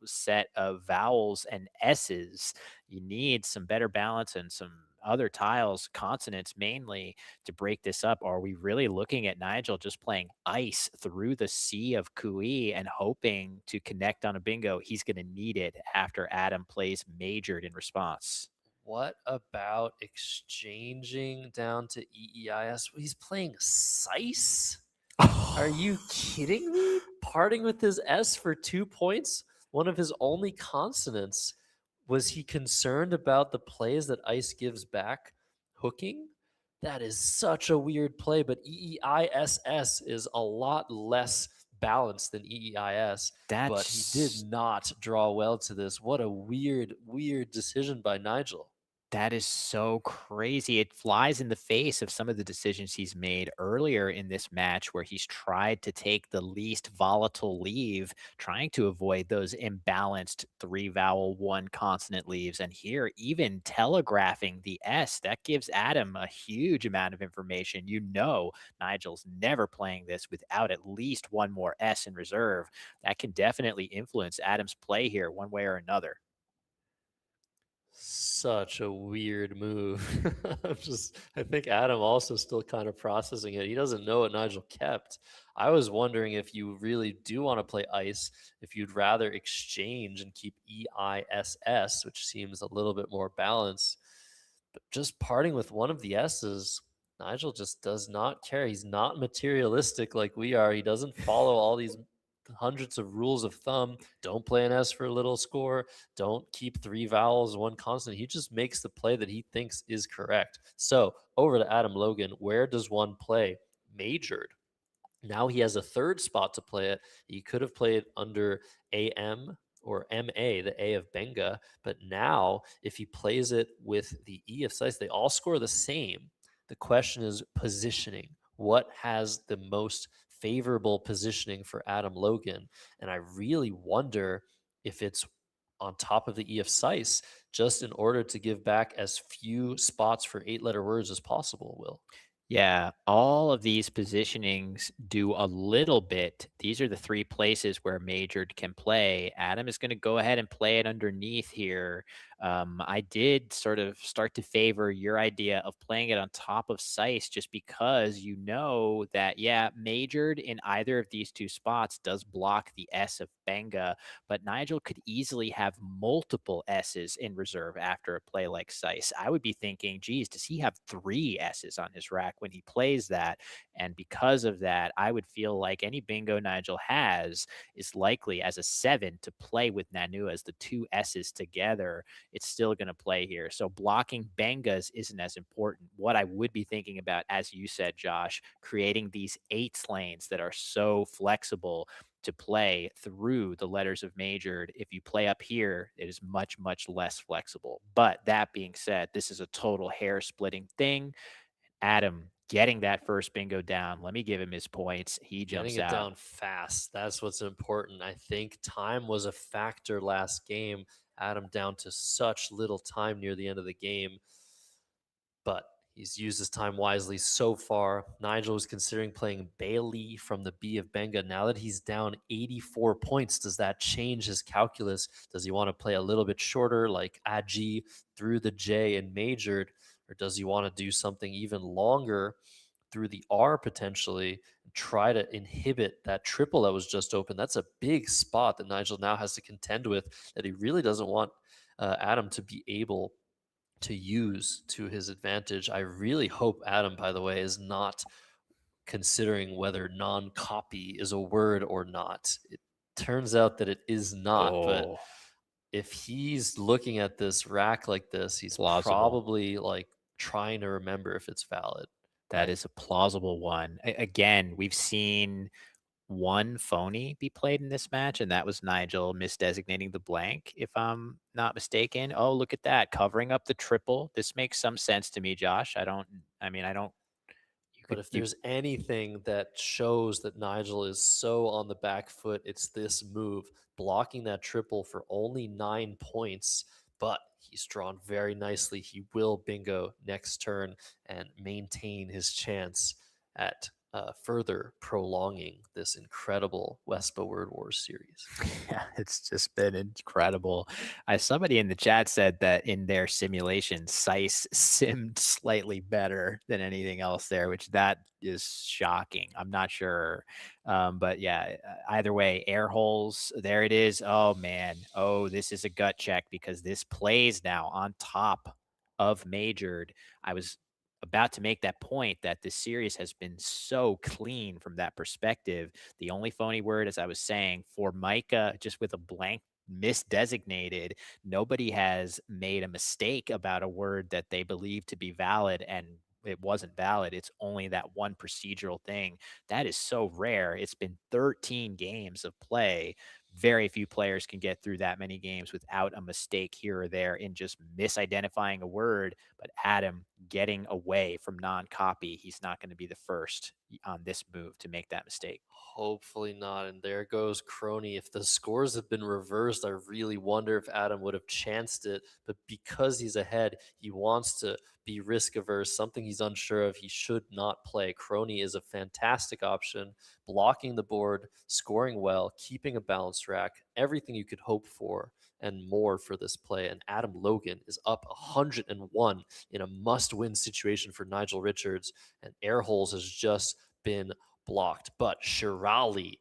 B: set of vowels and S's? You need some better balance and some other tiles, consonants mainly, to break this up. Are we really looking at Nigel just playing ice through the sea of Kui and hoping to connect on a bingo? He's going to need it after Adam plays Majored in response.
E: What about exchanging down to EEIS? He's playing Sice? Are you kidding me? Parting with his S for 2 points? One of his only consonants. Was he concerned about the plays that Ice gives back hooking? That is such a weird play, but EEISS is a lot less balanced than EEIS, but he did not draw well to this. What a weird, weird decision by Nigel.
B: That is so crazy. It flies in the face of some of the decisions he's made earlier in this match where he's tried to take the least volatile leave, trying to avoid those imbalanced 3-vowel, 1-consonant leaves. And here, even telegraphing the S, that gives Adam a huge amount of information. Nigel's never playing this without at least one more S in reserve. That can definitely influence Adam's play here one way or another.
E: Such a weird move. I think Adam also still kind of processing it. He doesn't know what Nigel kept. I was wondering if you really do want to play ice, if you'd rather exchange and keep EISS, which seems a little bit more balanced. But just parting with one of the S's, Nigel just does not care. He's not materialistic like we are. He doesn't follow all these hundreds of rules of thumb. Don't play an S for a little score. Don't keep 3 vowels, 1 consonant. He just makes the play that he thinks is correct. So over to Adam Logan. Where does one play? Majored. Now he has a third spot to play it. He could have played under AM or MA, the A of Benga. But now, if he plays it with the E of Slice, they all score the same. The question is positioning. What has the most favorable positioning for Adam Logan? And I really wonder if it's on top of the E of Sice, just in order to give back as few spots for 8-letter words as possible, Will.
B: Yeah, all of these positionings do a little bit. These are the three places where Majored can play. Adam is going to go ahead and play it underneath here. I did sort of start to favor your idea of playing it on top of Sice just because you know that, yeah, Majored in either of these two spots does block the S of Benga, but Nigel could easily have multiple S's in reserve after a play like Sice. I would be thinking, geez, does he have 3 S's on his rack when he plays that? And because of that, I would feel like any bingo Nigel has is likely as a 7 to play with Nanu as the 2 S's together. It's still going to play here. So blocking Bengas isn't as important. What I would be thinking about, as you said, Josh, creating these 8 lanes that are so flexible to play through the letters of Majored. If you play up here, it is much, much less flexible. But that being said, this is a total hair splitting thing. Adam getting that first bingo down. Let me give him his points. He jumps
E: Getting it
B: out.
E: down fast. That's what's important. I think time was a factor last game. Adam down to such little time near the end of the game. But he's used his time wisely so far. Nigel was considering playing Bailey from the B of Benga. Now that he's down 84 points, does that change his calculus? Does he want to play a little bit shorter, like Agi through the J and Majored? Or does he want to do something even longer through the R potentially and try to inhibit that triple that was just open? That's a big spot that Nigel now has to contend with, that he really doesn't want Adam to be able to use to his advantage. I really hope Adam, by the way, is not considering whether non-copy is a word or not. It turns out that it is not, but
B: Oh,
E: if he's looking at this rack like this, he's
B: plausible.
E: probably like trying to remember if it's valid.
B: That is a plausible one. Again, we've seen one phony be played in this match, and that was Nigel misdesignating the blank, if I'm not mistaken. Oh, look at that, covering up the triple. This makes some sense to me, Josh. I don't. You
E: But
B: could.
E: if there's anything that shows that Nigel is so on the back foot, it's this move, blocking that triple for only 9 points. But he's drawn very nicely. He will bingo next turn and maintain his chance at further prolonging this incredible Wespa Word Wars series.
B: Yeah, it's just been incredible. Somebody in the chat said that in their simulation, Sice simmed slightly better than anything else there, which that is shocking. I'm not sure. But yeah, either way, air holes, there it is. Oh, man. Oh, this is a gut check because this plays now on top of Majored. I was about to make that point that this series has been so clean from that perspective. The only phony word, as I was saying, for Micah, just with a blank misdesignated, nobody has made a mistake about a word that they believe to be valid and it wasn't valid. It's only that one procedural thing. That is so rare. It's been 13 games of play. Very few players can get through that many games without a mistake here or there in just misidentifying a word. But Adam getting away from non-copy, he's not going to be the first on this move to make that mistake.
E: Hopefully not. And there goes Crony. If the scores had been reversed, I really wonder if Adam would have chanced it. But because he's ahead, he wants to be risk averse, something he's unsure of. He should not play. Crony is a fantastic option, blocking the board, scoring well, keeping a balanced rack, everything you could hope for and more for this play. And Adam Logan is up 101 in a must-win situation for Nigel Richards, and air holes has just been blocked. But Shirali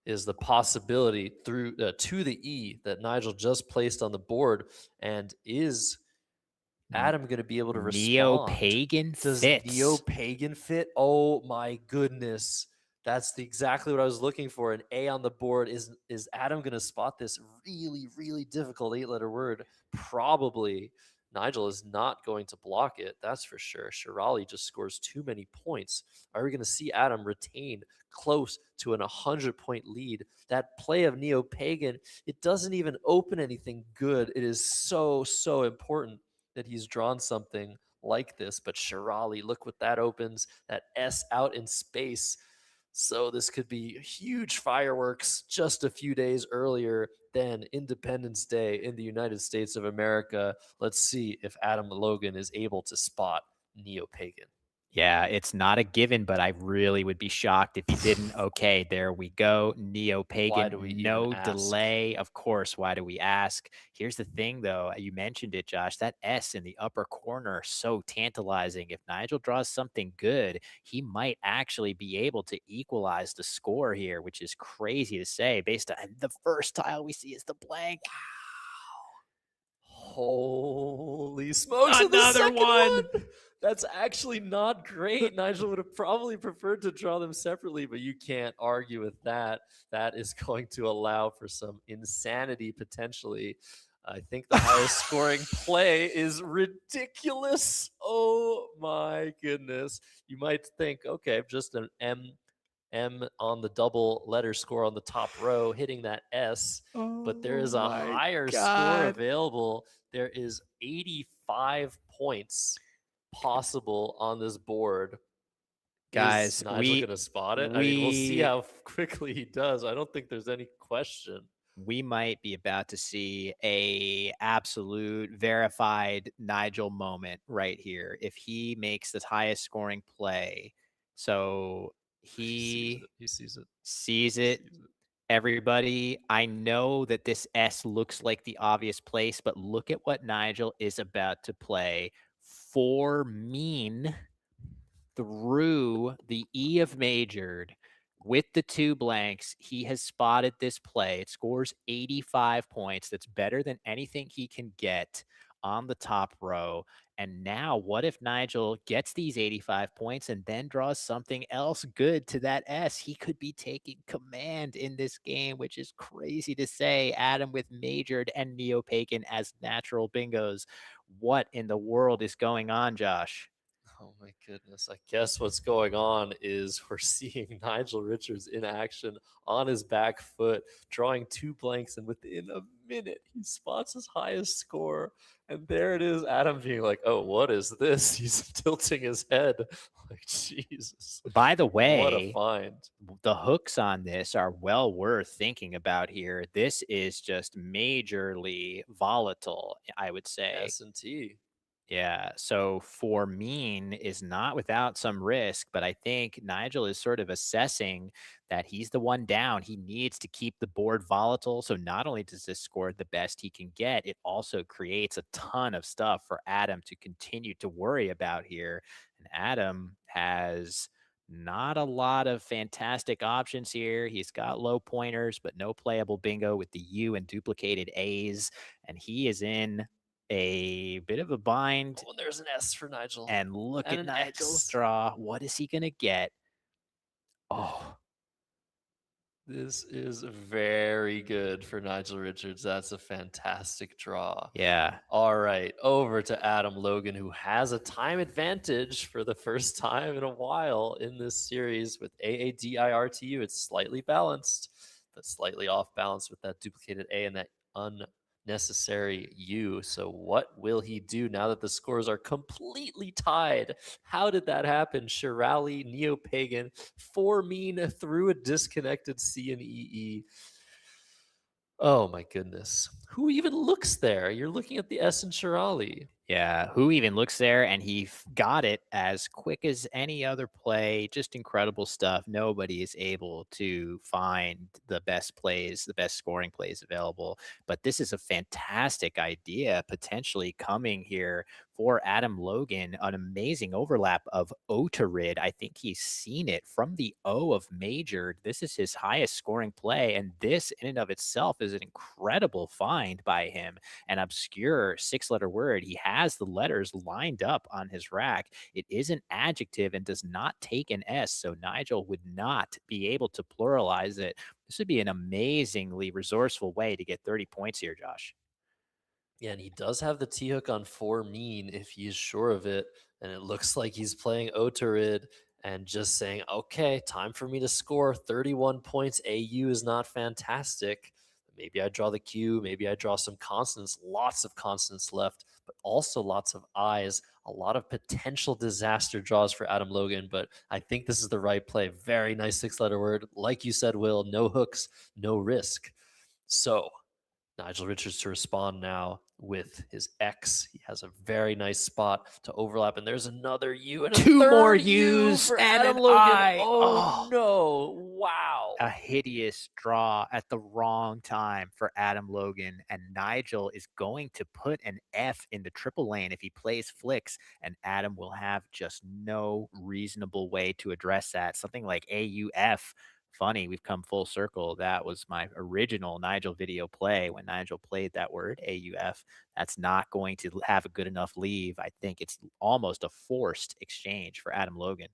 E: is the possibility through to the E that Nigel just placed on the board, and is Adam going to be able to respond?
B: Neo-pagan
E: Does
B: fits.
E: Neo-pagan fit? Oh my goodness. That's exactly what I was looking for. An A on the board. Is Adam going to spot this really, really difficult 8-letter word? Probably. Nigel is not going to block it, that's for sure. Shirali just scores too many points. Are we going to see Adam retain close to an 100-point lead? That play of Neo-Pagan, it doesn't even open anything good. It is so, so important that he's drawn something like this. But Shirali, look what that opens. That S out in space. So this could be huge fireworks just a few days earlier than Independence Day in the United States of America. Let's see if Adam Logan is able to spot Neo-Pagan.
B: Yeah, it's not a given, but I really would be shocked if he didn't. Okay, there we go. Neo-Pagan,
E: do we even
B: no
E: ask?
B: delay. Of course, why do we ask? Here's the thing, though. You mentioned it, Josh. That S in the upper corner, so tantalizing. If Nigel draws something good, he might actually be able to equalize the score here, which is crazy to say based on the first tile we see is the blank.
E: Holy smokes. and the
B: Another
E: second
B: one.
E: That's actually not great. Nigel would have probably preferred to draw them separately, but you can't argue with that. That is going to allow for some insanity potentially. I think the highest scoring play is ridiculous. Oh my goodness. You might think, okay, just an M on the double letter score on the top row, hitting that S, but there is a higher score available. There is 85 points possible on this board.
B: Guys,
E: Is Nigel going to spot it? I mean, we'll see how quickly he does. I don't think there's any question.
B: We might be about to see a absolute verified Nigel moment right here if he makes the highest scoring play. So he sees it. Everybody, I know that this S looks like the obvious place, but look at what Nigel is about to play. For mean through the E of majored with the two blanks, he has spotted this play. It scores 85 points. That's better than anything he can get on the top row. And now, what if Nigel gets these 85 points and then draws something else good to that S? He could be taking command in this game, which is crazy to say. Adam with majored and Neo-Pagan as natural bingos. What in the world is going on, Josh?
E: Oh my goodness. I guess what's going on is we're seeing Nigel Richards in action on his back foot, drawing two blanks, and within a minute, he spots his highest score. And there it is, Adam being like, oh, what is this? He's tilting his head. Like, Jesus.
B: By the way,
E: what a find.
B: The hooks on this are well worth thinking about here. This is just majorly volatile, I would say.
E: S&T.
B: Yeah, so for mean is not without some risk, but I think Nigel is sort of assessing that he's the one down. He needs to keep the board volatile. So not only does this score the best he can get, it also creates a ton of stuff for Adam to continue to worry about here. And Adam has not a lot of fantastic options here. He's got low pointers, but no playable bingo with the U and duplicated A's. And he is in a bit of a bind.
E: Oh, there's an S for Nigel.
B: And look at Nigel's draw. What is he going to get? Oh,
E: this is very good for Nigel Richards. That's a fantastic draw.
B: Yeah.
E: All right, over to Adam Logan, who has a time advantage for the first time in a while in this series with AADIRTU. It's slightly balanced, but slightly off balance with that duplicated A and that unnecessary U. So what will he do now that the scores are completely tied? How did that happen? Shirali, Neo-Pagan, for mean through a disconnected C and EE. Oh my goodness. Who even looks there? You're looking at the S and Shirali.
B: Yeah, who even looks there? And he got it as quick as any other play. Just incredible stuff. Nobody is able to find the best plays, the best scoring plays available. But this is a fantastic idea potentially coming here for Adam Logan. An amazing overlap of O to Rid. I think he's seen it from the O of majored. This is his highest scoring play. And this in and of itself is an incredible find by him. An obscure 6-letter word. He has the letters lined up on his rack. It is an adjective and does not take an S, so Nigel would not be able to pluralize it. This would be an amazingly resourceful way to get 30 points here, Josh.
E: Yeah, and he does have the T-hook on 4 mean if he's sure of it. And it looks like he's playing Otarid and just saying, okay, time for me to score 31 points. AU is not fantastic. Maybe I draw the Q, maybe I draw some constants, lots of constants left, but also lots of I's, a lot of potential disaster draws for Adam Logan. But I think this is the right play. Very nice 6-letter word. Like you said, Will, no hooks, no risk. So Nigel Richards to respond now with his X. He has a very nice spot to overlap, and there's another U and a
B: Two
E: third
B: more
E: U
B: U's
E: for
B: and
E: Adam
B: an
E: Logan.
B: I.
E: Oh,
B: Oh.
E: no! Wow.
B: A hideous draw at the wrong time for Adam Logan, and Nigel is going to put an F in the triple lane if he plays flicks, and Adam will have just no reasonable way to address that. Something like AUF. Funny, we've come full circle. That was my original Nigel video play when Nigel played that word, AUF. That's not going to have a good enough leave. I think it's almost a forced exchange for Adam Logan.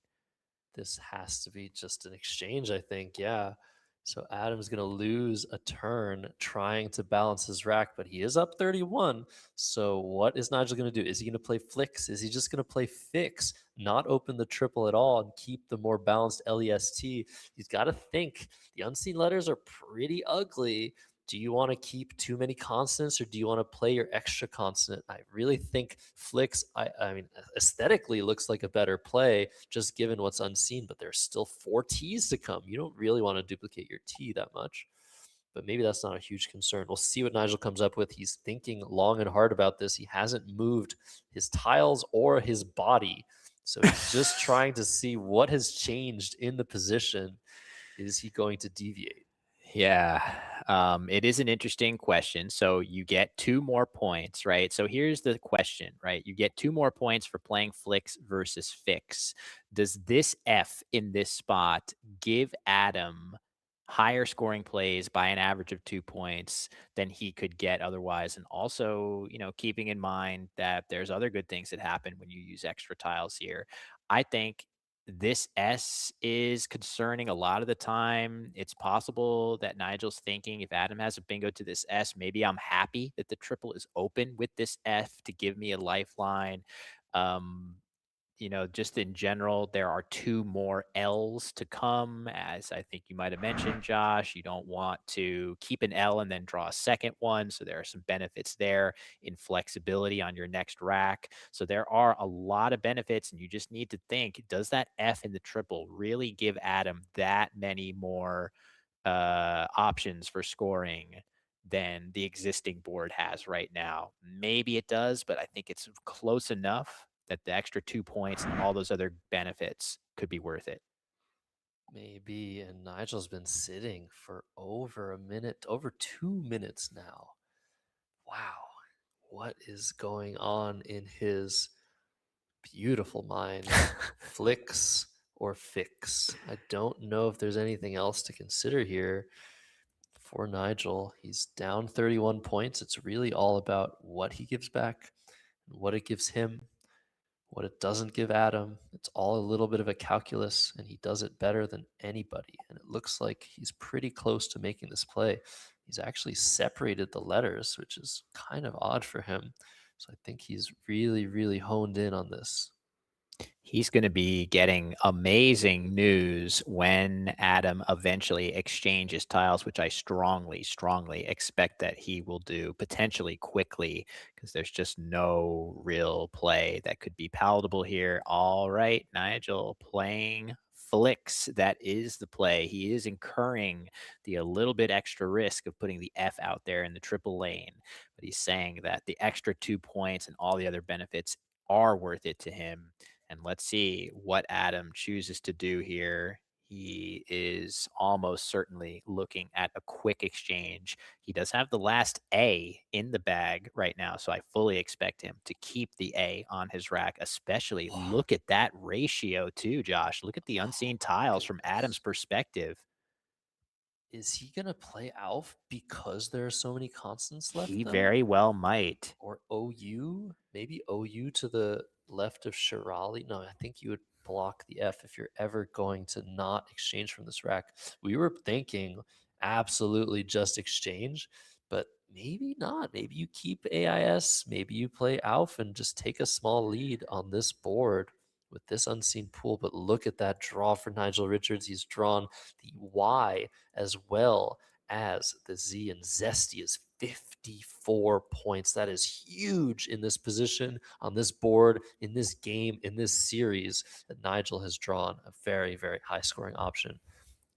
E: This has to be just an exchange, I think. Yeah. So Adam's going to lose a turn trying to balance his rack, but he is up 31. So what is Nigel going to do? Is he going to play flicks? Is he just going to play fix, not open the triple at all, and keep the more balanced LEST? He's got to think. The unseen letters are pretty ugly. Do you want to keep too many constants, or do you want to play your extra constant? I really think flicks, I mean, aesthetically looks like a better play, just given what's unseen, but there's still 4 T's to come. You don't really want to duplicate your T that much, but maybe that's not a huge concern. We'll see what Nigel comes up with. He's thinking long and hard about this. He hasn't moved his tiles or his body, so he's just trying to see what has changed in the position. Is he going to deviate?
B: Yeah, it is an interesting question. So you get 2 more points, right? So here's the question, right? You get 2 more points for playing flicks versus fix. Does this F in this spot give Adam higher scoring plays by an average of 2 points than he could get otherwise? And also, keeping in mind that there's other good things that happen when you use extra tiles here. I think this S is concerning a lot of the time. It's possible that Nigel's thinking if Adam has a bingo to this S, maybe I'm happy that the triple is open with this F to give me a lifeline. Um, just in general, there are 2 more L's to come, as I think you might have mentioned, Josh. You don't want to keep an L and then draw a second one. So there are some benefits there in flexibility on your next rack. So there are a lot of benefits, and you just need to think, does that F in the triple really give Adam that many more options for scoring than the existing board has right now? Maybe it does, but I think it's close enough that the extra 2 points and all those other benefits could be worth it.
E: Maybe. And Nigel's been sitting for over a minute, over 2 minutes now. Wow. What is going on in his beautiful mind? Flicks or fix? I don't know if there's anything else to consider here for Nigel. He's down 31 points. It's really all about what he gives back and what it gives him, what it doesn't give Adam. It's all a little bit of a calculus, and he does it better than anybody. And it looks like he's pretty close to making this play. He's actually separated the letters, which is kind of odd for him. So I think he's really, really honed in on this.
B: He's going to be getting amazing news when Adam eventually exchanges tiles, which I strongly, strongly expect that he will do potentially quickly, because there's just no real play that could be palatable here. All right, Nigel playing flicks. That is the play. He is incurring a little bit extra risk of putting the F out there in the triple lane, but he's saying that the extra 2 points and all the other benefits are worth it to him. And let's see what Adam chooses to do here. He is almost certainly looking at a quick exchange. He does have the last A in the bag right now, so I fully expect him to keep the A on his rack, especially look at that ratio too, Josh. Look at the unseen tiles from Adam's perspective.
E: Is he going to play Alf because there are so many constants left?
B: He
E: though?
B: very well might.
E: Or OU? Maybe OU to the left of Shirali? No, I think you would block the F if you're ever going to not exchange from this rack. We were thinking absolutely just exchange, but maybe not. Maybe you keep AIS, maybe you play ALF and just take a small lead on this board with this unseen pool. But look at that draw for Nigel Richards. He's drawn the Y as well as the Z, and Zesty is 54 points. That is huge in this position, on this board, in this game, in this series, that Nigel has drawn a very, very high scoring option.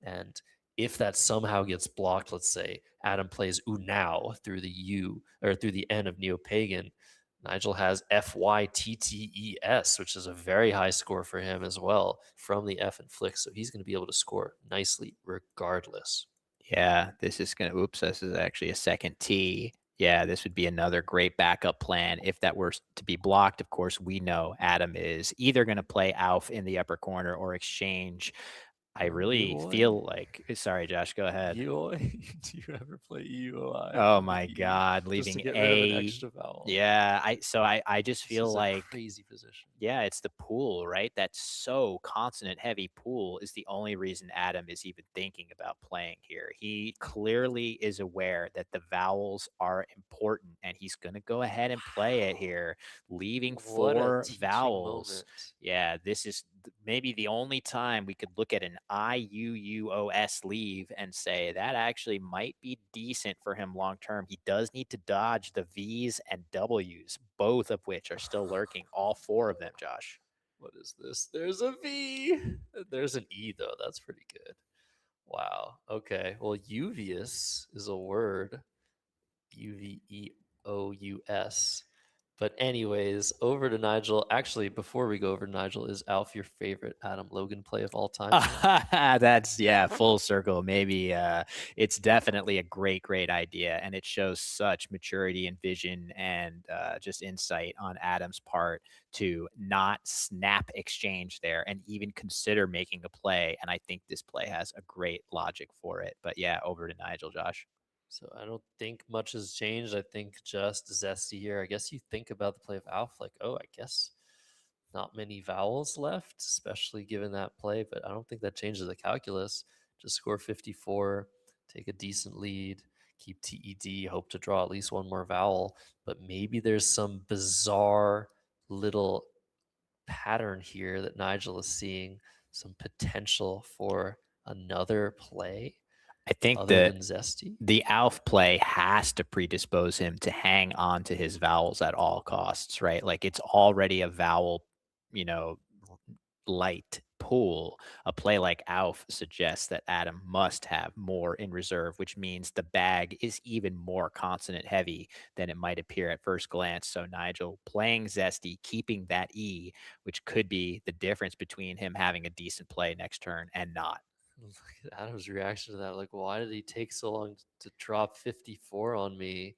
E: And if that somehow gets blocked, let's say Adam plays Now through the U or through the N of Neo-Pagan, Nigel has FYTTES, which is a very high score for him as well from the F and flick. So he's going to be able to score nicely regardless.
B: Yeah, this is going to, oops, this is actually a second T. Yeah, this would be another great backup plan. If that were to be blocked, of course, we know Adam is either going to play Alf in the upper corner or exchange. I really feel like, sorry, Josh, go ahead.
E: UOI? Do you ever play EUOI?
B: Oh my God,
E: Just
B: leaving
E: to get
B: A.
E: rid of an extra vowel.
B: Yeah, I just
E: This
B: feel
E: is a
B: like
E: crazy position.
B: yeah, it's the pool, right? That so consonant heavy pool is the only reason Adam is even thinking about playing here. He clearly is aware that the vowels are important and he's going to go ahead and play it here, leaving
E: What a
B: 4
E: teaching
B: vowels.
E: moment.
B: Yeah, this is maybe the only time we could look at an IUUOS leave and say that actually might be decent for him long term. He does need to dodge the V's and W's, both of which are still lurking, all 4 of them, Josh.
E: What is this? There's a V. There's an E, though. That's pretty good. Wow. Okay. Well, uvious is a word. UVEOUS. But anyways, over to Nigel. Actually, before we go over to Nigel, is Alf your favorite Adam Logan play of all time?
B: That's full circle. Maybe it's definitely a great idea, and it shows such maturity and vision and just insight on Adam's part to not snap exchange there and even consider making a play. And I think this play has a great logic for it. But yeah, over to Nigel, Josh.
E: So I don't think much has changed. I think just zesty here. I guess you think about the play of Alf like, oh, I guess not many vowels left, especially given that play, but I don't think that changes the calculus. Just score 54, take a decent lead, keep TED, hope to draw at least one more vowel, but maybe there's some bizarre little pattern here that Nigel is seeing, some potential for another play.
B: I think
E: other
B: that
E: than zesty.
B: The Alf play has to predispose him to hang on to his vowels at all costs, right? Like it's already a vowel, light pool. A play like Alf suggests that Adam must have more in reserve, which means the bag is even more consonant heavy than it might appear at first glance. So Nigel playing zesty, keeping that E, which could be the difference between him having a decent play next turn and not.
E: Look at Adam's reaction to that. Like, why did he take so long to drop 54 on me?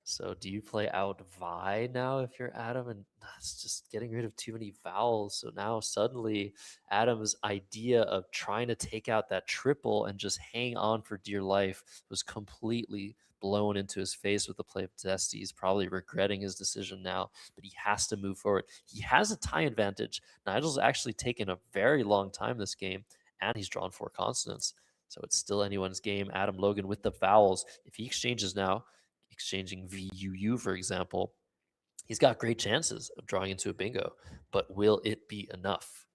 E: So do you play out Vi now if you're Adam? And it's just getting rid of too many vowels. So now suddenly Adam's idea of trying to take out that triple and just hang on for dear life was completely blown into his face with the play of Zesty. He's probably regretting his decision now, but he has to move forward. He has a time advantage. Nigel's actually taken a very long time this game, and he's drawn 4 consonants. So it's still anyone's game. Adam Logan with the vowels. If he exchanges now, exchanging VUU, for example, he's got great chances of drawing into a bingo, but will it be enough?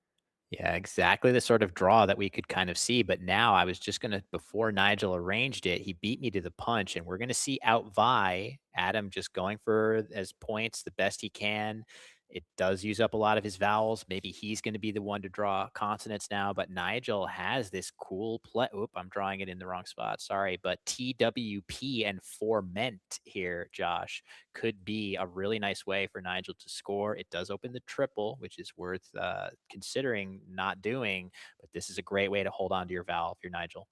B: Yeah, exactly the sort of draw that we could kind of see. But now I was just going to, before Nigel arranged it, he beat me to the punch, and we're going to see out Vi, Adam just going for as points the best he can. It does use up a lot of his vowels. Maybe he's going to be the one to draw consonants now, but Nigel has this cool play. Oop, I'm drawing it in the wrong spot. Sorry, but TWP and forment here, Josh, could be a really nice way for Nigel to score. It does open the triple, which is worth considering not doing, but this is a great way to hold on to your vowel if you're Nigel.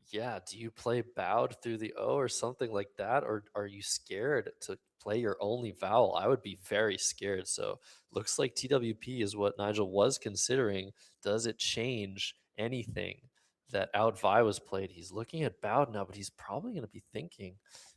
E: Yeah, do you play bowed through the O or something like that? Or are you scared to play your only vowel? I would be very scared. So looks like TWP is what Nigel was considering. Does it change anything? that out Vi was played. He's looking at Bowd now, but he's probably going to be thinking,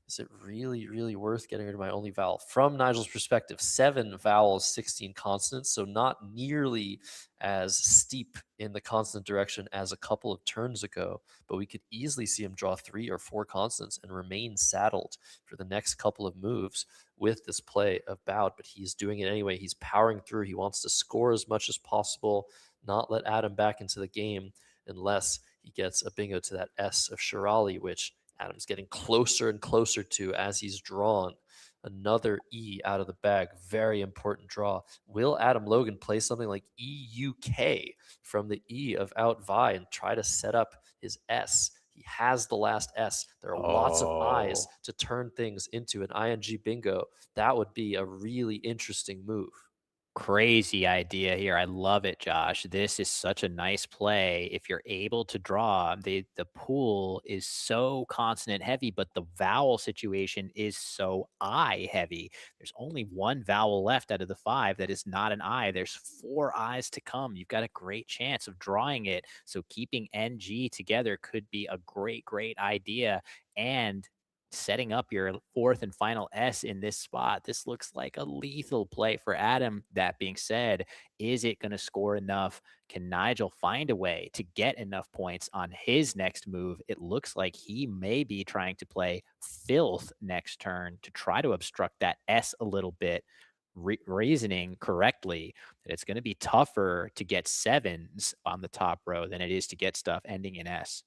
E: is it really, really worth getting rid of my only vowel? From Nigel's perspective, 7 vowels, 16 consonants, so not nearly as steep in the consonant direction as a couple of turns ago, but we could easily see him draw 3 or 4 consonants and remain saddled for the next couple of moves with this play of Bowd, but he's doing it anyway. He's powering through. He wants to score as much as possible, not let Adam back into the game unless he gets a bingo to that S of Shirali, which Adam's getting closer and closer to as he's drawn another E out of the bag. Very important draw. Will Adam Logan play something like EUK from the E of out Vi and try to set up his S? He has the last S. There are lots of I's to turn things into an ING bingo. That would be a really interesting move.
B: Crazy idea here. I love it, Josh. This is such a nice play. If you're able to draw, the pool is so consonant heavy, but the vowel situation is so I heavy. There's only one vowel left out of the 5 that is not an I. There's 4 I's to come. You've got a great chance of drawing it. So keeping NG together could be a great, great idea. And setting up your 4th and final S in this spot. This looks like a lethal play for Adam. That being said, is it going to score enough? Can Nigel find a way to get enough points on his next move? It looks like he may be trying to play filth next turn to try to obstruct that S a little bit. Reasoning correctly that it's going to be tougher to get 7s on the top row than it is to get stuff ending in S.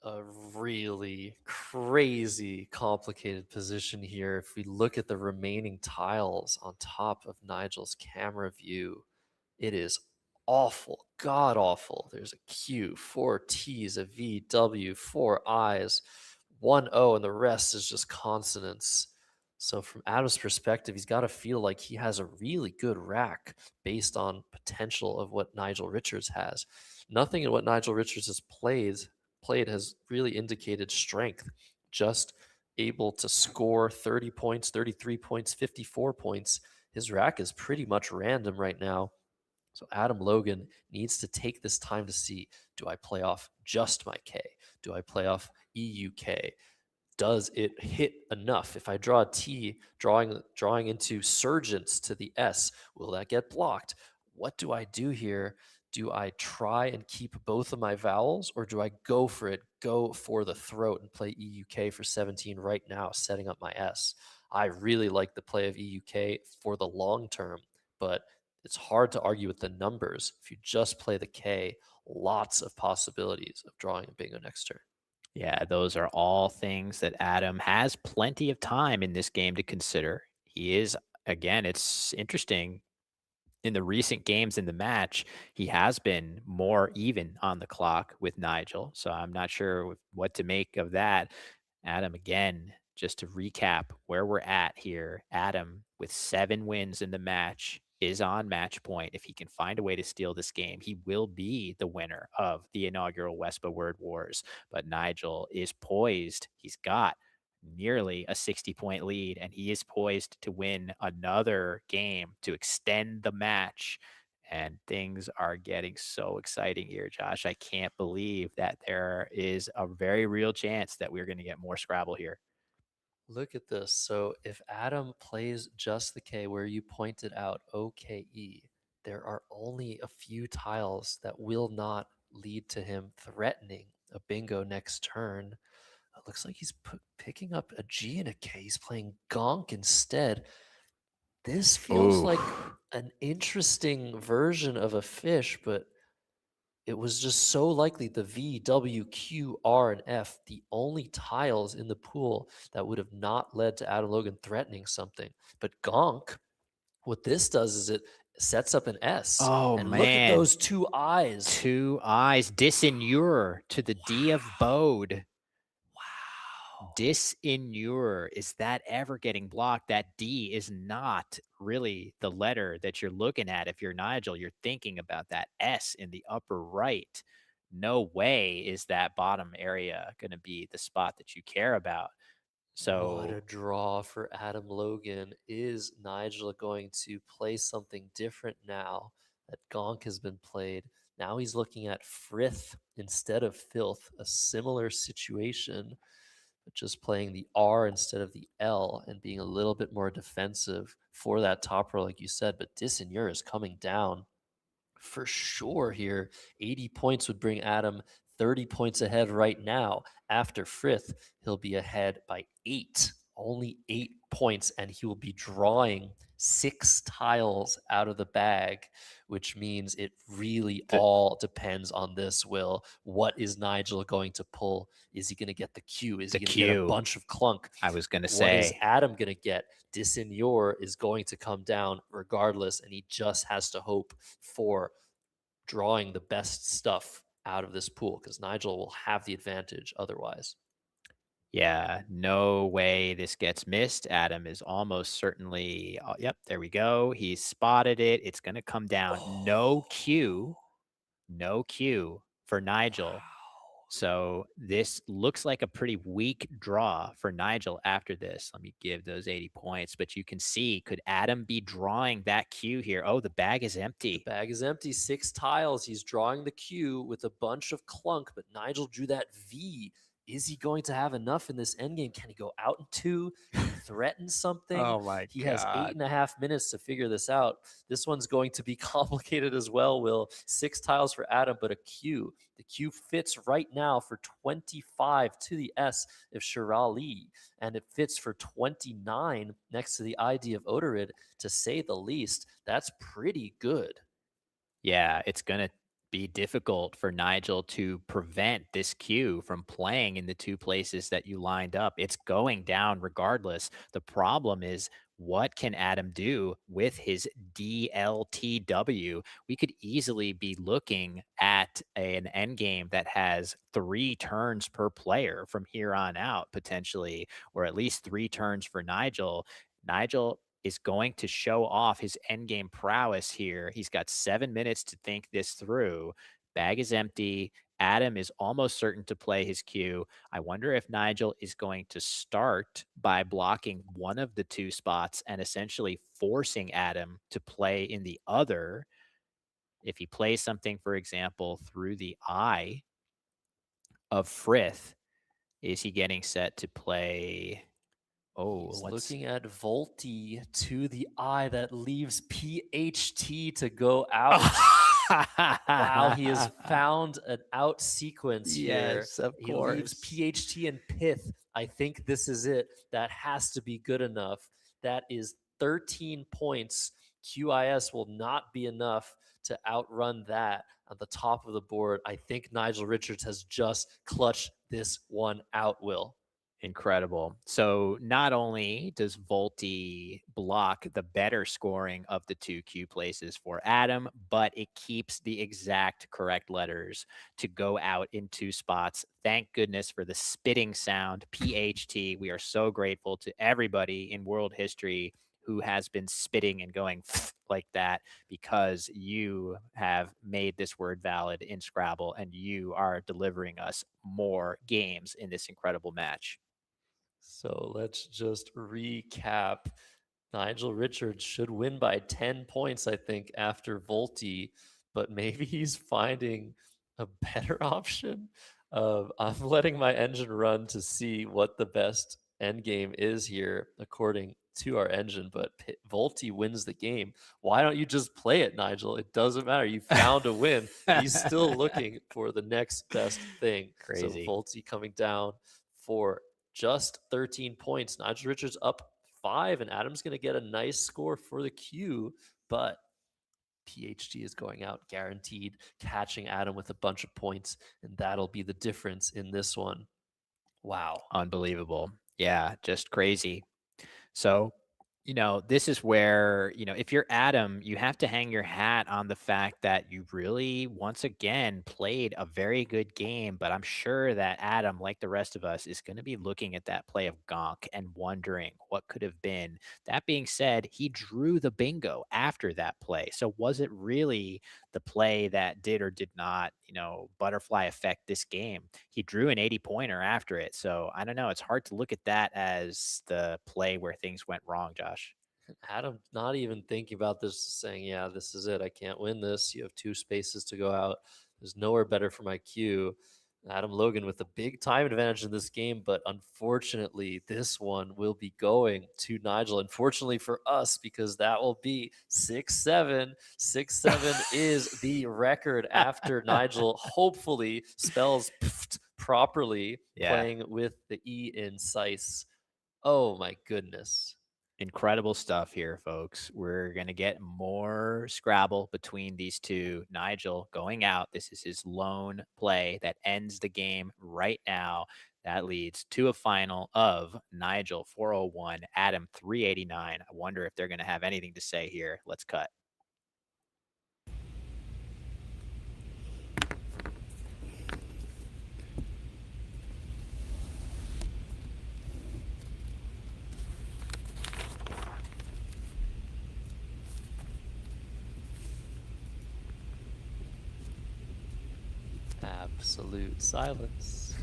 E: A really crazy complicated position here. If we look at the remaining tiles on top of Nigel's camera view, it is awful, god awful. There's a Q, 4 T's, a V, W, 4 I's, 1 O, and the rest is just consonants. So from Adam's perspective, he's got to feel like he has a really good rack based on potential of what Nigel Richards has. Nothing in what Nigel Richards has played has really indicated strength. Just able to score 30 points, 33 points, 54 points. His rack is pretty much random right now. So Adam Logan needs to take this time to see, do I play off just my K? Do I play off EUK? Does it hit enough? If I draw a T, drawing into surgents to the S, will that get blocked? What do I do here? Do I try and keep both of my vowels, or do I go for it, go for the throat and play EUK for 17 right now, setting up my S? I really like the play of EUK for the long term, but it's hard to argue with the numbers. If you just play the K, lots of possibilities of drawing a bingo next turn.
B: Yeah, those are all things that Adam has plenty of time in this game to consider. He is, again, it's interesting. In the recent games in the match, he has been more even on the clock with Nigel. So I'm not sure what to make of that. Adam, again, just to recap where we're at here, Adam, with 7 wins in the match, is on match point. If he can find a way to steal this game, he will be the winner of the inaugural Wespa Word Wars. But Nigel is poised. He's got nearly a 60-point lead, and he is poised to win another game to extend the match. And things are getting so exciting here, Josh. I can't believe that there is a very real chance that we're going to get more Scrabble here.
E: Look at this. So if Adam plays just the K where you pointed out OKE, there are only a few tiles that will not lead to him threatening a bingo next turn. It looks like he's picking up a G and a K. He's playing Gonk instead. This feels like an interesting version of a fish, but it was just so likely the V, W, Q, R, and F, the only tiles in the pool that would have not led to Adam Logan threatening something. But Gonk, what this does is it sets up an S.
B: Oh,
E: and
B: man.
E: Look at those 2 I's.
B: 2 I's. Disinure to the D of Bode. Disinure. Is that ever getting blocked? That D is not really the letter that you're looking at. If you're Nigel, you're thinking about that S in the upper right. No way is that bottom area going to be the spot that you care about.
E: What a
B: So
E: draw for Adam Logan. Is Nigel going to play something different now that Gonk has been played? Now he's looking at Frith instead of Filth, a similar situation, but just playing the R instead of the L and being a little bit more defensive for that top row, like you said. But Disinure is coming down for sure here. 80 points would bring Adam 30 points ahead right now. After Frith, he'll be ahead by 8, only 8 points, and he will be drawing 6 tiles out of the bag, which means it really all depends on this, Will. What is Nigel going to pull? Is he going to get the Q? Is he going to get a bunch of clunk?
B: I was going to
E: What is
B: say,
E: Adam going to get? Disinure is going to come down regardless, and he just has to hope for drawing the best stuff out of this pool, because Nigel will have the advantage otherwise.
B: yeah, no way this gets missed. Adam is almost certainly, yep, there we go. He spotted it. It's going to come down. No Q for Nigel. So this looks like a pretty weak draw for Nigel after this. Let me give those 80 points. But you can see, could Adam be drawing that Q here? Oh, the bag is empty.
E: The bag is empty. 6 tiles. He's drawing the Q with a bunch of clunk, but Nigel drew that V. Is he going to have enough in this endgame? Can he go out in 2? Can he threaten something?
B: Oh my
E: He has 8.5 minutes to figure this out. This one's going to be complicated as well, Will. 6 tiles for Adam, but a Q. The Q fits right now for 25 to the S of Shirali, and it fits for 29 next to the ID of Odorid, to say the least. That's pretty good.
B: Yeah, it's going to be difficult for Nigel to prevent this Q from playing in the 2 places that you lined up. It's going down regardless. The problem is, what can Adam do with his DLTW? We could easily be looking at an endgame that has 3 turns per player from here on out, potentially, or at least 3 turns for Nigel. Nigel is going to show off his endgame prowess here. He's got 7 minutes to think this through. Bag is empty. Adam is almost certain to play his Q. I wonder if Nigel is going to start by blocking one of the 2 spots and essentially forcing Adam to play in the other. If he plays something, for example, through the eye of Frith, is he getting set to play? Oh,
E: he's looking at Volti to the eye. That leaves PHT to go out. Wow, he has found an out sequence here.
B: Yes, of
E: He
B: course.
E: leaves PHT and Pith. I think this is it. That has to be good enough. That is 13 points. QIS will not be enough to outrun that at the top of the board. I think Nigel Richards has just clutched this one out, Will.
B: Incredible. So not only does Volti block the better scoring of the 2 Q places for Adam, but it keeps the exact correct letters to go out in 2 spots. Thank goodness for the spitting sound, PHT. We are so grateful to everybody in world history who has been spitting and going like that, because you have made this word valid in Scrabble and you are delivering us more games in this incredible match.
E: So let's just recap. Nigel Richards should win by 10 points, I think, after Volti, but maybe he's finding a better option. I'm letting my engine run to see what the best end game is here, according to our engine, but Volti wins the game. Why don't you just play it, Nigel? It doesn't matter. You found a win. He's still looking for the next best thing.
B: Crazy.
E: So Volti coming down for just 13 points. Nigel Richards up 5, and Adam's going to get a nice score for the Q, but PHT is going out guaranteed, catching Adam with a bunch of points, and that'll be the difference in this one. Wow.
B: Unbelievable. Yeah, just crazy. So, this is where, if you're Adam, you have to hang your hat on the fact that you really, once again, played a very good game. But I'm sure that Adam, like the rest of us, is going to be looking at that play of Gonk and wondering what could have been. That being said, he drew the bingo after that play. So was it really the play that did or did not, butterfly affect this game? He drew an 80-pointer after it. So I don't know. It's hard to look at that as the play where things went wrong, Josh.
E: Adam not even thinking about this, saying, yeah, this is it. I can't win this. You have 2 spaces to go out. There's nowhere better for my cue. Adam Logan with a big time advantage in this game, but unfortunately, this one will be going to Nigel. Unfortunately for us, because that will be 6-7. 6-7 is the record after Nigel hopefully spells properly, playing with the E in Sice. Oh my goodness.
B: Incredible stuff here, folks. We're going to get more Scrabble between these two. Nigel going out. This is his lone play that ends the game right now. That leads to a final of Nigel 401, Adam 389. I wonder if they're going to have anything to say here. Let's cut.
E: Absolute silence.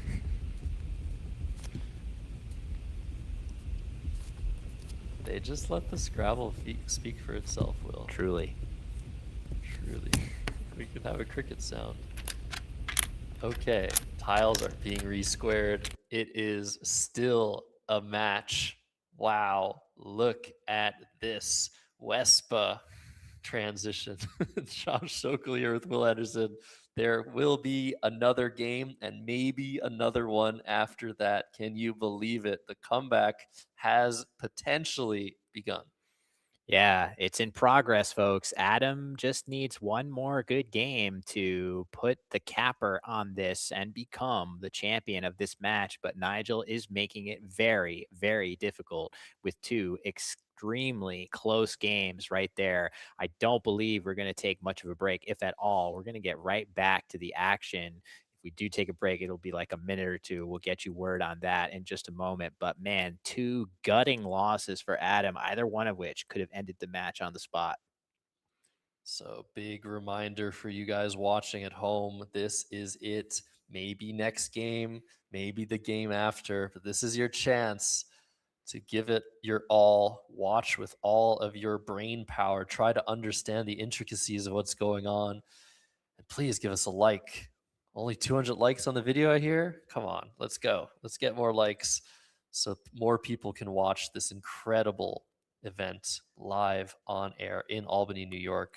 E: They just let the Scrabble speak for itself, Will.
B: Truly.
E: Truly. We could have a cricket sound. Okay, tiles are being resquared. It is still a match. Wow, look at this. Wespa transition. Josh Stokely with Will Anderson. There will be another game and maybe another one after that. Can you believe it? The comeback has potentially begun.
B: Yeah, it's in progress, folks. Adam just needs one more good game to put the capper on this and become the champion of this match. But Nigel is making it very, very difficult with 2 extremely close games right there. I don't believe we're going to take much of a break, if at all. We're going to get right back to the action. If we do take a break, it'll be like a minute or 2. We'll get you word on that in just a moment. But man, 2 gutting losses for Adam, either one of which could have ended the match on the spot.
E: So, big reminder for you guys watching at home. This is it. Maybe next game, maybe the game after, but this is your chance to give it your all. Watch with all of your brain power. Try to understand the intricacies of what's going on. And please give us a like. Only 200 likes on the video, I hear. Come on, let's go. Let's get more likes so more people can watch this incredible event live on air in Albany, New York.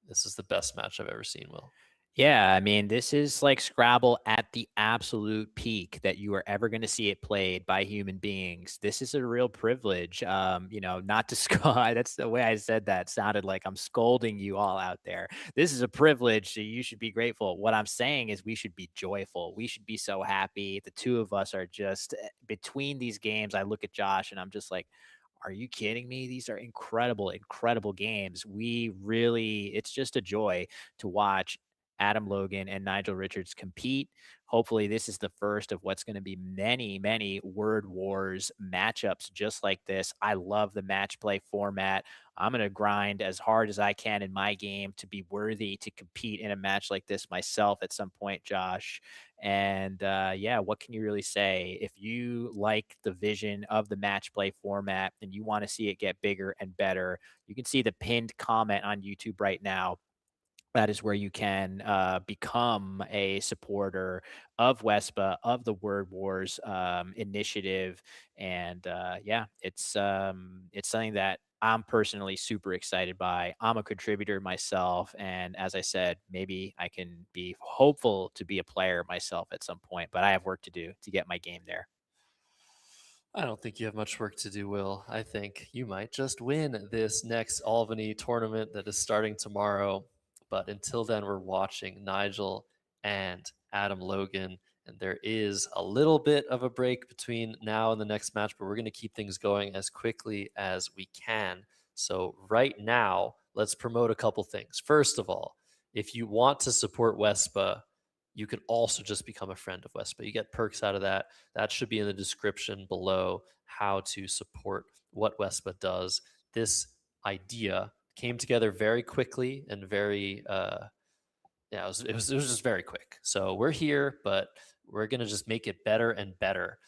E: This is the best match I've ever seen, Will.
B: Yeah, I mean, this is like Scrabble at the absolute peak that you are ever going to see it played by human beings. This is a real privilege. Not to scold. That's the way I said that sounded like I'm scolding you all out there. This is a privilege, so you should be grateful. What I'm saying is we should be joyful. We should be so happy. The 2 of us are just between these games. I look at Josh and I'm just like, are you kidding me? These are incredible, incredible games. It's just a joy to watch Adam Logan and Nigel Richards compete. Hopefully, this is the first of what's going to be many, many Word Wars matchups just like this. I love the match play format. I'm going to grind as hard as I can in my game to be worthy to compete in a match like this myself at some point, Josh. And what can you really say? If you like the vision of the match play format and you want to see it get bigger and better, you can see the pinned comment on YouTube right now. That is where you can become a supporter of Wespa, of the Word Wars initiative. And it's something that I'm personally super excited by. I'm a contributor myself. And as I said, maybe I can be hopeful to be a player myself at some point, but I have work to do to get my game there.
E: I don't think you have much work to do, Will. I think you might just win this next Albany tournament that is starting tomorrow. But until then, we're watching Nigel and Adam Logan. And there is a little bit of a break between now and the next match, but we're going to keep things going as quickly as we can. So right now, let's promote a couple things. First of all, if you want to support Wespa, you can also just become a friend of Wespa. You get perks out of that. That should be in the description below, how to support what Wespa does. This idea came together very quickly and very it was just very quick. So we're here, but we're gonna just make it better and better.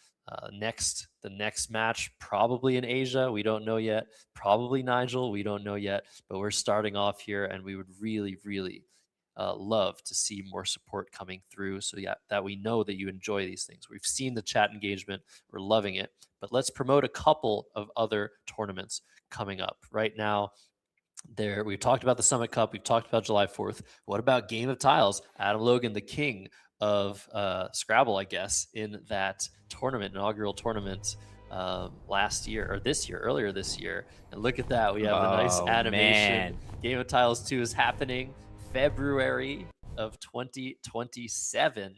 E: The next match, probably in Asia. We don't know yet. Probably Nigel. We don't know yet. But we're starting off here, and we would really, really love to see more support coming through. So yeah, that we know that you enjoy these things. We've seen the chat engagement. We're loving it. But let's promote a couple of other tournaments coming up right now. We've talked about the Summit Cup. We've talked about July 4th. What about Game of Tiles? Adam Logan, the king of Scrabble, I guess, in that inaugural tournament last year or earlier this year. And look at that. We have the nice animation.
B: Man.
E: Game of Tiles 2 is happening February of 2027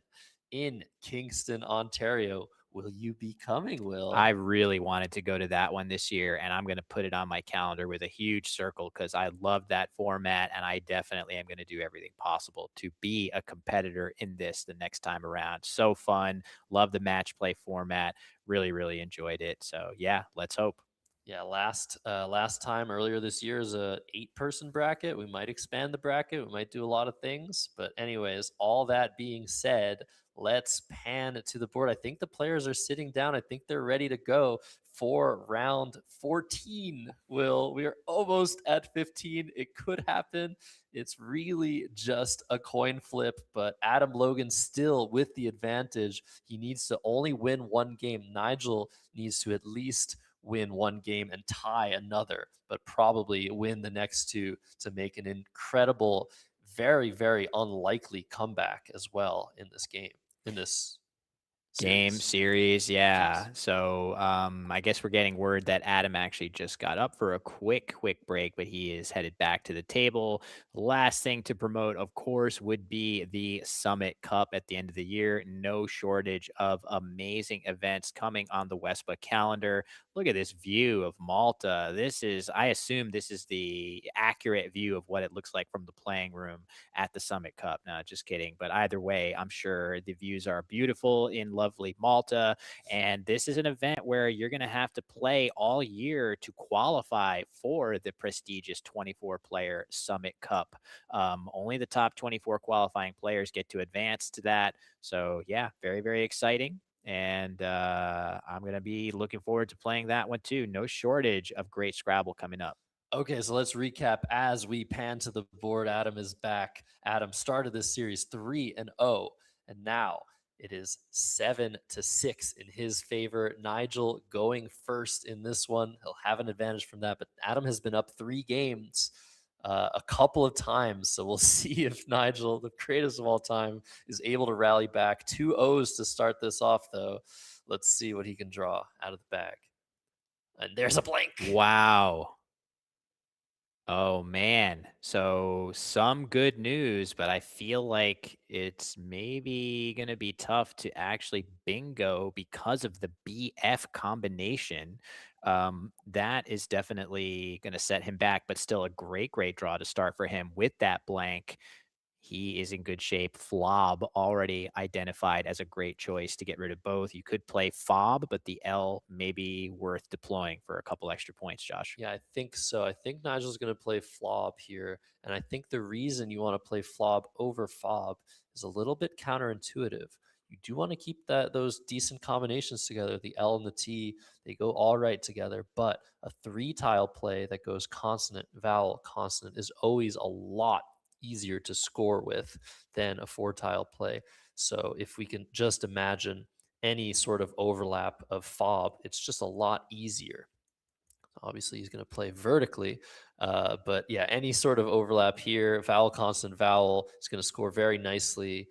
E: in Kingston, Ontario. Will you be coming, Will?
B: I really wanted to go to that one this year, and I'm going to put it on my calendar with a huge circle because I love that format, and I definitely am going to do everything possible to be a competitor in this the next time around. So fun. Love the match play format. Really, really enjoyed it. So yeah, let's hope.
E: Yeah, last time earlier this year is a 8-person bracket. We might expand the bracket. We might do a lot of things. But anyways, all that being said, let's pan to the board. I think the players are sitting down. I think they're ready to go for round 14. Will, we are almost at 15. It could happen. It's really just a coin flip, but Adam Logan still with the advantage. He needs to only win one game. Nigel needs to at least win one game and tie another, but probably win the next two to make an incredible, very, very unlikely comeback as well in this game, in this
B: series. Yeah. So I guess we're getting word that Adam actually just got up for a quick break, but he is headed back to the table. Last thing to promote, of course, would be the Summit Cup at the end of the year. No shortage of amazing events coming on the Wespa calendar. Look at this view of Malta. I assume this is the accurate view of what it looks like from the playing room at the Summit Cup. No, just kidding. But either way, I'm sure the views are beautiful in lovely Malta. And this is an event where you're going to have to play all year to qualify for the prestigious 24-player Summit Cup. Only the top 24 qualifying players get to advance to that. So yeah, very, very exciting. And I'm going to be looking forward to playing that one too. No shortage of great Scrabble coming up.
E: Okay, so let's recap as we pan to the board. Adam is back. Adam started this series 3-0, and now it is 7-6 in his favor. Nigel going first in this one. He'll have an advantage from that, but Adam has been up 3 games a couple of times, so we'll see if Nigel, the greatest of all time, is able to rally back. 2 O's to start this off, though. Let's see what he can draw out of the bag. And there's a blank.
B: Wow. Oh, man. So some good news, but I feel like it's maybe going to be tough to actually bingo because of the BF combination. That is definitely going to set him back, but still a great draw to start for him with that blank. He is in good shape. Flob already identified as a great choice to get rid of both. You could play Fob, but the L may be worth deploying for a couple extra points, Josh.
E: Yeah, I think so. I think Nigel's going to play Flob here. And I think the reason you want to play Flob over Fob is a little bit counterintuitive. You do want to keep those decent combinations together. The L and the T, they go all right together. But a 3-tile play that goes consonant, vowel, consonant is always a lot easier to score with than a 4-tile play. So if we can just imagine any sort of overlap of Fob, it's just a lot easier. Obviously, he's going to play vertically, but yeah, any sort of overlap here, vowel, consonant, vowel, is going to score very nicely.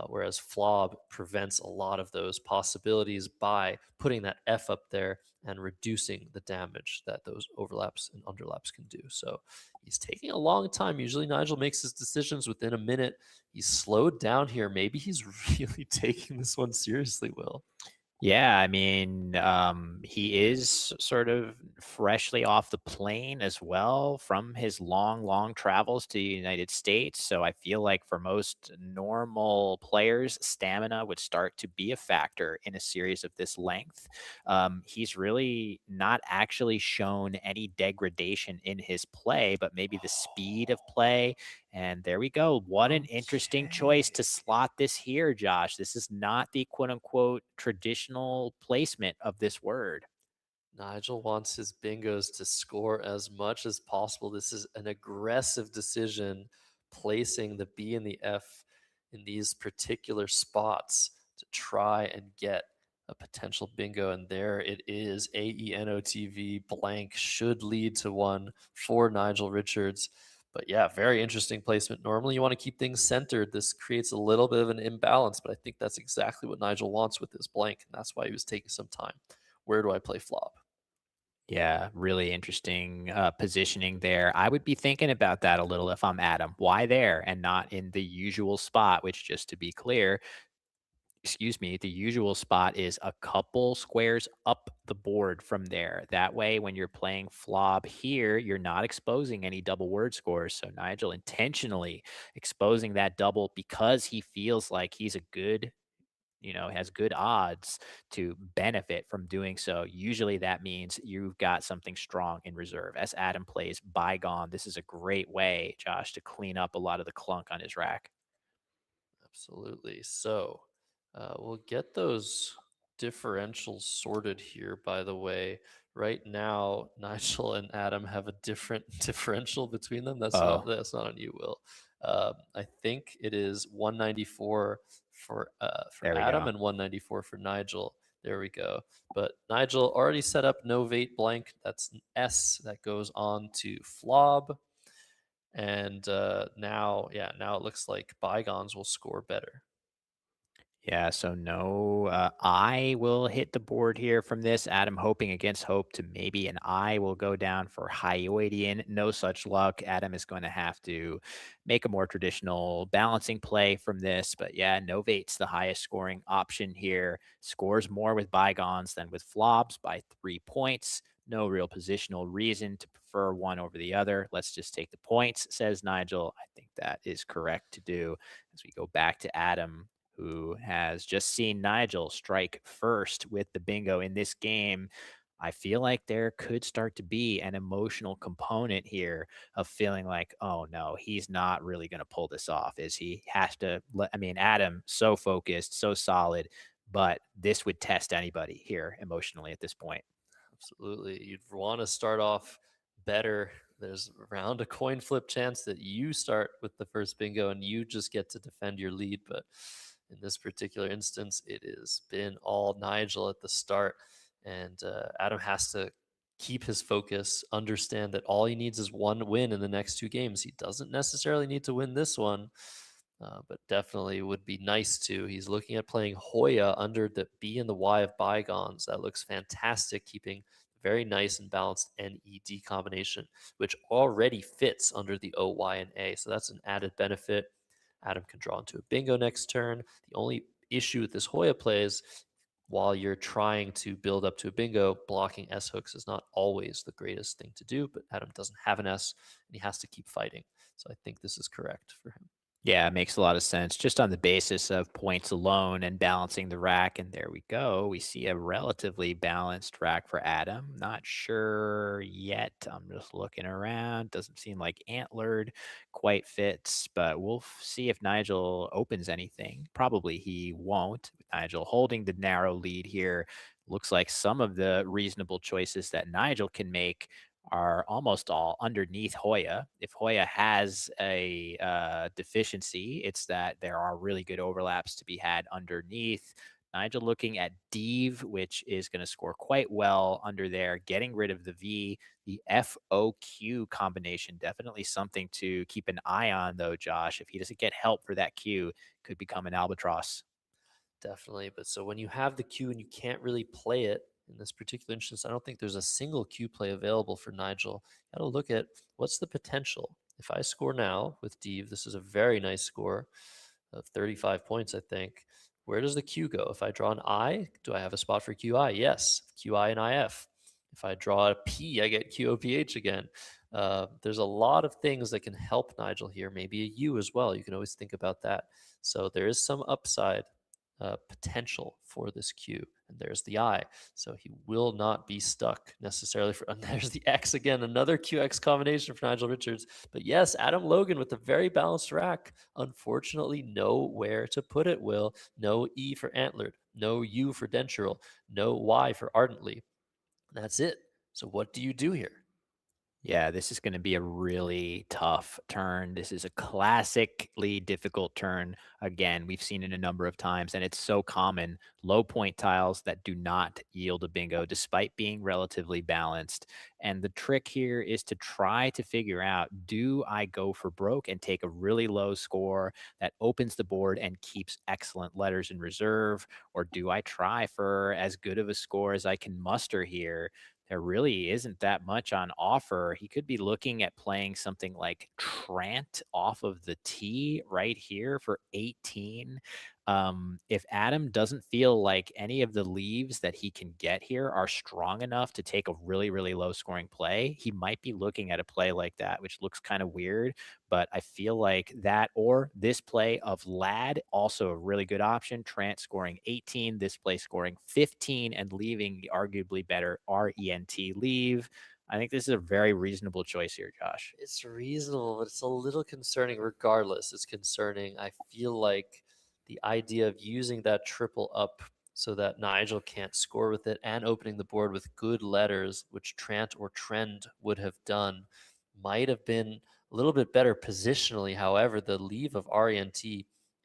E: Whereas Flob prevents a lot of those possibilities by putting that F up there and reducing the damage that those overlaps and underlaps can do. So he's taking a long time. Usually Nigel makes his decisions within a minute. He's slowed down here. Maybe he's really taking this one seriously, Will.
B: Yeah, I mean, he is sort of freshly off the plane as well from his long travels to the United States. So I feel like for most normal players, stamina would start to be a factor in a series of this length. He's really not actually shown any degradation in his play, but maybe the speed of play And there we go. What an interesting choice to slot this here, Josh. This is not the quote unquote traditional placement of this word.
E: Nigel wants his bingos to score as much as possible. This is an aggressive decision, placing the B and the F in these particular spots to try and get a potential bingo. And there it is. AENOTV blank should lead to one for Nigel Richards. But yeah, very interesting placement. Normally, you want to keep things centered. This creates a little bit of an imbalance, but I think that's exactly what Nigel wants with this blank. And that's why he was taking some time. Where do I play flop?
B: Yeah, really interesting positioning there. I would be thinking about that a little if I'm Adam. Why there and not in the usual spot, which, just to be clear, excuse me, the usual spot is a couple squares up the board from there. That way, when you're playing flop here, you're not exposing any double word scores. So Nigel intentionally exposing that double because he feels like he's a good, has good odds to benefit from doing so. Usually that means you've got something strong in reserve. As Adam plays bygone, this is a great way, Josh, to clean up a lot of the clunk on his rack.
E: Absolutely. So we'll get those differentials sorted here, by the way. Right now, Nigel and Adam have a different differential between them. That's
B: Oh,
E: not on you, Will. I think it is 194 for
B: there we
E: Adam
B: go.
E: and 194 for Nigel. There we go. But Nigel already set up novate blank. That's an S that goes on to flob. And now it looks like bygones will score better.
B: Yeah, so no, I will hit the board here from this. Adam hoping against hope to maybe an I will go down for Hyoidian. No such luck. Adam is going to have to make a more traditional balancing play from this. But yeah, Novate's the highest scoring option here. Scores more with bygones than with flops by 3 points. No real positional reason to prefer one over the other. Let's just take the points, says Nigel. I think that is correct to do. As we go back to Adam, who has just seen Nigel strike first with the bingo in this game, I feel like there could start to be an emotional component here of feeling like, oh no, he's not really going to pull this off. Is he? Has to. Adam, so focused, so solid, but this would test anybody here emotionally at this point.
E: Absolutely. You'd want to start off better. There's around a coin flip chance that you start with the first bingo and you just get to defend your lead. But in this particular instance, it has been all Nigel at the start. And Adam has to keep his focus, understand that all he needs is one win in the next two games. He doesn't necessarily need to win this one. But definitely would be nice to. He's looking at playing Hoya under the B and the Y of bygones. That looks fantastic, keeping very nice and balanced NED combination, which already fits under the O, Y, and A. So that's an added benefit. Adam can draw into a bingo next turn. The only issue with this Hoya play is while you're trying to build up to a bingo, blocking S hooks is not always the greatest thing to do, but Adam doesn't have an S and he has to keep fighting. So I think this is correct for him.
B: Yeah, it makes a lot of sense just on the basis of points alone and balancing the rack. And there we go. We see a relatively balanced rack for Adam. Not sure yet. I'm just looking around. Doesn't seem like antlered quite fits, but we'll see if Nigel opens anything. Probably he won't. Nigel holding the narrow lead here. Looks like some of the reasonable choices that Nigel can make are almost all underneath Hoya. If Hoya has a deficiency, it's that there are really good overlaps to be had underneath. Nigel looking at Div, which is going to score quite well under there, getting rid of the V, the FOQ combination. Definitely something to keep an eye on, though, Josh. If he doesn't get help for that Q, could become an albatross.
E: Definitely. But so when you have the Q and you can't really play it in this particular instance, I don't think there's a single Q play available for Nigel. Got to look at what's the potential. If I score now with Div, this is a very nice score of 35 points, I think. Where does the Q go? If I draw an I, do I have a spot for QI? Yes, QI and IF. If I draw a P, I get QOPH again. There's a lot of things that can help Nigel here. Maybe a U as well. You can always think about that. So there is some upside potential for this Q. And there's the I. So he will not be stuck necessarily. And there's the X again, another QX combination for Nigel Richards. But yes, Adam Logan with a very balanced rack. Unfortunately, nowhere to put it, Will. No E for antlered, no U for dentural, no Y for ardently. That's it. So what do you do here?
B: Yeah, this is going to be a really tough turn. This is a classically difficult turn. Again, we've seen it a number of times, and it's so common. Low point tiles that do not yield a bingo despite being relatively balanced. And the trick here is to try to figure out, do I go for broke and take a really low score that opens the board and keeps excellent letters in reserve? Or do I try for as good of a score as I can muster here? There really isn't that much on offer. He could be looking at playing something like Trant off of the tee right here for 18. If Adam doesn't feel like any of the leaves that he can get here are strong enough to take a really, really low scoring play, he might be looking at a play like that, which looks kind of weird. But I feel like that or this play of Lad, also a really good option. Trant scoring 18, this play scoring 15, and leaving the arguably better RENT leave. I think this is a very reasonable choice here, Josh.
E: It's reasonable, but it's a little concerning. Regardless, it's concerning. I feel like the idea of using that triple up so that Nigel can't score with it and opening the board with good letters, which Trant or Trend would have done, might have been a little bit better positionally. However, the leave of RENT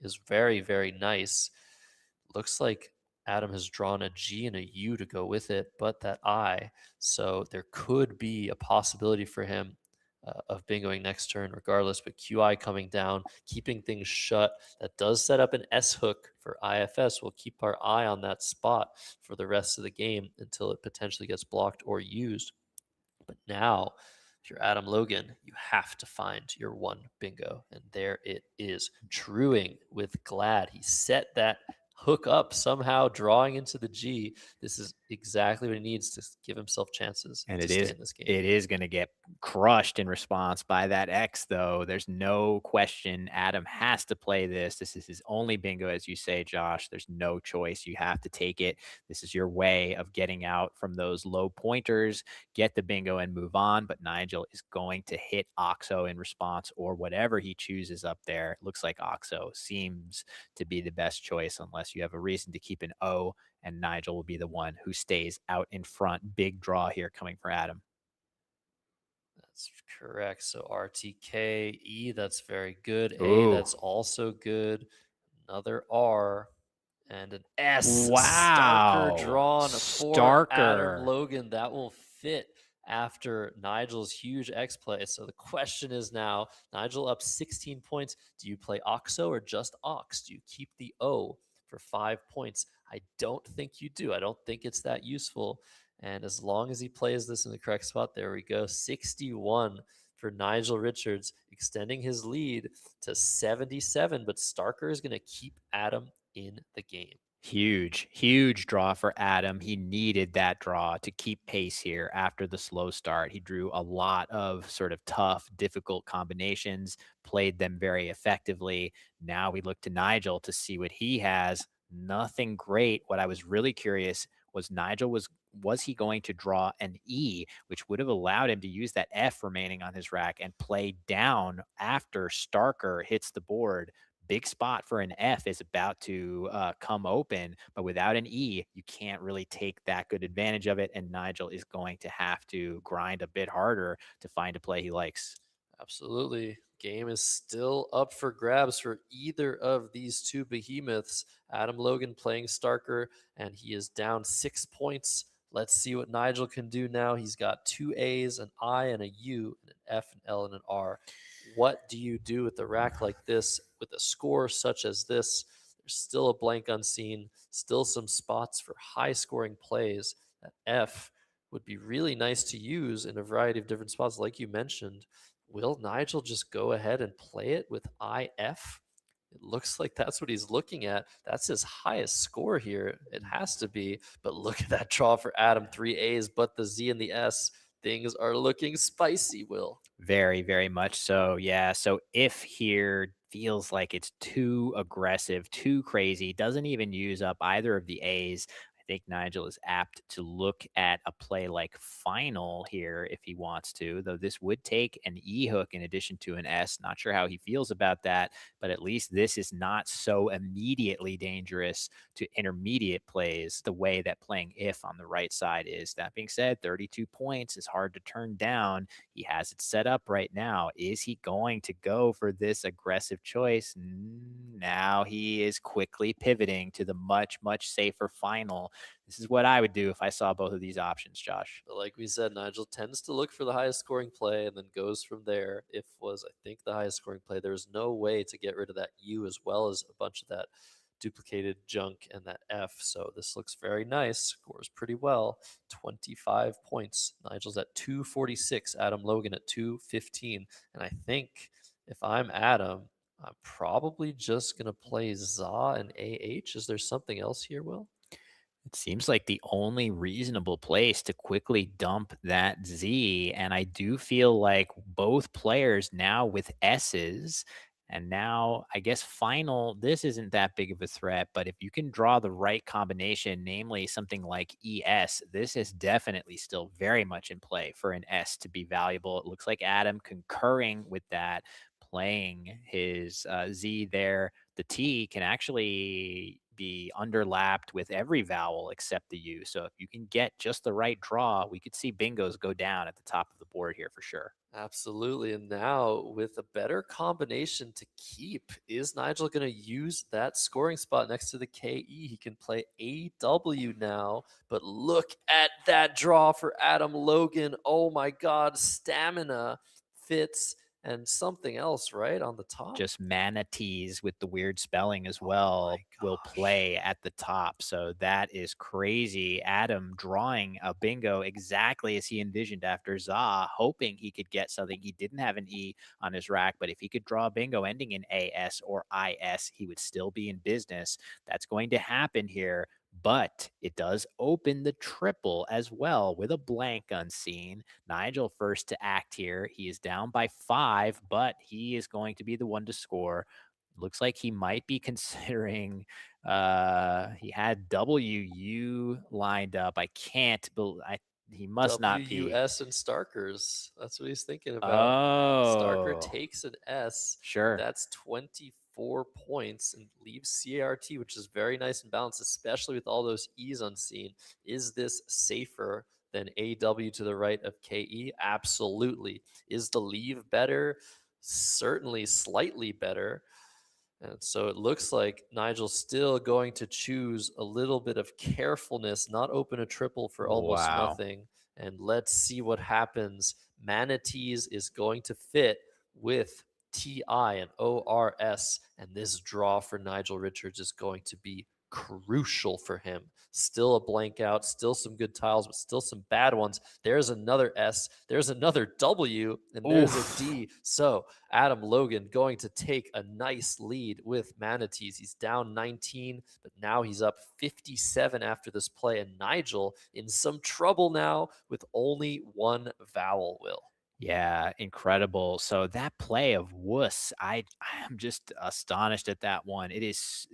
E: is very, very nice. Looks like Adam has drawn a G and a U to go with it, but that I. So there could be a possibility for him of bingoing next turn regardless, but QI coming down, keeping things shut. That does set up an S hook for IFS. We'll keep our eye on that spot for the rest of the game until it potentially gets blocked or used. But now, if you're Adam Logan, you have to find your one bingo. And there it is. Truing with Glad. He set that hook up somehow, drawing into the G. This is exactly what he needs to give himself chances
B: And
E: to
B: it
E: stay
B: is
E: in this game.
B: it is going to get crushed in response by that X, though. There's no question. Adam has to play this. This is his only bingo, as you say, Josh. There's no choice. You have to take it. This is your way of getting out from those low pointers, get the bingo and move on. But Nigel is going to hit OXO in response or whatever he chooses up there. It looks like OXO seems to be the best choice unless you have a reason to keep an O, and Nigel will be the one who stays out in front. Big draw here coming for Adam.
E: That's correct. So RTK, E, that's very good.
B: Ooh.
E: A, that's also good. Another R and an S.
B: Wow.
E: Starker drawn for
B: Starker.
E: Adam Logan. That will fit after Nigel's huge X play. So the question is now, Nigel up 16 points. Do you play OXO or just OX? Do you keep the O for 5 points? I don't think you do. I don't think it's that useful. And as long as he plays this in the correct spot, there we go. 61 for Nigel Richards, extending his lead to 77. But Starker is going to keep Adam in the game.
B: Huge draw for Adam. He needed that draw to keep pace here after the slow start. He drew a lot of sort of tough, difficult combinations, played them very effectively. Now we look to Nigel to see what he has. Nothing great. What I was really curious was Nigel was he going to draw an E, which would have allowed him to use that F remaining on his rack and play down after Starker hits the board. Big spot for an F is about to come open, but without an E, you can't really take that good advantage of it. And Nigel is going to have to grind a bit harder to find a play he likes.
E: Absolutely. Game is still up for grabs for either of these two behemoths. Adam Logan playing Starker, and he is down 6 points. Let's see what Nigel can do now. He's got 2 A's, an I, and a U, and an F, an L, and an R. What do you do with a rack like this, with a score such as this? There's still a blank unseen, still some spots for high-scoring plays. That F would be really nice to use in a variety of different spots, like you mentioned. Will Nigel just go ahead and play it with IF? It looks like that's what he's looking at. That's his highest score here. It has to be. But look at that draw for Adam. 3 A's, but the Z and the S. things are looking spicy, Will.
B: Very, very much so. Yeah. So if here feels like it's too aggressive, too crazy, doesn't even use up either of the A's. I think Nigel is apt to look at a play like final here if he wants to, though this would take an E hook in addition to an S. Not sure how he feels about that, but at least this is not so immediately dangerous to intermediate plays the way that playing if on the right side is. That being said, 32 points is hard to turn down. He has it set up right now. Is he going to go for this aggressive choice? Now he is quickly pivoting to the much, much safer final. This is what I would do if I saw both of these options, Josh.
E: But like we said, Nigel tends to look for the highest scoring play and then goes from there. If was, I think, the highest scoring play, there's no way to get rid of that U as well as a bunch of that duplicated junk and that F. So this looks very nice. Scores pretty well. 25 points. Nigel's at 246. Adam Logan at 215. And I think if I'm Adam, I'm probably just going to play Za and AH. Is there something else here, Will?
B: It seems like the only reasonable place to quickly dump that Z. And I do feel like both players now with S's, and now I guess final, this isn't that big of a threat, but if you can draw the right combination, namely something like ES, this is definitely still very much in play for an S to be valuable. It looks like Adam concurring with that, playing his Z there. The T can actually be underlapped with every vowel except the U. So if you can get just the right draw, we could see bingos go down at the top of the board here for sure.
E: Absolutely. And now with a better combination to keep, is Nigel going to use that scoring spot next to the KE? He can play AW now, but look at that draw for Adam Logan. Oh my God, stamina fits and something else right on the top.
B: Just manatees with the weird spelling as well will play at the top. So that is crazy. Adam drawing a bingo exactly as he envisioned after Za, hoping he could get something. He didn't have an E on his rack, but if he could draw a bingo ending in AS or IS, he would still be in business. That's going to happen here. But it does open the triple as well with a blank unseen. Nigel first to act here. He is down by 5, but he is going to be the one to score. Looks like he might be considering, he had WU lined up. I can't believe, he must not be.
E: WUS and Starkers. That's what he's thinking about.
B: Oh.
E: Starker takes an S.
B: Sure.
E: That's 24 points and leaves CART, which is very nice and balanced, especially with all those E's unseen. Is this safer than AW to the right of KE? Absolutely. Is the leave better? Certainly slightly better. And so it looks like Nigel's still going to choose a little bit of carefulness, not open a triple for almost nothing. And let's see what happens. Manatees is going to fit with TI and ORS. And this draw for Nigel Richards is going to be crucial for him. Still a blank out, still some good tiles, but still some bad ones. There's another S, there's another W, and there's a D. So Adam Logan going to take a nice lead with Manatees. He's down 19, but now he's up 57 after this play. And Nigel in some trouble now with only one vowel, Will.
B: Yeah, incredible. So that play of wuss, I'm just astonished at that one. It is,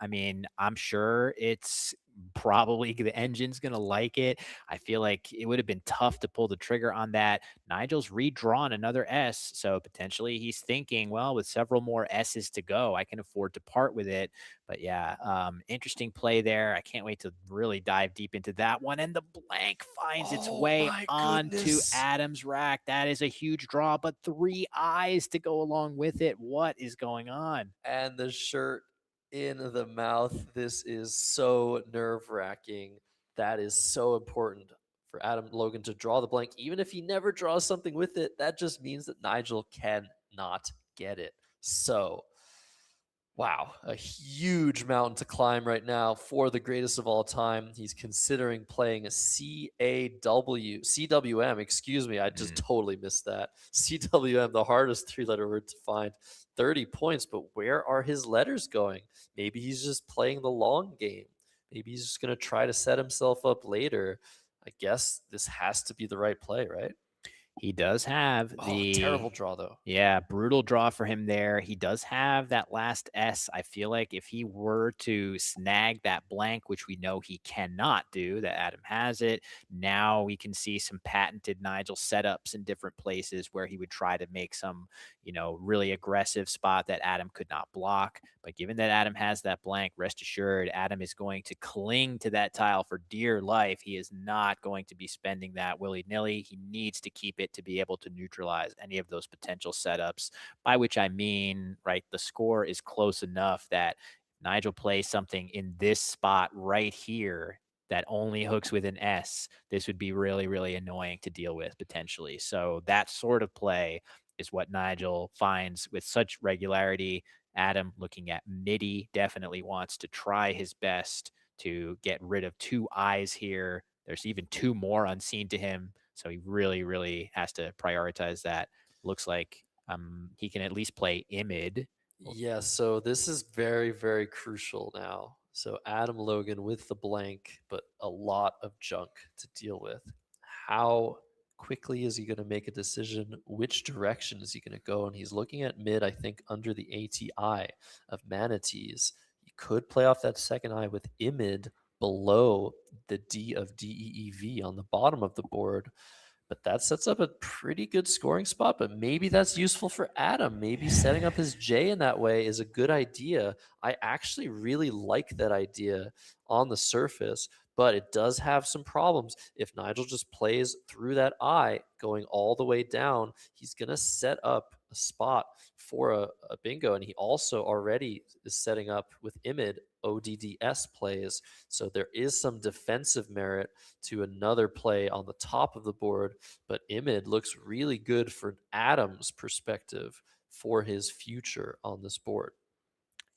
B: I mean, I'm sure it's probably the engine's going to like it. I feel like it would have been tough to pull the trigger on that. Nigel's redrawn another S, so potentially he's thinking, well, with several more S's to go, I can afford to part with it. But yeah, interesting play there. I can't wait to really dive deep into that one. And the blank finds its way onto Adam's rack. That is a huge draw, but 3 eyes to go along with it. What is going on?
E: And the shirt in the mouth. This is so nerve-wracking. That is so important for Adam Logan to draw the blank. Even if he never draws something with it, that just means that Nigel cannot get it. So, wow, a huge mountain to climb right now for the greatest of all time. He's considering playing a CWM, excuse me, I just totally missed that. CWM, the hardest 3-letter word to find. 30 points, but where are his letters going? Maybe he's just playing the long game. Maybe he's just going to try to set himself up later. I guess this has to be the right play, right?
B: He does have
E: Oh, terrible draw though.
B: Yeah, brutal draw for him there. He does have that last S. I feel like if he were to snag that blank, which we know he cannot do, that Adam has it, now we can see some patented Nigel setups in different places where he would try to make some, really aggressive spot that Adam could not block. But given that Adam has that blank, rest assured, Adam is going to cling to that tile for dear life. He is not going to be spending that willy-nilly. He needs to keep it to be able to neutralize any of those potential setups, by which I mean, right, the score is close enough that Nigel plays something in this spot right here that only hooks with an S. This would be really, really annoying to deal with potentially. So that sort of play is what Nigel finds with such regularity. Adam, looking at MIDI, definitely wants to try his best to get rid of 2 eyes here. There's even 2 more unseen to him. So he really, really has to prioritize that. Looks like he can at least play Imid.
E: Yeah, so this is very, very crucial now. So Adam Logan with the blank, but a lot of junk to deal with. How quickly is he going to make a decision? Which direction is he going to go? And he's looking at mid, I think, under the ATI of manatees. He could play off that second eye with Imid below the D of DEEV on the bottom of the board. But that sets up a pretty good scoring spot. But maybe that's useful for Adam. Maybe setting up his J in that way is a good idea. I actually really like that idea on the surface, but it does have some problems. If Nigel just plays through that I going all the way down, he's going to set up a spot for a bingo. And he also already is setting up with Imid ODDS plays. So there is some defensive merit to another play on the top of the board, but Imid looks really good for Adam's perspective for his future on this board.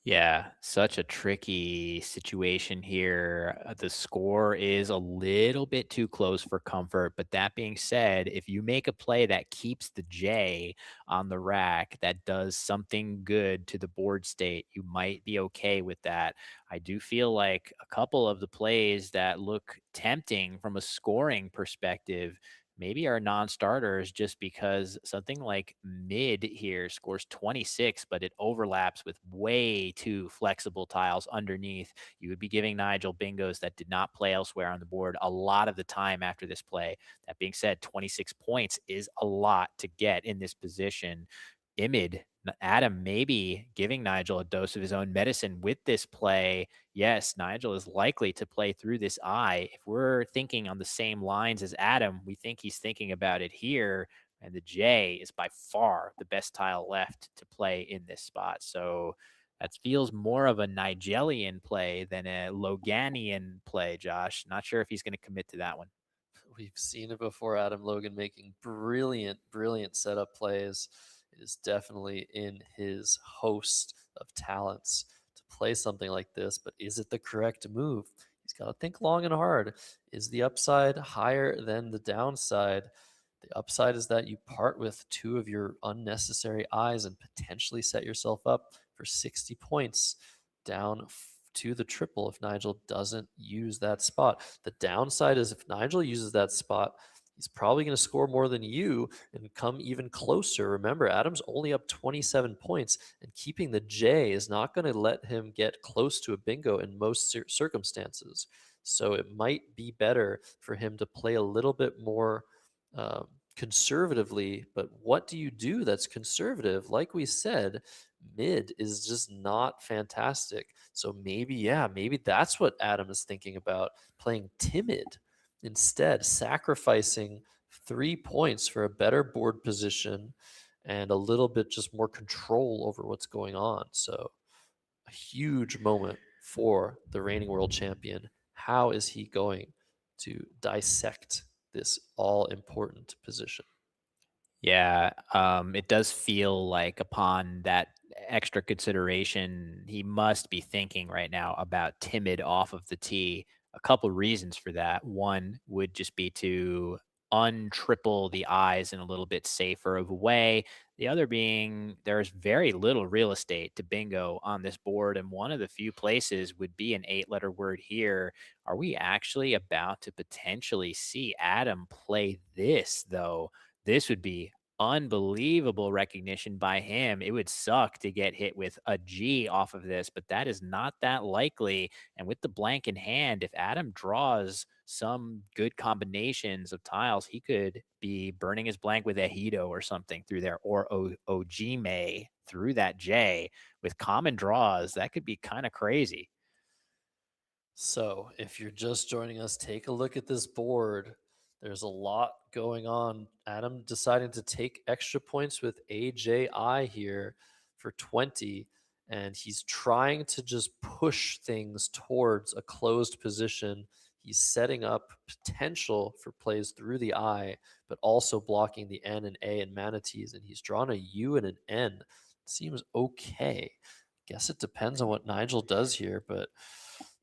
B: Yeah, such a tricky situation here. The score is a little bit too close for comfort. But that being said, if you make a play that keeps the J on the rack, that does something good to the board state, you might be okay with that. I do feel like a couple of the plays that look tempting from a scoring perspective maybe are non-starters, just because something like mid here scores 26, but it overlaps with way too flexible tiles underneath. You would be giving Nigel bingos that did not play elsewhere on the board a lot of the time after this play. That being said, 26 points is a lot to get in this position. Imid, Adam maybe giving Nigel a dose of his own medicine with this play. Yes, Nigel is likely to play through this eye. If we're thinking on the same lines as Adam, we think he's thinking about it here. And the J is by far the best tile left to play in this spot. So that feels more of a Nigelian play than a Loganian play, Josh. Not sure if he's going to commit to that one.
E: We've seen it before, Adam Logan making brilliant, brilliant setup plays. It is definitely in his host of talents to play something like this, but is it the correct move? He's got to think long and hard. Is the upside higher than the downside? The upside is that you part with 2 of your unnecessary eyes and potentially set yourself up for 60 points down to the triple if Nigel doesn't use that spot. The downside is if Nigel uses that spot, he's probably going to score more than you and come even closer. Remember, Adam's only up 27 points, and keeping the J is not going to let him get close to a bingo in most circumstances. So it might be better for him to play a little bit more conservatively. But what do you do that's conservative? Like we said, mid is just not fantastic. So maybe that's what Adam is thinking about, playing timid instead, sacrificing 3 points for a better board position and a little bit just more control over what's going on. So a huge moment for the reigning world champion. How is he going to dissect this all important position?
B: Yeah, it does feel like upon that extra consideration, he must be thinking right now about timid off of the tee. A couple reasons for that. One would just be to untriple the eyes in a little bit safer of a way. The other being there's very little real estate to bingo on this board, and one of the few places would be an 8-letter word here. Are we actually about to potentially see Adam play this, though? This would be unbelievable recognition by him. It would suck to get hit with a G off of this, but that is not that likely. And with the blank in hand, if Adam draws some good combinations of tiles, he could be burning his blank with a Hito or something through there, or Ojime through that J with common draws. That could be kind of crazy.
E: So, if you're just joining us, take a look at this board. There's a lot going on. Adam deciding to take extra points with AJI here for 20, and he's trying to just push things towards a closed position. He's setting up potential for plays through the I, but also blocking the N and A and manatees, and he's drawn a U and an N. Seems okay. Guess it depends on what Nigel does here, but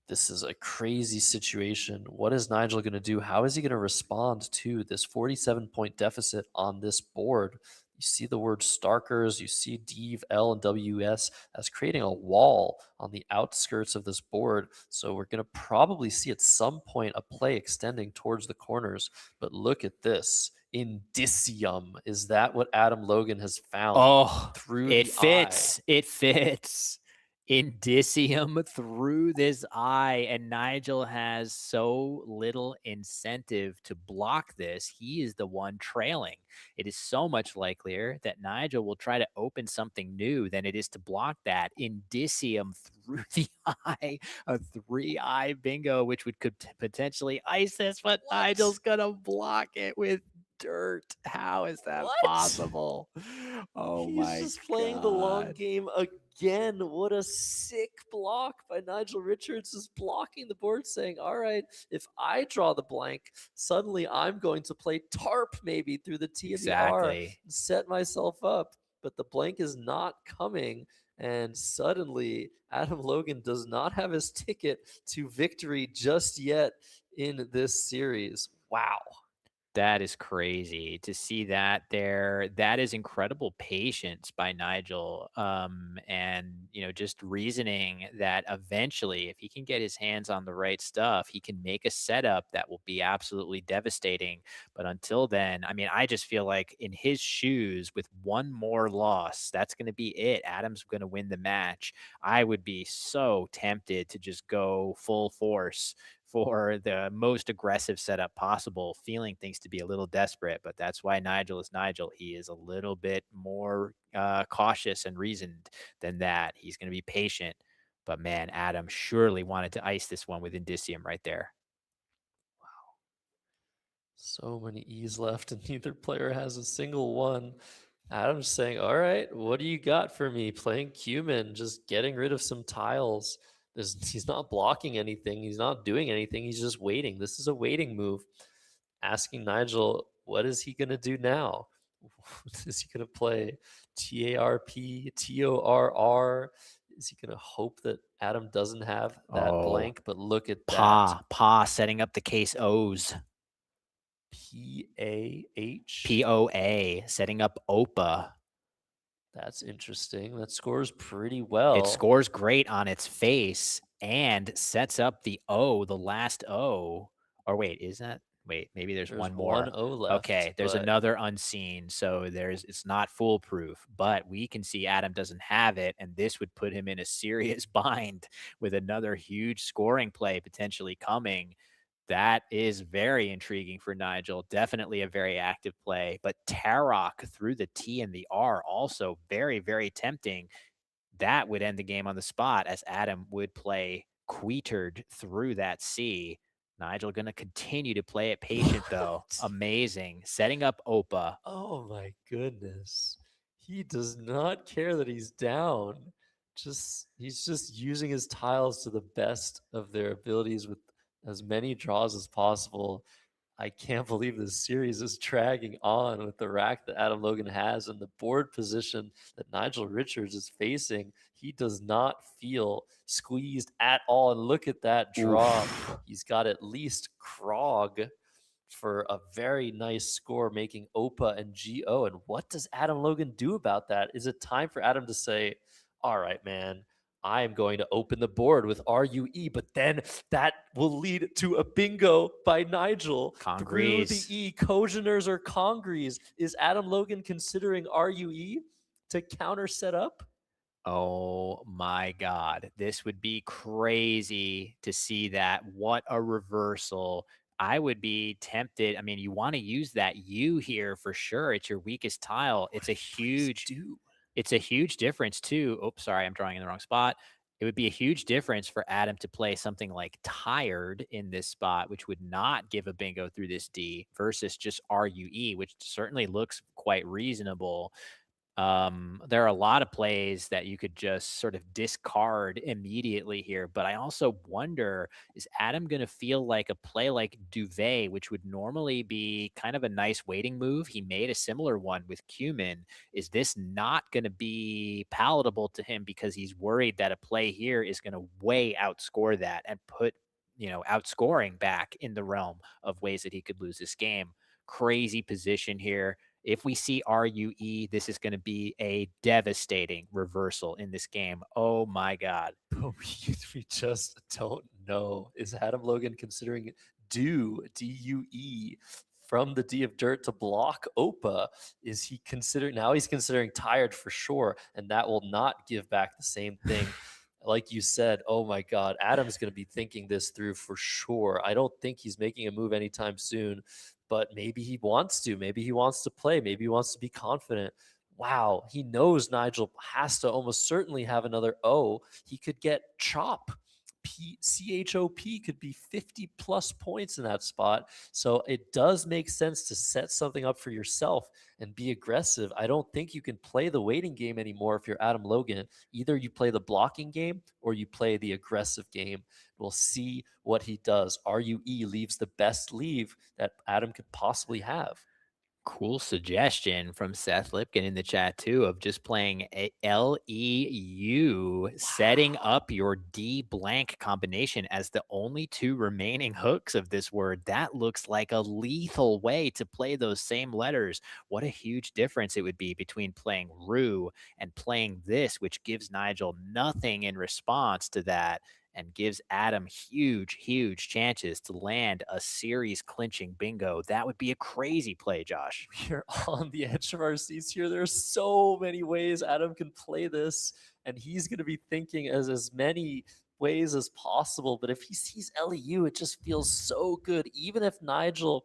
E: this is a crazy situation. What is Nigel going to do? How is he going to respond to this 47-point deficit on this board? You see the word Starkers, you see Dev, L, and WS as creating a wall on the outskirts of this board. So we're going to probably see at some point a play extending towards the corners. But look at this. Indicium. Is that what Adam Logan has found?
B: Oh,
E: through
B: it
E: the
B: fits.
E: eye?
B: It fits. Indicium through this eye, and Nigel has so little incentive to block this. He is the one trailing. It is so much likelier that Nigel will try to open something new than it is to block that. Indicium through the eye, a 3-eye bingo, which could potentially ice this, but
E: What?
B: Nigel's gonna block it with dirt. How is that
E: What?
B: possible? Oh
E: He's
B: my
E: just playing the long
B: God.
E: game again. What a sick block by Nigel Richards, just blocking the board, saying, all right, if I draw the blank, suddenly I'm going to play tarp maybe through the T and the R
B: Exactly.
E: and set myself up. But the blank is not coming. And suddenly, Adam Logan does not have his ticket to victory just yet in this series. Wow.
B: That is crazy to see that there. That is incredible patience by Nigel. And, just reasoning that eventually, if he can get his hands on the right stuff, he can make a setup that will be absolutely devastating. But until then, I mean, I just feel like in his shoes, with one more loss, that's going to be it. Adam's going to win the match. I would be so tempted to just go full force for the most aggressive setup possible, feeling things to be a little desperate. But that's why Nigel is Nigel. He is a little bit more cautious and reasoned than that. He's going to be patient. But man, Adam surely wanted to ice this one with Indicium right there.
E: So many E's left, and neither player has a single one. Adam's saying, all right, what do you got for me? Playing Cumin, just getting rid of some tiles. He's not blocking anything. He's not doing anything. He's just waiting. This is a waiting move. Asking Nigel, what is he going to do now? Is he going to play TARP, TORR? Is he going to hope that Adam doesn't have that blank? But look at that.
B: Pa setting up the case O's.
E: PAH?
B: POA setting up OPA.
E: That's interesting. That scores pretty well.
B: It scores great on its face and sets up the O, the last O. Or wait, is that? Wait, maybe there's one more.
E: One O left.
B: Okay, there's another unseen. So it's not foolproof, but we can see Adam doesn't have it, and this would put him in a serious bind with another huge scoring play potentially coming. That is very intriguing for Nigel. Definitely a very active play, but Tarok through the T and the R also very, very tempting. That would end the game on the spot as Adam would play Quetered through that C. Nigel going to continue to play it patient, though. Amazing. Setting up Opa.
E: Oh my goodness. He does not care that he's down. He's just using his tiles to the best of their abilities with as many draws as possible. I can't believe this series is dragging on with the rack that Adam Logan has and the board position that Nigel Richards is facing. He does not feel squeezed at all. And look at that draw. He's got at least Krog for a very nice score, making Opa and GO. And what does Adam Logan do about that? Is it time for Adam to say, all right, man, I am going to open the board with RUE, but then that will lead to a bingo by Nigel through the
B: Congres.
E: E. Kojaners or Congres. Is Adam Logan considering RUE to counter set up?
B: Oh my God. This would be crazy to see that. What a reversal. I would be tempted. I mean, you want to use that U here for sure. It's your weakest tile.
E: What did Freeze do?
B: It's a huge difference too. Oops, sorry, I'm drawing in the wrong spot. It would be a huge difference for Adam to play something like tired in this spot, which would not give a bingo through this D versus just RUE, which certainly looks quite reasonable. There are a lot of plays that you could just sort of discard immediately here, but I also wonder, is Adam going to feel like a play like Duvet, which would normally be kind of a nice waiting move? He made a similar one with Cumin. Is this not going to be palatable to him because he's worried that a play here is going to way outscore that and put, outscoring back in the realm of ways that he could lose this game? Crazy position here. If we see RUE, this is going to be a devastating reversal in this game. Oh my God.
E: But we just don't know. Is Adam Logan considering DUE from the D of dirt to block Opa? Is he considering, now he's considering tired for sure, and that will not give back the same thing. Like you said, oh my God, Adam's going to be thinking this through for sure. I don't think he's making a move anytime soon, but maybe he wants to. Maybe he wants to play. Maybe he wants to be confident. Wow, he knows Nigel has to almost certainly have another O. He could get chop. CHOP could be 50 plus points in that spot. So it does make sense to set something up for yourself and be aggressive. I don't think you can play the waiting game anymore if you're Adam Logan. Either you play the blocking game or you play the aggressive game. We'll see what he does. RUE leaves the best leave that Adam could possibly have.
B: Cool suggestion from Seth Lipkin in the chat too of just playing a LEU, setting up your D blank combination as the only two remaining hooks of this word. That looks like a lethal way to play those same letters. What a huge difference it would be between playing Rue and playing this, which gives Nigel nothing in response to that and gives Adam huge chances to land a series clinching bingo. That would be a crazy play, Josh.
E: We're on the edge of our seats here. There are so many ways Adam can play this, and he's going to be thinking as many ways as possible. But if he sees LEU, it just feels so good. Even if Nigel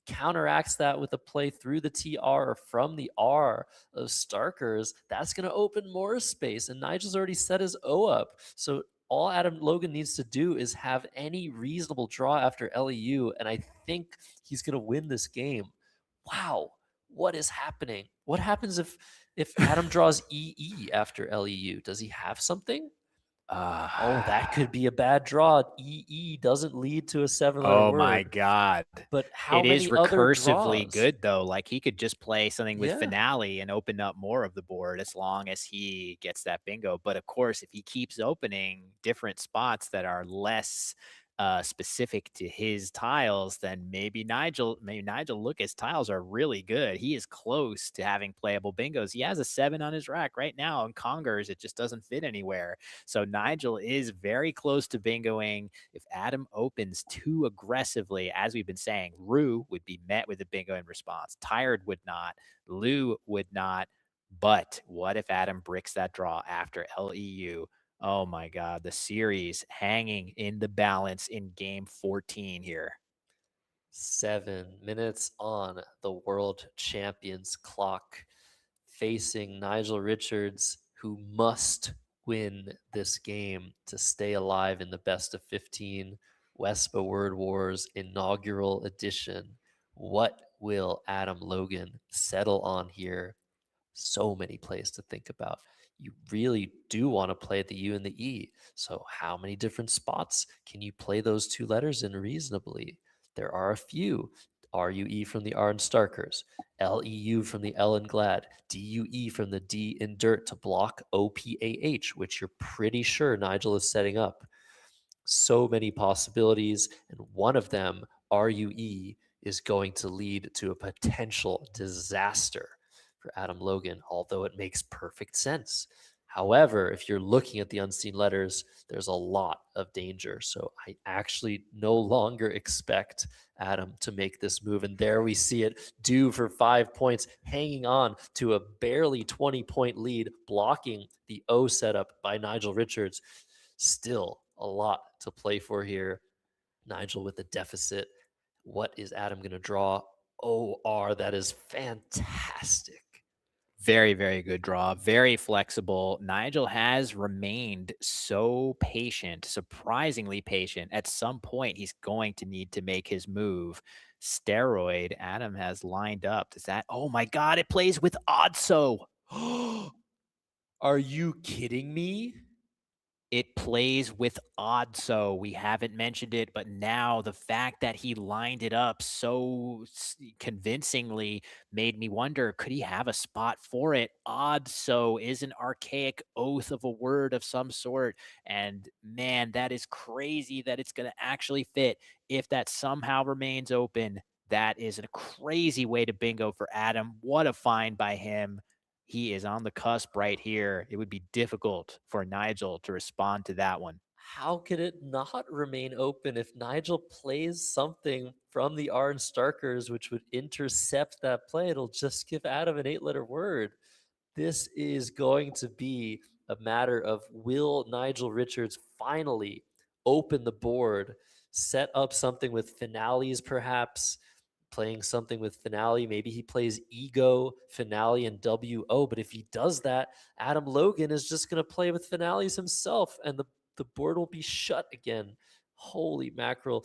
E: counteracts that with a play through the TR or from the R of Starkers, that's going to open more space. And Nigel's already set his O up. So all Adam Logan needs to do is have any reasonable draw after LEU, and I think he's going to win this game. Wow, what is happening? What happens if Adam draws EE after LEU? Does he have something? Oh, that could be a bad draw. EE doesn't lead to a 7-letter
B: Oh
E: word.
B: my God.
E: But how
B: it
E: many
B: is
E: other
B: recursively
E: draws?
B: good though. Like he could just play something with
E: Yeah.
B: finale and open up more of the board as long as he gets that bingo. But of course, if he keeps opening different spots that are less specific to his tiles, then maybe Nigel, look, his tiles are really good. He is close to having playable bingos. He has a 7 on his rack right now, and Congers, it just doesn't fit anywhere. So Nigel is very close to bingoing. If Adam opens too aggressively, as we've been saying, Rue would be met with a bingo in response. Tired would not. Lou would not. But what if Adam bricks that draw after LEU? Oh my God, the series hanging in the balance in game 14 here.
E: 7 minutes on the world champions clock, facing Nigel Richards, who must win this game to stay alive in the best of 15 Wespa Word Wars inaugural edition. What will Adam Logan settle on here? So many plays to think about. You really do want to play the U and the E. So how many different spots can you play those two letters in reasonably? There are a few. RUE from the R in Starkers, LEU from the L in Glad, DUE from the D in Dirt to block OPAH, which you're pretty sure Nigel is setting up. So many possibilities, and one of them, RUE, is going to lead to a potential disaster for Adam Logan, although it makes perfect sense. However, if you're looking at the unseen letters, there's a lot of danger. So I actually no longer expect Adam to make this move. And there we see it, due for 5 points, hanging on to a barely 20-point lead, blocking the O setup by Nigel Richards. Still a lot to play for here. Nigel with a deficit. What is Adam going to draw? OR. That is fantastic.
B: Very, very good draw. Very flexible. Nigel has remained so patient, surprisingly patient. At some point, he's going to need to make his move. Steroid, Adam has lined up. Does that? Oh my God, it plays with Oddso.
E: Are you kidding me?
B: It plays with Oddso. We haven't mentioned it, but now the fact that he lined it up so convincingly made me wonder, could he have a spot for it? Oddso is an archaic oath of a word of some sort. And man, that is crazy that it's going to actually fit. If that somehow remains open, that is a crazy way to bingo for Adam. What a find by him. He is on the cusp right here. It would be difficult for Nigel to respond to that one.
E: How could it not remain open if Nigel plays something from the Orange Starkers which would intercept that play? It'll just give Adam an 8-letter word. This is going to be a matter of, will Nigel Richards finally open the board, set up something with finales perhaps, playing something with finale. Maybe he plays ego, finale, and WO. But if he does that, Adam Logan is just going to play with finales himself, and the board will be shut again. Holy mackerel.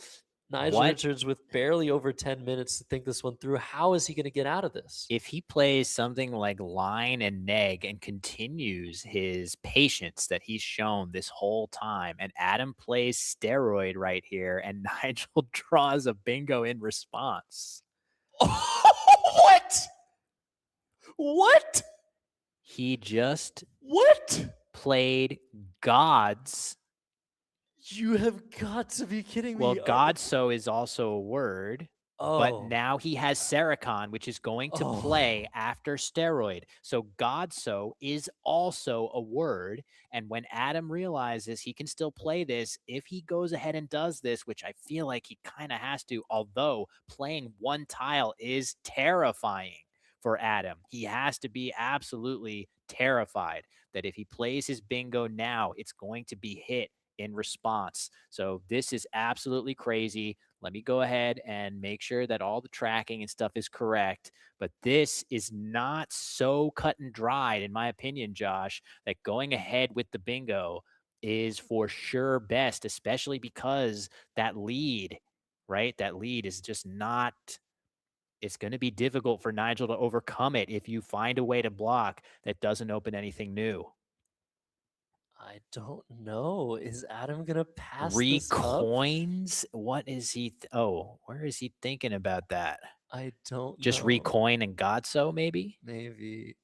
E: Nigel Richards with barely over 10 minutes to think this one through. How is he going to get out of this?
B: If he plays something like line and neg and continues his patience that he's shown this whole time, and Adam plays steroid right here, and Nigel draws a bingo in response.
E: What? What?
B: He just
E: What?
B: played Gods.
E: You have got to be kidding me.
B: Well, Godso is also a word, but now he has Sericon, which is going to play after steroid. So Godso is also a word. And when Adam realizes he can still play this, if he goes ahead and does this, which I feel like he kind of has to, although playing one tile is terrifying for Adam, he has to be absolutely terrified that if he plays his bingo now, it's going to be hit in response. So this is absolutely crazy. Let me go ahead and make sure that all the tracking and stuff is correct. But this is not so cut and dried, in my opinion, Josh, that going ahead with the bingo is for sure best, especially because that lead, right? That lead is just not, it's going to be difficult for Nigel to overcome it if you find a way to block that doesn't open anything new.
E: I don't know. Is Adam gonna pass
B: recoins? What is he? Where is he thinking about that?
E: I don't
B: just
E: know.
B: recoin and Godso, maybe.
E: Maybe.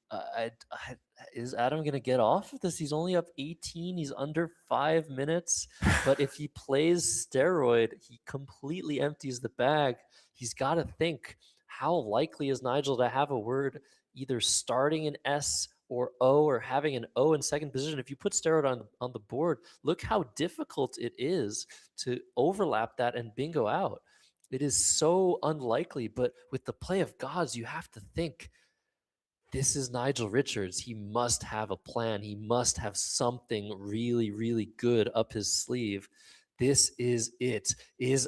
E: Is Adam gonna get off of this? He's only up 18. He's under 5 minutes. But if he plays steroid, he completely empties the bag. He's got to think, how likely is Nigel to have a word either starting an S or O, or having an O in second position? If you put steroid on the board, look how difficult it is to overlap that and bingo out. It is so unlikely, but with the play of gods, you have to think, this is Nigel Richards. He must have a plan. He must have something really, really good up his sleeve. This is it. Is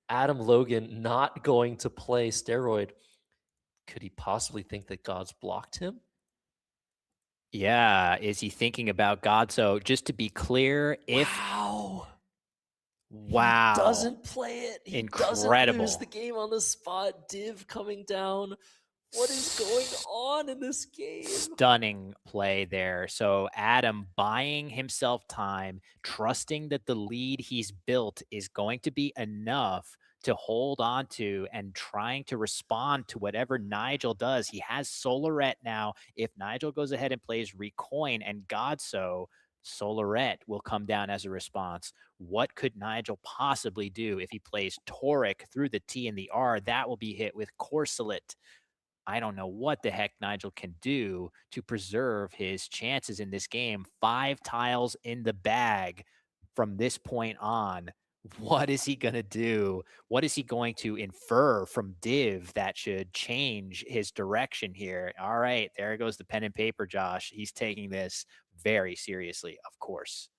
E: Adam Logan not going to play steroid? Could he possibly think that gods blocked him?
B: Yeah, is he thinking about God? So just to be clear, if
E: He doesn't play it. He doesn't lose the game on the spot. Div coming down. What is going on in this game?
B: Stunning play there. So Adam buying himself time, trusting that the lead he's built is going to be enough to hold on to, and trying to respond to whatever Nigel does. He has Solarette now. If Nigel goes ahead and plays Recoin and Godso, Solarette will come down as a response. What could Nigel possibly do if he plays Toric through the T and the R? That will be hit with Corselet. I don't know what the heck Nigel can do to preserve his chances in this game. 5 tiles in the bag from this point on. What is he going to do? What is he going to infer from Div that should change his direction here? All right, there goes the pen and paper, Josh. He's taking this very seriously, of course.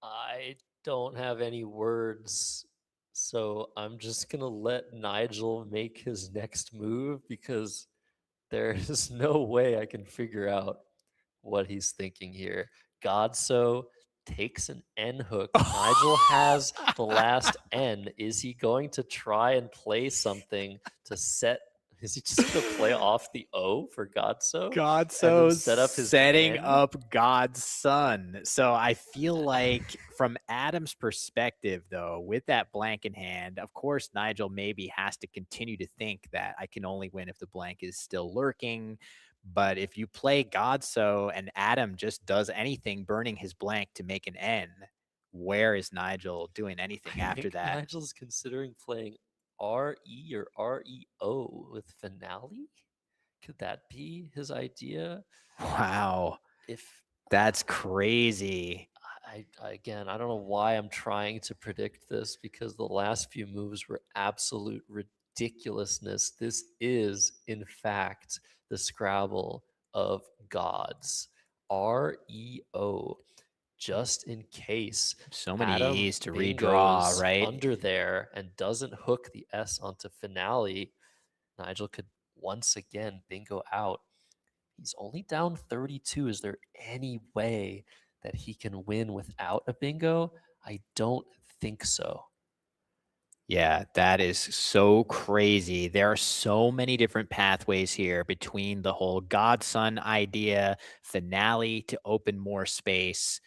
E: I don't have any words, so I'm just gonna let Nigel make his next move because there is no way I can figure out what he's thinking here. Godso takes an N hook. Nigel has the last N. Is he going to try and play something to set? Is he just going to play off the O for Godso?
B: Godso's
E: set up his
B: setting
E: N?
B: up God's son. So I feel like from Adam's perspective, though, with that blank in hand, of course, Nigel maybe has to continue to think that I can only win if the blank is still lurking. But if you play Godso and Adam just does anything, burning his blank to make an N, where is Nigel doing anything
E: I
B: after
E: think
B: that?
E: Nigel's considering playing RE or REO with finale. Could that be his idea?
B: Wow.
E: If
B: That's crazy.
E: Again, I don't know why I'm trying to predict this because the last few moves were absolute ridiculousness. This is, in fact, the Scrabble of gods. REO. Just in case
B: So many
E: Adam
B: E's to
E: bingos
B: redraw, right?
E: under there and doesn't hook the S onto finale, Nigel could once again bingo out. He's only down 32. Is there any way that he can win without a bingo? I don't think so.
B: Yeah, that is so crazy. There are so many different pathways here between the whole Godson idea, finale to open more space.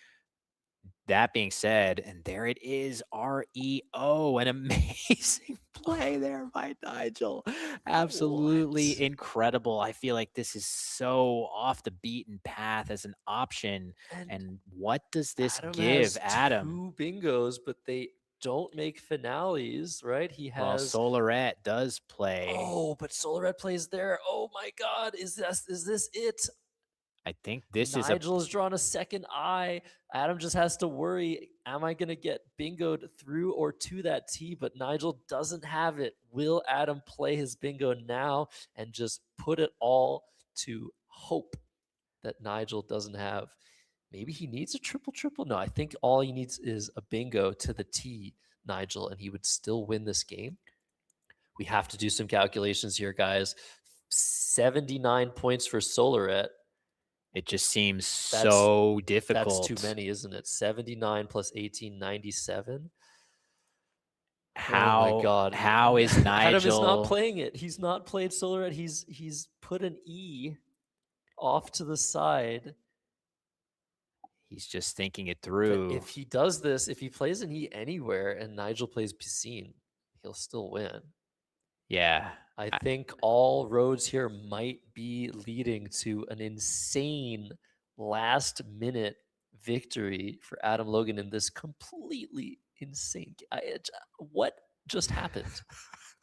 B: That being said, and there it is, REO, an amazing play there by Nigel. Absolutely
E: What?
B: incredible. I feel like this is so off the beaten path as an option.
E: And
B: And what does this
E: Adam
B: give
E: has
B: Adam?
E: 2 bingos, but they don't make finales, right? He
B: Well,
E: has
B: Solarette does play.
E: Oh, but Solar Red plays there. Oh my God, is this it?
B: I think this is a
E: Nigel's drawn a second eye. Adam just has to worry, am I going to get bingoed through or to that T? But Nigel doesn't have it. Will Adam play his bingo now and just put it all to hope that Nigel doesn't have? Maybe he needs a triple triple. No, I think all he needs is a bingo to the T, Nigel, and he would still win this game. We have to do some calculations here, guys. 79 points for Solaret.
B: It just seems so difficult.
E: That's too many, isn't it? 79 plus 18, 97.
B: How,
E: oh my God.
B: how is Nigel?
E: Adam is not playing it. He's not played Solaret. He's put an E off to the side.
B: He's just thinking it through.
E: But if he does this, if he plays an E anywhere and Nigel plays Piscine, he'll still win.
B: Yeah.
E: I think all roads here might be leading to an insane last minute victory for Adam Logan in this completely insane. What just happened?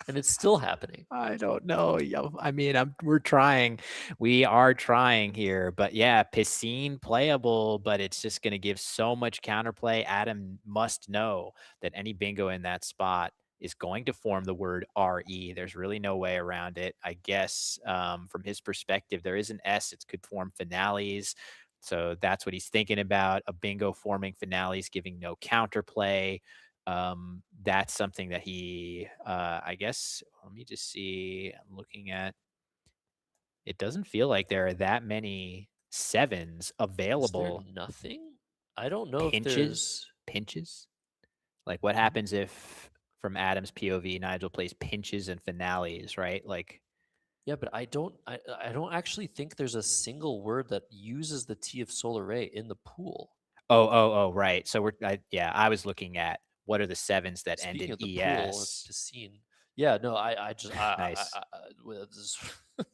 E: And it's still happening.
B: I don't know. I mean, we're trying. We are trying here. But yeah, Piscine playable, but it's just going to give so much counterplay. Adam must know that any bingo in that spot is going to form the word RE. There's really no way around it. I guess from his perspective, there is an S. It could form finales. So that's what he's thinking about. A bingo forming finales, giving no counterplay. That's something that he, I guess, let me just see. I'm looking at, it doesn't feel like there are that many sevens available.
E: Is there nothing? I don't know if there's
B: pinches. Like what happens if from Adam's POV, Nigel plays pinches and finales, right? Like,
E: yeah, but I don't actually think there's a single word that uses the T of Solar Ray in the pool.
B: Oh, right. So I was looking at what are the sevens that end in ES.
E: Pool, it's Piscine. Yeah, no, I just
B: nice.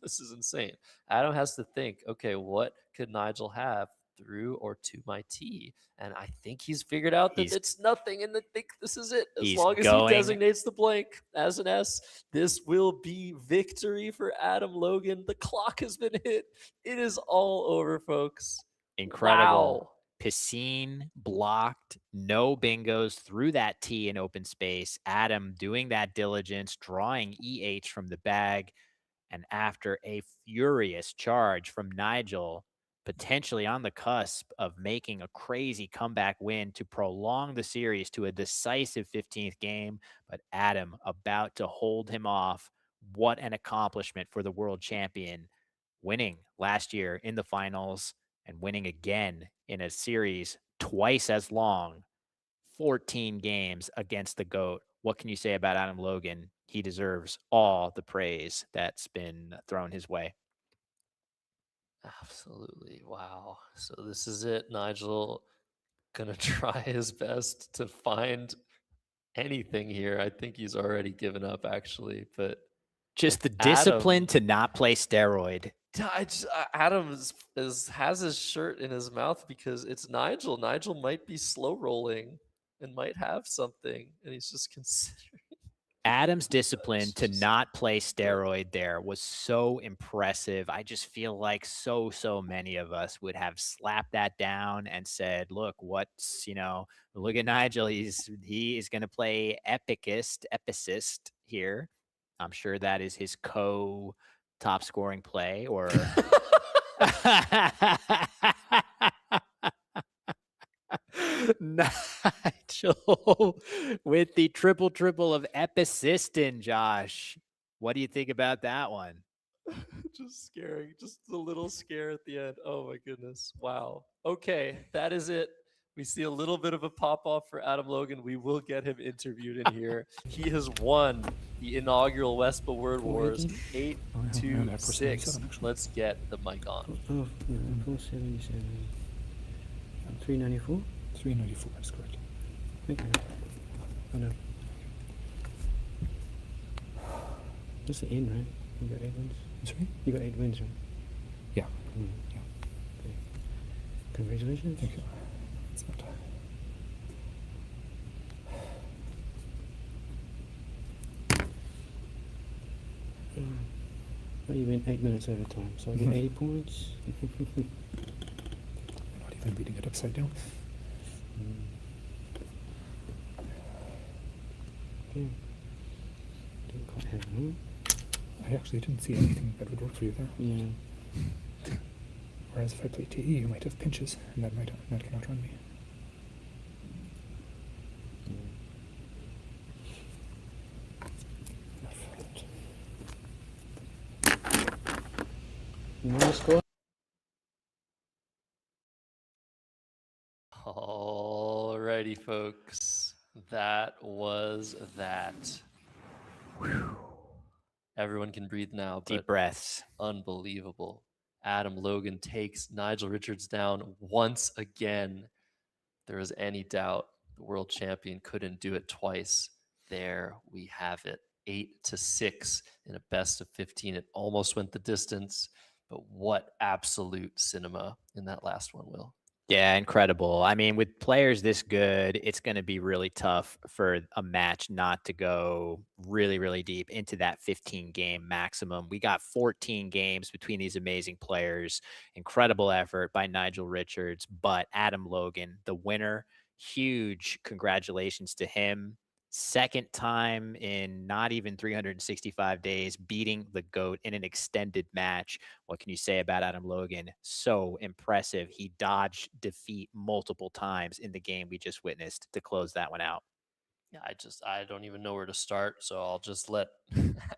E: This is insane. Adam has to think, okay, what could Nigel have through or to my T. And I think he's figured out that it's nothing, and I think this is it. As long as he designates the blank as an S, this will be victory for Adam Logan. The clock has been hit. It is all over, folks.
B: Incredible.
E: Wow.
B: Piscine blocked, no bingos through that T in open space. Adam doing that diligence, drawing EH from the bag. And after a furious charge from Nigel, potentially on the cusp of making a crazy comeback win to prolong the series to a decisive 15th game, but Adam about to hold him off. What an accomplishment for the world champion, winning last year in the finals and winning again in a series twice as long, 14 games against the GOAT. What can you say about Adam Logan? He deserves all the praise that's been thrown his way.
E: Absolutely. Wow. So this is it. Nigel gonna try his best to find anything here. I think he's already given up, actually. But
B: just the discipline
E: Adam,
B: to not play steroid.
E: Adam has his shirt in his mouth because it's Nigel. Nigel might be slow rolling and might have something, and he's just considering.
B: Adam's discipline to not play steroid there was so impressive. I just feel like so many of us would have slapped that down and said, look, look at Nigel. He is going to play epicist here. I'm sure that is his top scoring play or Nigel with the triple of Episystin, Josh. What do you think about that one?
E: Just scary. Just a little scare at the end. Oh my goodness. Wow. Okay, that is it. We see a little bit of a pop-off for Adam Logan. We will get him interviewed in here. He has won the inaugural Wespa Word Wars 8-6. Let's get the mic on.
F: 477. 394?
C: 394 is correct.
F: Okay. Oh no. That's the end, right? You got 8 wins?
C: Sorry?
F: You got 8 wins, right?
C: Yeah.
F: Yeah. Okay. Congratulations.
C: Thank you. It's not
F: Well, you went 8 minutes over time, so I get 80 points.
C: You're not even reading it upside down.
F: Okay. Didn't quite have it,
C: I actually didn't see anything that would work for you there.
F: Yeah.
C: Whereas if I play TE, you might have pinches, and that can outrun me.
F: You want to score?
E: Alrighty, folks. That was that. Whew. Everyone can breathe now.
B: Deep breaths.
E: Unbelievable. Adam Logan takes Nigel Richards down once again. If there was any doubt the world champion couldn't do it twice. There we have it. 8-6 in a best of 15. It almost went the distance, but what absolute cinema in that last one, Will.
B: Yeah, incredible. I mean, with players this good, it's going to be really tough for a match not to go really deep into that 15-game maximum. We got 14 games between these amazing players. Incredible effort by Nigel Richards, but Adam Logan, the winner, huge congratulations to him. Second time in not even 365 days, beating the GOAT in an extended match. What can you say about Adam Logan? So impressive. He dodged defeat multiple times in the game we just witnessed to close that one out.
E: Yeah, I don't even know where to start, so I'll just let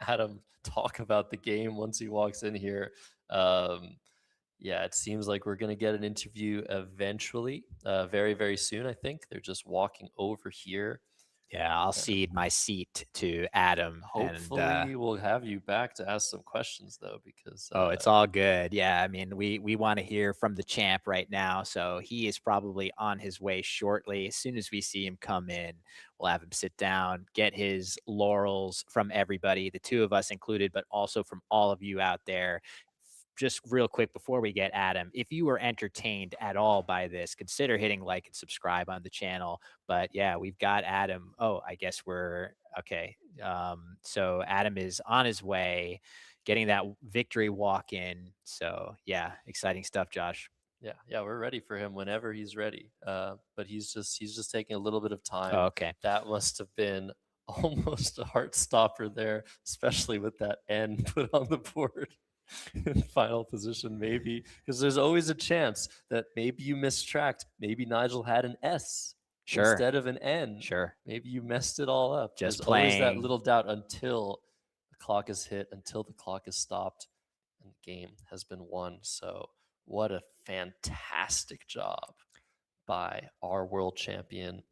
E: Adam talk about the game once he walks in here. Yeah, it seems like we're going to get an interview eventually, very soon, I think. They're just walking over here.
B: Yeah, I'll cede my seat to Adam.
E: Hopefully, we'll have you back to ask some questions, though, because...
B: it's all good. Yeah, I mean, we want to hear from the champ right now, so he is probably on his way shortly. As soon as we see him come in, we'll have him sit down, get his laurels from everybody, the two of us included, but also from all of you out there. just real quick before we get Adam, if you were entertained at all by this, consider hitting like and subscribe on the channel. But yeah, we've got Adam. Oh, I guess we're okay. So Adam is on his way, getting that victory walk in. So yeah, exciting stuff, Josh.
E: Yeah, we're ready for him whenever he's ready. But he's just taking a little bit of time.
B: Oh, okay.
E: That must have been almost a heart stopper there, especially with that N put on the board in final position, maybe, because there's always a chance that maybe you mistracked. Maybe Nigel had an S
B: Sure.
E: instead of an N.
B: Sure.
E: Maybe you messed it all up.
B: Just
E: There's always that
B: playing.
E: little doubt until the clock is hit, until the clock is stopped, and the game has been won. So what a fantastic job by our world champion.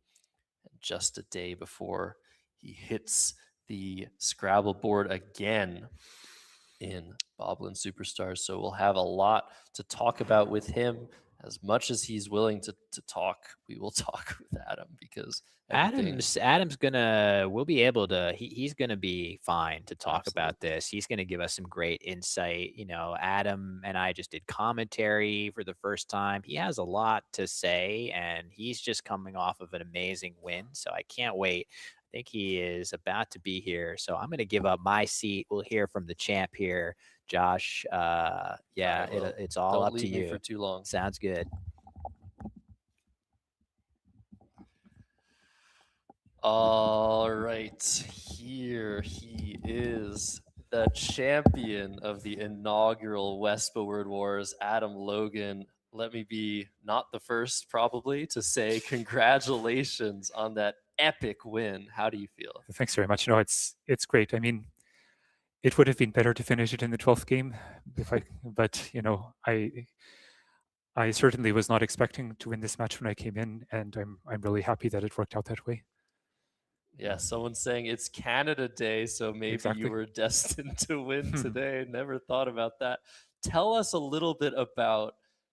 E: Just a day before he hits the Scrabble board again in Boblin Superstars. So we'll have a lot to talk about with him. As much as he's willing to talk, we will talk with Adam, because
B: Adam's gonna, we'll be able to, he's gonna be fine to talk about
E: Absolutely.
B: this. He's gonna give us some great insight. You know, Adam and I just did commentary for the first time. He has a lot to say, and he's just coming off of an amazing win. So I can't wait. I think he is about to be here. So I'm gonna give up my seat. We'll hear from the champ here, Josh. Yeah,
E: will.
B: it's all
E: Don't
B: up to
E: leave me
B: you.
E: for too long.
B: Sounds good.
E: All right, here he is, the champion of the inaugural Wespa Word Wars, Adam Logan. Let me be not the first, probably, to say congratulations on that epic win. How do you feel?
C: Thanks very much. No, it's great. I mean, it would have been better to finish it in the 12th game, but you know, I certainly was not expecting to win this match when I came in, and I'm really happy that it worked out that way.
E: Yeah, someone's saying it's Canada Day, so maybe
C: Exactly.
E: you were destined to win today. Never thought about that. Tell us a little bit about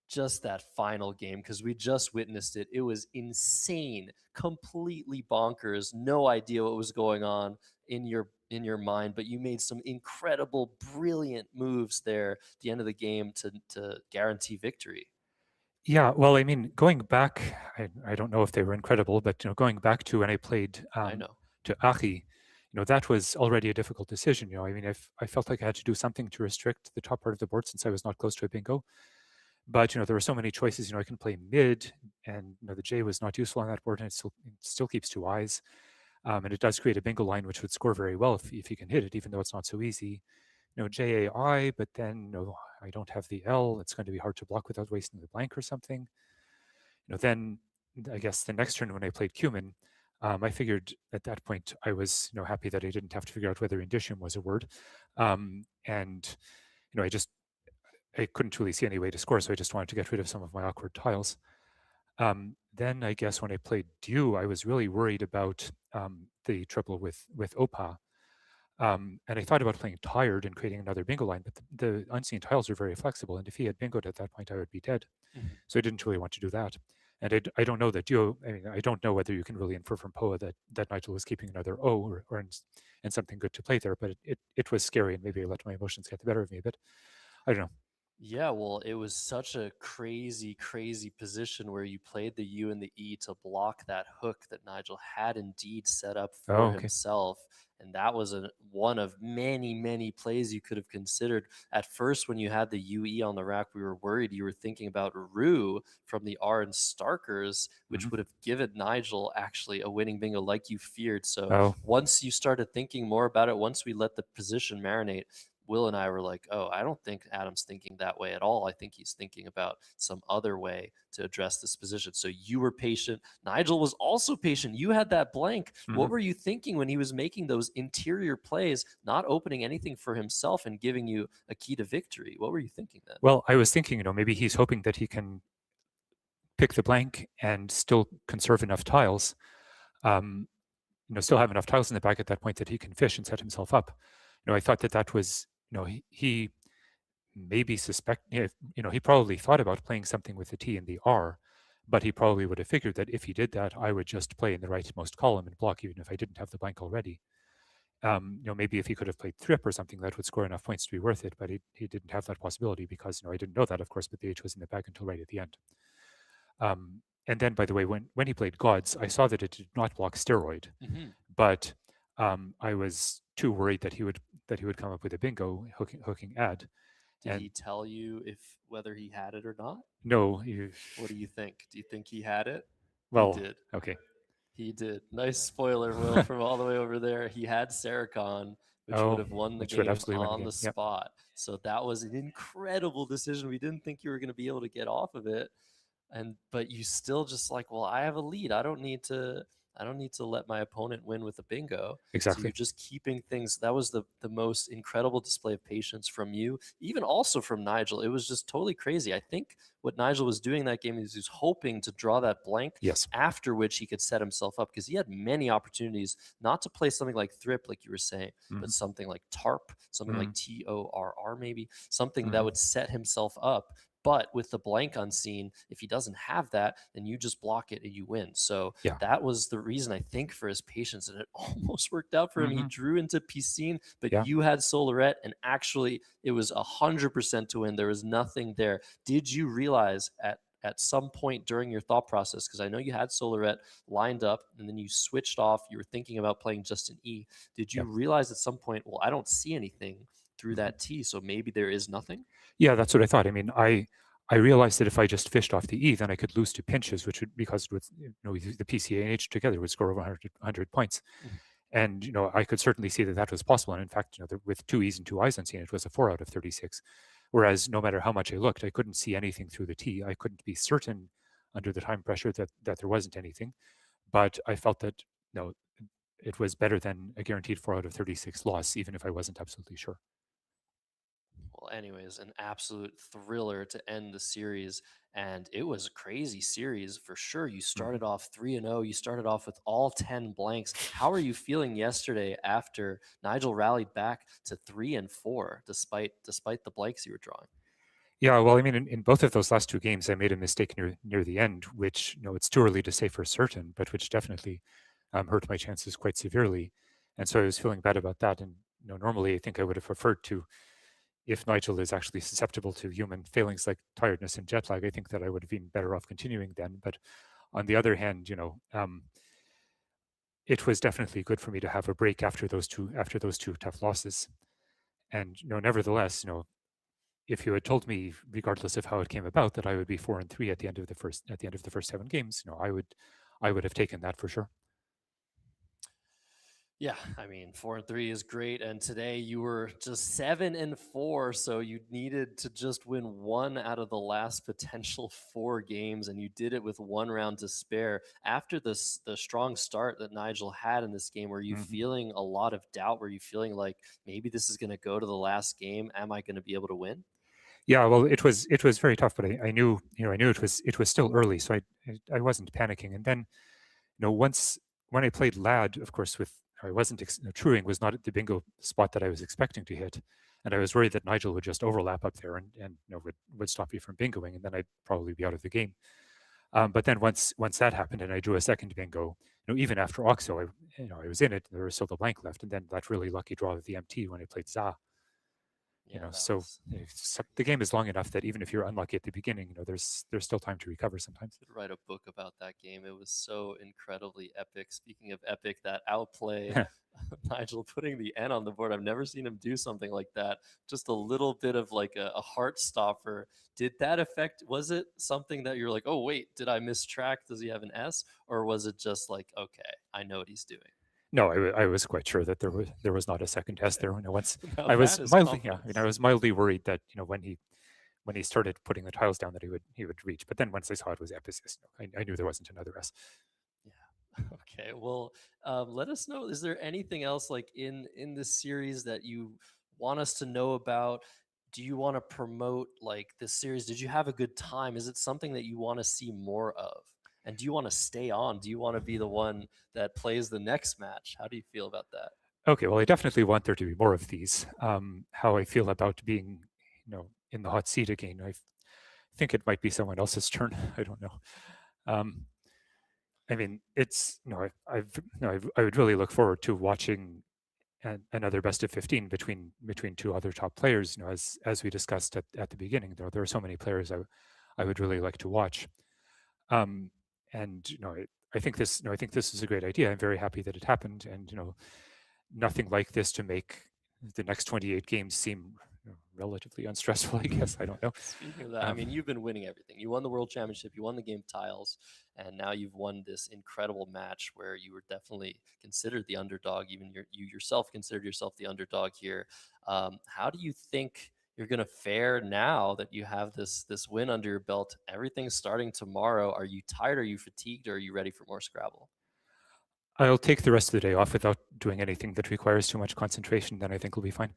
E: just that final game, because we just witnessed it. It was insane, completely bonkers. No idea what was going on in your mind, but you made some incredible, brilliant moves there at the end of the game to guarantee victory.
C: Yeah, well, I mean, going back, I don't know if they were incredible, but you know, going back to when I played
E: I know.
C: to Aki, you know, that was already a difficult decision. You know, I mean, I felt like I had to do something to restrict the top part of the board since I was not close to a bingo. But you know, there were so many choices. You know, I can play mid, and you know, the J was not useful on that board, and it still keeps two eyes, and it does create a bingo line which would score very well if you can hit it, even though it's not so easy. You know, JAI, but then no, I don't have the L. It's going to be hard to block without wasting the blank or something. You know, then I guess the next turn when I played cumin, I figured at that point I was, you know, happy that I didn't have to figure out whether indicium was a word, and you know, I couldn't really see any way to score, so I just wanted to get rid of some of my awkward tiles. Then I guess when I played Dew, I was really worried about the triple with Opa. And I thought about playing tired and creating another bingo line, but the unseen tiles are very flexible, and if he had bingoed at that point, I would be dead. So I didn't really want to do that. And I don't know that I mean, I don't know whether you can really infer from Poa that Nigel was keeping another O and something good to play there, but it was scary, and maybe I let my emotions get the better of me a bit. I don't know.
E: Yeah, well, it was such a crazy, crazy position where you played the U and the E to block that hook that Nigel had indeed set up for
C: Oh, okay.
E: himself. And that was one of many, many plays you could have considered. At first, when you had the UE on the rack, we were worried you were thinking about Rue from the R and Starkers, which would have given Nigel actually a winning bingo like you feared. So once you started thinking more about it, once we let the position marinate, Will and I were like, oh, I don't think Adam's thinking that way at all. I think he's thinking about some other way to address this position. So you were patient. Nigel was also patient. You had that blank. What were you thinking when he was making those interior plays, not opening anything for himself and giving you a key to victory? What were you thinking then?
C: Well, I was thinking, you know, maybe he's hoping that he can pick the blank and still conserve enough tiles, you know, still have enough tiles in the back at that point that he can fish and set himself up. You know, I thought that was, you know, he maybe you know, he probably thought about playing something with the T and the R, but he probably would have figured that if he did that, I would just play in the rightmost column and block even if I didn't have the blank already. maybe if he could have played Thrip or something, that would score enough points to be worth it. But he didn't have that possibility because I didn't know that, of course, but the H was in the bag until right at the end. And then, by the way, when he played Gods, I saw that it did not block Steroid, but I was too worried that he would come up with a bingo hooking ad.
E: Did he tell you whether he had it or not?
C: No.
E: What do you think? Do you think he had it?
C: Well,
E: he did.
C: Okay.
E: He did. Nice spoiler, Will, from all the way over there. He had Saracon, which would have won the game on the spot. So that was an incredible decision. We didn't think you were going to be able to get off of it. But you still just like, well, I have a lead. I don't need to let my opponent win with a bingo.
C: Exactly.
E: So you're just keeping things. That was the most incredible display of patience from you, even also from Nigel. It was just totally crazy. I think what Nigel was doing that game is he was hoping to draw that blank,
C: yes,
E: after which he could set himself up, because he had many opportunities not to play something like Thrip, like you were saying, but something like Tarp, something like TORR, maybe something that would set himself up. But with the blank unseen, if he doesn't have that, then you just block it and you win. So that was the reason, I think, for his patience. And it almost worked out for him. He drew into Piscine, but you had Solarette, and actually it was 100% to win. There was nothing there. Did you realize at some point during your thought process, because I know you had Solarette lined up and then you switched off, you were thinking about playing just an E. Did you realize at some point, well, I don't see anything through that T, so maybe there is nothing?
C: Yeah, that's what I thought. I mean, I realized that if I just fished off the E, then I could lose to pinches, which would, because with the PCA and H together would score over 100 points. And I could certainly see that was possible. And in fact, with 2 E's and 2 I's unseen, it was a 4 out of 36. Whereas no matter how much I looked, I couldn't see anything through the T. I couldn't be certain under the time pressure that there wasn't anything. But I felt that it was better than a guaranteed 4 out of 36 loss, even if I wasn't absolutely sure.
E: Well, anyways, an absolute thriller to end the series, and it was a crazy series for sure. You started off 3-0. You started off with all 10 blanks. How are you feeling yesterday after Nigel rallied back to 3-4, despite the blanks you were drawing?
C: Yeah, well, I mean, in both of those last 2 games, I made a mistake near the end, which it's too early to say for certain, but which definitely hurt my chances quite severely, and so I was feeling bad about that. And normally, I think I would have preferred to. If Nigel is actually susceptible to human failings like tiredness and jet lag, I think that I would have been better off continuing then. But on the other hand, it was definitely good for me to have a break after those two tough losses. And nevertheless, if you had told me, regardless of how it came about, that I would be 4-3 at the end of the first 7 games, I would have taken that for sure.
E: Yeah, I mean, 4-3 is great, and today you were just 7-4, so you needed to just win 1 out of the last potential 4 games, and you did it with 1 round to spare. After the strong start that Nigel had in this game, were you feeling a lot of doubt? Were you feeling like maybe this is going to go to the last game? Am I going to be able to win?
C: Yeah, well, it was very tough, but I knew it was still early, so I wasn't panicking. And then, when I played Lad, of course, I wasn't truing was not at the bingo spot that I was expecting to hit, and I was worried that Nigel would just overlap up there and would stop me from bingoing, and then I'd probably be out of the game. But then once that happened, and I drew a second bingo, even after Oxo, I was in it. There was still the blank left, and then that really lucky draw of the MT when I played Za. So the game is long enough that even if you're unlucky at the beginning, there's still time to recover sometimes.
E: I could write a book about that game. It was so incredibly epic. Speaking of epic, that outplay, Nigel putting the N on the board. I've never seen him do something like that. Just a little bit of like a heart stopper. Did that affect, was it something that you're like, oh, wait, did I miss track? Does he have an S? Or was it just like, okay, I know what he's doing?
C: No, I was quite sure that there was not a second S there. Once I was mildly worried that when he started putting the tiles down that he would reach. But then once I saw it was Epicist, I knew there wasn't another S.
E: Yeah. Okay. Well, let us know. Is there anything else like in this series that you want us to know about? Do you want to promote like this series? Did you have a good time? Is it something that you want to see more of? And do you want to stay on? Do you want to be the one that plays the next match? How do you feel about that?
C: Okay, well, I definitely want there to be more of these. How I feel about being, in the hot seat again, I think it might be someone else's turn. I don't know. I mean, it's I would really look forward to watching another best of 15 between two other top players. As we discussed at the beginning, there are so many players I would really like to watch. And I think this is a great idea. I'm very happy that it happened, and nothing like this to make the next 28 games seem relatively unstressful, I guess. I don't know.
E: Speaking of that, I mean, you've been winning everything. You won the World Championship, you won the game of tiles, and now you've won this incredible match where you were definitely considered the underdog. Even you yourself considered yourself the underdog here. How do you think you're going to fare now that you have this win under your belt? Everything's starting tomorrow. Are you tired? Are you fatigued? Or are you ready for more Scrabble?
C: I'll take the rest of the day off without doing anything that requires too much concentration. Then I think we'll be fine.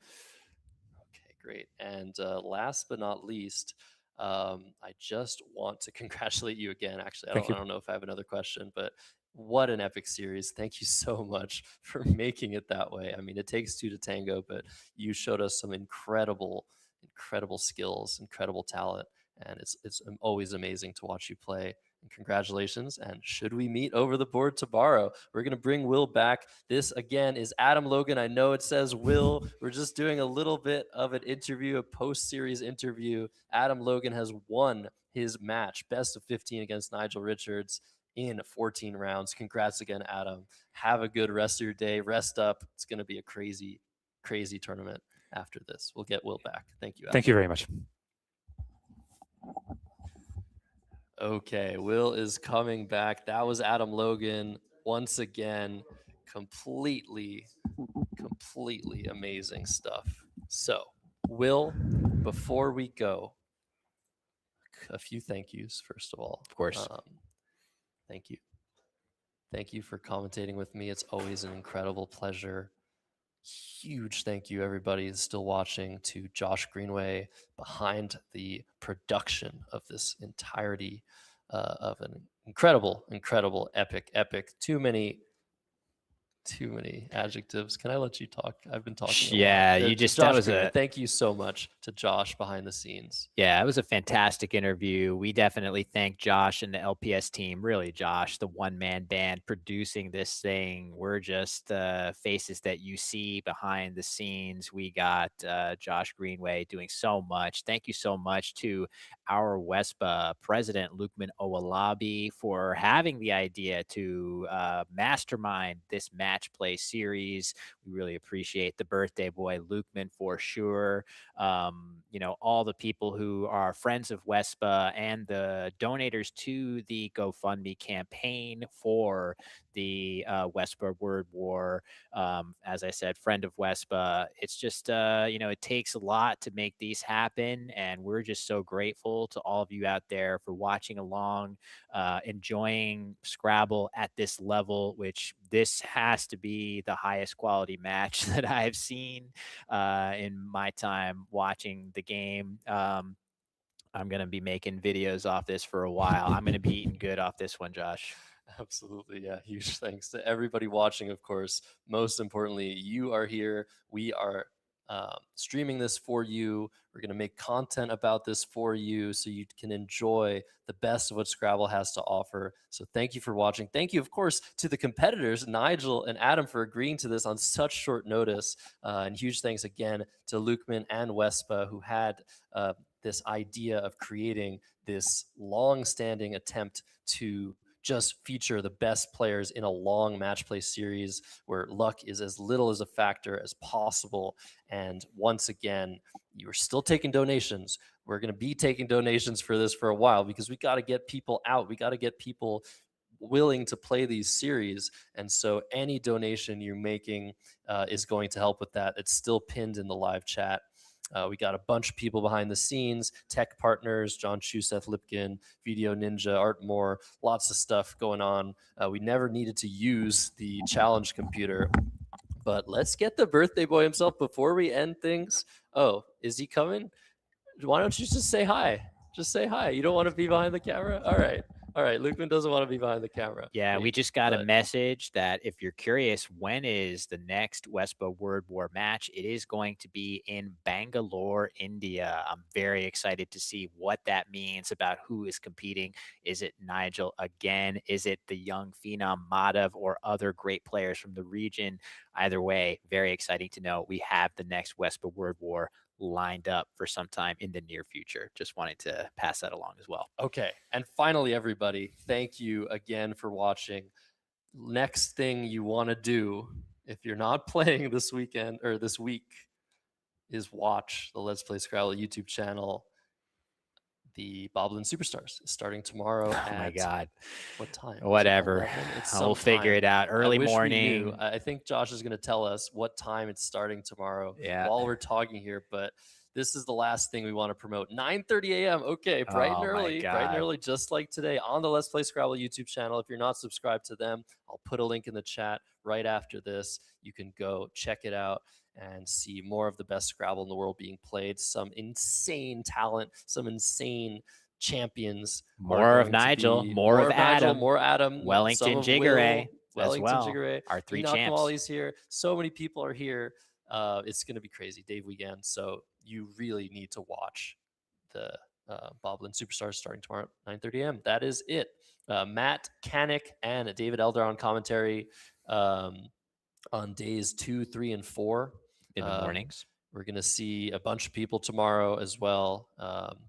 E: Okay, great. And last but not least, I just want to congratulate you again. Actually, I don't know if I have another question, but what an epic series. Thank you so much for making it that way. I mean, it takes two to tango, but you showed us some incredible skills, incredible talent, and it's always amazing to watch you play. And congratulations. And should we meet over the board tomorrow, we're going to bring Will back. This again is Adam Logan. I know it says Will. We're just doing a little bit of an interview, a post-series interview. Adam Logan has won his match, best of 15 against Nigel Richards in 14 rounds. Congrats again, Adam. Have a good rest of your day. Rest up. It's going to be a crazy tournament after this. We'll get Will back. Thank you, Adam.
C: Thank you very much.
E: Okay, Will is coming back. That was Adam Logan once again. Completely amazing stuff. So, Will, before we go, a few thank yous, first of all.
B: Of course.
E: Thank you. Thank you for commentating with me. It's always an incredible pleasure. Huge thank you, everybody that's still watching, to Josh Greenway behind the production of this entirety of an incredible, epic. Too many adjectives. Can I let you talk? I've been talking.
B: Yeah,
E: thank you so much to Josh behind the scenes.
B: Yeah, it was a fantastic interview. We definitely thank Josh and the LPS team. Really, Josh, the one-man band producing this thing. We're just faces that you see behind the scenes. We got Josh Greenway doing so much. Thank you so much to our Wespa president, Lukman Owalabi, for having the idea to mastermind this match play series. We really appreciate the birthday boy, Lukman, for sure. All the people who are friends of Wespa and the donators to the GoFundMe campaign for the Wespa Word War. As I said, friend of Wespa. It's just, it takes a lot to make these happen. And we're just so grateful to all of you out there for watching along, enjoying Scrabble at this level, which this has to be the highest quality match that I've seen in my time watching the game. I'm going to be making videos off this for a while. I'm going to be eating good off this one, Josh.
E: Absolutely. Yeah. Huge thanks to everybody watching, of course. Most importantly, you are here. We are streaming this for you. We're going to make content about this for you so you can enjoy the best of what Scrabble has to offer. So thank you for watching. Thank you, of course, to the competitors, Nigel and Adam, for agreeing to this on such short notice. And huge thanks again to Lukman and Wespa, who had this idea of creating this long-standing attempt to just feature the best players in a long match play series where luck is as little as a factor as possible. And once again, you're still taking donations. We're going to be taking donations for this for a while because we got to get people out. We got to get people willing to play these series. And so any donation you're making is going to help with that. It's still pinned in the live chat. We got a bunch of people behind the scenes, tech partners, John Chu, Seth Lipkin, Video Ninja, Artmore, lots of stuff going on. We never needed to use the challenge computer, but let's get the birthday boy himself before we end things. Oh, is he coming? Why don't you just say hi? Just say hi. You don't want to be behind the camera? All right. All right, Lukeman doesn't want to be behind the camera.
B: Yeah, we
E: Wait,
B: just got a
E: but-
B: message that if you're curious, when is the next Wespa Word War match? It is going to be in Bangalore, India. I'm very excited to see what that means about who is competing. Is it Nigel again? Is it the young phenom Madhav or other great players from the region? Either way, very exciting to know we have the next Wespa Word War lined up for some time in the near future. Just wanted to pass that along as well.
E: Okay. And finally, everybody, thank you again for watching. Next thing you want to do, if you're not playing this weekend or this week, is watch the Let's Play Scrabble YouTube channel. The Boblin Superstars is starting tomorrow.
B: Oh my God.
E: What time?
B: Whatever.
E: 11? It's
B: We'll figure it out.
E: I
B: Early
E: wish we
B: morning.
E: knew. I think Josh is going to tell us what time it's starting tomorrow
B: Yeah.
E: while we're talking here, but this is the last thing we want to promote. 9:30 a.m. Okay, bright
B: Oh
E: and
B: my
E: early, bright
B: God.
E: and early, just like today on the Let's Play Scrabble YouTube channel. If you're not subscribed to them, I'll put a link in the chat right after this. You can go check it out and see more of the best Scrabble in the world being played. Some insane talent, some insane champions. are
B: More of
E: going to
B: Nigel,
E: be-
B: more of
E: Nigel,
B: Adam,
E: more Adam,
B: Wellington
E: some of
B: Jigare
E: Will,
B: as
E: Wellington
B: well.
E: Jigare,
B: Our three
E: Enoch
B: champs.
E: Kamali's here. So many people are here. It's going to be crazy. Dave Wiegand. So you really need to watch the Boblin Superstars starting tomorrow at 9:30 a.m. That is it. Matt Kanik and David Eldar on commentary on days 2, 3, and 4
B: in the mornings.
E: We're going to see a bunch of people tomorrow as well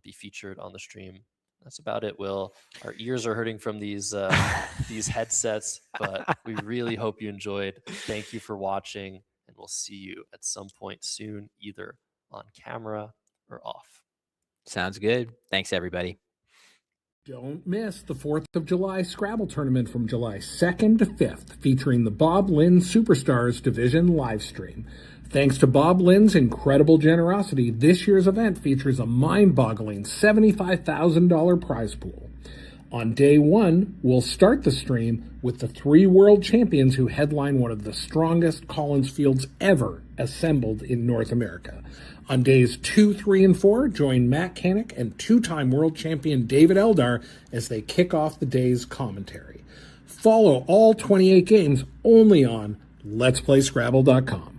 E: be featured on the stream. That's about it, Will. Our ears are hurting from these headsets, but we really hope you enjoyed. Thank you for watching, and we'll see you at some point soon, either on camera or off.
B: Sounds good. Thanks, everybody.
D: Don't miss the 4th of July Scrabble tournament from July 2nd to 5th, featuring the Bob Lynn Superstars Division livestream. Thanks to Bob Lynn's incredible generosity, this year's event features a mind-boggling $75,000 prize pool. On day 1, we'll start the stream with the 3 world champions who headline one of the strongest Collins fields ever assembled in North America. On days 2, 3, and 4, join Matt Kanik and 2-time world champion David Eldar as they kick off the day's commentary. Follow all 28 games only on Let'sPlayScrabble.com.